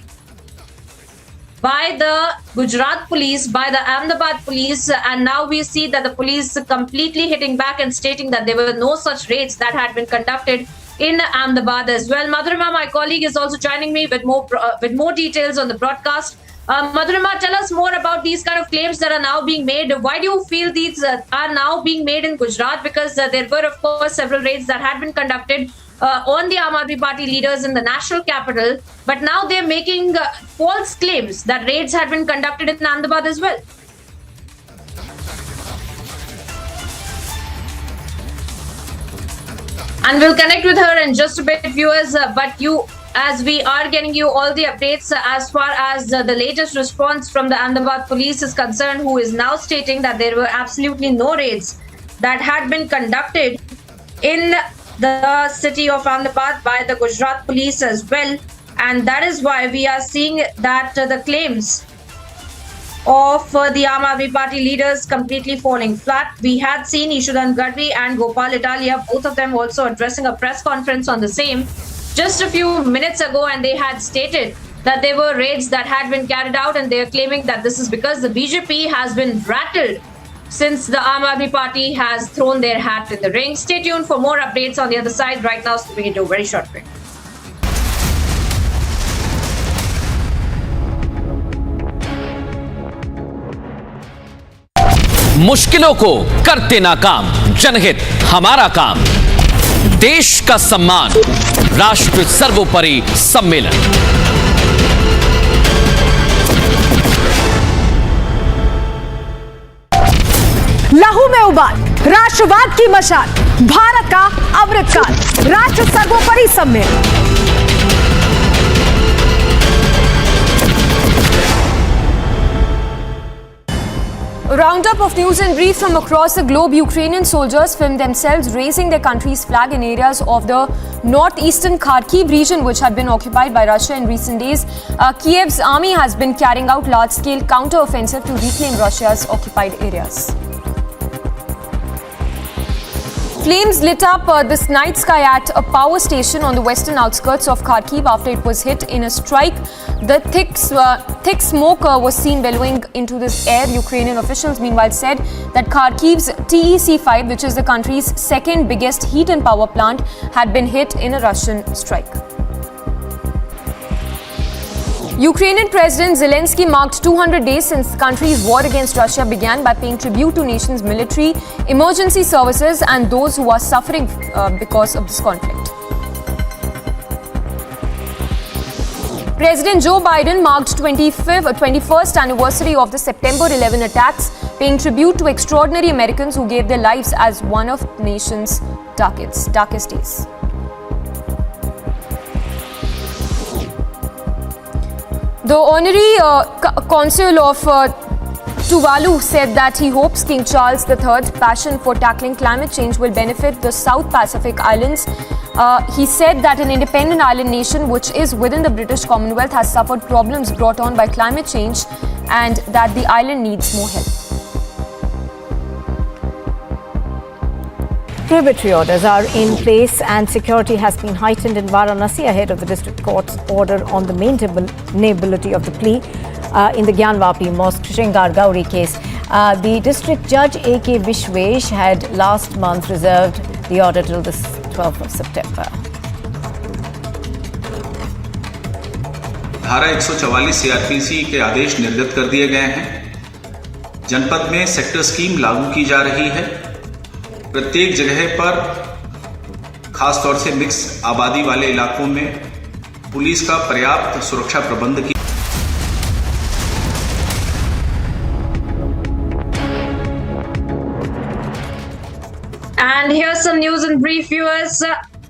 Speaker 4: the Gujarat police, by the Ahmedabad police, and now we see that the police completely hitting back and stating that there were no such raids that had been conducted in Ahmedabad as well. Madhurima, my colleague, is also joining me with more details on the broadcast. Madhurima, tell us more about these kind of claims that are now being made. Why do you feel these are now being made in Gujarat? Because there were, of course, several raids that had been conducted on the Aam Aadmi Party leaders in the national capital, but now they're making false claims that raids had been conducted in Ahmedabad as well. And we'll connect with her in just a bit, viewers. But as we are getting you all the updates as far as the latest response from the Ahmedabad police is concerned, who is now stating that there were absolutely no raids that had been conducted in the city of Ahmedabad by the Gujarat police as well. And that is why we are seeing that the claims of the Aam Aadmi Party leaders completely falling flat. We had seen Ishudan Gadvi and Gopal Italia, both of them also addressing a press conference on the same just a few minutes ago, and they had stated that there were raids that had been carried out, and they are claiming that this is because the BJP has been rattled since the Aam Aadmi Party has thrown their hat in the ring. Stay tuned for more updates on the other side. Right now, stepping into a very short break.
Speaker 10: मुश्किलों को करते नाकाम, जनहित हमारा काम, देश का सम्मान, राष्ट्र सर्वोपरि सम्मेलन।
Speaker 12: लहू में उबाल, राष्ट्रवाद की मशाल, भारत का अमृतकाल, राष्ट्र सर्वोपरि सम्मेलन।
Speaker 11: A roundup of news and brief from across the globe. Ukrainian soldiers filmed themselves raising their country's flag in areas of the northeastern Kharkiv region, which had been occupied by Russia in recent days. Kiev's army has been carrying out large-scale counter-offensive to reclaim Russia's occupied areas. Flames lit up this night sky at a power station on the western outskirts of Kharkiv after it was hit in a strike. The thick smoke was seen billowing into this air. Ukrainian officials meanwhile said that Kharkiv's TEC-5, which is the country's second biggest heat and power plant, had been hit in a Russian strike. Ukrainian President Zelensky marked 200 days since the country's war against Russia began by paying tribute to nation's military, emergency services and those who are suffering because of this conflict. President Joe Biden marked 21st anniversary of the September 11 attacks, paying tribute to extraordinary Americans who gave their lives as one of the nation's darkest days. The Honorary Consul of Tuvalu said that he hopes King Charles III's passion for tackling climate change will benefit the South Pacific Islands. He said that an independent island nation which is within the British Commonwealth has suffered problems brought on by climate change and that the island needs more help.
Speaker 3: Prohibitory orders are in place and security has been heightened in Varanasi ahead of the district court's order on the maintainability of the plea in the Gyanvapi Mosque Shringar Gauri case. The district judge A.K. Vishwesh had last month reserved the order till the 12th of September.
Speaker 22: धारा 144 CrPC के आदेश निर्गत कर दिए गए हैं। जनपद में sector scheme लागू की जा रही है। प्रत्येक जगह पर खास तौर से मिक्स आबादी वाले इलाकों में पुलिस का पर्याप्त सुरक्षा प्रबंध किया।
Speaker 4: And here's some news in brief, viewers.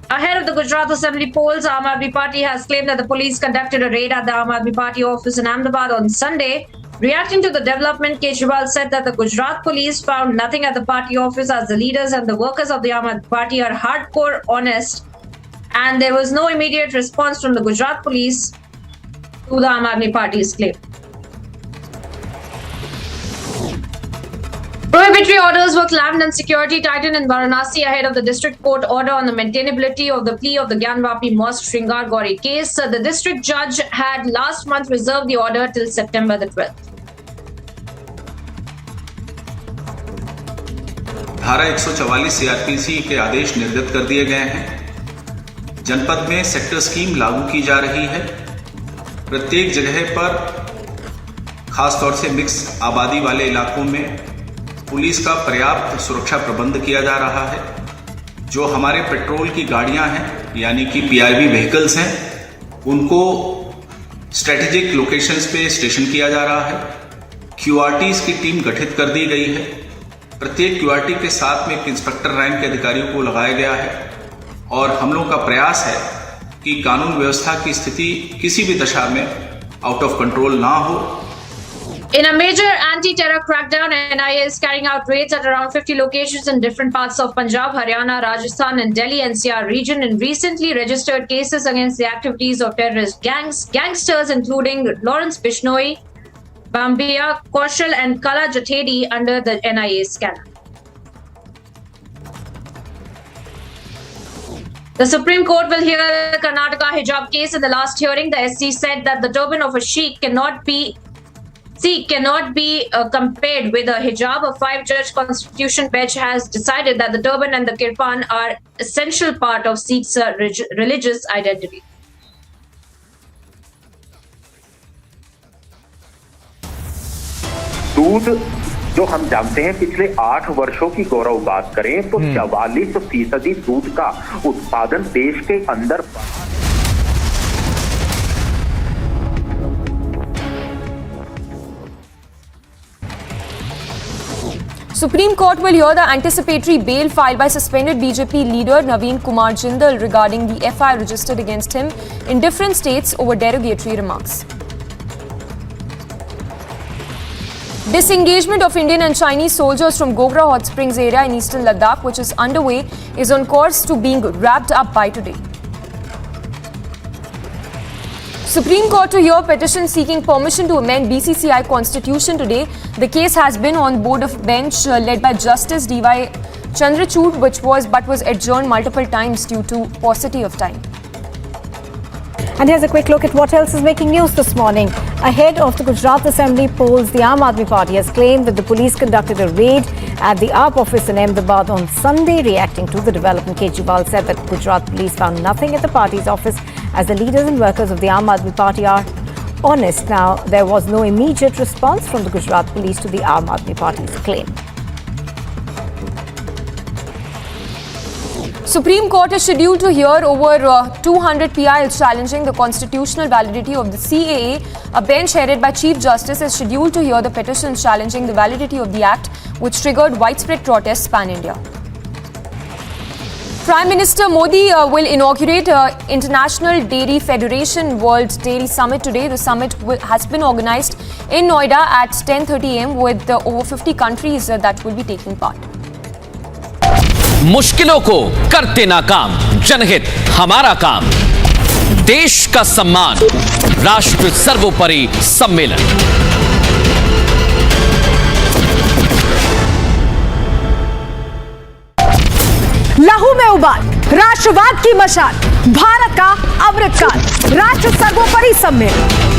Speaker 4: Ahead of the Gujarat Assembly polls, Aam Aadmi Party has claimed that the police conducted a raid at the Aam Aadmi Party office in Ahmedabad on Sunday. Reacting to the development, Kejriwal said that the Gujarat police found nothing at the party office as the leaders and the workers of the Aam Aadmi Party are hardcore honest, and there was no immediate response from the Gujarat police to the Aam Aadmi Party's claim. Prohibitory orders were clamped and security tightened in Varanasi ahead of the district court order on the maintainability of the plea of the Gyanvapi Mosque Shringar Gauri case. The district judge had last month reserved the order till September the 12th.
Speaker 22: धारा 144 CrPC के आदेश निर्गत कर दिए गए हैं। जनपद में sector scheme लागू की जा रही है। प्रत्येक जगह पर खासतौर से मिक्स आबादी वाले इलाकों में पुलिस का पर्याप्त सुरक्षा प्रबंध किया जा रहा है। जो हमारे पेट्रोल की गाड़ियां हैं यानी कि पीआईवी व्हीकल्स हैं, उनको स्ट्रेटेजिक लोकेशंस पे स्टेशन किया जा रहा है। क्यूआरटीज की टीम गठित कर दी गई है। प्रत्येक क्यूआरटी के साथ में एक इंस्पेक्टर रैंक के अधिकारियों को लगाया गया है और हम लोगों का प्रयास है कि कानून व्यवस्था की स्थिति किसी भी दशा में आउट ऑफ कंट्रोल ना हो।
Speaker 4: In a major anti-terror crackdown, NIA is carrying out raids at around 50 locations in different parts of Punjab, Haryana, Rajasthan and Delhi NCR region in recently registered cases against the activities of terrorist gangsters including Lawrence Bishnoi, Bambia, Kaushal and Kala Jathedi under the NIA scanner. The Supreme Court will hear the Karnataka hijab case. In the last hearing, the SC said that the turban of a Sikh cannot be compared with a hijab. A 5-judge constitution bench has decided that the turban and the kirpan are essential part of Sikhs' religious identity.
Speaker 16: दूध जो हम जानते हैं पिछले 8 वर्षों की गौरव बात करें तो 44% दूध का उत्पादन देश के अंदर।
Speaker 11: Supreme Court will hear the anticipatory bail filed by suspended BJP leader Naveen Kumar Jindal regarding the FIR registered against him in different states over derogatory remarks. Disengagement of Indian and Chinese soldiers from Gogra Hot Springs area in eastern Ladakh, which is underway, is on course to being wrapped up by today. Supreme Court to hear petition seeking permission to amend BCCI constitution today. The case has been on board of bench led by Justice D.Y. Chandrachud, but was adjourned multiple times due to paucity of time.
Speaker 3: And here's a quick look at what else is making news this morning. Ahead of the Gujarat Assembly polls, the Aam Aadmi Party has claimed that the police conducted a raid at the AAP office in Ahmedabad on Sunday. Reacting to the development, Kejriwal said that Gujarat police found nothing at the party's office as the leaders and workers of the Aam Aadmi Party are honest. Now, there was no immediate response from the Gujarat police to the Aam Aadmi Party's claim.
Speaker 11: Supreme Court is scheduled to hear over 200 PILs challenging the constitutional validity of the CAA. A bench headed by Chief Justice is scheduled to hear the petitions challenging the validity of the Act, which triggered widespread protests pan-India. Prime Minister Modi will inaugurate International Dairy Federation World Dairy Summit today. The summit has been organized in Noida at 10:30 a.m. with over 50 countries that will be taking part.
Speaker 10: मुश्किलों को करते नाकाम, जनहित हमारा काम, देश का सम्मान, राष्ट्र सर्वोपरि सम्मेलन।
Speaker 12: लहू में उबाल, राष्ट्रवाद की मशाल, भारत का अमृतकाल, राष्ट्र सर्वोपरि सम्मेलन।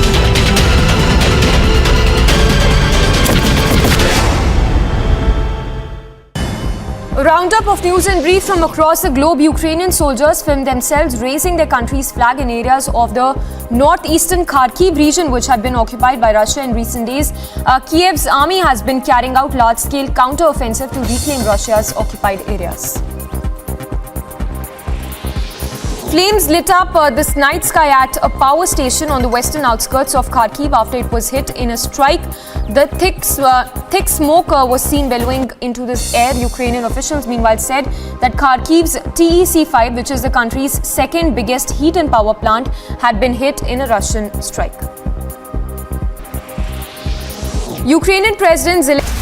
Speaker 11: A roundup of news and brief from across the globe. Ukrainian soldiers filmed themselves raising their country's flag in areas of the northeastern Kharkiv region, which had been occupied by Russia in recent days. Kiev's army has been carrying out large-scale counter-offensive to reclaim Russia's occupied areas. Flames lit up this night sky at a power station on the western outskirts of Kharkiv after it was hit in a strike. The thick smoke was seen billowing into this air. Ukrainian officials meanwhile said that Kharkiv's TEC-5, which is the country's second biggest heat and power plant, had been hit in a Russian strike. Ukrainian President Zelensky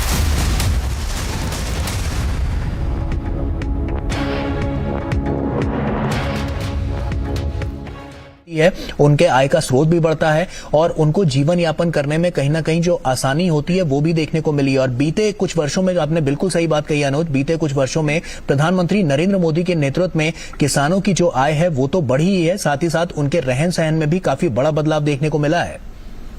Speaker 19: है, उनके आय का स्रोत भी बढ़ता है और उनको जीवन यापन करने में कहीं ना कहीं जो आसानी होती है वो भी देखने को मिली। और बीते कुछ वर्षों में, आपने बिल्कुल सही बात कही अनुज, बीते कुछ वर्षों में प्रधानमंत्री नरेंद्र मोदी के नेतृत्व में किसानों की जो आय है वो तो बढ़ी ही है, साथ ही साथ उनके रहन सहन में भी काफी बड़ा बदलाव देखने को मिला है।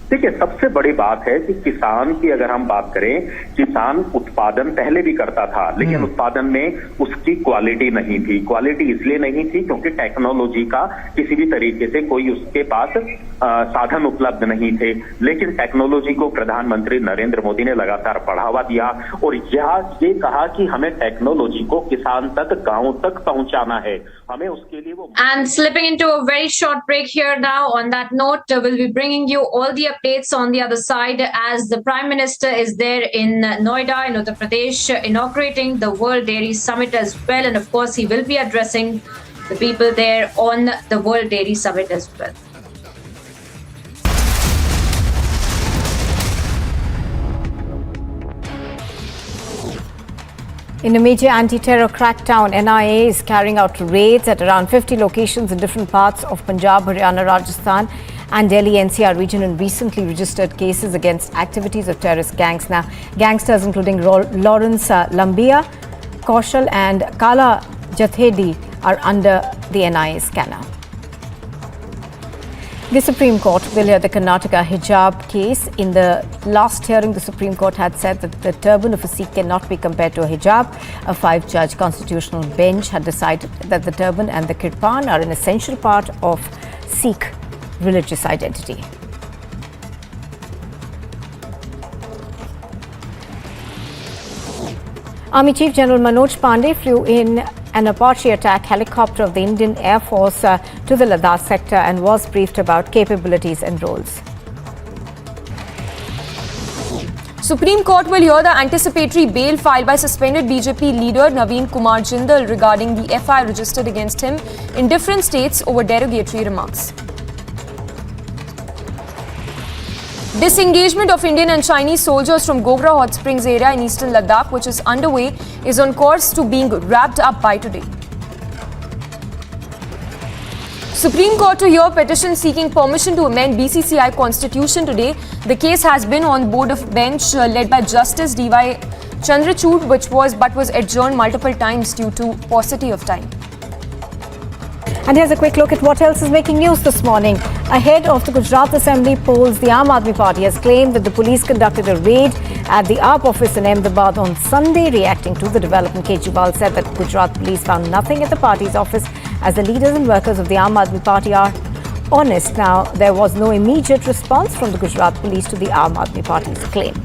Speaker 16: देखिए, सबसे बड़ी बात है कि किसान की अगर हम बात करें, किसान उत्पादन पहले भी करता था, लेकिन उत्पादन में उसकी क्वालिटी नहीं थी। क्वालिटी इसलिए नहीं थी क्योंकि टेक्नोलॉजी का किसी भी तरीके से कोई उसके पास साधन उपलब्ध नहीं थे। लेकिन टेक्नोलॉजी को प्रधानमंत्री नरेंद्र मोदी ने लगातार बढ़ावा दिया और ये कहा कि हमें टेक्नोलॉजी को किसान तक, गांव तक पहुंचाना है, हमें उसके लिए वो।
Speaker 4: And slipping into a very short break here now. On that note, we'll be bringing you all the updates on the other side as the Prime Minister is there in Noida in Uttar Pradesh inaugurating the World Dairy Summit as well, and of course he will be addressing the people there on the World Dairy Summit as well.
Speaker 3: In a major anti-terror crackdown, NIA is carrying out raids at around 50 locations in different parts of Punjab, Haryana, Rajasthan and Delhi NCR region in recently registered cases against activities of terrorist gangs. Now, gangsters including Lawrence Lambia, Kaushal and Kala Jathedi are under the NIA scanner. The Supreme Court will hear the Karnataka hijab case. In the last hearing, the Supreme Court had said that the turban of a Sikh cannot be compared to a hijab. A 5-judge constitutional bench had decided that the turban and the kirpan are an essential part of Sikh religious identity. Army Chief General Manoj Pandey flew in an Apache attack helicopter of the Indian Air Force to the Ladakh sector and was briefed about capabilities and roles.
Speaker 11: Supreme Court will hear the anticipatory bail filed by suspended BJP leader Naveen Kumar Jindal regarding the FI registered against him in different states over derogatory remarks. Disengagement of Indian and Chinese soldiers from Gogra Hot Springs area in eastern Ladakh, which is underway, is on course to being wrapped up by today. Supreme Court to hear petition seeking permission to amend BCCI constitution today. The case has been on board of bench led by Justice D.Y. Chandrachud, but was adjourned multiple times due to paucity of time.
Speaker 3: And here's a quick look at what else is making news this morning. Ahead of the Gujarat Assembly polls, the Aam Aadmi Party has claimed that the police conducted a raid at the AAP office in Ahmedabad on Sunday. Reacting to the development, Kejriwal said that Gujarat police found nothing at the party's office as the leaders and workers of the Aam Aadmi Party are honest. Now, there was no immediate response from the Gujarat police to the Aam Aadmi Party's claim.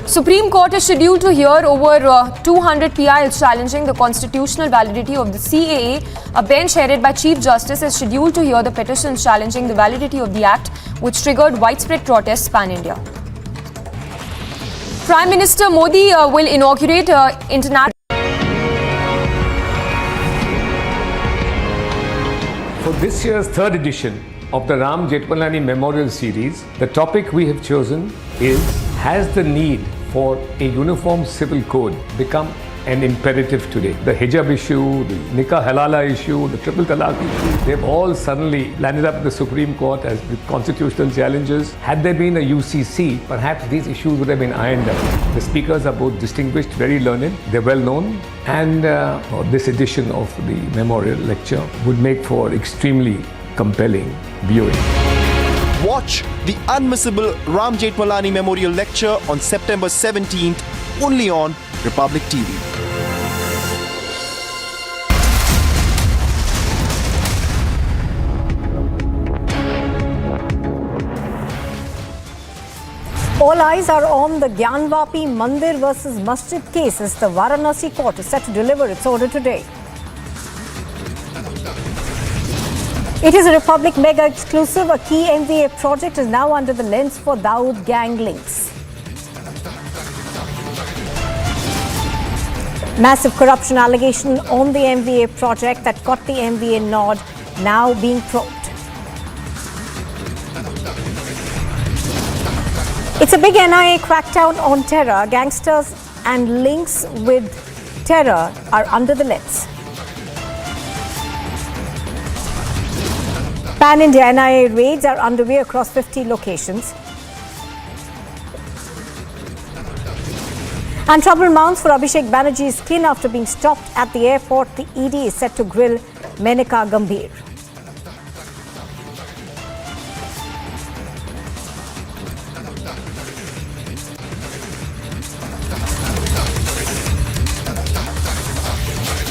Speaker 11: Supreme Court is scheduled to hear over 200 PILs challenging the constitutional validity of the CAA. A bench headed by Chief Justice is scheduled to hear the petitions challenging the validity of the act, which triggered widespread protests pan-India. Prime Minister Modi will inaugurate international.
Speaker 20: For this year's third edition of the Ram Jethmalani Memorial Series, the topic we have chosen is, has the need for a uniform civil code become an imperative today? The hijab issue, the nikah halala issue, the triple talaq issue, they've all suddenly landed up at the Supreme Court as with constitutional challenges. Had there been a UCC, perhaps these issues would have been ironed out. The speakers are both distinguished, very learned, they're well known, and this edition of the memorial lecture would make for extremely compelling viewing.
Speaker 2: Watch the unmissable Ram Jethmalani Memorial Lecture on September 17th, only on Republic TV.
Speaker 3: All eyes are on the Gyanvapi Mandir versus Masjid case as the Varanasi court is set to deliver its order today. It is a Republic mega exclusive. A key MVA project is now under the lens for Dawood gang links. Massive corruption allegation on the MVA project that got the MVA nod now being probed. It's a big NIA crackdown on terror. Gangsters and links with terror are under the lens. Pan-India NIA raids are underway across 50 locations. And trouble mounts for Abhishek Banerjee's kin after being stopped at the airport. The ED is set to grill Menaka Gambhir.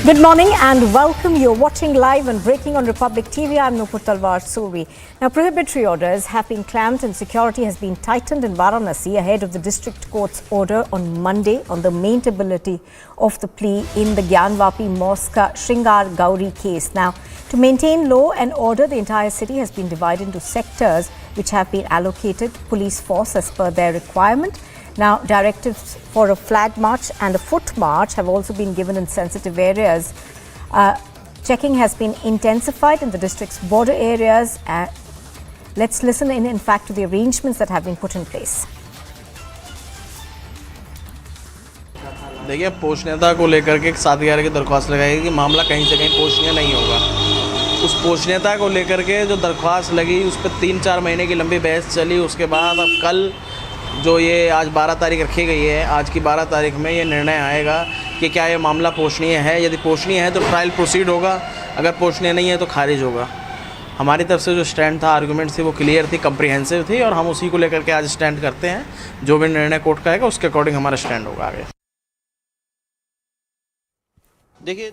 Speaker 3: Good morning and welcome. You're watching live and breaking on Republic TV. I'm Nupur Talwar Suri. Now, prohibitory orders have been clamped and security has been tightened in Varanasi ahead of the district court's order on Monday on the maintainability of the plea in the Gyanvapi Mosque Shringar Gauri case. Now, to maintain law and order, the entire city has been divided into sectors which have been allocated police force as per their requirement. Now, directives for a flag march and a foot march have also been given in sensitive areas. Checking has been intensified in the district's border areas. Let's listen in fact, to the arrangements that have been put in place.
Speaker 14: देखिए, पोषणीयता को लेकर के 7/11 की दरख्वास्त लगाई कि मामला कहीं से कहीं पोषणीय नहीं होगा। उस पोषणीयता को लेकर के जो दरख्वास्त लगी, उस पर 3-4 महीने की लंबी बहस चली। उसके बाद अब कल जो ये आज 12 तारीख रखी गई है, आज की 12 तारीख में ये निर्णय आएगा कि क्या ये मामला पोषणीय है। यदि पोषणीय है तो ट्रायल प्रोसीड होगा, अगर पोषणीय नहीं है तो खारिज होगा। हमारी तरफ से जो स्टैंड था, आर्गूमेंट थी, वो क्लियर थी, कम्प्रिहेंसिव थी और हम उसी को लेकर के आज स्टैंड करते हैं। जो भी निर्णय कोर्ट का आएगा उसके अकॉर्डिंग हमारा स्टैंड होगा आगे।
Speaker 1: देखिए,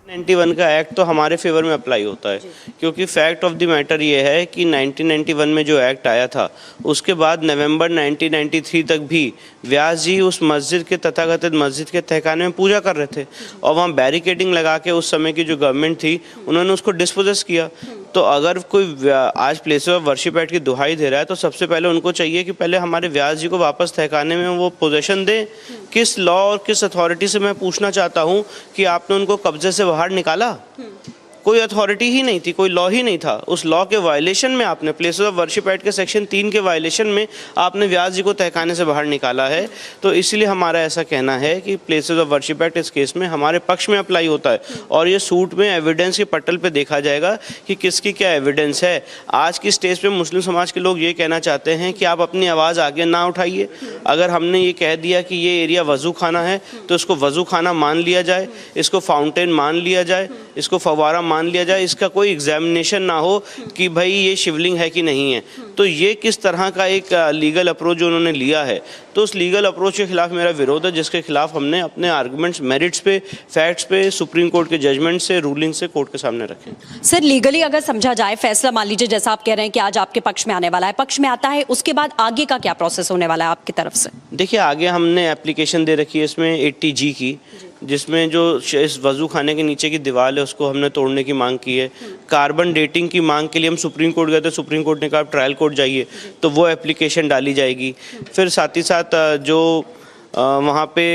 Speaker 1: 1991 का एक्ट तो हमारे फेवर में अप्लाई होता है, क्योंकि फैक्ट ऑफ द मैटर ये है कि 1991 में जो एक्ट आया था, उसके बाद नवंबर 1993 तक भी व्यास जी उस मस्जिद के, तथाकथित मस्जिद के तहखाने में पूजा कर रहे थे और वहाँ बैरिकेडिंग लगा के उस समय की जो गवर्नमेंट थी उन्होंने उसको डिस्पोजेस किया। तो अगर कोई आज प्लेस ऑफ वर्शिप एक्ट की दुहाई दे रहा है तो सबसे पहले उनको चाहिए कि पहले हमारे व्यास जी को वापस तहखाने में वो पोजीशन दें। किस लॉ और किस अथॉरिटी से मैं पूछना चाहता हूँ कि आपने उनको कब्जे से बाहर निकाला? कोई अथॉरिटी ही नहीं थी, कोई लॉ ही नहीं था। उस लॉ के वायलेशन में आपने, प्लेसेस ऑफ वर्शिप एक्ट के सेक्शन 3 के वायलेशन में आपने व्यास जी को तहखाने से बाहर निकाला है। तो इसलिए हमारा ऐसा कहना है कि प्लेसेस ऑफ वर्शिप एक्ट इस केस में हमारे पक्ष में अप्लाई होता है और ये सूट में एविडेंस के पटल पे देखा जाएगा कि किसकी क्या एविडेंस है। आज की स्टेज पे मुस्लिम समाज के लोग ये कहना चाहते हैं कि आप अपनी आवाज़ आगे ना उठाइए। अगर हमने ये कह दिया कि ये एरिया वज़ू खाना है तो इसको वज़ू खाना मान लिया जाए, इसको फाउंटेन मान लिया जाए, इसको फव्वारा मान लिया जाए, इसका कोई एग्जामिनेशन ना हो कि भाई ये शिवलिंग है कि नहीं है। तो ये किस तरह का एक लीगल अप्रोच जो उन्होंने लिया है, तो उस लीगल अप्रोच के खिलाफ मेरा विरोध है, जिसके खिलाफ हमने अपने आर्गुमेंट्स, मेरिट्स पे, फैक्ट्स पे, सुप्रीम कोर्ट के जजमेंट से, रूलिंग से कोर्ट के सामने रखें।
Speaker 7: सर, लीगली अगर समझा जाए, फैसला मान लीजिए जैसा आप कह रहे हैं कि आज आपके पक्ष में आने वाला है, पक्ष में आता है, उसके बाद आगे का क्या प्रोसेस होने वाला है आपकी तरफ से? देखिए,
Speaker 1: आगे हमने एप्लीकेशन दे रखी है इसमें 80G की, जिसमें जो इस वज़ू खाने के नीचे की दीवार है उसको हमने तोड़ने की मांग की है। कार्बन डेटिंग की मांग के लिए हम सुप्रीम कोर्ट गए थे, सुप्रीम कोर्ट ने कहा ट्रायल कोर्ट जाइए, तो वो एप्लीकेशन डाली जाएगी। फिर साथ ही साथ जो वहाँ पे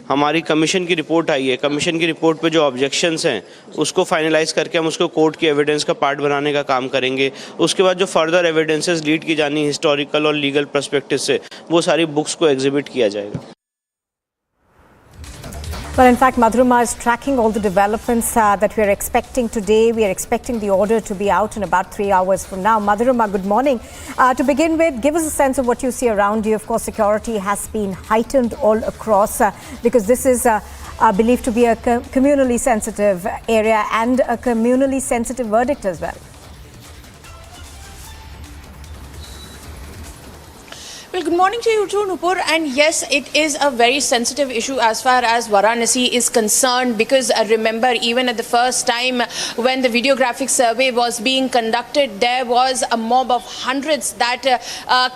Speaker 1: हमारी कमीशन की रिपोर्ट आई है, कमीशन की रिपोर्ट पे जो ऑब्जेक्शंस हैं उसको फाइनलाइज करके हम उसको कोर्ट की एविडेंस का पार्ट बनाने का काम करेंगे। उसके बाद जो फर्दर एविडेंसेस लीड की जानी हिस्टोरिकल और लीगल पर्सपेक्टिव से, वो सारी बुक्स को एग्जिबिट किया जाएगा।
Speaker 3: Well, in fact, Madhurima is tracking all the developments that we are expecting today. We are expecting the order to be out in about 3 hours from now. Madhurima, good morning. To begin with, give us a sense of what you see around you. Of course, security has been heightened all across because this is believed to be a communally sensitive area and a communally sensitive verdict as well.
Speaker 21: Well, good morning to you too, Nupur. And yes, it is a very sensitive issue as far as Varanasi is concerned, because remember, even at the first time when the videographic survey was being conducted, there was a mob of hundreds that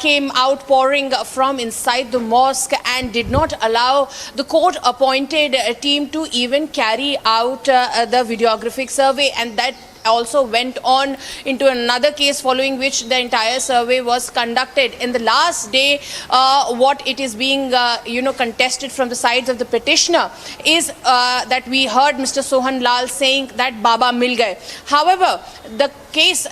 Speaker 21: came outpouring from inside the mosque and did not allow the court-appointed team to even carry out the videographic survey, and that also went on into another case, following which the entire survey was conducted. In the last day, what it is being contested from the sides of the petitioner is that we heard Mr. Sohan Lal saying that Baba mil gaye. However, the case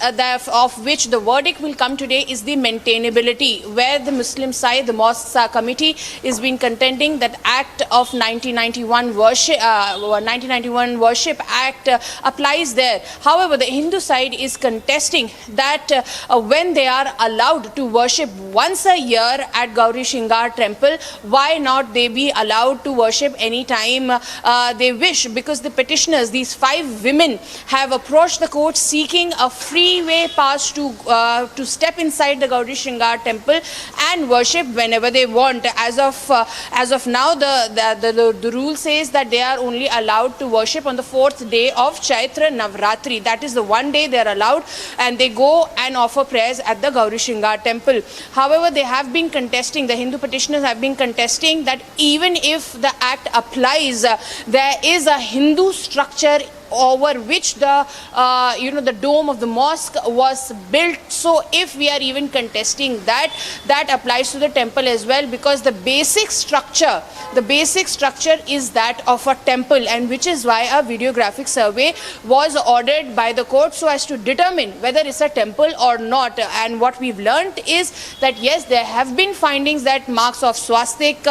Speaker 21: of which the verdict will come today is the maintainability, where the Muslim side, the Mosques Committee, is been contending that Act of 1991 Worship Act applies there. However, the Hindu side is contesting that when they are allowed to worship once a year at Gauri Shingar temple, why not they be allowed to worship anytime they wish? Because the petitioners, these 5 women, have approached the court seeking a a freeway pass to step inside the Gauri Shringar temple and worship whenever they want. As of now, the rule says that they are only allowed to worship on the 4th day of Chaitra Navratri. That is the one day they are allowed, and they go and offer prayers at the Gauri Shringar temple. However, they have been contesting, the Hindu petitioners have been contesting that even if the act applies, there is a Hindu structure over which the dome of the mosque was built. So if we are even contesting that, that applies to the temple as well, because the basic structure is that of a temple, and which is why a videographic survey was ordered by the court so as to determine whether it's a temple or not. And what we've learnt is that yes, there have been findings that marks of swastik,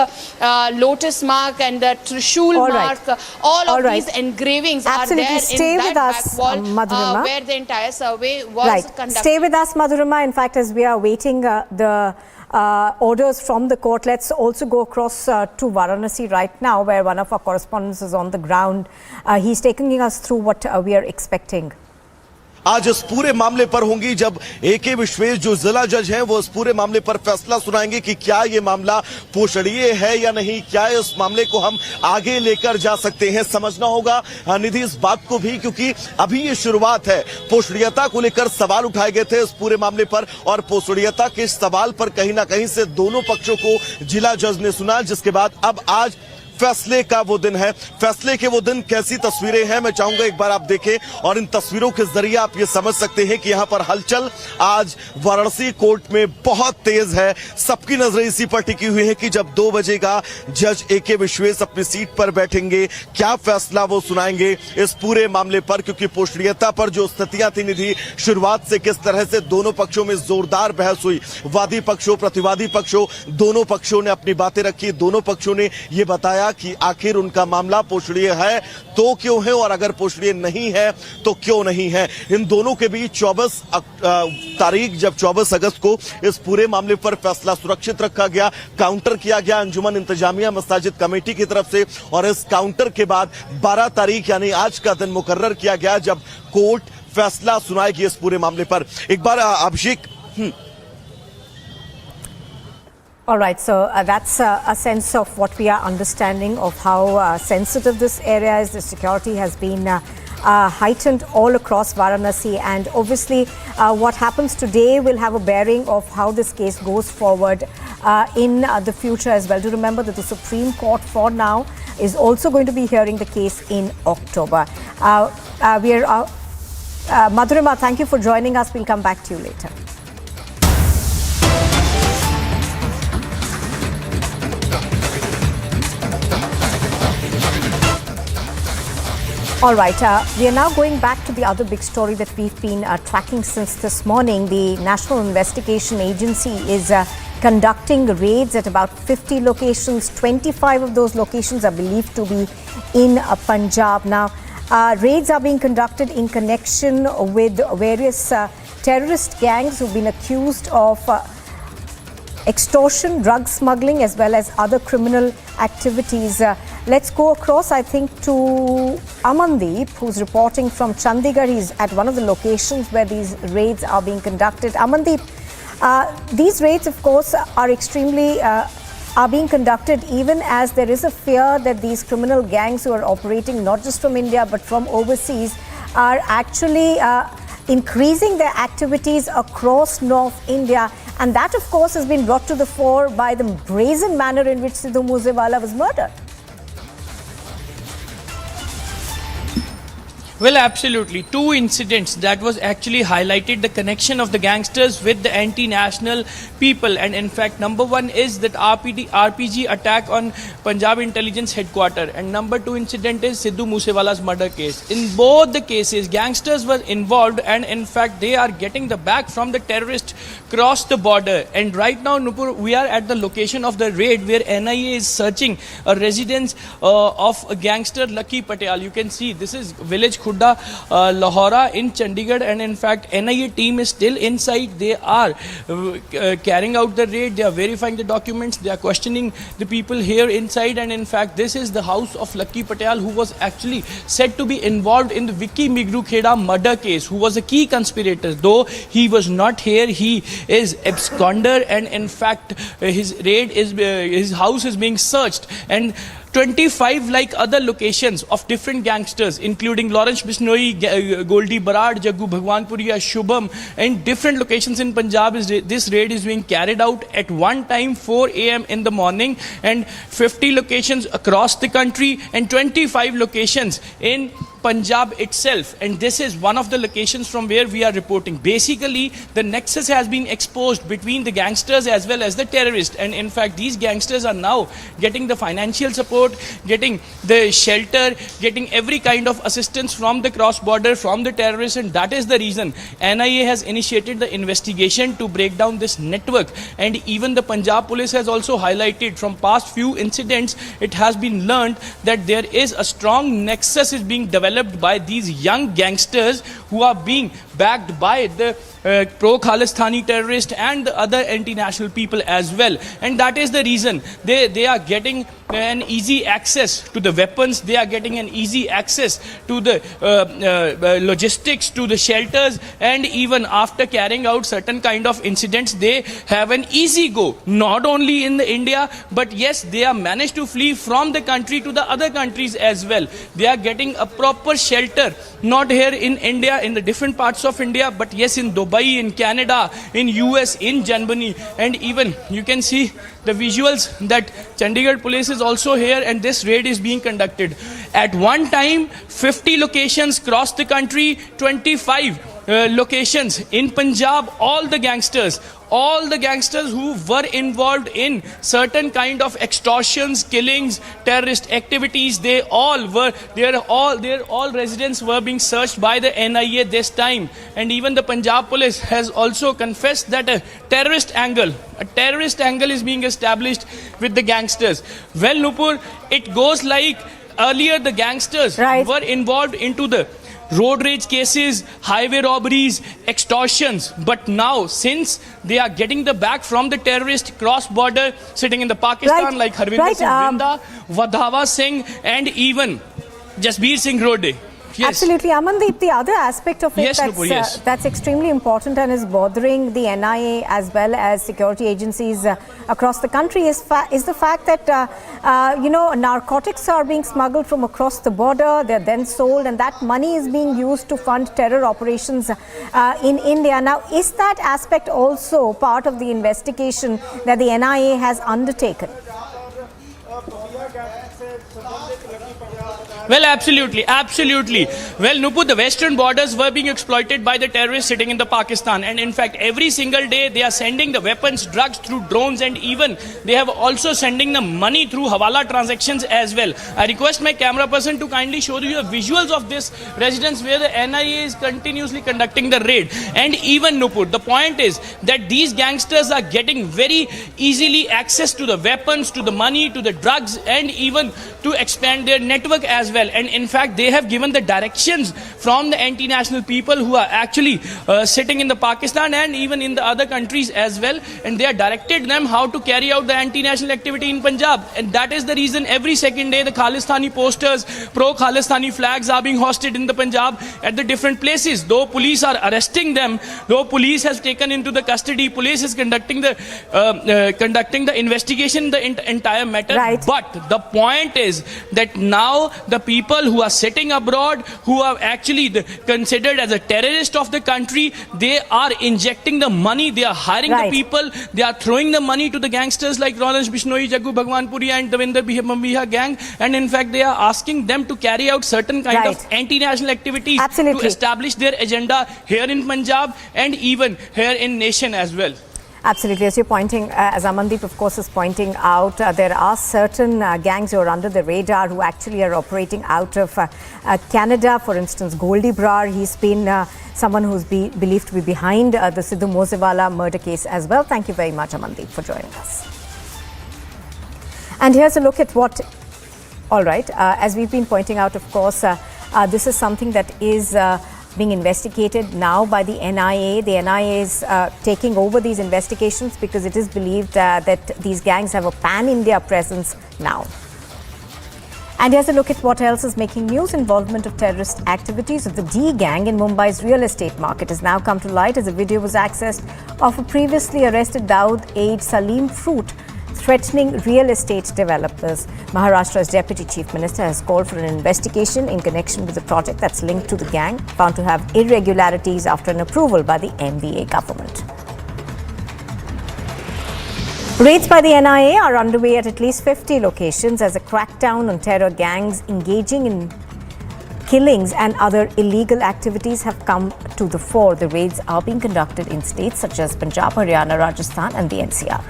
Speaker 21: lotus mark and the Trishul mark, all of these engravings are there.
Speaker 3: Stay with us, Madhurima.
Speaker 21: Where the entire survey was conducted.
Speaker 3: Stay with us, Madhurima. In fact, as we are waiting the orders from the court, let's also go across to Varanasi right now, where one of our correspondents is on the ground. He's taking us through what we are expecting.
Speaker 2: आज इस पूरे मामले पर होंगी जब AK Vishwesh जो जिला जज हैं वो इस पूरे मामले पर फैसला सुनाएंगे कि क्या ये मामला पोषणीय है या नहीं, क्या इस मामले को हम आगे लेकर जा सकते हैं। समझना होगा निधि इस बात को भी, क्योंकि अभी ये शुरुआत है। पोषणीयता को लेकर सवाल उठाए गए थे इस पूरे मामले पर, और पोषणीयता के सवाल पर कहीं ना कहीं से दोनों पक्षों को जिला जज ने सुना, जिसके बाद अब आज फैसले का वो दिन है। फैसले के वो दिन कैसी तस्वीरें हैं मैं चाहूंगा एक बार आप देखें, और इन तस्वीरों के जरिए आप ये समझ सकते हैं कि यहां पर हलचल आज वाराणसी कोर्ट में बहुत तेज है। सबकी नजरें इसी पर टिकी हुई है कि जब 2 बजेगा जज AK विश्वेश अपनी सीट पर बैठेंगे, क्या फैसला वो सुनाएंगे इस पूरे मामले पर, क्योंकि पोषणीयता पर जो स्थितियां थी निधि, शुरुआत से किस तरह से दोनों पक्षों में जोरदार बहस हुई। वादी पक्षों प्रतिवादी पक्षों दोनों पक्षों ने अपनी बातें रखी, दोनों पक्षों ने ये बताया कि आखिर उनका मामला पोषणीय है तो क्यों है, और अगर पोषणीय नहीं है तो क्यों नहीं है। इन दोनों के बीच 24 तारीख जब 24 अगस्त को इस पूरे मामले पर फैसला सुरक्षित रखा गया, काउंटर किया गया अंजुमन इंतजामिया मसाजिद कमेटी की तरफ से, और इस काउंटर के बाद 12 तारीख यानी आज का दिन मुकर्रर किया गया जब कोर्ट फैसला सुनाएगी इस पूरे मामले पर। एक बार अभिषेक।
Speaker 3: All right, so that's a sense of what we are understanding of how sensitive this area is. The security has been heightened all across Varanasi, and obviously what happens today will have a bearing of how this case goes forward in the future as well. Do remember that the Supreme Court for now is also going to be hearing the case in October. Madhurima, thank you for joining us. We'll come back to you later. All right, we are now going back to the other big story that we've been tracking since this morning. The National Investigation Agency is conducting raids at about 50 locations. 25 of those locations are believed to be in Punjab. Now, raids are being conducted in connection with various terrorist gangs who've been accused of extortion, drug smuggling, as well as other criminal activities. Let's go across, I think, to Amandeep, who's reporting from Chandigarh. He's at one of the locations where these raids are being conducted. Amandeep, these raids, of course, are are being conducted even as there is a fear that these criminal gangs who are operating not just from India but from overseas are actually increasing their activities across North India. And that, of course, has been brought to the fore by the brazen manner in which Sidhu Moosewala was murdered.
Speaker 6: Well, absolutely. 2 incidents that was actually highlighted the connection of the gangsters with the anti-national people. And in fact, number 1 is that RPG attack on Punjab Intelligence Headquarters. And number 2 incident is Sidhu Moosewala's murder case. In both the cases, gangsters were involved, and in fact, they are getting the back from the terrorists across the border. And right now, Nupur, we are at the location of the raid where NIA is searching a residence of a gangster Lucky Patel. You can see this is village Khudda, Lahora in Chandigarh, and in fact NIA team is still inside. They are carrying out the raid, they are verifying the documents, they are questioning the people here inside, and in fact this is the house of Lucky Patel, who was actually said to be involved in the Vicky Migru Kheda murder case, who was a key conspirator. Though he was not here, he is absconder, and in fact his house is being searched, and 25 like other locations of different gangsters, including Lawrence Bishnoi, Goldie Barad, Jaggu Bhagwanpuria, Shubham, and different locations in Punjab. This raid is being carried out at one time, 4 a.m. in the morning, and 50 locations across the country and 25 locations in Punjab itself, and this is one of the locations from where we are reporting. Basically, the nexus has been exposed between the gangsters as well as the terrorists, and in fact these gangsters are now getting the financial support, getting the shelter, getting every kind of assistance from the cross border, from the terrorists, and that is the reason NIA has initiated the investigation to break down this network. And even the Punjab police has also highlighted from past few incidents, it has been learned that there is a strong nexus is being developed by these young gangsters who are being backed by the pro-Khalistani terrorists and the other anti-national people as well. And that is the reason they are getting an easy access to the weapons, they are getting an easy access to the logistics, to the shelters, and even after carrying out certain kind of incidents, they have an easy go, not only in the India, but yes, they are managed to flee from the country to the other countries as well. They are getting a proper shelter, not here in India, in the different parts of India, but yes, in Dubai, in Canada, in US, in Germany, and even you can see the visuals that Chandigarh police is also here, and this raid is being conducted. At one time, 50 locations across the country, 25 locations in Punjab, all the gangsters who were involved in certain kind of extortions, killings, terrorist activities, their residents were being searched by the NIA this time. And even the Punjab police has also confessed that a terrorist angle is being established with the gangsters. Well, Nupur, it goes like earlier the gangsters were involved into the road rage cases, highway robberies, extortions, but now since they are getting the back from the terrorist cross border sitting in the Pakistan, like Harvinder Singh Brinda, Vadhava Singh, and even Jasbir Singh Rode. Yes.
Speaker 3: Absolutely. Amandeep, the other aspect of it that's extremely important and is bothering the NIA as well as security agencies across the country is the fact that, narcotics are being smuggled from across the border, they're then sold, and that money is being used to fund terror operations in India. Now, is that aspect also part of the investigation that the NIA has undertaken?
Speaker 6: Well, absolutely. Well, Nupur, the western borders were being exploited by the terrorists sitting in the Pakistan, and in fact every single day they are sending the weapons, drugs through drones, and even they have also sending the money through hawala transactions as well. I request my camera person to kindly show you the visuals of this residence where the NIA is continuously conducting the raid. And even, Nupur, the point is that these gangsters are getting very easily access to the weapons, to the money, to the drugs, and even to expand their network as well. And in fact, they have given the directions from the anti-national people who are actually sitting in the Pakistan and even in the other countries as well. And they are directed them how to carry out the anti-national activity in Punjab. And that is the reason every second day the Khalistani posters, pro-Khalistani flags are being hosted in the Punjab at the different places. Though police are arresting them, though police has taken into the custody, police is conducting the investigation, the entire matter. But the point is that now the people who are sitting abroad, who are actually considered as a terrorist of the country, they are injecting the money, they are hiring the people, they are throwing the money to the gangsters like Lawrence Bishnoi, Jaggu Bhagwanpuria and Davinder Bhambiha gang, and in fact they are asking them to carry out certain kind of anti-national activities to establish their agenda here in Punjab and even here in nation as well.
Speaker 3: Absolutely. As you're pointing, as Amandeep, of course, is pointing out, there are certain gangs who are under the radar who actually are operating out of Canada. For instance, Goldie Brar, he's been someone who's believed to be behind the Sidhu Moosewala murder case as well. Thank you very much, Amandeep, for joining us. And here's a look at what, all right, as we've been pointing out, of course, this is something that is being investigated now by the NIA. The NIA is taking over these investigations because it is believed that these gangs have a pan-India presence now. And here's a look at what else is making news. Involvement of terrorist activities of the D gang in Mumbai's real estate market has now come to light as a video was accessed of a previously arrested Dawood aide Salim Fruit threatening real estate developers. Maharashtra's Deputy Chief Minister has called for an investigation in connection with the project that's linked to the gang, found to have irregularities after an approval by the MVA government. Raids by the NIA are underway at least 50 locations as a crackdown on terror gangs engaging in killings and other illegal activities have come to the fore. The raids are being conducted in states such as Punjab, Haryana, Rajasthan and the NCR.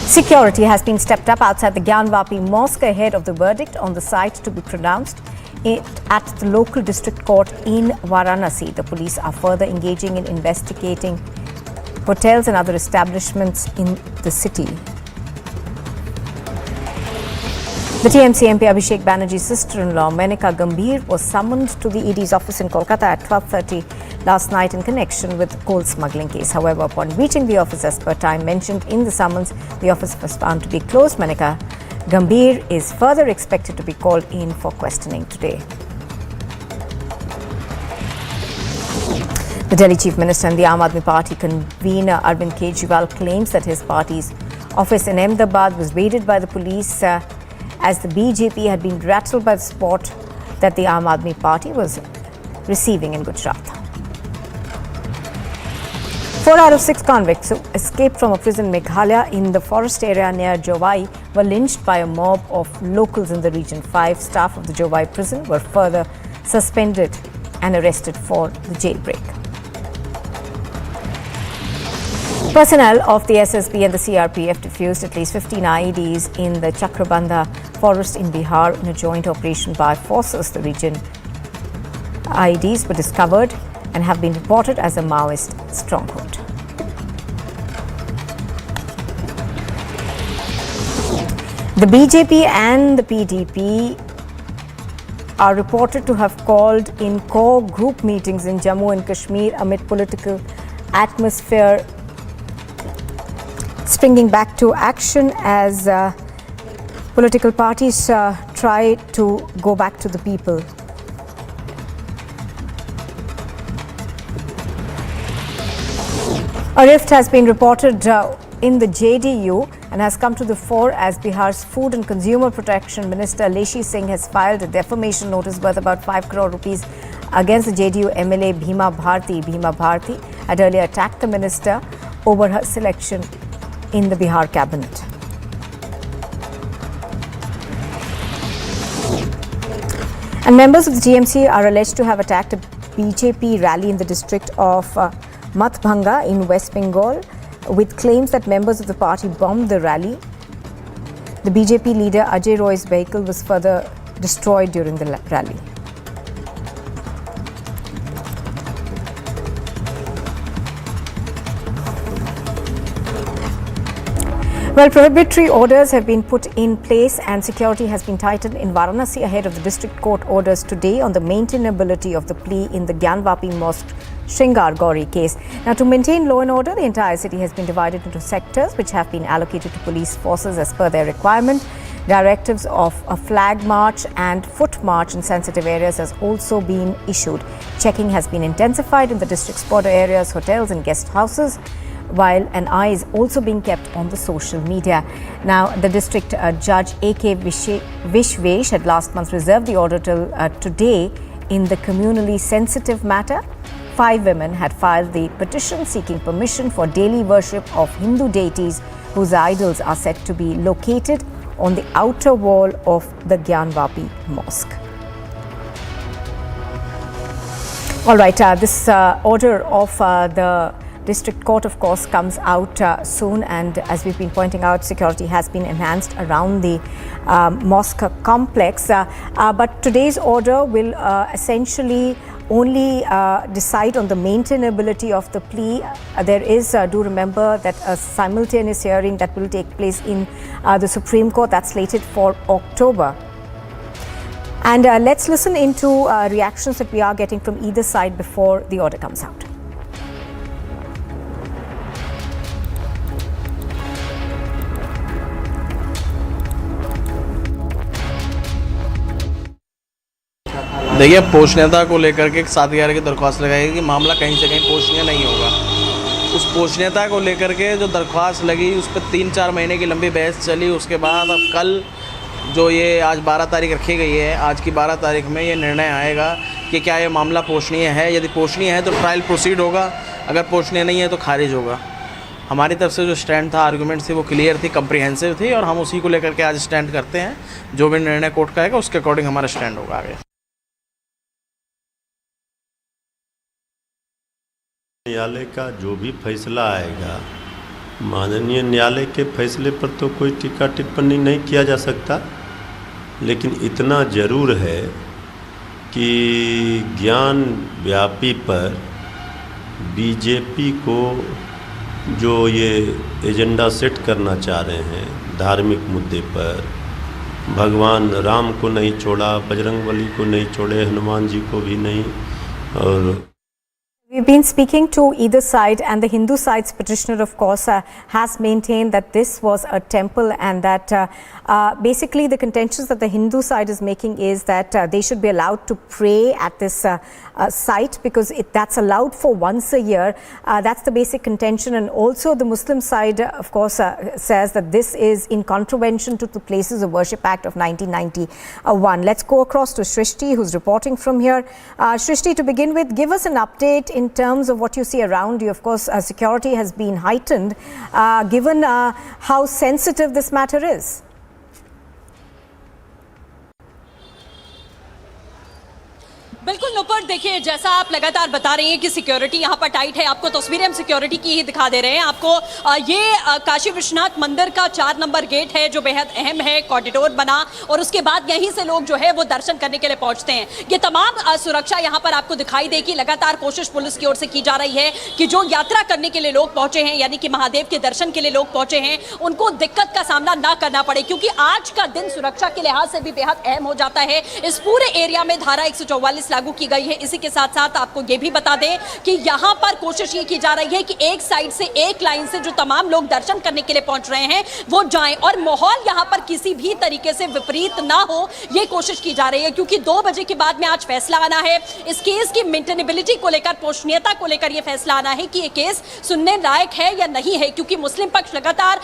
Speaker 3: Security has been stepped up outside the Gyanvapi mosque ahead of the verdict on the site to be pronounced at the local district court in Varanasi. The police are further engaging in investigating hotels and other establishments in the city. The TMC MP Abhishek Banerjee's sister-in-law Menika Gambhir was summoned to the ED's office in Kolkata at 12:30 last night in connection with coal smuggling case. However, upon reaching the office as per time mentioned in the summons, the office was found to be closed. Menika Gambhir is further expected to be called in for questioning today. The Delhi Chief Minister and the Aam Aadmi Party convener Arvind Kejriwal claims that his party's office in Ahmedabad was raided by the police as the BJP had been rattled by the support that the Aam Aadmi Party was receiving in Gujarat. 4 out of 6 convicts who escaped from a prison in Meghalaya in the forest area near Jowai were lynched by a mob of locals in the region. 5 staff of the Jowai prison were further suspended and arrested for the jailbreak. Personnel of the SSB and the CRPF defused at least 15 IEDs in the Chakrabandha forest in Bihar in a joint operation by forces. The region IEDs were discovered and have been reported as a Maoist stronghold. The BJP and the PDP are reported to have called in core group meetings in Jammu and Kashmir amid political atmosphere springing back to action as political parties try to go back to the people. A rift has been reported in the JDU and has come to the fore as Bihar's Food and Consumer Protection Minister Shiv Sena has filed a defamation notice worth about 5 crore rupees against the JDU MLA Bhima Bharti. Bhima Bharti had earlier attacked the minister over her selection in the Bihar cabinet. And members of the TMC are alleged to have attacked a BJP rally in the district of Mathbhanga in West Bengal with claims that members of the party bombed the rally. The BJP leader Ajay Roy's vehicle was further destroyed during the rally. Well, prohibitory orders have been put in place and security has been tightened in Varanasi ahead of the district court orders today on the maintainability of the plea in the Gyanvapi Mosque Shringar Gauri case. Now, to maintain law and order, the entire city has been divided into sectors which have been allocated to police forces as per their requirement. Directives of a flag march and foot march in sensitive areas has also been issued. Checking has been intensified in the district's border areas, hotels and guest houses, while an eye is also being kept on the social media. Now, the district judge A.K. Vishvesh had last month reserved the order till today in the communally sensitive matter. 5 women had filed the petition seeking permission for daily worship of Hindu deities whose idols are said to be located on the outer wall of the Gyanvapi mosque. All right, this order of the District Court, of course, comes out soon, and as we've been pointing out, security has been enhanced around the mosque complex. But today's order will essentially only decide on the maintainability of the plea. There is, do remember, that a simultaneous hearing that will take place in the Supreme Court that's slated for October. And let's listen into reactions that we are getting from either side before the order comes out.
Speaker 14: देखिए, post नेता को लेकर के 7/11 की दरख्वास्त लगाई कि मामला कहीं से कहीं पोषणीय नहीं होगा। उस पोस्ट नेता को लेकर के जो दरख्वास्त लगी उस पर 3-4 महीने की लंबी बहस चली। उसके बाद अब कल जो ये आज 12 तारीख रखी गई है, आज की 12 तारीख में ये निर्णय आएगा कि क्या ये मामला पोषणीय है। यदि पोषणीय है तो ट्रायल प्रोसीड होगा, अगर पोषणीय नहीं है तो खारिज होगा। हमारी तरफ से जो स्टैंड था, आर्गूमेंट थी, वो क्लियर थी, कम्प्रीहेंसिव थी और हम उसी को लेकर के आज स्टैंड करते हैं। जो भी निर्णय कोर्ट का आएगा उसके अकॉर्डिंग हमारा स्टैंड होगा आगे।
Speaker 8: न्यायालय का जो भी फैसला आएगा, माननीय न्यायालय के फैसले पर तो कोई टीका टिप्पणी नहीं किया जा सकता, लेकिन इतना ज़रूर है कि ज्ञानव्यापी पर बीजेपी को जो ये एजेंडा सेट करना चाह रहे हैं धार्मिक मुद्दे पर, भगवान राम को नहीं छोड़ा, बजरंगबली को नहीं छोड़े, हनुमान जी को भी नहीं। और
Speaker 3: We've been speaking to either side, and the Hindu side's petitioner, of course, has maintained that this was a temple and that basically the contentions that the Hindu side is making is that they should be allowed to pray at this site because that's allowed for once a year. That's the basic contention. And also the Muslim side, of course, says that this is in contravention to the Places of Worship Act of 1991. Let's go across to Shrishti, who's reporting from here. Shrishti, to begin with, give us an update in terms of what you see around you. Of course, security has been heightened given how sensitive this matter is.
Speaker 7: बिल्कुल नुपुर, देखिए जैसा आप लगातार बता रही हैं कि security यहाँ पर टाइट है, आपको तस्वीरें हम सिक्योरिटी की ही दिखा दे रहे हैं। आपको ये काशी विश्वनाथ मंदिर का 4 नंबर गेट है जो बेहद अहम है, कॉरिडोर बना और उसके बाद यहीं से लोग जो है वो दर्शन करने के लिए पहुंचते हैं। ये तमाम सुरक्षा यहाँ पर आपको दिखाई देगी। लगातार कोशिश पुलिस की ओर से की जा रही है कि जो यात्रा करने के लिए लोग पहुंचे हैं, यानी कि महादेव के दर्शन के लिए लोग पहुंचे हैं, उनको दिक्कत का सामना ना करना पड़े, क्योंकि आज का दिन सुरक्षा के लिहाज से भी बेहद अहम हो जाता है। इस पूरे एरिया में धारा 144 लागू की गई है। इसी के साथ साथ आपको ये भी बता दें कि यहां पर कोशिश ये की जा रही है कि एक साइड से, एक लाइन से जो तमाम लोग दर्शन करने के लिए पहुंच रहे हैं वो जाएं और माहौल यहां पर किसी भी तरीके से विपरीत ना हो, ये कोशिश की जा रही है। क्योंकि 2 बजे के बाद में आज फैसला आना है इस केस की मेंटेनेबिलिटी को लेकर, पोषणीयता को लेकर यह फैसला आना है कि ये केस सुनने लायक है या नहीं है। क्योंकि मुस्लिम पक्ष लगातार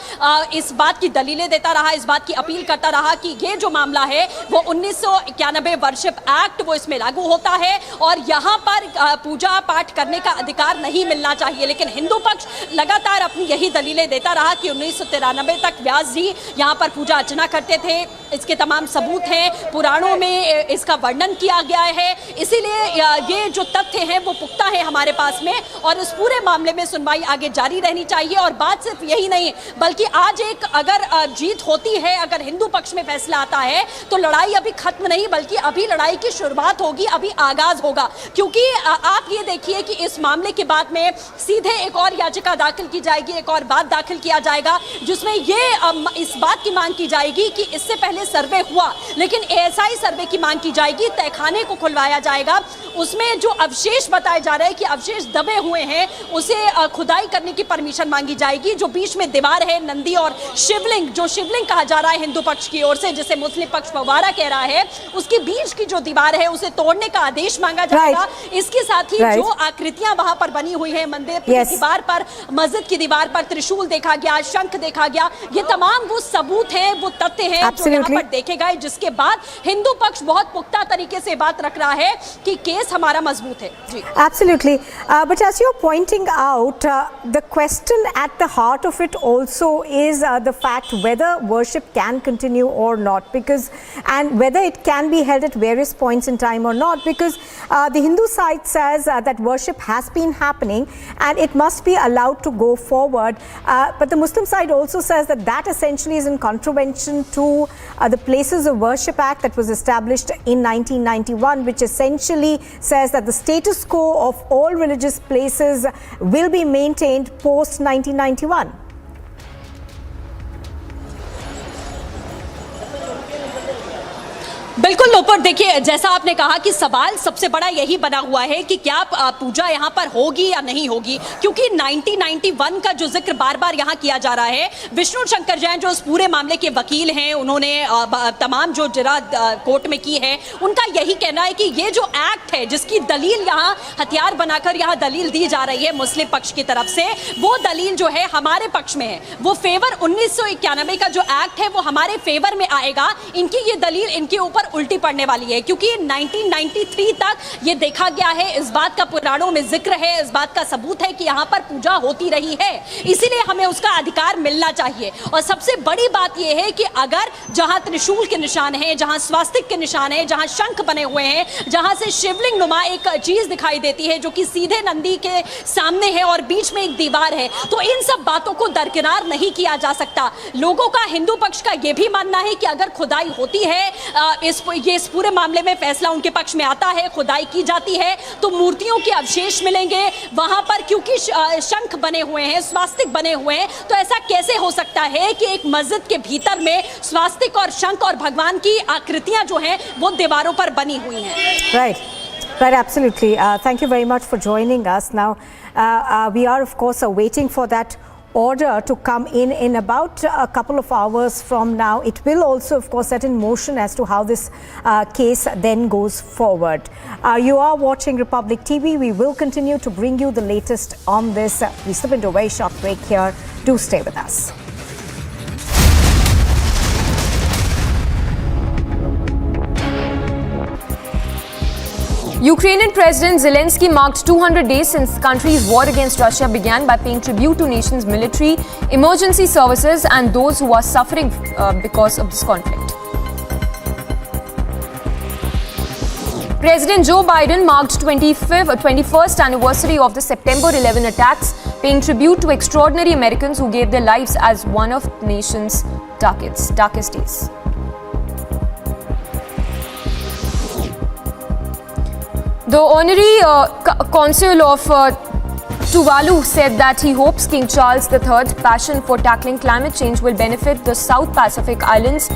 Speaker 7: इस बात की दलीलें देता रहा, इस बात की अपील करता रहा कि ये जो मामला है वो 1991 वर्शिप एक्ट वो इसमें लागू होता है और यहाँ पर पूजा पाठ करने का अधिकार नहीं मिलना चाहिए। लेकिन हिंदू पक्ष लगातार अपनी यही दलीलें देता रहा कि 1993 तक व्यास जी यहाँ पर पूजा अर्चना करते थे। इसके तमाम सबूत हैं, पुराणों में इसका वर्णन किया गया है। इसीलिए ये जो तथ्य हैं वो पुख्ता है हमारे पास में और इस पूरे मामले में सुनवाई आगे जारी रहनी चाहिए। और बात सिर्फ यही नहीं, बल्कि आज एक अगर जीत होती है, अगर हिंदू पक्ष में फैसला आता है तो लड़ाई अभी खत्म नहीं, बल्कि अभी लड़ाई की शुरुआत होगी, अभी आगाज होगा। क्योंकि आप ये देखिए कि इस मामले के बाद में सीधे एक और याचिका दाखिल की जाएगी, एक और बात दाखिल किया जाएगा जिसमें ये इस बात की मांग की जाएगी कि इससे पहले सर्वे हुआ, लेकिन एएसआई सर्वे की मांग की जाएगी, तहखाने को खुलवाया जाएगा, उसमें जो अवशेष बताए जा रहे हैं कि अवशेष दबे हुए हैं उसे खुदाई करने की परमिशन मांगी जाएगी। जो बीच में दीवार है, नंदी और शिवलिंग, जो शिवलिंग कहा जा रहा है हिंदू पक्ष की ओर से, जिसे मुस्लिम पक्ष फव्वारा कह रहा है, उसके बीच की जो दीवार है उसे तोड़ने का आदेश मांगा जाएगा। इसके साथ ही जो आकृतियां वहां पर बनी हुई है, मंदिर की दीवार पर, मस्जिद की दीवार पर त्रिशूल देखा गया, शंख देखा गया, ये तमाम वो सबूत है, वो तथ्य है जो यहाँ पर देखे गए, जिसके बाद हिंदू पक्ष बहुत पुख्ता तरीके से बात रख रहा है कि केस हमारा मजबूत है। जी,
Speaker 3: absolutely. But as you're pointing out, the question at the heart of it also is the fact whether worship can continue or not, because and whether it can be held at various points in time or not, because the Hindu side says that worship has been happening and it must be allowed to go forward, but the Muslim side also says that that essentially is in contravention to the Places of Worship Act that was established in 1991, which essentially says that the status quo of all religious places will be maintained post 1991.
Speaker 7: बिल्कुल नूपुर, देखिए जैसा आपने कहा कि सवाल सबसे बड़ा यही बना हुआ है कि क्या पूजा यहाँ पर होगी या नहीं होगी, क्योंकि 1991 का जो जिक्र बार बार यहाँ किया जा रहा है। विष्णु शंकर जैन जो इस पूरे मामले के वकील हैं, उन्होंने तमाम जो जरा कोर्ट में की है, उनका यही कहना है कि ये जो एक्ट है जिसकी दलील यहाँ हथियार बनाकर यहाँ दलील दी जा रही है मुस्लिम पक्ष की तरफ से, वो दलील जो है हमारे पक्ष में है। वो फेवर 1991 का जो एक्ट है वो हमारे फेवर में आएगा। इनकी ये दलील इनके ऊपर उल्टी पड़ने वाली है, क्योंकि 1993 तक ये देखा गया है, इस बात का पुराणों में जिक्र है, इस बात का सबूत है कि यहाँ पर पूजा होती रही है, इसीलिए हमें उसका अधिकार मिलना चाहिए। और सबसे बड़ी बात यह है कि अगर जहां त्रिशूल के निशान है, जहां स्वास्तिक के निशान है, जहां शंख बने हुए हैं, जहां से शिवलिंग नुमा एक चीज दिखाई देती है जो कि सीधे नंदी के सामने है और बीच में एक दीवार है, तो इन सब बातों को दरकिनार नहीं किया जा सकता। लोगों का, हिंदू पक्ष का यह भी मानना है कि अगर खुदाई होती है, इस पूरे मामले में फैसला उनके पक्ष में आता है, खुदाई की जाती है, तो मूर्तियों के अवशेष मिलेंगे वहां पर, क्योंकि शंख बने हुए हैं, स्वास्तिक बने हुए हैं। तो ऐसा कैसे हो सकता है कि एक मस्जिद के भीतर में स्वास्तिक और शंख और भगवान की आकृतियां जो हैं वो दीवारों पर बनी हुई हैं।
Speaker 3: Right, absolutely. Thank you very much for joining us. Now, we are of course waiting for that order to come in about a couple of hours from now. It will also of course set in motion as to how this case then goes forward. You are watching Republic TV. We will continue to bring you the latest on this. We slip into a very short break here. Do stay with us.
Speaker 11: Ukrainian President Zelensky marked 200 days since the country's war against Russia began by paying tribute to nation's military, emergency services and those who are suffering because of this conflict. President Joe Biden marked 21st anniversary of the September 11 attacks, paying tribute to extraordinary Americans who gave their lives as one of the nation's darkest days. The Honorary Consul of Tuvalu said that he hopes King Charles III's passion for tackling climate change will benefit the South Pacific Islands.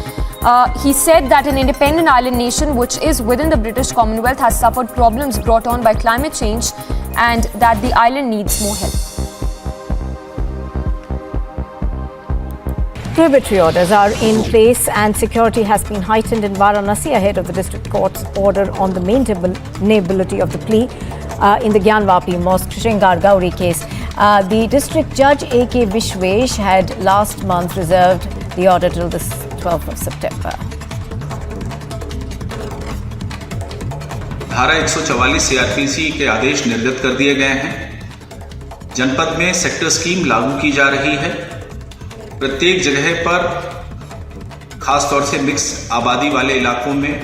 Speaker 11: He said that an independent island nation which is within the British Commonwealth has suffered problems brought on by climate change and that the island needs more help.
Speaker 3: Prohibitory orders are in place and security has been heightened in Varanasi ahead of the district court's order on the maintainability of the plea in the Gyanvapi Mosque Shingar Gauri case. The district judge A.K. Vishwesh had last month reserved the order till the 12th of September.
Speaker 22: धारा 144 CRPC के आदेश निर्गत कर दिए गए हैं। जनपद में sector scheme लागू की जा रही है। प्रत्येक जगह पर खासतौर से मिक्स आबादी वाले इलाकों में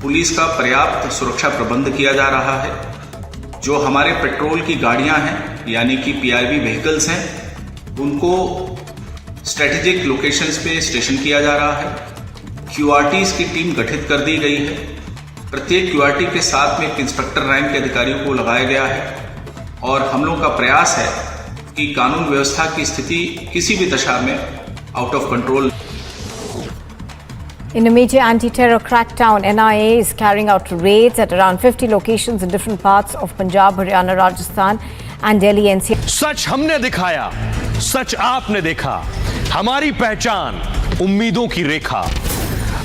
Speaker 22: पुलिस का पर्याप्त सुरक्षा प्रबंध किया जा रहा है। जो हमारे पेट्रोल की गाड़ियां हैं यानी कि PIV व्हीकल्स हैं, उनको स्ट्रेटेजिक लोकेशंस पे स्टेशन किया जा रहा है। QRTs की टीम गठित कर दी गई है। प्रत्येक QRT के साथ में एक इंस्पेक्टर रैंक के अधिकारियों को लगाया गया है और हम लोगों का प्रयास है कि कानून व्यवस्था की स्थिति किसी भी दशा में out of control.
Speaker 3: In a major anti-terror crackdown, NIA is carrying out raids at around 50 locations in different parts of Punjab, Haryana, Rajasthan and Delhi NCR.
Speaker 17: सच हमने दिखाया, सच आपने देखा, हमारी पहचान उम्मीदों की रेखा,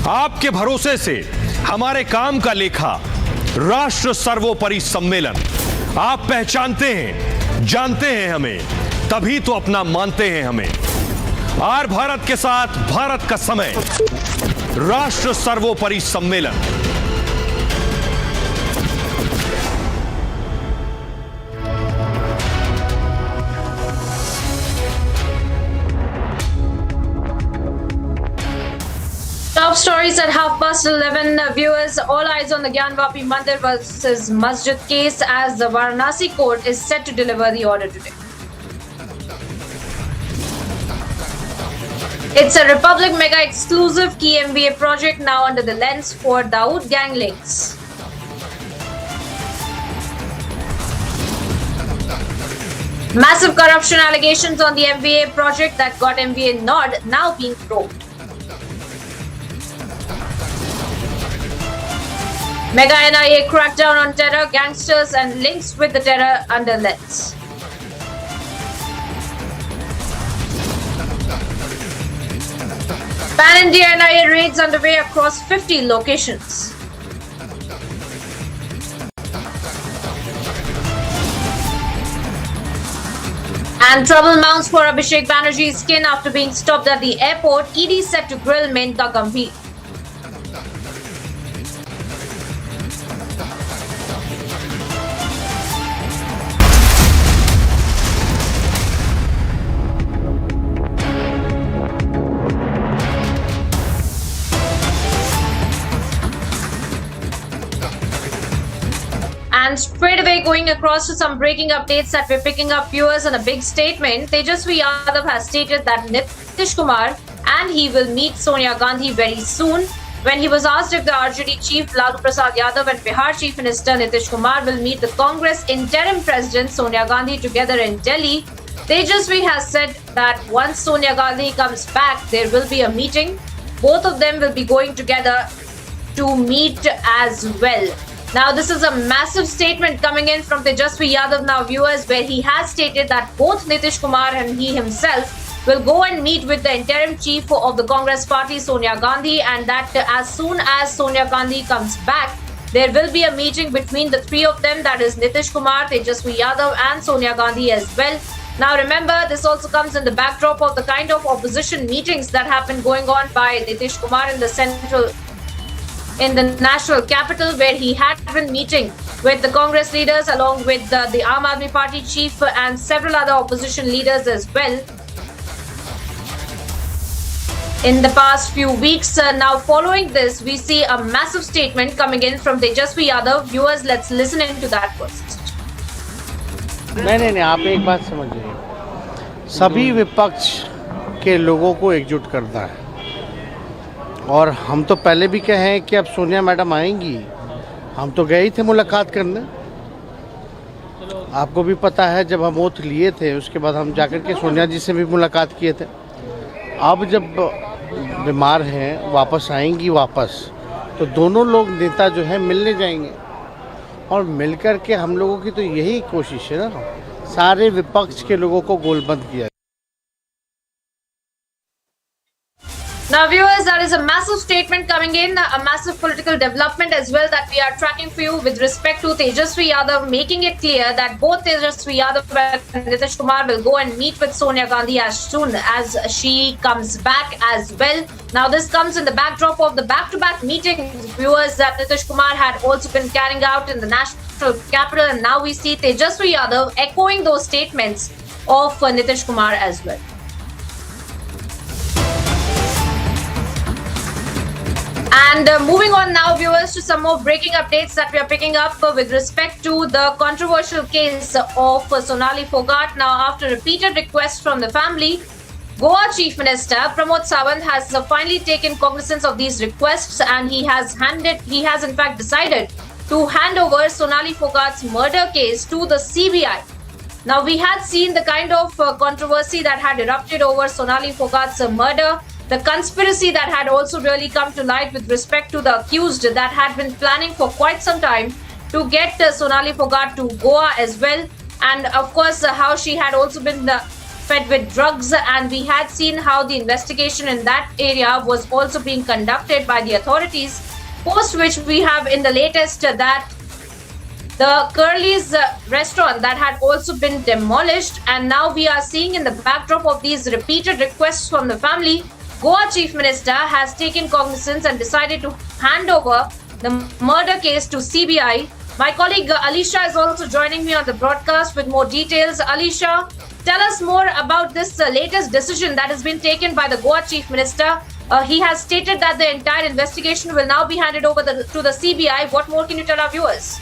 Speaker 17: आपके भरोसे से हमारे काम का लेखा, राष्ट्र सर्वोपरि सम्मेलन। आप पहचानते हैं, जानते हैं हमें, तभी तो अपना मानते हैं हमें। आर भारत के साथ भारत का समय, राष्ट्र सर्वोपरि सम्मेलन।
Speaker 4: Top stories at 11:30. Viewers, all eyes on the Gyanvapi Mandir versus Masjid case as the Varanasi court is set to deliver the order today. It's a Republic Mega exclusive key MBA project now under the lens for Dawood gang links. Massive corruption allegations on the MBA project that got MBA nod now being probed. Mega NIA crackdown on terror, gangsters and links with the terror underlets. Pan-India NIA raids underway across 50 locations. And trouble mounts for Abhishek Banerjee's skin after being stopped at the airport. ED set to grill Menka Gambhir. And straight away going across to some breaking updates that we're picking up, viewers, on a big statement. Tejasvi Yadav has stated that Nitish Kumar and he will meet Sonia Gandhi very soon. When he was asked if the RJD chief Lalu Prasad Yadav and Bihar chief minister Nitish Kumar will meet the Congress interim president Sonia Gandhi together in Delhi, Tejasvi has said that once Sonia Gandhi comes back, there will be a meeting. Both of them will be going together to meet as well. Now, this is a massive statement coming in from Tejasvi Yadav now, viewers, where he has stated that both Nitish Kumar and he himself will go and meet with the interim chief of the Congress party, Sonia Gandhi, and that as soon as Sonia Gandhi comes back, there will be a meeting between the three of them, that is Nitish Kumar, Tejasvi Yadav and Sonia Gandhi as well. Now, remember, this also comes in the backdrop of the kind of opposition meetings that have been going on by Nitish Kumar in the national capital, where he had been meeting with the Congress leaders along with the Aam Aadmi Party chief and several other opposition leaders as well in the past few weeks. Now, following this, we see a massive statement coming in from Tejasvi Yadav. Viewers, let's listen into that first.
Speaker 9: नहीं, आप एक बात समझिए, सभी विपक्ष के लोगों को एकजुट करना है। और हम तो पहले भी कहे हैं कि अब सोनिया मैडम आएंगी, हम तो गए ही थे मुलाकात करने। आपको भी पता है, जब हम ओथ लिए थे उसके बाद हम जाकर के सोनिया जी से भी मुलाकात किए थे। अब जब बीमार हैं, वापस आएंगी तो दोनों लोग नेता जो है मिलने जाएंगे और मिलकर के हम लोगों की तो यही कोशिश है ना, सारे विपक्ष के लोगों को गोलबंद किया।
Speaker 4: Now, viewers, that is a massive statement coming in, a massive political development as well that we are tracking for you with respect to Tejasvi Yadav, making it clear that both Tejasvi Yadav and Nitish Kumar will go and meet with Sonia Gandhi as soon as she comes back as well. Now, this comes in the backdrop of the back-to-back meetings, viewers, that Nitish Kumar had also been carrying out in the national capital, and now we see Tejasvi Yadav echoing those statements of Nitish Kumar as well. And moving on now, viewers, to some more breaking updates that we are picking up with respect to the controversial case of Sonali Phogat. Now, after repeated requests from the family, Goa Chief Minister Pramod Sawant has finally taken cognizance of these requests, and he has in fact decided to hand over Sonali Phogat's murder case to the CBI. Now, we had seen the kind of controversy that had erupted over Sonali Phogat's murder. The conspiracy that had also really come to light with respect to the accused that had been planning for quite some time to get Sonali Phogat to Goa as well. And of course, how she had also been fed with drugs, and we had seen how the investigation in that area was also being conducted by the authorities. Post which we have in the latest that the Curly's restaurant that had also been demolished, and now we are seeing in the backdrop of these repeated requests from the family, Goa Chief Minister has taken cognizance and decided to hand over the murder case to CBI. My colleague Alisha is also joining me on the broadcast with more details. Alisha, tell us more about this latest decision that has been taken by the Goa Chief Minister. He has stated that the entire investigation will now be handed over to the CBI. What more can you tell our viewers?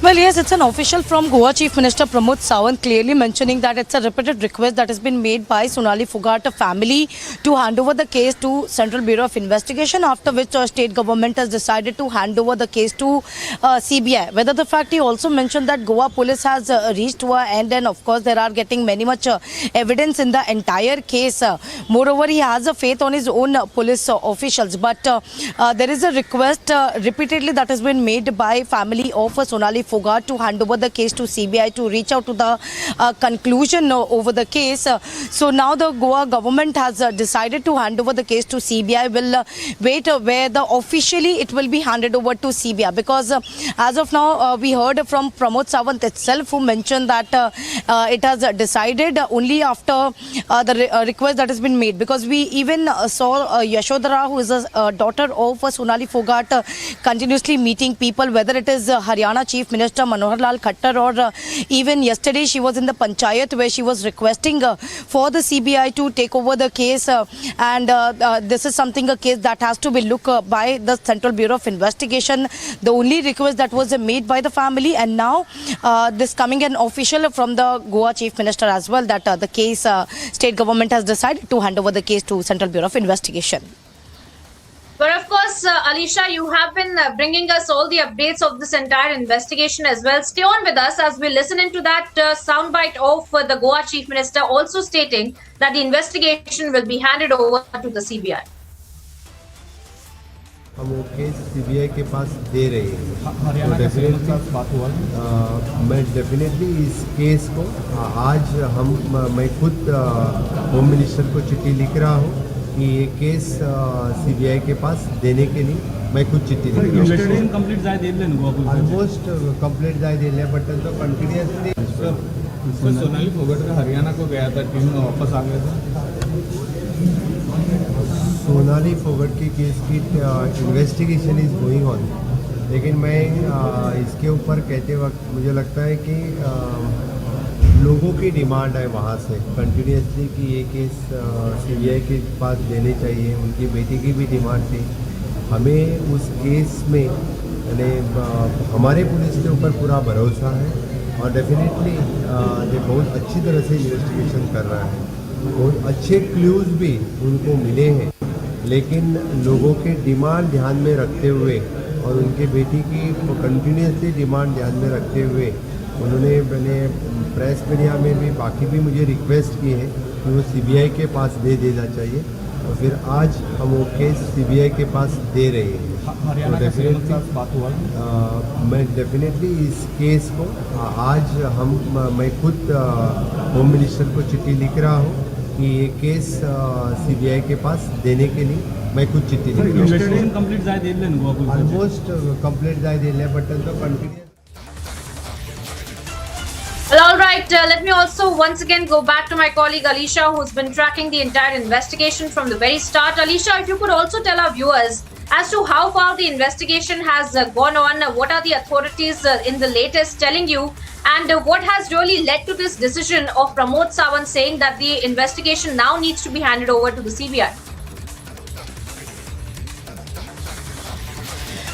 Speaker 13: Well, yes, it's an official from Goa Chief Minister Pramod Sawant clearly mentioning that it's a repeated request that has been made by Sonali Phogat family to hand over the case to Central Bureau of Investigation, after which state government has decided to hand over the case to CBI. Whether the fact, he also mentioned that Goa police has reached to an end, and of course there are getting many much evidence in the entire case. Moreover, he has a faith on his own police officials, but there is a request repeatedly that has been made by family of Sonali Phogat to hand over the case to CBI to reach out to the conclusion over the case. So now the Goa government has decided to hand over the case to CBI. Will wait where the officially it will be handed over to CBI, because as of now we heard from Pramod Sawant itself, who mentioned that it has decided only after the request that has been made, because we even saw Yashodhara, who is a daughter of Sonali Phogat, continuously meeting people, whether it is Haryana Chief Minister Manohar Lal Khattar, or even yesterday she was in the Panchayat where she was requesting for the CBI to take over the case, and this is something, a case that has to be looked by the Central Bureau of Investigation. The only request that was made by the family, and now this coming an official from the Goa Chief Minister as well, that the case state government has decided to hand over the case to Central Bureau of Investigation.
Speaker 4: But of course, Alisha, you have been bringing us all the updates of this entire investigation as well. Stay on with us as we listen into that soundbite of the Goa Chief Minister also stating that the investigation will be handed over to the CBI.
Speaker 15: हम वो case CBI के पास दे रहे हैं, तो definitely मैं definitely इस case को आज मैं खुद होम मिनिस्टर को चिट्ठी लिख रहा हूँ कि ये केस सीबीआई के पास देने के लिए मैं खुद चिट्ठी लिख रहा हूँ. ऑलमोस्ट कंप्लीट जाए दिले, बट तो कंटिन्यूसली
Speaker 23: सोनाली फोगट का हरियाणा को गया था, टीम में वापस आ गया था.
Speaker 15: सोनाली फोगट की केस की इन्वेस्टिगेशन इज गोइंग ऑन, लेकिन मैं इसके ऊपर कहते वक्त मुझे लगता है कि लोगों की डिमांड है वहाँ से कंटिन्यूसली कि ये केस सीबीआई के पास देने चाहिए. उनकी बेटी की भी डिमांड थी. हमें उस केस में यानी हमारे पुलिस के ऊपर पूरा भरोसा है, और डेफिनेटली ये बहुत अच्छी तरह से इन्वेस्टिगेशन कर रहा है. बहुत अच्छे क्लूज भी उनको मिले हैं, लेकिन लोगों के डिमांड ध्यान में रखते हुए और उनके बेटी की कंटिन्यूसली डिमांड ध्यान में रखते हुए उन्होंने मैंने प्रेस मीडिया में भी बाकी भी मुझे रिक्वेस्ट की है कि वो सीबीआई के पास दे देना चाहिए, और फिर आज हम वो केस सीबीआई के पास दे रहे हैं. तो डेफिनेटली मैं डेफिनेटली इस केस को आज मैं खुद होम मिनिस्टर को चिट्ठी लिख रहा हूँ कि ये केस सीबीआई के पास देने के लिए मैं खुद चिट्ठी लिख रहा हूँ. ऑलमोस्ट कंप्लीट जाए दिले, बट तो continue.
Speaker 4: Well, all right. Let me also once again go back to my colleague Alisha, who's been tracking the entire investigation from the very start. Alisha, if you could also tell our viewers as to how far the investigation has gone on, what are the authorities in the latest telling you, and what has really led to this decision of Pramod Sawant saying that the investigation now needs to be handed over to the CBI?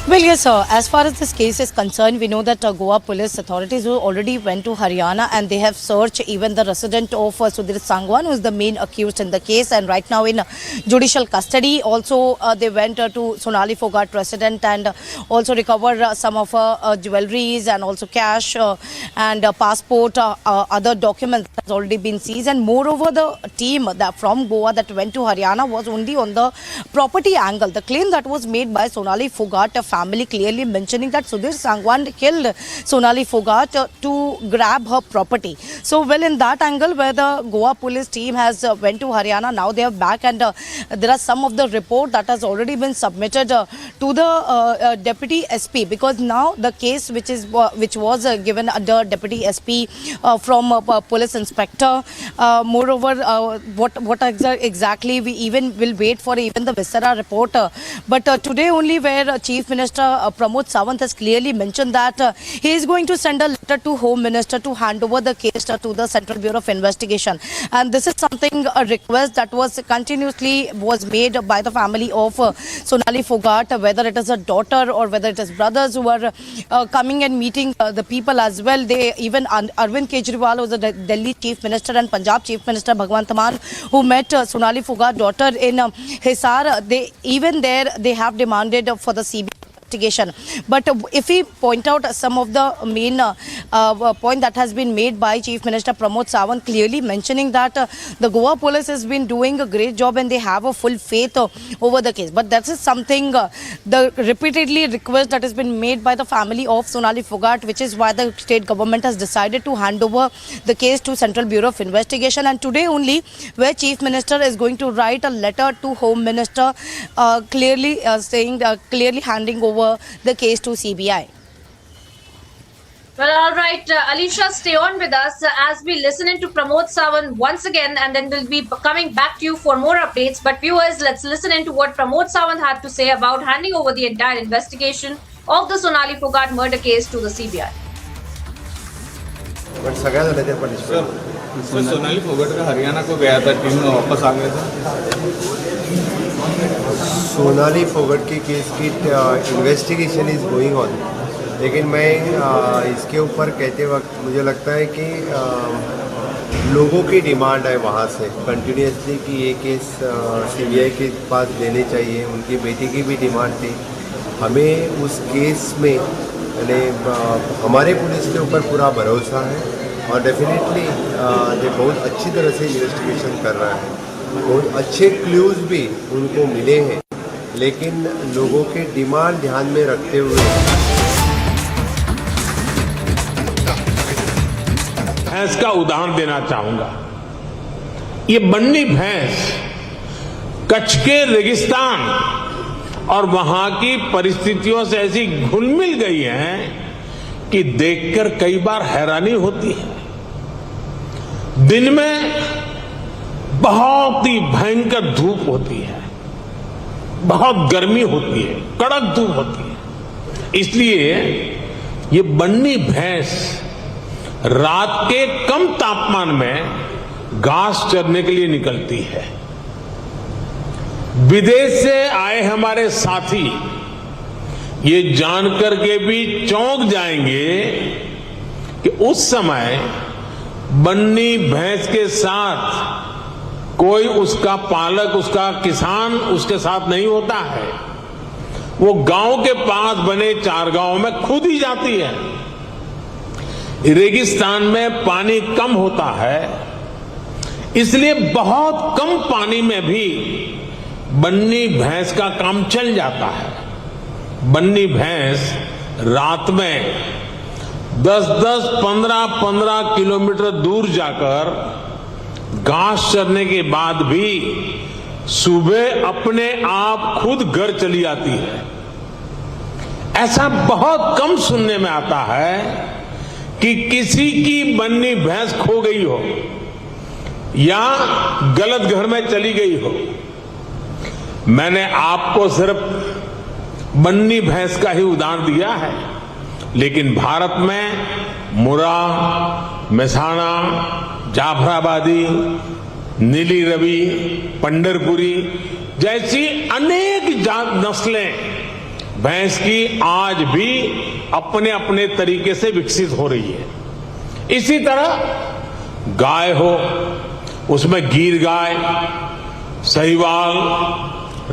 Speaker 13: Well, yes, sir. As far as this case is concerned, we know that Goa police authorities who already went to Haryana and they have searched even the resident of Sudhir Sangwan, who is the main accused in the case, and right now in judicial custody. Also, they went to Sonali Phogat resident and also recovered some of her jewelries and also cash and passport, other documents has already been seized. And moreover, the team that from Goa that went to Haryana was only on the property angle. The claim that was made by Sonali Phogat family clearly mentioning that Sudhir Sangwan killed Sonali Phogat to grab her property. So, well, in that angle where the Goa police team has went to Haryana, now they are back, and there are some of the report that has already been submitted to the Deputy SP, because now the case which was given under Deputy SP from Police Inspector. Moreover, what exactly we even will wait for even the Viscera report. But today only where Chief Minister Minister Pramod Sawant has clearly mentioned that he is going to send a letter to Home Minister to hand over the case to the Central Bureau of Investigation. And this is something, a request that was continuously made by the family of Sonali Phogat, whether it is a daughter or whether it is brothers who are coming and meeting the people as well. They even Arvind Kejriwal, who was the Delhi Chief Minister, and Punjab Chief Minister Bhagwant Mann, who met Sonali Phogat daughter in Hisar, they have demanded for the CBI investigation. But if we point out some of the main point that has been made by Chief Minister Pramod Sawant, clearly mentioning that the Goa police has been doing a great job and they have a full faith over the case. But that is something, the repeatedly request that has been made by the family of Sonali Phogat, which is why the state government has decided to hand over the case to Central Bureau of Investigation. And today only, where Chief Minister is going to write a letter to Home Minister, clearly handing over the case to CBI.
Speaker 4: Well, all right, Alicia, stay on with us as we listen into Pramod Sawant once again, and then we'll be coming back to you for more updates. But viewers, let's listen into what Pramod Sawant had to say about handing over the entire investigation of the Sonali Phogat murder case to the CBI.
Speaker 23: Sonali Phogat का हरियाणा को गया था, team में वापस आ गया था।
Speaker 15: सोनाली फोगट की case की इन्वेस्टिगेशन इज़ गोइंग ऑन, लेकिन मैं इसके ऊपर कहते वक्त मुझे लगता है कि लोगों की डिमांड है वहाँ से कंटिन्यूसली कि ये केस CBI के पास देने चाहिए। उनकी बेटी की भी डिमांड थी। हमें उस केस में यानी हमारे पुलिस के ऊपर पूरा भरोसा है और डेफिनेटली ये बहुत अच्छी तरह से इन्वेस्टिगेशन कर रहा है। बहुत अच्छे क्लूज भी उनको मिले हैं, लेकिन लोगों के डिमांड ध्यान में रखते हुए
Speaker 5: भैंस का उदाहरण देना चाहूंगा। ये बन्नी भैंस कच्छ के रेगिस्तान और वहां की परिस्थितियों से ऐसी घुल मिल गई है कि देखकर कई बार हैरानी होती है। दिन में बहुत ही भयंकर धूप होती है, बहुत गर्मी होती है, कड़क धूप होती है। इसलिए ये बन्नी भैंस रात के कम तापमान में घास चरने के लिए निकलती है। विदेश से आए हमारे साथी ये जानकर के भी चौंक जाएंगे कि उस समय बन्नी भैंस के साथ कोई उसका पालक, उसका किसान उसके साथ नहीं होता है। वो गांव के पास बने चारगांव में खुद ही जाती है। रेगिस्तान में पानी कम होता है, इसलिए बहुत कम पानी में भी बन्नी भैंस का काम चल जाता है। बन्नी भैंस रात में 10-10, 15-15 किलोमीटर दूर जाकर घास चरने के बाद भी सुबह अपने आप खुद घर चली आती है। ऐसा बहुत कम सुनने में आता है कि किसी की बन्नी भैंस खो गई हो या गलत घर में चली गई हो। मैंने आपको सिर्फ बन्नी भैंस का ही उदाहरण दिया है, लेकिन भारत में मुरा, मेसाना, जाफराबादी, नीली रवि, पंढरपुरी जैसी अनेक जात नस्लें भैंस की आज भी अपने अपने तरीके से विकसित हो रही है। इसी तरह गाय हो, उसमें गीर गाय, सहीवाल,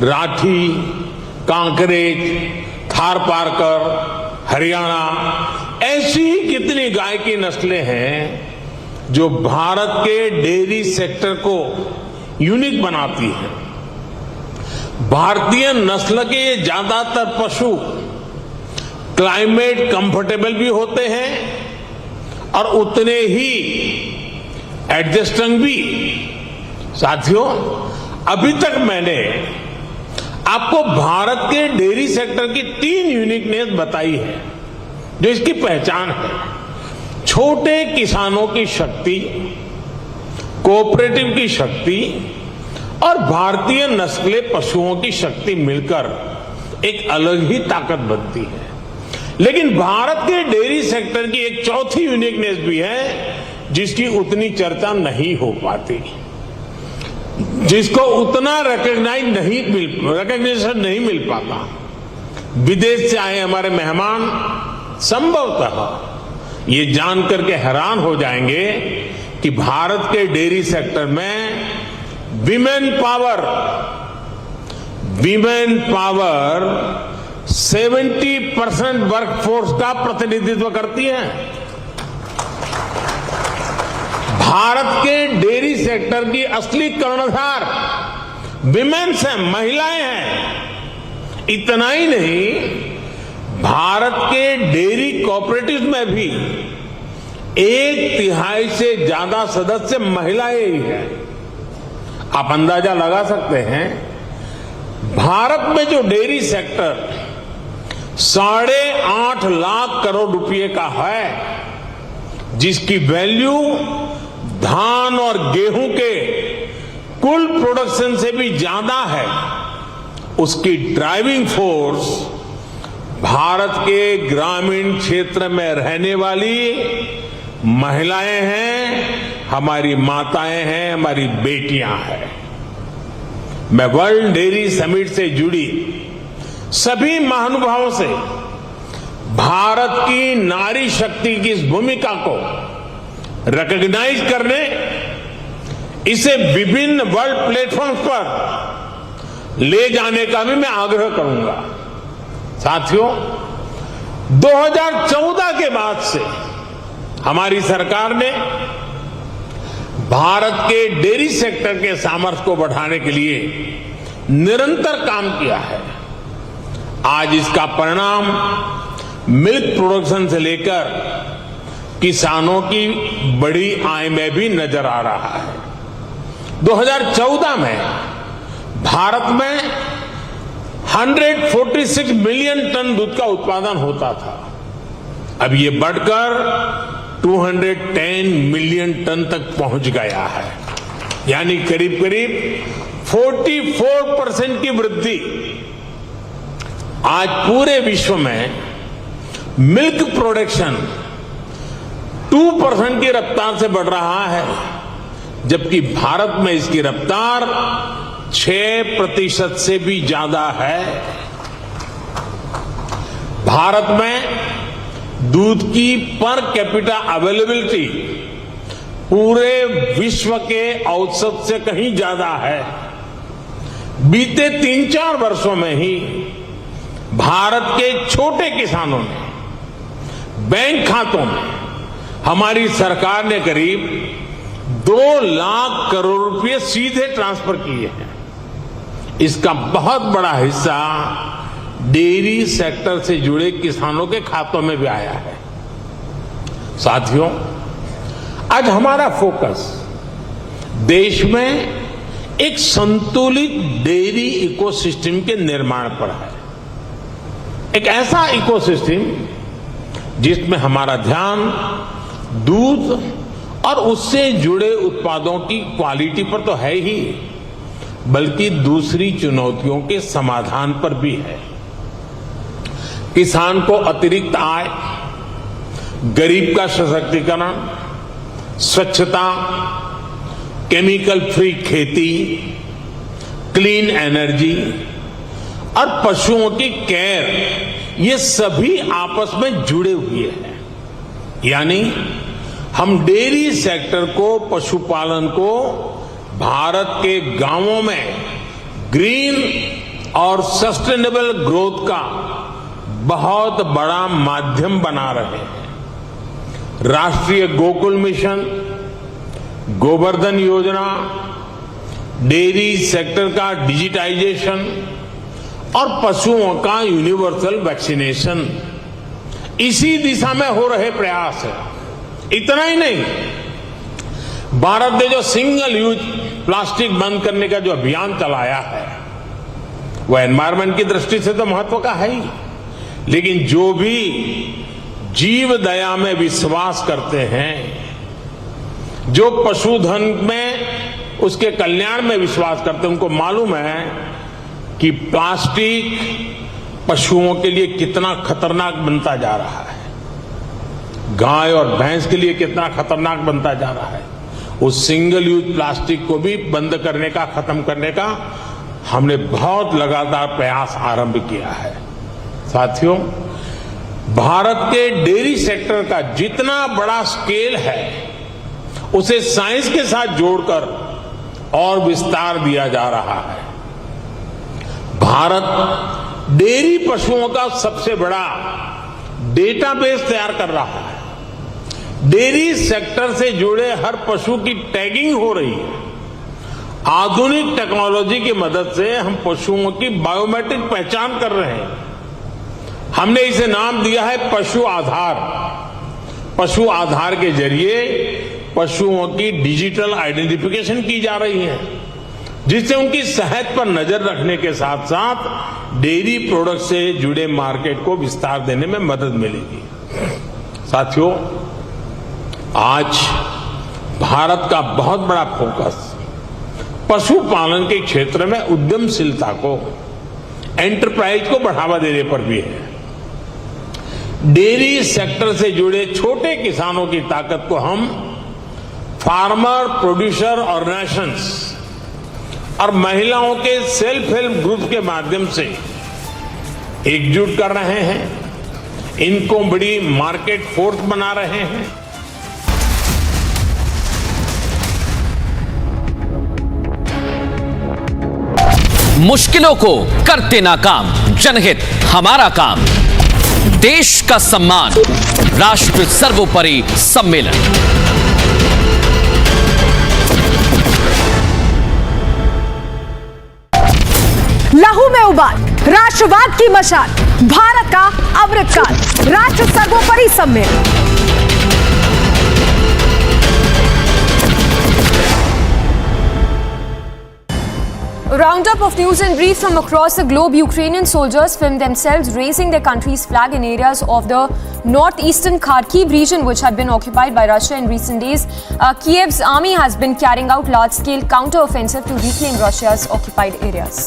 Speaker 5: राठी, कांकरेज, थार पारकर, हरियाणा, ऐसी ही कितनी गाय की नस्लें हैं जो भारत के डेयरी सेक्टर को यूनिक बनाती है। भारतीय नस्ल के ज्यादातर पशु क्लाइमेट कंफर्टेबल भी होते हैं और उतने ही एडजस्टिंग भी। साथियों, अभी तक मैंने आपको भारत के डेयरी सेक्टर की 3 यूनिकनेस बताई है जो इसकी पहचान है। छोटे किसानों की शक्ति, कोऑपरेटिव की शक्ति और भारतीय नस्ले पशुओं की शक्ति मिलकर एक अलग ही ताकत बनती है। लेकिन भारत के डेयरी सेक्टर की एक चौथी यूनिकनेस भी है जिसकी उतनी चर्चा नहीं हो पाती, जिसको उतना रिकग्निशन नहीं मिल पाता। विदेश से आए हमारे मेहमान संभवतः ये जानकर के हैरान हो जाएंगे कि भारत के डेयरी सेक्टर में विमेन पावर 70% वर्कफोर्स का प्रतिनिधित्व करती है। भारत के डेयरी सेक्टर की असली कर्णधार विमेन्स हैं, महिलाएं हैं। इतना ही नहीं, भारत के डेयरी कोऑपरेटिव में भी 1/3 से ज्यादा सदस्य महिलाएं ही हैं। आप अंदाजा लगा सकते हैं, भारत में जो डेयरी सेक्टर 8.5 लाख करोड़ रुपए का है, जिसकी वैल्यू धान और गेहूं के कुल प्रोडक्शन से भी ज्यादा है, उसकी ड्राइविंग फोर्स भारत के ग्रामीण क्षेत्र में रहने वाली महिलाएं हैं, हमारी माताएं हैं, हमारी बेटियां हैं। मैं वर्ल्ड डेयरी समिट से जुड़ी सभी महानुभावों से भारत की नारी शक्ति की इस भूमिका को रिकॉग्नाइज करने, इसे विभिन्न वर्ल्ड प्लेटफॉर्म्स पर ले जाने का भी मैं आग्रह करूंगा। साथियों, 2014 के बाद से हमारी सरकार ने भारत के डेयरी सेक्टर के सामर्थ्य को बढ़ाने के लिए निरंतर काम किया है। आज इसका परिणाम मिल्क प्रोडक्शन से लेकर किसानों की बड़ी आय में भी नजर आ रहा है। 2014 में भारत में 146 मिलियन टन दूध का उत्पादन होता था। अब ये बढ़कर 210 मिलियन टन तक पहुंच गया है, यानी करीब करीब 44% की वृद्धि। आज पूरे विश्व में मिल्क प्रोडक्शन 2% की रफ्तार से बढ़ रहा है, जबकि भारत में इसकी रफ्तार 6% से भी ज्यादा है। भारत में दूध की पर कैपिटा अवेलेबिलिटी पूरे विश्व के औसत से कहीं ज्यादा है। बीते 3-4 वर्षों में ही भारत के छोटे किसानों ने बैंक खातों में हमारी सरकार ने करीब 2 लाख करोड़ रुपए सीधे ट्रांसफर किए हैं। इसका बहुत बड़ा हिस्सा डेयरी सेक्टर से जुड़े किसानों के खातों में भी आया है। साथियों, आज हमारा फोकस देश में एक संतुलित डेयरी इकोसिस्टम के निर्माण पर है। एक ऐसा इकोसिस्टम जिसमें हमारा ध्यान दूध और उससे जुड़े उत्पादों की क्वालिटी पर तो है ही, बल्कि दूसरी चुनौतियों के समाधान पर भी है। किसान को अतिरिक्त आय, गरीब का सशक्तिकरण, स्वच्छता, केमिकल फ्री खेती, क्लीन एनर्जी और पशुओं की केयर, ये सभी आपस में जुड़े हुए हैं। यानी हम डेयरी सेक्टर को, पशुपालन को भारत के गांवों में ग्रीन और सस्टेनेबल ग्रोथ का बहुत बड़ा माध्यम बना रहे हैं। राष्ट्रीय गोकुल मिशन, गोवर्धन योजना, डेयरी सेक्टर का डिजिटाइजेशन और पशुओं का यूनिवर्सल वैक्सीनेशन, इसी दिशा में हो रहे प्रयास है। इतना ही नहीं, भारत ने जो सिंगल यूज प्लास्टिक बंद करने का जो अभियान चलाया है, वह एनवायरमेंट की दृष्टि से तो महत्व का है ही, लेकिन जो भी जीव दया में विश्वास करते हैं, जो पशुधन में उसके कल्याण में विश्वास करते हैं, उनको मालूम है कि प्लास्टिक पशुओं के लिए कितना खतरनाक बनता जा रहा है, गाय और भैंस के लिए कितना खतरनाक बनता जा रहा है। उस सिंगल यूज प्लास्टिक को भी बंद करने का, खत्म करने का हमने बहुत लगातार प्रयास आरंभ किया है। साथियों, भारत के डेयरी सेक्टर का जितना बड़ा स्केल है उसे साइंस के साथ जोड़कर और विस्तार दिया जा रहा है। भारत डेयरी पशुओं का सबसे बड़ा डेटाबेस तैयार कर रहा है। डेयरी सेक्टर से जुड़े हर पशु की टैगिंग हो रही है। आधुनिक टेक्नोलॉजी की मदद से हम पशुओं की बायोमेट्रिक पहचान कर रहे हैं। हमने इसे नाम दिया है पशु आधार। पशु आधार के जरिए पशुओं की डिजिटल आइडेंटिफिकेशन की जा रही है, जिससे उनकी सेहत पर नजर रखने के साथ साथ डेयरी प्रोडक्ट से जुड़े मार्केट को विस्तार देने में मदद मिलेगी। साथियों, आज भारत का बहुत बड़ा फोकस पशुपालन के क्षेत्र में उद्यमशीलता को, एंटरप्राइज को बढ़ावा देने पर भी है। डेयरी सेक्टर से जुड़े छोटे किसानों की ताकत को हम फार्मर प्रोड्यूसर ऑर्गेनाइजेशंस और महिलाओं के सेल्फ हेल्प ग्रुप के माध्यम से एकजुट कर रहे हैं, इनको बड़ी मार्केट फोर्स बना रहे हैं।
Speaker 10: मुश्किलों को करते नाकाम, जनहित हमारा काम, देश का सम्मान, राष्ट्र सर्वोपरि सम्मेलन।
Speaker 12: लहू में उबाल, राष्ट्रवाद की मशाल, भारत का अमृतकाल, राष्ट्र सर्वोपरि सम्मेलन।
Speaker 11: A roundup of news and brief from across the globe. Ukrainian soldiers filmed themselves raising their country's flag in areas of the northeastern Kharkiv region, which had been occupied by Russia in recent days. Kiev's army has been carrying out large-scale counter-offensive to reclaim Russia's occupied areas.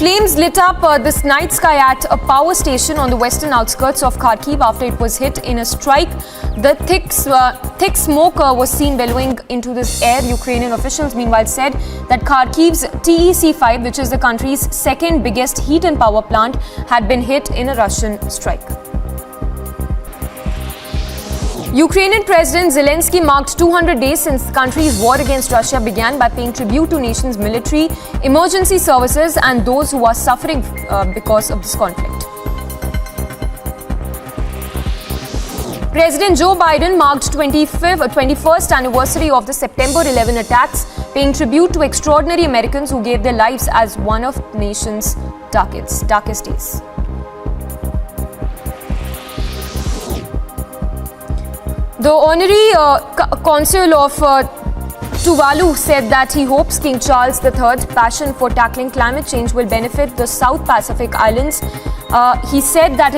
Speaker 11: Flames lit up this night sky at a power station on the western outskirts of Kharkiv after it was hit in a strike. The thick smoke was seen billowing into this air. Ukrainian officials meanwhile said that Kharkiv's TEC-5, which is the country's second biggest heat and power plant, had been hit in a Russian strike. Ukrainian President Zelensky marked 200 days since the country's war against Russia began by paying tribute to nation's military, emergency services and those who are suffering because of this conflict. President Joe Biden marked 21st anniversary of the September 11 attacks, paying tribute to extraordinary Americans who gave their lives as one of the nation's darkest days. The Honorary Consul of Tuvalu said that he hopes King Charles III's passion for tackling climate change will benefit the South Pacific Islands. He said that